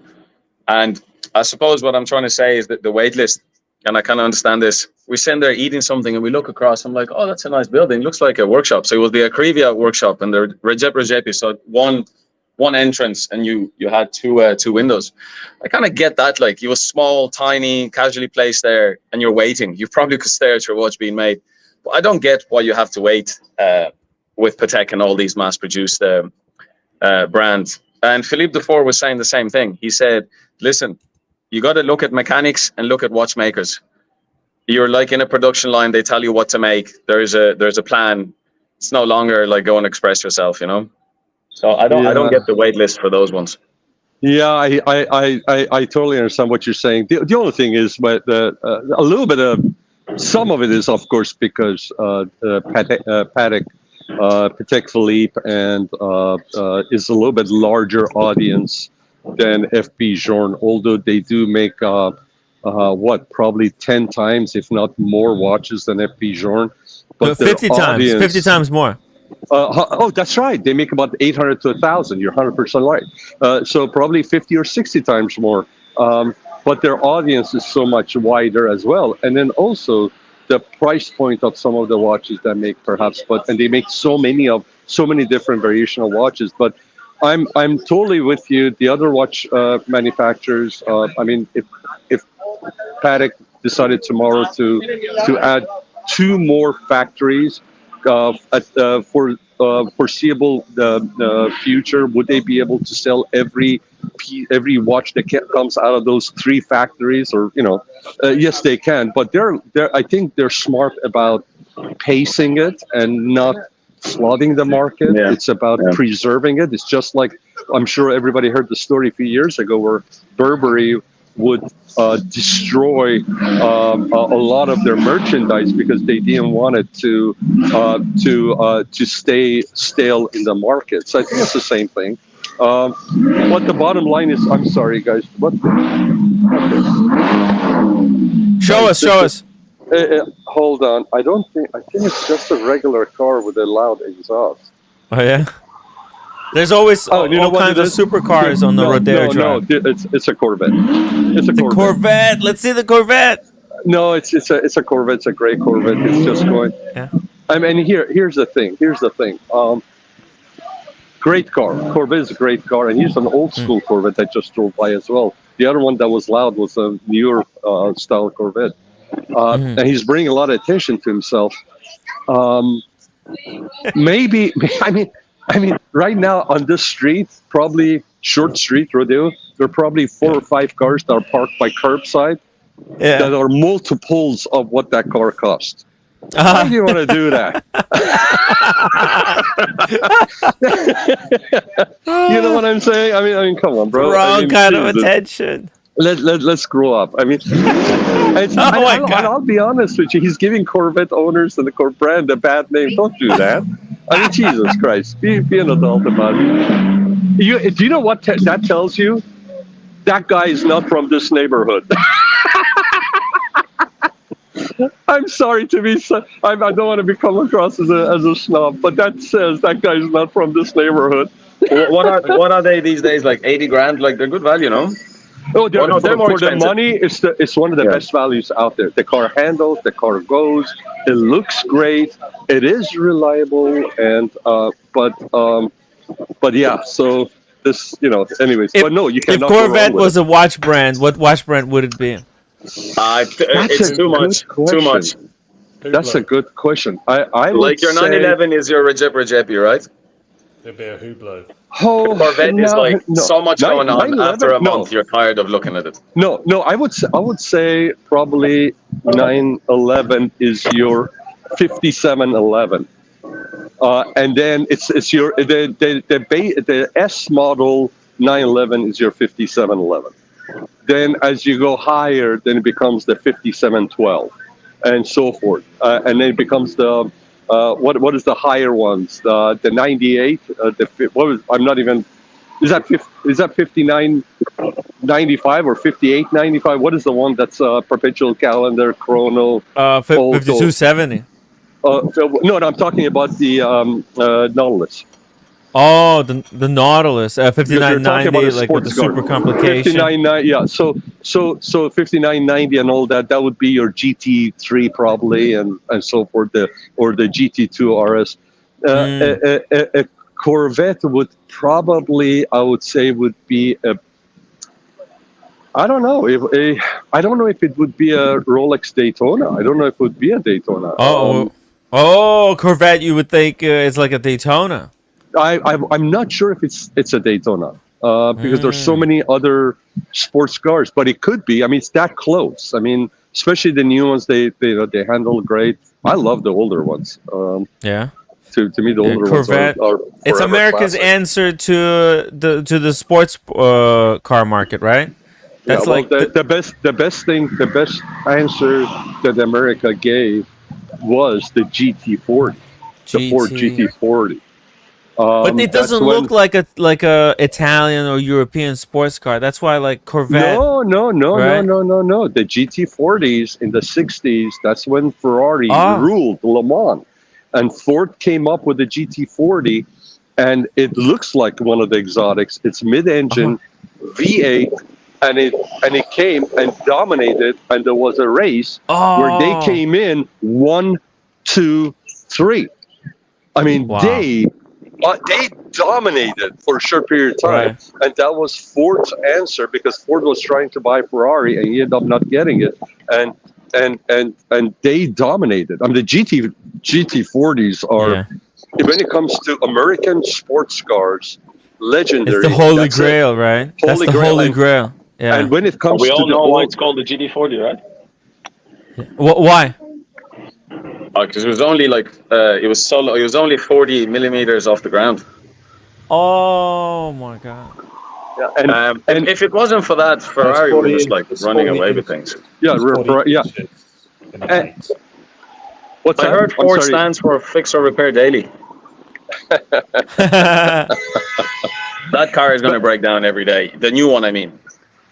and I suppose what I'm trying to say is that the wait list, and I kind of understand this. We're sitting there eating something, and we look across. I'm like, oh, that's a nice building. Looks like a workshop. So it was the Akrivia workshop, and the Recep. So one entrance, and you had two windows. I kind of get that. Like, you were small, tiny, casually placed there, and you're waiting. You probably could stare at your watch being made. But I don't get why you have to wait with Patek and all these mass-produced brands. And Philippe Dufour was saying the same thing. He said, listen, you got to look at mechanics and look at watchmakers. You're like in a production line. They tell you what to make. There's a plan. It's no longer like go and express yourself, So I don't get the wait list for those ones. Yeah, I totally understand what you're saying. The only thing is, but a little bit of some of it is, of course, because Patek Philippe and is a little bit larger audience than FP Journe, although they do make probably 10 times, if not more, watches than FP Journe. But 50 times more. That's right. They make about 800 to 1,000. You're 100% right. So probably 50 or 60 times more. But their audience is so much wider as well. And then also the price point of some of the watches that make and they make so many different variation of watches. But I'm totally with you. The other watch manufacturers, if Patek decided tomorrow to add 2 more factories for foreseeable future, would they be able to sell every watch that comes out of those 3 factories? Or yes, they can, but I think they're smart about pacing it and not flooding the market. Yeah. It's about preserving it. It's just like, I'm sure everybody heard the story a few years ago where Burberry would destroy a lot of their merchandise because they didn't want it to stay stale in the market. So I think it's the same thing. But the bottom line is, I'm sorry, guys. What? Show us. Hold on. I think it's just a regular car with a loud exhaust. Oh yeah. There's always all kinds of supercars on the Rodeo Drive. No, it's a Corvette. It's a Corvette. Let's see the Corvette. No, it's a Corvette. It's a gray Corvette. It's just going. Yeah. I mean, here's the thing. Great car. Corvette is a great car, and here's an old school Corvette I just drove by as well. The other one that was loud was a newer style Corvette, and he's bringing a lot of attention to himself. Maybe I mean, right now on this street, probably short street Rodeo, there are probably 4 or 5 cars that are parked by curbside that are multiples of what that car cost. Why do you want to do that? You know what I'm saying? I mean, come on, bro. Wrong kind of attention. Let's grow up. I mean, I'll be honest with you. He's giving Corvette owners and the Corvette brand a bad name. Don't do that. I mean, Jesus Christ. Be an adult about it. Do you know what that tells you? That guy is not from this neighborhood. I'm sorry to be. I don't want to be come across as a snob, but that says that guy is not from this neighborhood. What are they these days? Like 80 grand? Like they're good value, no? Oh, they're more for the expensive. money. It's one of the best values out there. The car handles, the car goes. It looks great. It is reliable, and but yeah. So this, anyways. But no, you cannot. If Corvette was a watch brand, what watch brand would it be? It's too much. Too much. That's a good question. I would like your 911 is your Regepi, right? It'd be a Hublot. Oh, Corvette is like so much going on. After a month, you're tired of looking at it. No. I would say probably 911 is your 5711, and then it's your the S model 911 is your 5711. Then as you go higher, then it becomes the 5712, and so forth, and then it becomes the what is the higher ones? The 98. I'm not even. Is that 5995 or 5895? What is the one that's perpetual calendar chrono? 5270. No, I'm talking about the Nautilus. Oh, the Nautilus, 5990, like with the super complication. 5990, yeah. So 5990 and all that would be your GT3 probably, and so forth, or the GT2 RS. A Corvette would probably, I would say, would be I don't know if it would be a Rolex Daytona. I don't know if it would be a Daytona. Corvette, you would think it's like a Daytona. I'm not sure if it's a Daytona because there's so many other sports cars, but it could be. I mean, it's that close. I mean, especially the new ones, they handle great. I love the older ones. Yeah. To me, the older Corvette, ones are it's America's classic. answer to the sports car market, right? That's the best answer that America gave was the GT40, the Ford GT40. But it doesn't look like a Italian or European sports car. That's why, like, Corvette. No. Right? No. The GT40s in the 60s. That's when Ferrari ruled Le Mans, and Ford came up with the GT40, and it looks like one of the exotics. It's mid-engine, V8, and it came and dominated. And there was a race where they came in 1, 2, 3. I mean, they dominated for a short period of time, and that was Ford's answer, because Ford was trying to buy Ferrari and he ended up not getting it, and they dominated. I mean, the GT40s are, when it comes to American sports cars, legendary. It's the holy grail, right? That's the holy grail. Yeah. And when it comes we to all know why it's called the GT40, right? Why? Because it was only it was only 40 millimeters off the ground. Oh my god! Yeah, and if it wasn't for that, Ferrari would just running away with things. Yeah, yeah. What's I heard Ford stands for fix or repair daily. That car is going to break down every day. The new one, I mean,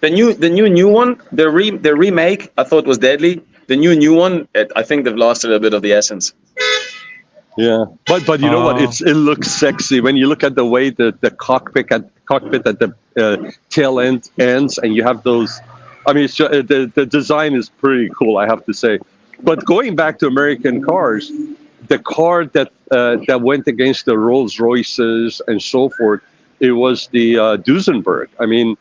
the new one, the remake, I thought was deadly. The new one, I think they've lost a little bit of the essence. Yeah, but you know what? It looks sexy when you look at the way the cockpit at the tail end ends, and you have those. I mean, it's just, the design is pretty cool, I have to say. But going back to American cars, the car that that went against the Rolls Royces and so forth, it was the Duesenberg. I mean,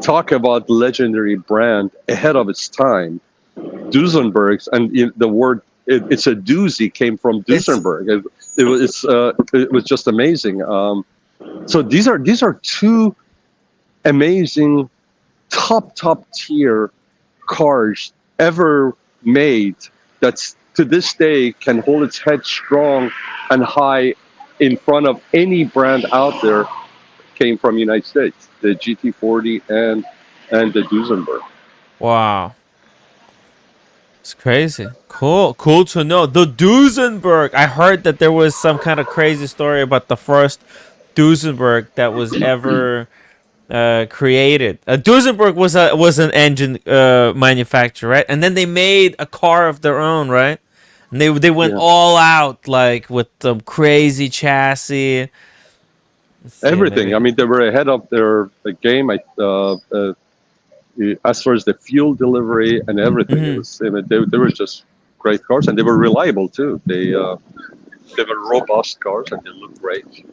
talk about legendary brand ahead of its time. Duesenbergs, and the word it's a doozy came from Duesenberg. It was just amazing. So these are two amazing top tier cars ever made. That's to this day can hold its head strong and high in front of any brand out there. Came from the United States, the GT40 and the Duesenberg. Wow. It's crazy. Cool to know. The Duesenberg. I heard that there was some kind of crazy story about the first Duesenberg that was ever created. Duesenberg was an engine manufacturer, right? And then they made a car of their own, right? And they went all out, like with the crazy chassis. Everything. Maybe. I mean, they were ahead of their game. As far as the fuel delivery and everything, it was. I mean, they were just great cars, and they were reliable too. They were robust cars, and they looked great.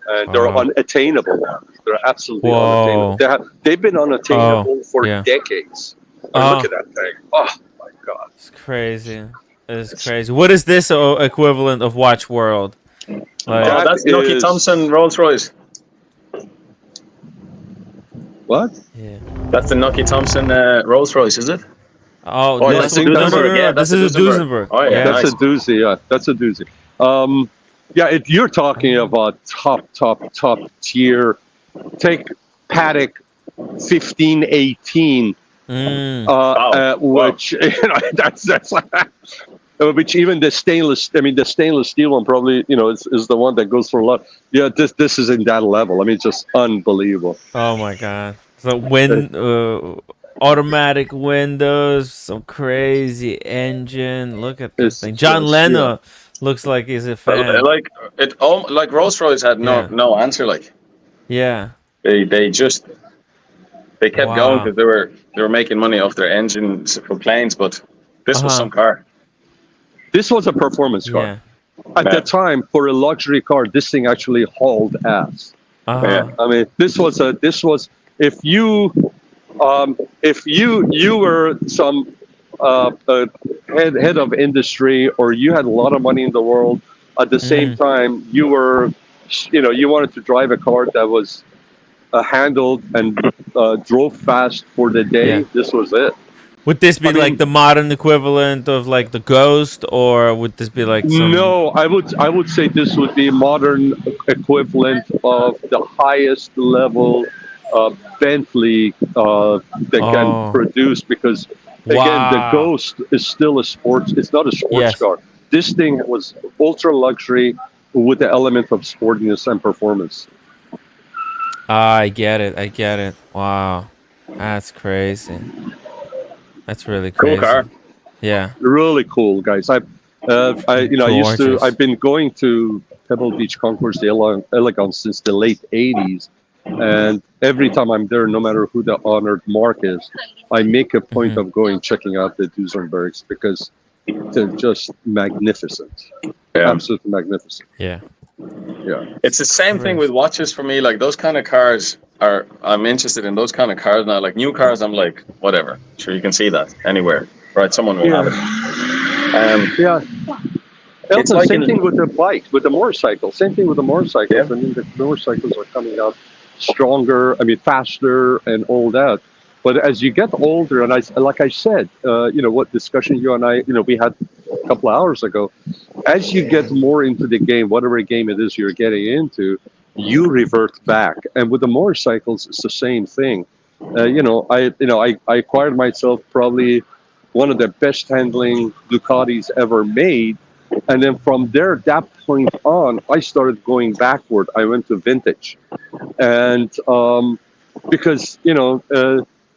And they're unattainable. They're absolutely unattainable. They've been unattainable for decades. Look at that thing. Oh my God. It's crazy. It's crazy. What is this equivalent of Watch World? Like, that's Nucky Thompson Rolls Royce. What? Yeah. That's the Nucky Thompson Rolls Royce, is it? Oh, that's a Duesenberg. Yeah, this is a Duesenberg. Oh yeah, that's nice. a doozy. Yeah, that's a doozy. Yeah, you're talking about top tier. Take Paddock 1518, which that's which even the stainless. I mean, the stainless steel one probably is the one that goes for a lot. Yeah, this is in that level. I mean, just unbelievable. Oh my God! So automatic windows, some crazy engine. Look at this thing. John Lennon looks like he's a fan. Like like Rolls Royce had no answer. Like they kept going because they were making money off their engines for planes, but this was some car. This was a performance car. At the time, for a luxury car, this thing actually hauled ass. I mean, this was if you were some head of industry, or you had a lot of money in the world, at the same time you were, you wanted to drive a car that was handled and drove fast for the day. This was it. Would this be like the modern equivalent of like the Ghost, or would this be like some... No, I would say this would be modern equivalent of the highest level Bentley that can produce, because again, the Ghost is still a sports. It's not a sports car. This thing was ultra luxury with the element of sportiness and performance. I get it. Wow, that's crazy. That's really crazy. Cool car. Yeah. Really cool, guys. I've been going to Pebble Beach Concours d'Elegance since the late 80s. And every time I'm there, no matter who the honored mark is, I make a point of going, checking out the Duesenbergs, because they're just magnificent. Absolutely magnificent. Yeah. It's the same thing with watches for me. Like those kind of cars I'm interested in those kind of cars now. Like new cars, I'm like, whatever. Sure, you can see that anywhere, right? Someone will have it. It's like same thing with the bike, with the motorcycle. Same thing with the motorcycles. I mean, the motorcycles are coming out stronger, faster and all that. But as you get older, and like I said, what discussion you and I, we had a couple of hours ago, as you get more into the game, whatever game it is you're getting into, you revert back. And with the motorcycles, it's the same thing. I acquired myself probably one of the best handling Ducatis ever made. And then from there, that point on, I started going backward. I went to vintage. And because,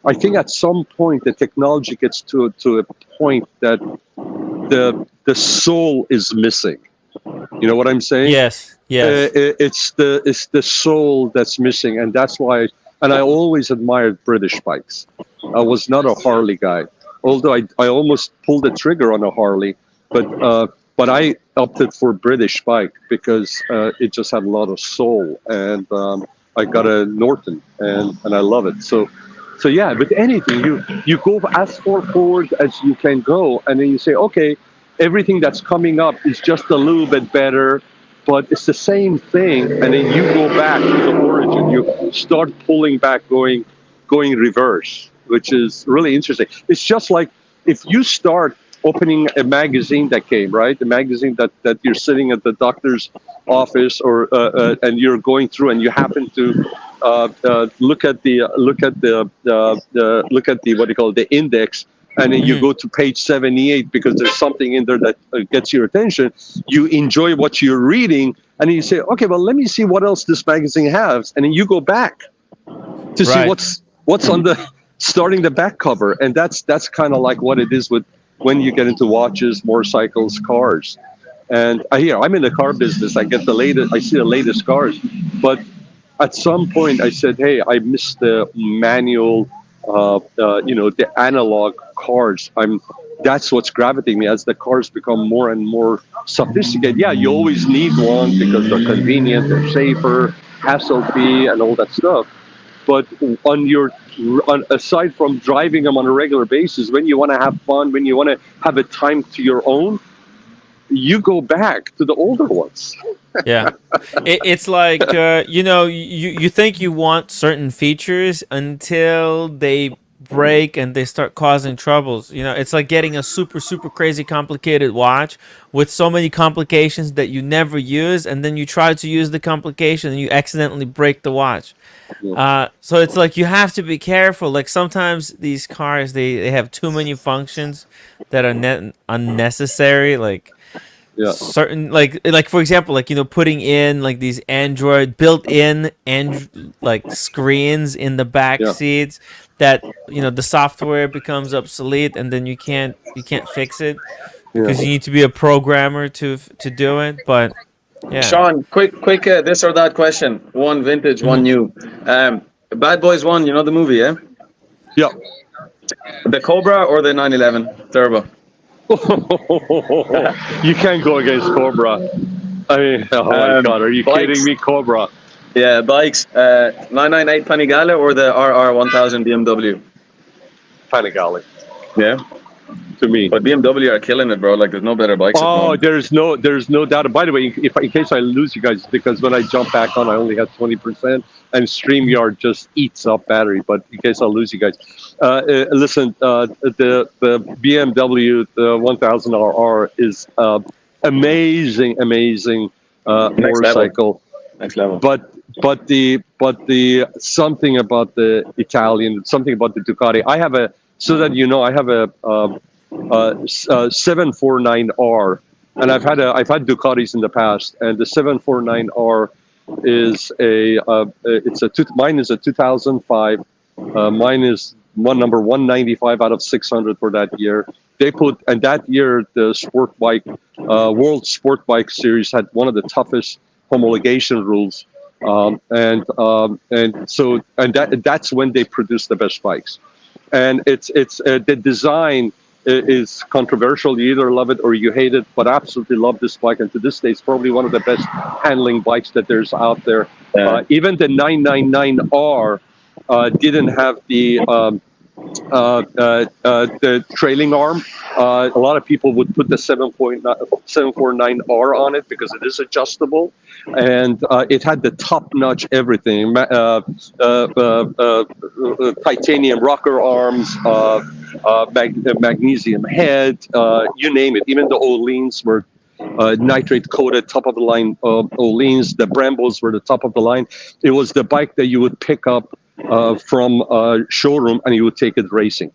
I think at some point the technology gets to a point that the soul is missing. You know what I'm saying? Yes. It's the soul that's missing, and that's why. And I always admired British bikes. I was not a Harley guy, although I almost pulled the trigger on a Harley. but I opted for British bike because it just had a lot of soul, and I got a Norton, and I love it. So yeah, with anything, you go as far forward as you can go, and then you say, okay, everything that's coming up is just a little bit better, but it's the same thing, and then you go back to the origin. You start pulling back, going reverse, which is really interesting. It's just like if you start opening a magazine that came, right? The magazine that you're sitting at the doctor's office, or and you're going through, and you happen to look at the what do you call it, the index, and then you go to page 78 because there's something in there that gets your attention. You enjoy what you're reading, and then you say, okay, well, let me see what else this magazine has, and then you go back to see what's on the starting the back cover, and that's kind of like what it is with when you get into watches, motorcycles, cars. And I'm in the car business. I see the latest cars, but at some point I said, hey, I miss the manual, the analog cars. That's what's gravitating me as the cars become more and more sophisticated. Yeah, you always need one because they're convenient, they're safer, hassle-free, and all that stuff. But aside from driving them on a regular basis, when you want to have fun, when you want to have a time to your own, you go back to the older ones. Yeah, it's like you think you want certain features until they break and they start causing troubles. It's like getting a super crazy complicated watch with so many complications that you never use, and then you try to use the complication and you accidentally break the watch. So it's like you have to be careful. Like sometimes these cars, they have too many functions that are unnecessary. Like certain like for example, like putting in like these built-in like screens in the back seats that the software becomes obsolete, and then you can't fix it because you need to be a programmer to do it. But Sean, quick this or that question. One vintage, one new. Bad Boys 1, the movie, yeah? Yeah. The Cobra or the 911 Turbo? You can't go against Cobra. I mean, oh my God, are you kidding me? Cobra. Yeah, bikes. 998 Panigale or the RR1000 BMW? Panigale. Yeah. To me, but BMW are killing it, bro. Like, there's no better bikes. Oh, there's no doubt. By the way, in case I lose you guys, because when I jump back on, I only have 20%, and StreamYard just eats up battery. But in case I lose you guys, listen, the BMW, the 1000RR is amazing motorcycle. Next level. But the something about the Italian, something about the Ducati. I have a 749R, and I've had Ducatis in the past, and the 749R is mine is a 2005. Mine is number 195 out of 600 for that year. And that year the sport bike, World Sport Bike Series had one of the toughest homologation rules, that's when they produced the best bikes. And it's the design is controversial. You either love it or you hate it, but I absolutely love this bike. And to this day, it's probably one of the best handling bikes that there's out there. Even the 999R didn't have the trailing arm. A lot of people would put the 749R on it because it is adjustable, and it had the top-notch everything: titanium rocker arms, magnesium head, you name it. Even the Oleans were nitrate-coated, top-of-the-line Oleans. The Brambos were the top of the line. It was the bike that you would pick up from a showroom and you would take it racing.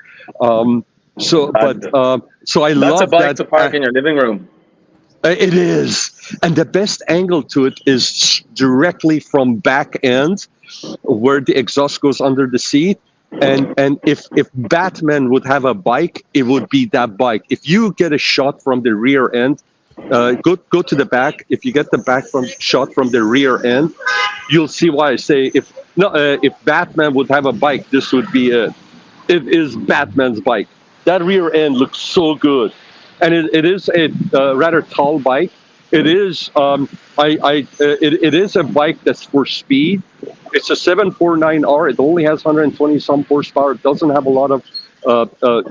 So I love that. That's a bike to park in your living room. It is, and the best angle to it is directly from back end, where the exhaust goes under the seat. And if Batman would have a bike, it would be that bike. If you get a shot from the rear end, go to the back. If you get the shot from the rear end, you'll see why I say if Batman would have a bike, this would be it. It is Batman's bike. That rear end looks so good. and it is a rather tall bike. It is it is a bike that's for speed. It's a 749R. It only has 120 some horsepower. It doesn't have a lot of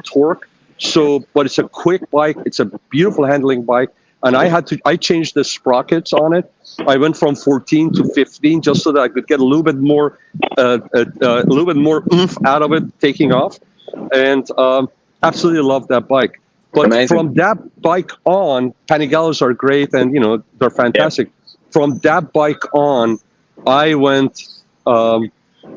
torque. So, but it's a quick bike. It's a beautiful handling bike. And I changed the sprockets on it. I went from 14 to 15 just so that I could get a little bit more oomph out of it taking off. And absolutely love that bike. But from that bike on, Panigales are great and, you know, they're fantastic. Yeah. From that bike on, I went a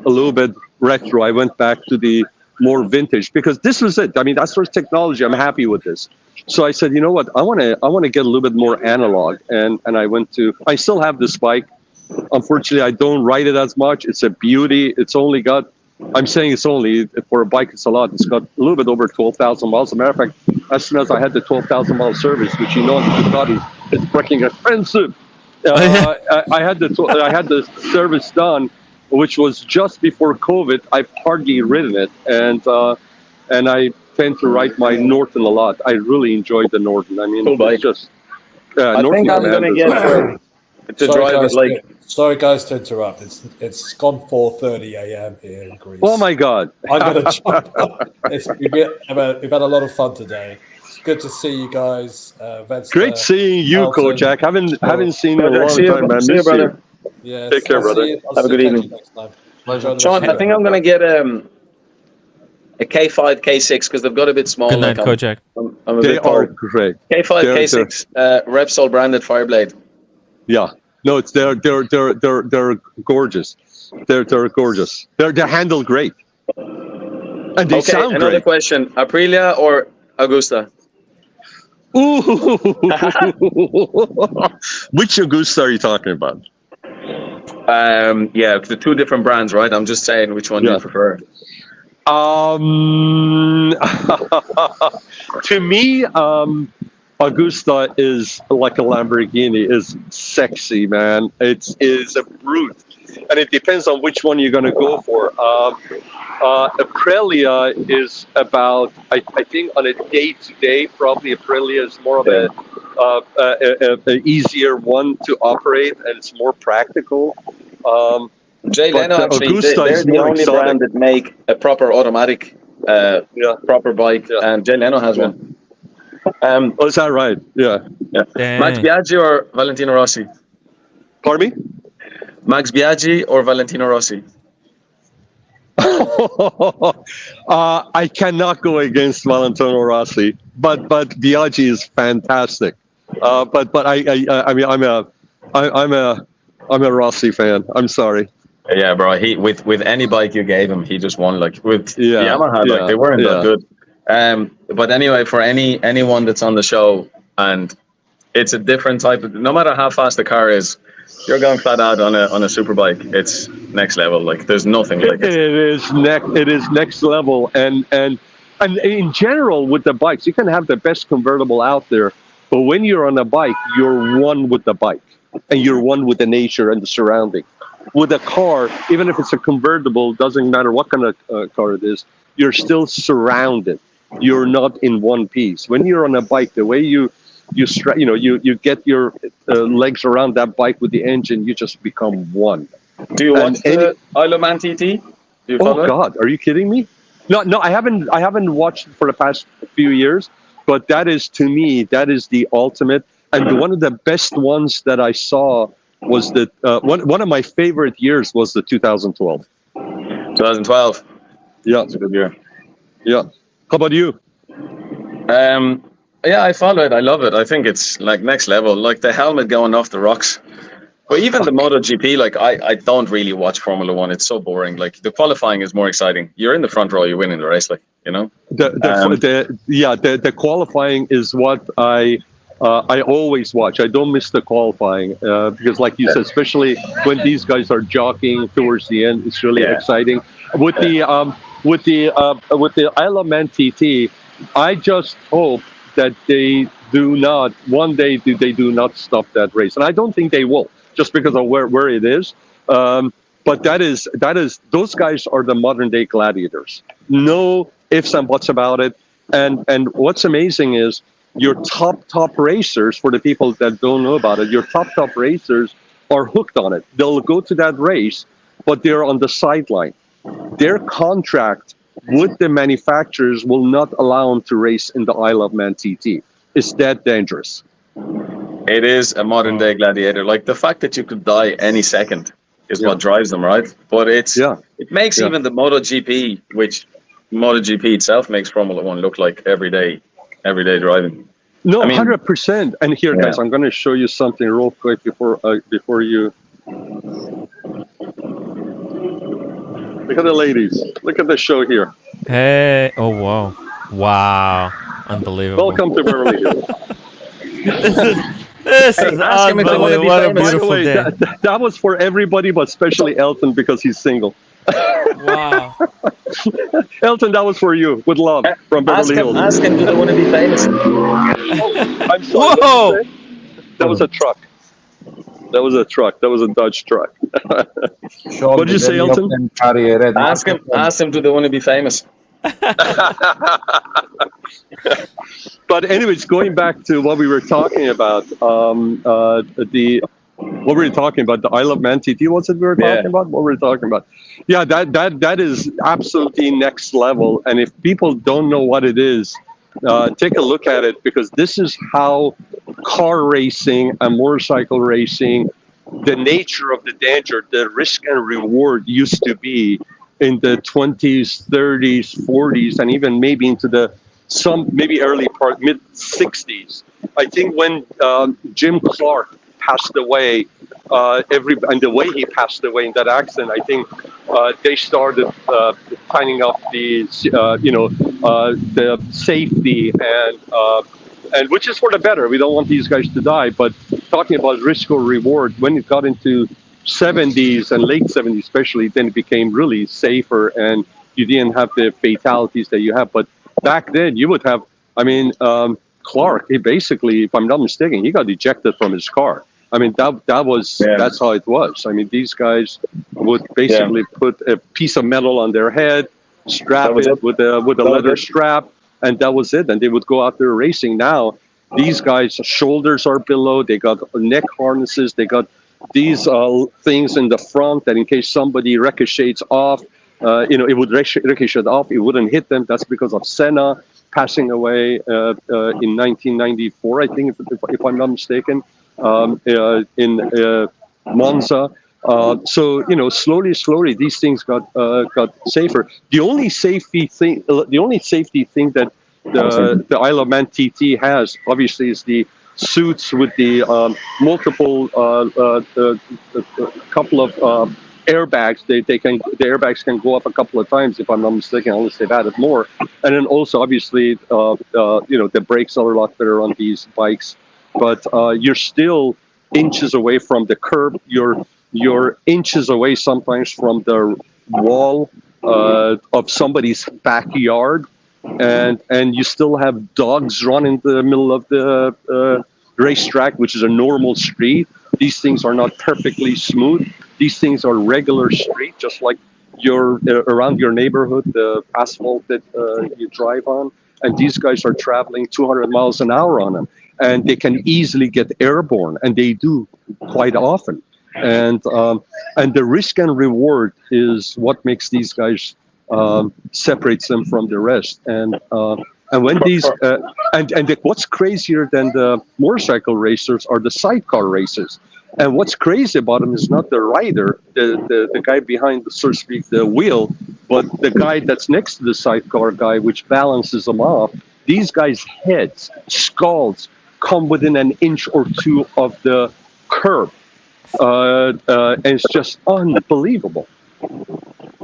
little bit retro. I went back to the more vintage because this was it. I mean, that's sort of technology. I'm happy with this. So I said, you know what? I want to get a little bit more analog. And I still have this bike. Unfortunately, I don't ride it as much. It's a beauty. It's only got, I'm saying it's only, for a bike, it's a lot. It's got a little bit over 12,000 miles. As a matter of fact, as soon as I had the 12,000 mile service, which you know in the Ducati, it's freaking expensive. I had the service done, which was just before COVID. I've hardly ridden it, and I tend to ride my Norton a lot. I really enjoyed the Norton. I mean, it's just I think I'm gonna get to drive it like. Sorry, guys, to interrupt. It's gone 4:30 a.m. here in Greece. Oh my God! I'm gonna jump on. We've had a lot of fun today. It's good to see you guys. Great seeing you, Kojak. Haven't seen you in a long time, man. See you, brother. Yeah, take care, brother. Have a good evening. Sean, I think I'm gonna get a K5, K6 because they've got a bit small. Good night, Kojak. They are great. K5, K6, Repsol branded Fireblade. Yeah. No, they're gorgeous. They're gorgeous. They're handled great, and they sound another great. question: Aprilia or Augusta? Ooh, which Augusta are you talking about? Yeah, the two different brands, right? I'm just saying which one do you prefer. To me, Augusta is like a Lamborghini. Is sexy, man. It is a brute, and it depends on which one you're going to go for. Aprilia is about, I think, on a day-to-day, probably Aprilia is more of a easier one to operate, and it's more practical. Jay Leno actually, they're the only brand that make a proper automatic, proper bike, and Jay Leno has one. Is that right? Yeah. Max Biaggi or Valentino Rossi? Pardon me? Max Biaggi or Valentino Rossi? I cannot go against Valentino Rossi, but Biaggi is fantastic. But I mean I'm a Rossi fan. I'm sorry. Yeah, bro. He with any bike you gave him, he just won. Like with Yamaha, like they weren't that good. But anyway, for anyone that's on the show, and it's a different type of. No matter how fast the car is, you're going flat out on a super bike. It's next level. Like there's nothing like it. It is next level, and in general with the bikes, you can have the best convertible out there, but when you're on a bike, you're one with the bike, and you're one with the nature and the surrounding. With a car, even if it's a convertible, doesn't matter what kind of car it is, you're still surrounded. You're not in one piece. When you're on a bike, the way you get your legs around that bike with the engine, you just become one. Do you watch the Isle of Man TT? Do you follow God, are you kidding me? No, I haven't watched it for the past few years, but that is, to me, that is the ultimate. And one of the best ones that I saw was the one of my favorite years was the 2012. 2012. Yeah, it's a good year. Yeah. How about you? Yeah, I follow it. I love it. I think it's like next level. Like the helmet going off the rocks. But even the MotoGP, like I don't really watch Formula One. It's so boring. Like the qualifying is more exciting. You're in the front row, you're winning the race, like, you know. The qualifying is what I always watch. I don't miss the qualifying because, like you said, especially when these guys are jockeying towards the end, it's really exciting. With the Isle of Man TT, I just hope that they do not stop that race, and I don't think they will, just because of where it is. But that is those guys are the modern day gladiators. No ifs and buts about it. And what's amazing is your top racers, for the people that don't know about it, your top racers are hooked on it. They'll go to that race, but they're on the sideline. Their contract with the manufacturers will not allow them to race in the Isle of Man TT. It's that dangerous. It is a modern day gladiator. Like the fact that you could die any second is what drives them, right? But it makes even the MotoGP, which MotoGP itself makes Formula One look like everyday driving. No, 100%. And here, guys, I'm going to show you something real quick before you. Look at the ladies. Look at the show here. Hey! Oh wow! Wow! Unbelievable. Welcome to Beverly Hills. This is unbelievable. What a beautiful day. That was for everybody, but especially Elton because he's single. Wow. Elton, that was for you with love from Beverly Hills. Ask him, do they want to be famous? I'm sorry. Whoa! That was a truck. That was a truck. That was a Dodge truck. What did you say, Elton? Ask him, do they want to be famous? But anyways, going back to what we were talking about, what were we talking about? The Isle of Man TT, what's it we were talking about? What were we talking about? Yeah, that is absolutely next level. And if people don't know what it is, take a look at it, because this is how car racing and motorcycle racing, the nature of the danger, the risk and reward used to be in the 20s, 30s, 40s, and even maybe into the maybe early part, mid 60s. I think when Jim Clark passed away, and the way he passed away in that accident, I think they started finding out the safety and which is for the better. We don't want these guys to die, but talking about risk or reward, when it got into 70s and late 70s especially, then it became really safer and you didn't have the fatalities that you have. But back then you would have, Clark, he basically, if I'm not mistaken, he got ejected from his car. I mean, that's how it was. I mean, these guys would basically put a piece of metal on their head, strap it with a leather strap, and that was it. And they would go out there racing. Now, these guys' shoulders are below. They got neck harnesses. They got these things in the front that in case somebody ricochets off, it would ricochet off. It wouldn't hit them. That's because of Senna passing away in 1994, I think, if I'm not mistaken, in Monza. So slowly these things got safer. The only safety thing that the Isle of Man TT has, obviously, is the suits with the multiple couple of airbags. The airbags can go up a couple of times, if I'm not mistaken, unless they've added more. And then also, obviously, the brakes are a lot better on these bikes. But you're still inches away from the curb. You're inches away sometimes from the wall of somebody's backyard, and you still have dogs run in the middle of the racetrack, which is a normal street. These things are not perfectly smooth. These things are regular street, just like around your neighborhood, the asphalt that you drive on. And these guys are traveling 200 miles an hour on them. And they can easily get airborne, and they do quite often. And the risk and reward is what makes these guys separates them from the rest. And when these what's crazier than the motorcycle racers are the sidecar races. And what's crazy about them is not the rider, the guy behind, so to speak, the wheel, but the guy that's next to the sidecar guy, which balances them off. These guys' heads, skulls, come within an inch or two of the curb. And it's just unbelievable.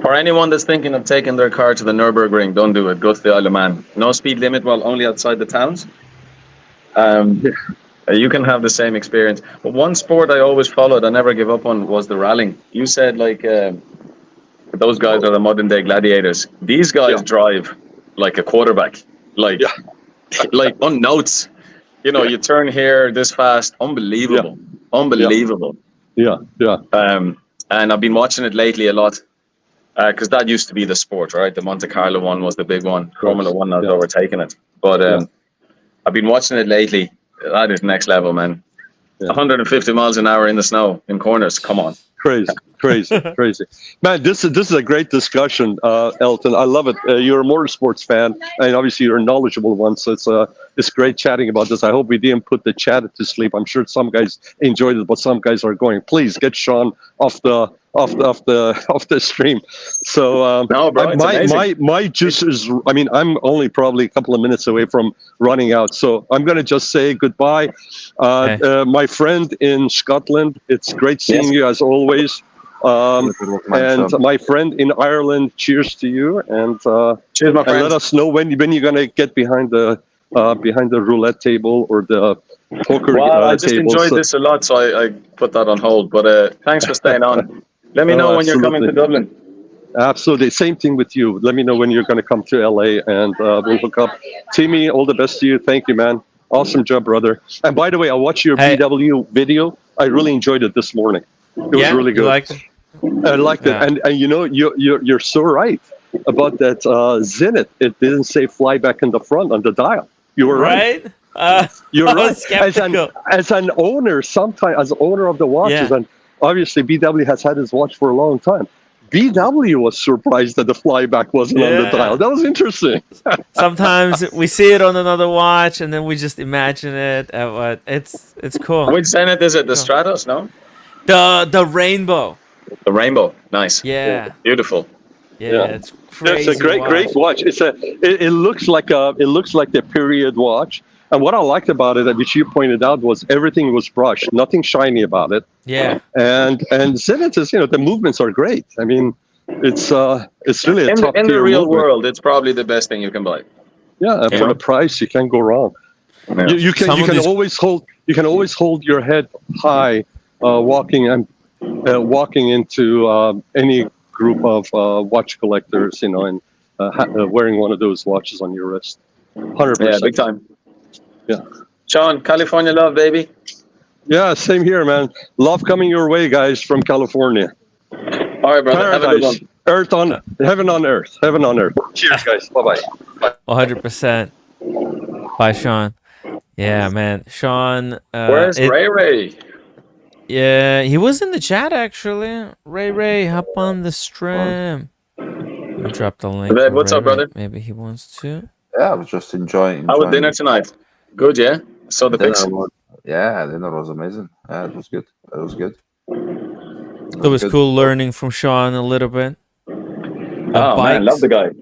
For anyone that's thinking of taking their car to the Nürburgring, don't do it. Go to the Isle of Man. No speed limit while only outside the towns. You can have the same experience. But one sport I always followed, I never give up on, was the rallying. You said those guys are the modern day gladiators. These guys drive like a quarterback, like on notes. You turn here this fast, unbelievable. Yeah. And I've been watching it lately a lot because that used to be the sport, right? The Monte Carlo one was the big one. Formula One has overtaken it. But I've been watching it lately. That is next level, man. 150 miles an hour in the snow in corners. Come on. Crazy, man. This is a great discussion, Elton. I love it. You're a motorsports fan, and obviously you're a knowledgeable one. So it's great chatting about this. I hope we didn't put the chat to sleep. I'm sure some guys enjoyed it, but some guys are going. Please get Sean off the stream. So no, bro, my juice is. I mean, I'm only probably a couple of minutes away from running out. So I'm gonna just say goodbye, my friend in Scotland. It's great seeing you as always. And my friend in Ireland, cheers to you, and cheers, my friend. And let us know when you're gonna get behind the roulette table or the poker I just table. enjoyed this a lot, so I put that on hold. But thanks for staying on. Let me know when you're coming to Dublin. Absolutely, same thing with you. Let me know when you're going to come to LA, and we'll hook up. Timmy, all the best to you. Thank you, man. Awesome job, brother. And by the way, I watched your BW video. I really enjoyed it this morning. It was really good. You liked it? I liked it, and you know you're so right about that Zenith. It didn't say fly back in the front on the dial. You were right. You're right. As an owner, sometimes as owner of the watches, and obviously BW has had his watch for a long time. BW was surprised that the flyback wasn't on the dial. That was interesting. Sometimes we see it on another watch, and then we just imagine it. It's cool. Which Zenith is it? The Stratos? No. The rainbow. The rainbow. Nice. Yeah. Beautiful. Yeah, it's crazy. It's a great watch. It looks like the period watch. And what I liked about it, which you pointed out, was everything was brushed, nothing shiny about it. Yeah. And Zenith is, the movements are great. I mean, it's really a top tier in the real movement. world. It's probably the best thing you can buy. Yeah, for the price, you can't go wrong. Yeah. You can always hold your head high, walking into any group of watch collectors, and wearing one of those watches on your wrist. 100%. Yeah, big time. Yeah. Sean, California love, baby. Yeah, same here, man. Love coming your way, guys, from California. All right, brother. Have a good one. Heaven on earth. Heaven on earth. Cheers, guys. Bye-bye. 100%. Bye, Sean. Yeah, man. Sean. Where's Ray? Yeah, he was in the chat, actually. Ray, hop on the stream. Let me drop the link. What's up, brother? Maybe he wants to. Yeah, I was just enjoying. How was dinner tonight? Good, yeah? So the pics? Dinner was amazing. Yeah, it was good. It was cool learning from Sean a little bit. Man, love the guy.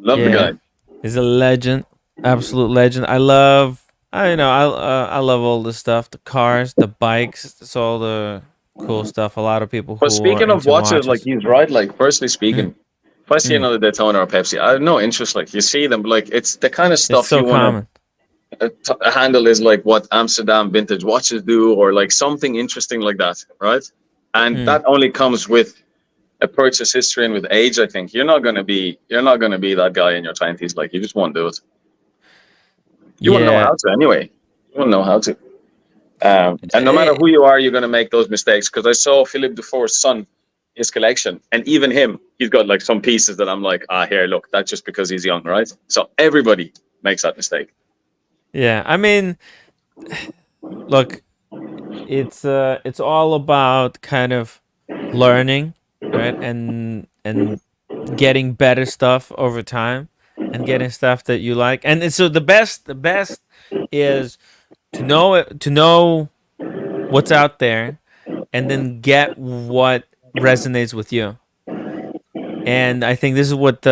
Love the guy. He's a legend, absolute legend. I love all the stuff, the cars, the bikes. It's all the cool stuff. A lot of people. But speaking of watches, like he's right. Like personally speaking, if I see another Daytona or Pepsi, I have no interest. Like you see them, like it's the kind of stuff you want to handle is like what Amsterdam vintage watches do, or like something interesting like that, right? And that only comes with a purchase history and with age. I think you're not gonna be that guy in your 20s. Like you just won't do it. You won't know how to anyway. You won't know how to. And no matter who you are, you're gonna make those mistakes. Because I saw Philippe Dufour's son, his collection, and even him, he's got like some pieces that I'm like, here, look, that's just because he's young, right? So everybody makes that mistake. Yeah, I mean, look, it's all about kind of learning, right, and getting better stuff over time, and getting stuff that you like. And so the best is to know what's out there, and then get what resonates with you. And I think this is what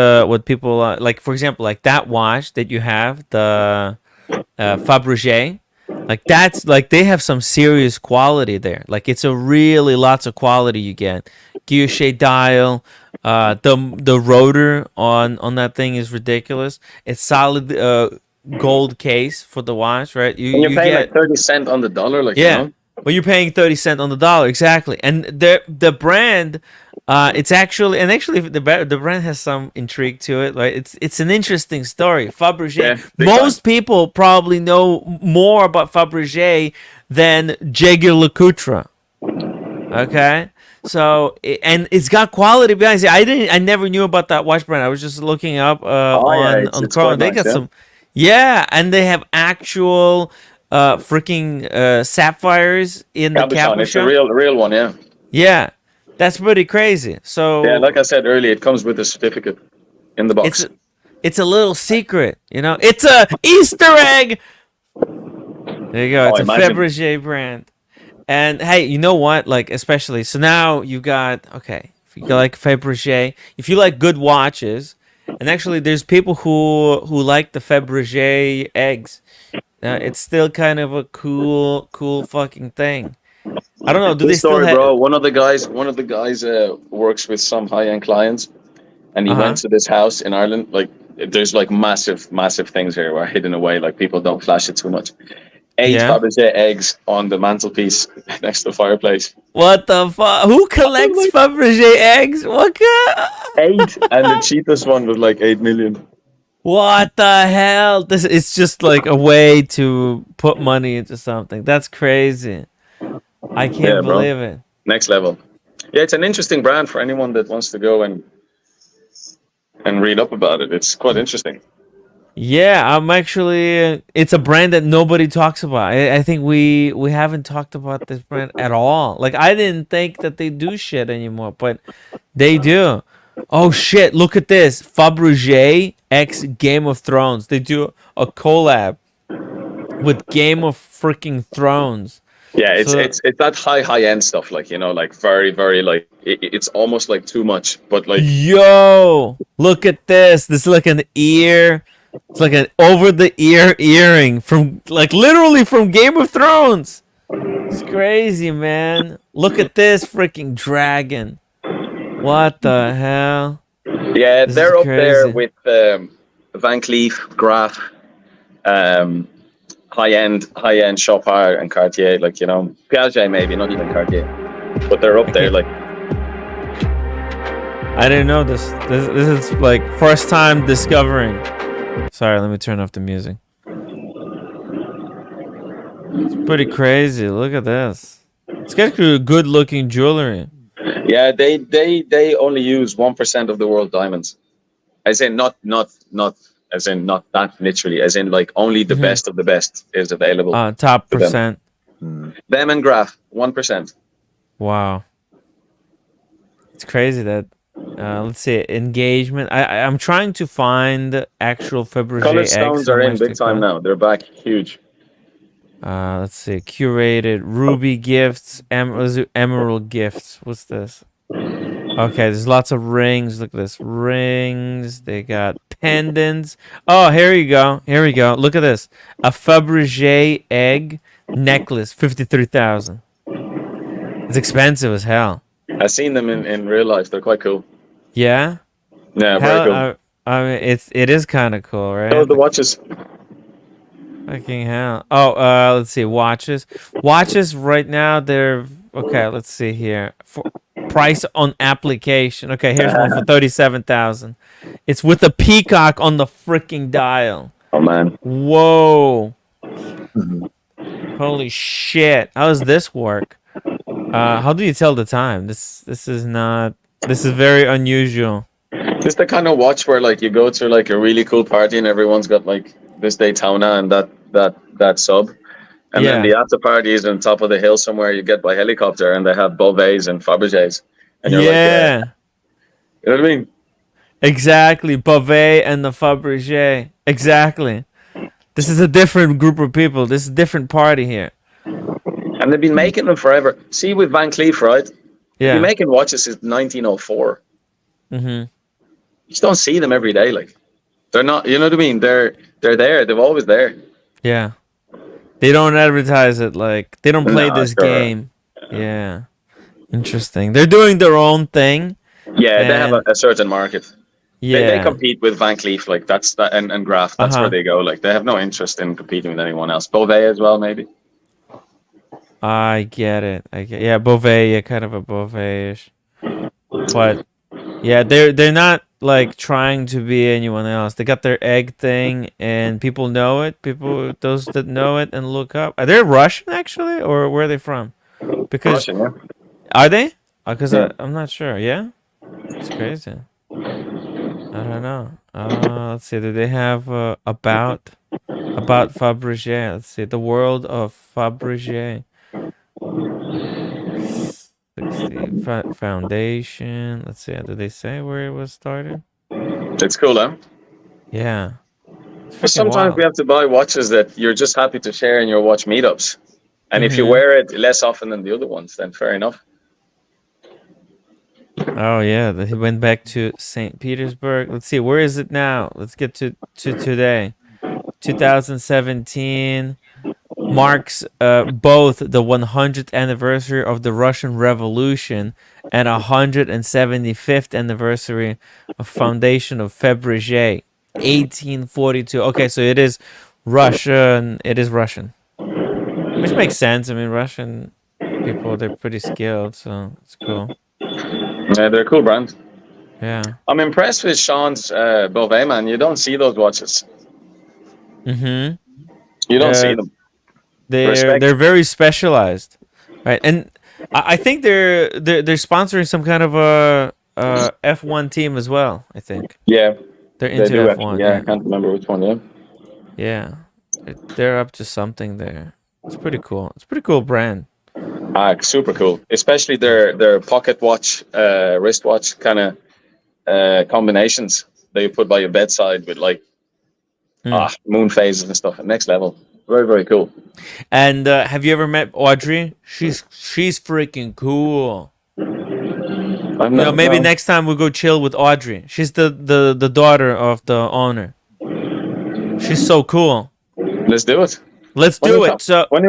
people like. For example, like that watch that you have, the Fabergé, like that's like they have some serious quality there. Like it's a really lots of quality you get. Guilloche dial, the rotor on that thing is ridiculous. It's solid gold case for the watch, right? And you're paying like 30 cents on the dollar, like Well, you're paying 30 cents on the dollar, exactly. And the brand, it's actually the brand has some intrigue to it, right? It's an interesting story. Fabergé. Most people probably know more about Fabergé than Jaeger-LeCoultre. Okay, so and it's got quality behind it. I never knew about that watch brand. I was just looking up on Chrome. They got some. Yeah, and they have actual freaking sapphires in the Cabochon, it's a cabochon. real one, yeah. Yeah, that's pretty crazy. So Yeah, like I said earlier, it comes with a certificate in the box. It's a little secret, you know. It's a Easter egg. There you go. It's a Fabergé brand. And hey, you know what? Like, especially so now you got if you like Fabergé, if you like good watches, and actually there's people who like the Fabergé eggs. It's still kind of a cool fucking thing. I don't know. Do Good they still story, have? bro. One of the guys works with some high-end clients, and he went to this house in Ireland. Like, there's like massive things here where hidden away. Like, people don't flash it too much. 8 Fabergé eggs on the mantelpiece next to the fireplace. What the fuck? Who collects Fabergé eggs? What kind? 8, and the cheapest one was like 8 million. What the hell? It's just like a way to put money into something. That's crazy. I can't believe it. Next level. Yeah, it's an interesting brand for anyone that wants to go and read up about it. It's quite interesting. Yeah, I'm actually. It's a brand that nobody talks about. I think we haven't talked about this brand at all. Like, I didn't think that they do shit anymore, but they do. Oh shit! Look at this, Fabergé X Game of Thrones. They do a collab with Game of freaking Thrones. Yeah, it's that high end stuff. Like, you know, like very like it's almost like too much. But like, yo, look at this. This is like an ear. It's like an over the ear earring from like literally from Game of Thrones. It's crazy, man. Look at this freaking dragon. What the hell? Yeah, they're up there with Van Cleef, Graf, high-end Chopard and Cartier. Like, you know, Piaget maybe, not even Cartier, but they're up there. Like, I didn't know this. This is like first time discovering. Sorry, let me turn off the music. It's pretty crazy. Look at this. It's got good looking jewelry. Yeah, they only use 1% of the world diamonds. As in not as in not that literally, as in like only the best of the best is available. Top percent. Them and Graf, 1%. Wow. It's crazy that let's see, engagement. I'm trying to find actual Fabergé Color eggs. stones are in big time now. They're back huge. Let's see, curated ruby gifts, emerald gifts. What's this? Okay, there's lots of rings. Look at this, rings. They got pendants. Oh, here you go. Here we go. Look at this, a Fabergé egg necklace, 53,000. It's expensive as hell. I've seen them in real life. They're quite cool. Yeah. Yeah, very cool. I mean, it is kind of cool, right? Oh, the watches. Fucking hell. Oh, let's see. Watches right now, they're okay. Let's see here. For price on application. Okay, here's one for 37,000. It's with a peacock on the freaking dial. Oh man. Whoa. Holy shit. How does this work? How do you tell the time? This is very unusual. This is the kind of watch where like you go to like a really cool party and everyone's got like this Daytona and that sub, and then the after party is on top of the hill somewhere. You get by helicopter and they have Beauvais and Fabergés, and you're like, you know what I mean? Exactly, Beauvais and the Fabergé. Exactly. This is a different group of people. This is a different party here. And they've been making them forever. See, with Van Cleef, right? Yeah. They've been making watches since 1904. Mm-hmm. You just don't see them every day. Like, they're not, you know what I mean? They're there. They're always there. Yeah. They don't advertise it. Like, they don't play this game. Yeah. Interesting. They're doing their own thing. Yeah, they have a certain market. Yeah. They compete with Van Cleef, like that's that, and Graf. That's where they go. Like, they have no interest in competing with anyone else. Beauvais as well, maybe. I get it. Yeah, Beauvais, yeah, kind of a Beauvais-ish. But yeah, they're not like trying to be anyone else. They got their egg thing, and people know it. Those that know it and look up. Are they Russian actually, or where are they from? Because Russian, yeah. Are they? Because I'm not sure. Yeah, it's crazy. I don't know. Let's see. Do they have about? about Fabergé. Let's see. The world of Fabergé. 60 foundation. Let's see. Did they say where it was started? It's cool, huh? Yeah. But sometimes we have to buy watches that you're just happy to share in your watch meetups. And if you wear it less often than the other ones, then fair enough. Oh yeah, he went back to St. Petersburg. Let's see, where is it now? Let's get to today. 2017 marks both the 100th anniversary of the Russian Revolution and 175th anniversary of foundation of Fabergé, 1842. Okay, so it is Russian. It is Russian, which makes sense. I mean, Russian people, they're pretty skilled, so it's cool. Yeah, they're a cool brand. Yeah. I'm impressed with Sean's Beauvais, man. You don't see those watches. Mm-hmm. You don't see them. They're very specialized, right? And I think they're sponsoring some kind of a F1 team as well. I think. Yeah. They're into do F1. actually, yeah, I can't remember which one. Yeah. Yeah, they're up to something there. It's pretty cool. It's a pretty cool brand. Super cool, especially their pocket watch, wristwatch kind of combinations that you put by your bedside with like moon phases and stuff. Next level, very very cool. And have you ever met Audrey? She's freaking cool. Maybe next time we'll go chill with Audrey. She's the daughter of the owner. She's so cool. Let's do it. Let's do it. So when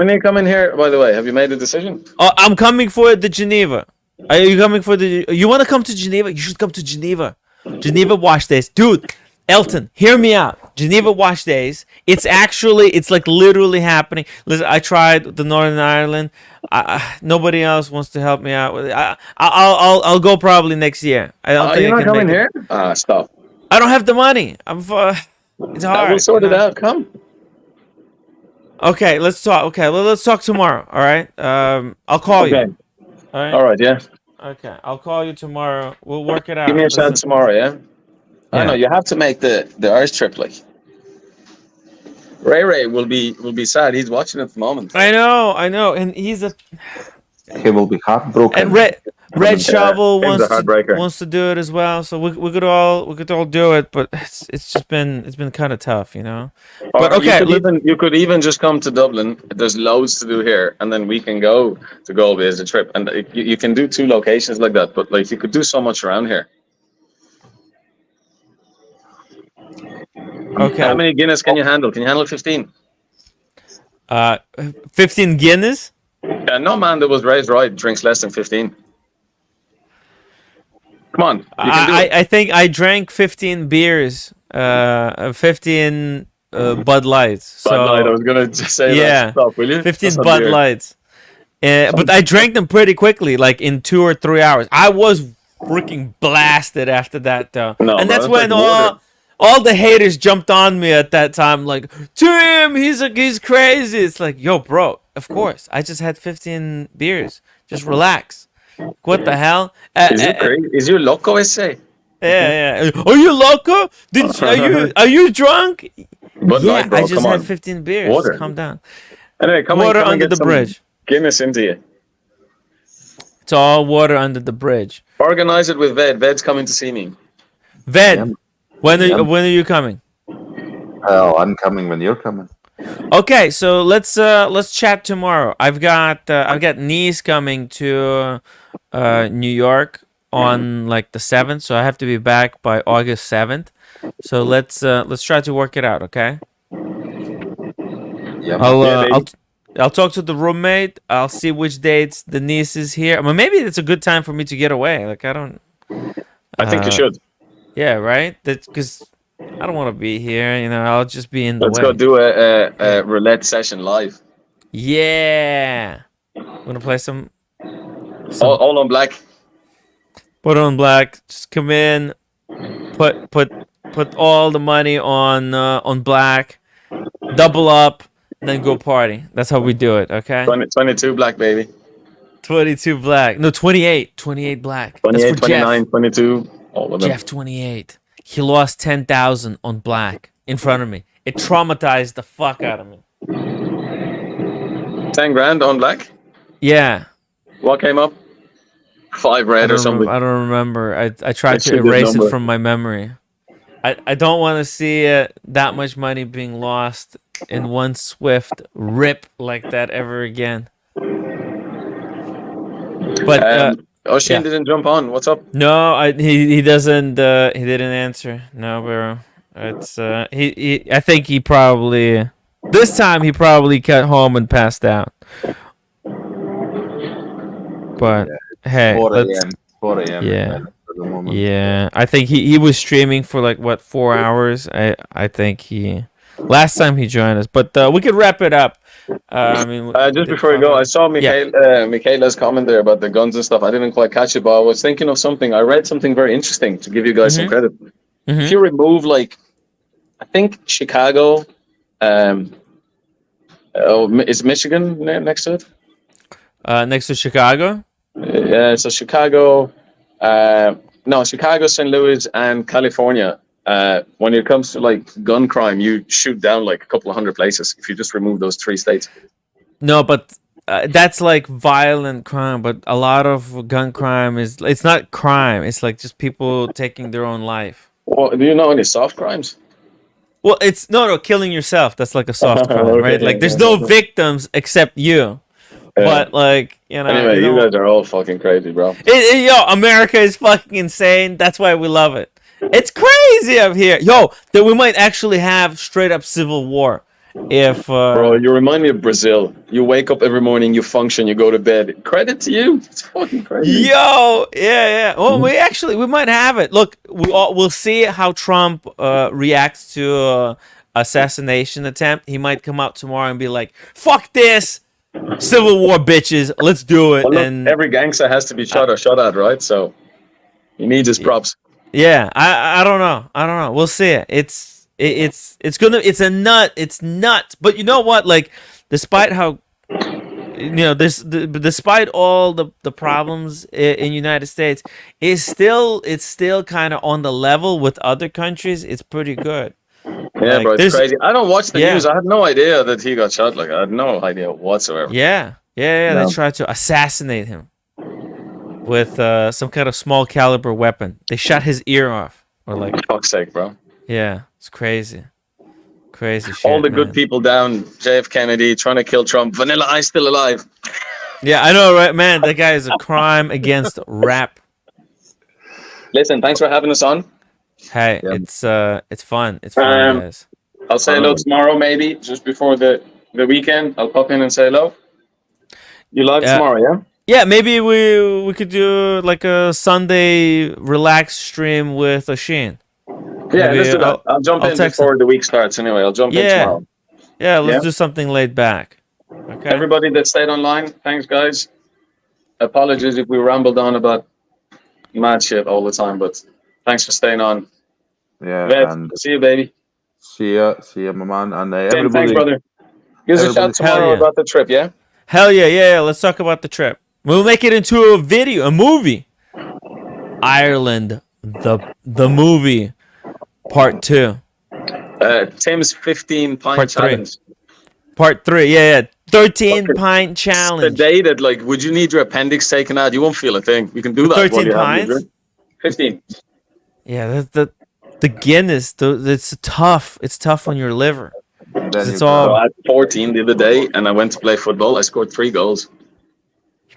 you come in here, by the way, have you made a decision? I'm coming for the Geneva. Are you coming for the? You want to come to Geneva? You should come to Geneva. Geneva Watch Days, dude. Elton, hear me out. Geneva Watch Days. It's like literally happening. Listen, I tried the Northern Ireland. Nobody else wants to help me out with it. I'll go probably next year. I don't think you're I not can coming make here. Stop. I don't have the money. It's hard. We'll sort it out. Come. Okay, let's talk. Okay, let's talk tomorrow. All right. I'll call you. All right. All right. Yeah. Okay, I'll call you tomorrow. We'll work it out. Give me a shout tomorrow. Yeah. I know you have to make the Irish trip. Like Ray will be sad. He's watching at the moment. I know, and he will be heartbroken. And Red Shovel He's wants to do it as well. So we could all do it, but it's been kind of tough, you know. But okay, you could even just come to Dublin. There's loads to do here, and then we can go to Galway as a trip, and you can do 2 locations like that. But like you could do so much around here. Okay. How many Guinness can you handle? Can you handle 15? 15 Guinness? Yeah, no man that was raised right drinks less than 15. Come on. I think I drank 15 beers, 15 Bud Lights. So, Bud Light, I was gonna say that. Stop, will you? 15 Bud Lights. But I drank them pretty quickly, like in 2 or 3 hours. I was freaking blasted after that, though. No, and that's man, when all the haters jumped on me at that time, like, Tim, he's crazy. It's like, yo, bro, of course. I just had 15 beers. Just relax. What the hell? Is it crazy? Is you loco, I say? Yeah. Are you loco? Are you drunk? Bud yeah, Light, bro, I just come had on. 15 beers. Water. Calm down. Anyway, Water come under and get the some bridge. Guinness into you. It's all water under the bridge. Organize it with Ved. Ved's coming to see me. Ved, when are you coming? Oh, I'm coming when you're coming. Okay, so let's chat tomorrow. I've got niece coming to New York on like the 7th, so I have to be back by August 7th. So let's try to work it out, okay? Yeah. I'll talk to the roommate. I'll see which dates the niece is here. I mean, maybe it's a good time for me to get away. Like I think you should. Yeah, right. That's because I don't want to be here. You know, I'll just be in the Let's way. go do a roulette session live. Yeah, I'm gonna play some all on black. Put on black. Just come in. Put all the money on black. Double up. And then go party. That's how we do it, okay? 22 black, baby. 22 black. No, 28. 28 black. 28, That's for 29, Jeff. 22. All of them. Jeff 28. He lost 10,000 on black in front of me. it traumatized the fuck out of me. 10 grand on black. Yeah. What came up? 5 red or something. I don't remember. I tried That's to a good erase it number. from my memory. I don't want to see that much money being lost in one swift rip like that ever again. But Oshin didn't jump on. What's up? No, he doesn't. He didn't answer. No, bro. It's I think he probably this time he probably got home and passed out. But hey, 4 let's. a.m. 4 a.m. Yeah. at the moment. Yeah, I think he was streaming for like what 4 hours. I think he last time he joined us, but we could wrap it up. I mean, Just before you go, I saw Michaela's comment there about the guns and stuff. I didn't quite catch it, but I was thinking of something. I read something very interesting to give you guys some credit. If you remove like, I think Chicago, is Michigan next to it? Next to Chicago? Yeah, so Chicago, Chicago, St. Louis, and California. When it comes to like gun crime, you shoot down like a couple of hundred places if you just remove those 3 states. No, but that's like violent crime. But a lot of gun crime it's not crime. It's like just people taking their own life. Well, do you know any soft crimes? Well, it's no killing yourself. That's like a soft crime, Okay, right? Like yeah, there's yeah, no yeah. victims except you. But like Anyway, you guys are all fucking crazy, bro. Yo, America is fucking insane. That's why we love it. It's crazy up here. Yo, that we might actually have straight up civil war. If Bro, you remind me of Brazil. You wake up every morning, you function, you go to bed. Credit to you. It's fucking crazy. Yo, yeah. Well, we might have it. Look, we'll see how Trump reacts to assassination attempt. He might come out tomorrow and be like, "Fuck this, civil war, bitches. Let's do it." Well, look, and every gangster has to be shot or shot at, right? So he needs his props. yeah, I don't know. We'll see. It's nuts. But you know what? Like, despite how despite all the problems in United States, it's still kind of on the level with other countries. It's pretty good. Yeah, Like, bro, it's there's- crazy. I don't watch the Yeah. news. I had no idea that he got shot. Like, I had no idea whatsoever. Yeah. No. They tried to assassinate him with some kind of small caliber weapon. They shot his ear off, or like, For fuck's sake, bro. yeah, it's crazy shit. All the good man. people down. JF Kennedy trying to kill Trump. Vanilla Ice still alive. Yeah, I know, right, man? That guy is a crime against rap. Listen, thanks for having us on. Hey, it's fun. It's fun, guys. I'll say hello tomorrow, maybe just before the weekend. I'll pop in and say hello. You live tomorrow, yeah? Yeah, maybe we could do like a Sunday relaxed stream with Oshin. Yeah, Maybe let's do that. I'll jump in text before the week starts anyway. I'll jump in tomorrow. Yeah, let's Yeah? do something laid back. Okay. Everybody that stayed online, thanks, guys. Apologies if we rambled on about mad shit all the time, but thanks for staying on. Yeah, Ved, and see you, baby. see ya, my man, and Tim, everybody. thanks, brother. Give us a everybody- chat tomorrow about the trip, yeah? Hell yeah. Let's talk about the trip. We'll make it into a movie. Ireland, the movie, part 2. Tim's 15-pint Part 3. challenge. Part 3, yeah. 13-pint challenge. Sedated, like, would you need your appendix taken out? You won't feel a thing. You can do that. 13 while you have your pints? drink. 15. Yeah, the Guinness, it's tough. It's tough on your liver. 'Cause it's So all I had 14 the other day, and I went to play football. I scored 3 goals.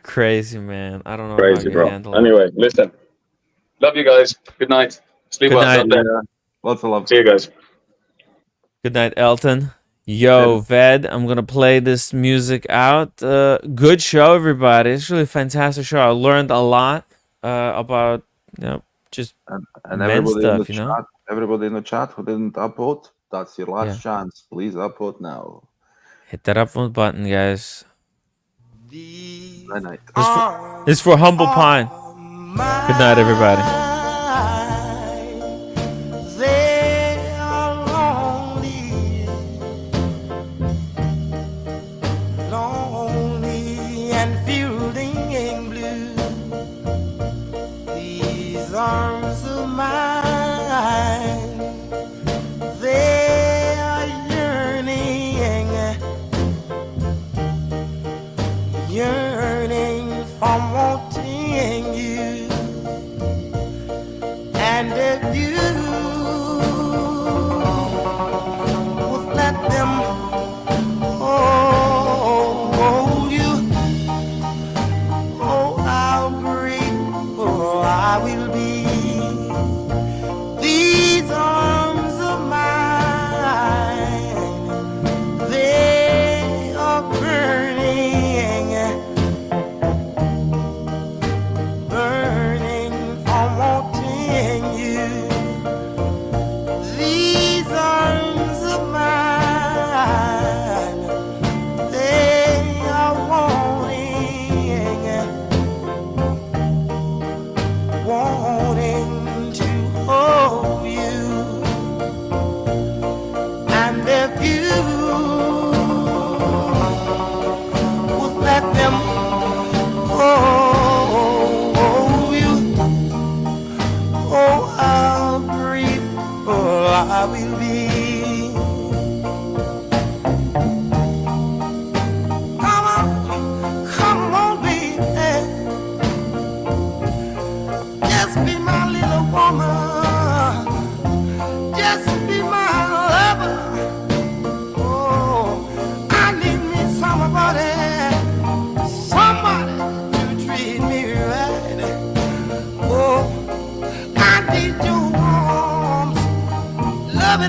crazy, man. I don't know how Crazy, you bro. handle it. Anyway, listen. Love you guys. Good night. Sleep Good well. night. out there. Lots of love. See you guys. Good night, Elton. Yo, Ved, I'm gonna play this music out. Good show, everybody. It's really a fantastic show. I learned a lot about just and men everybody in stuff, the you know. chat, everybody in the chat who didn't upvote, that's your last chance. Please upvote now. Hit that upvote button, guys. Night night. It's for Humble Pine. Good night, everybody. They are lonely and feeling blue. These arms of mine, they are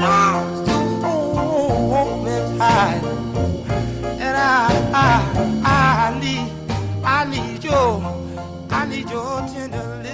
open arms to hold me tight. And I need your tender lips.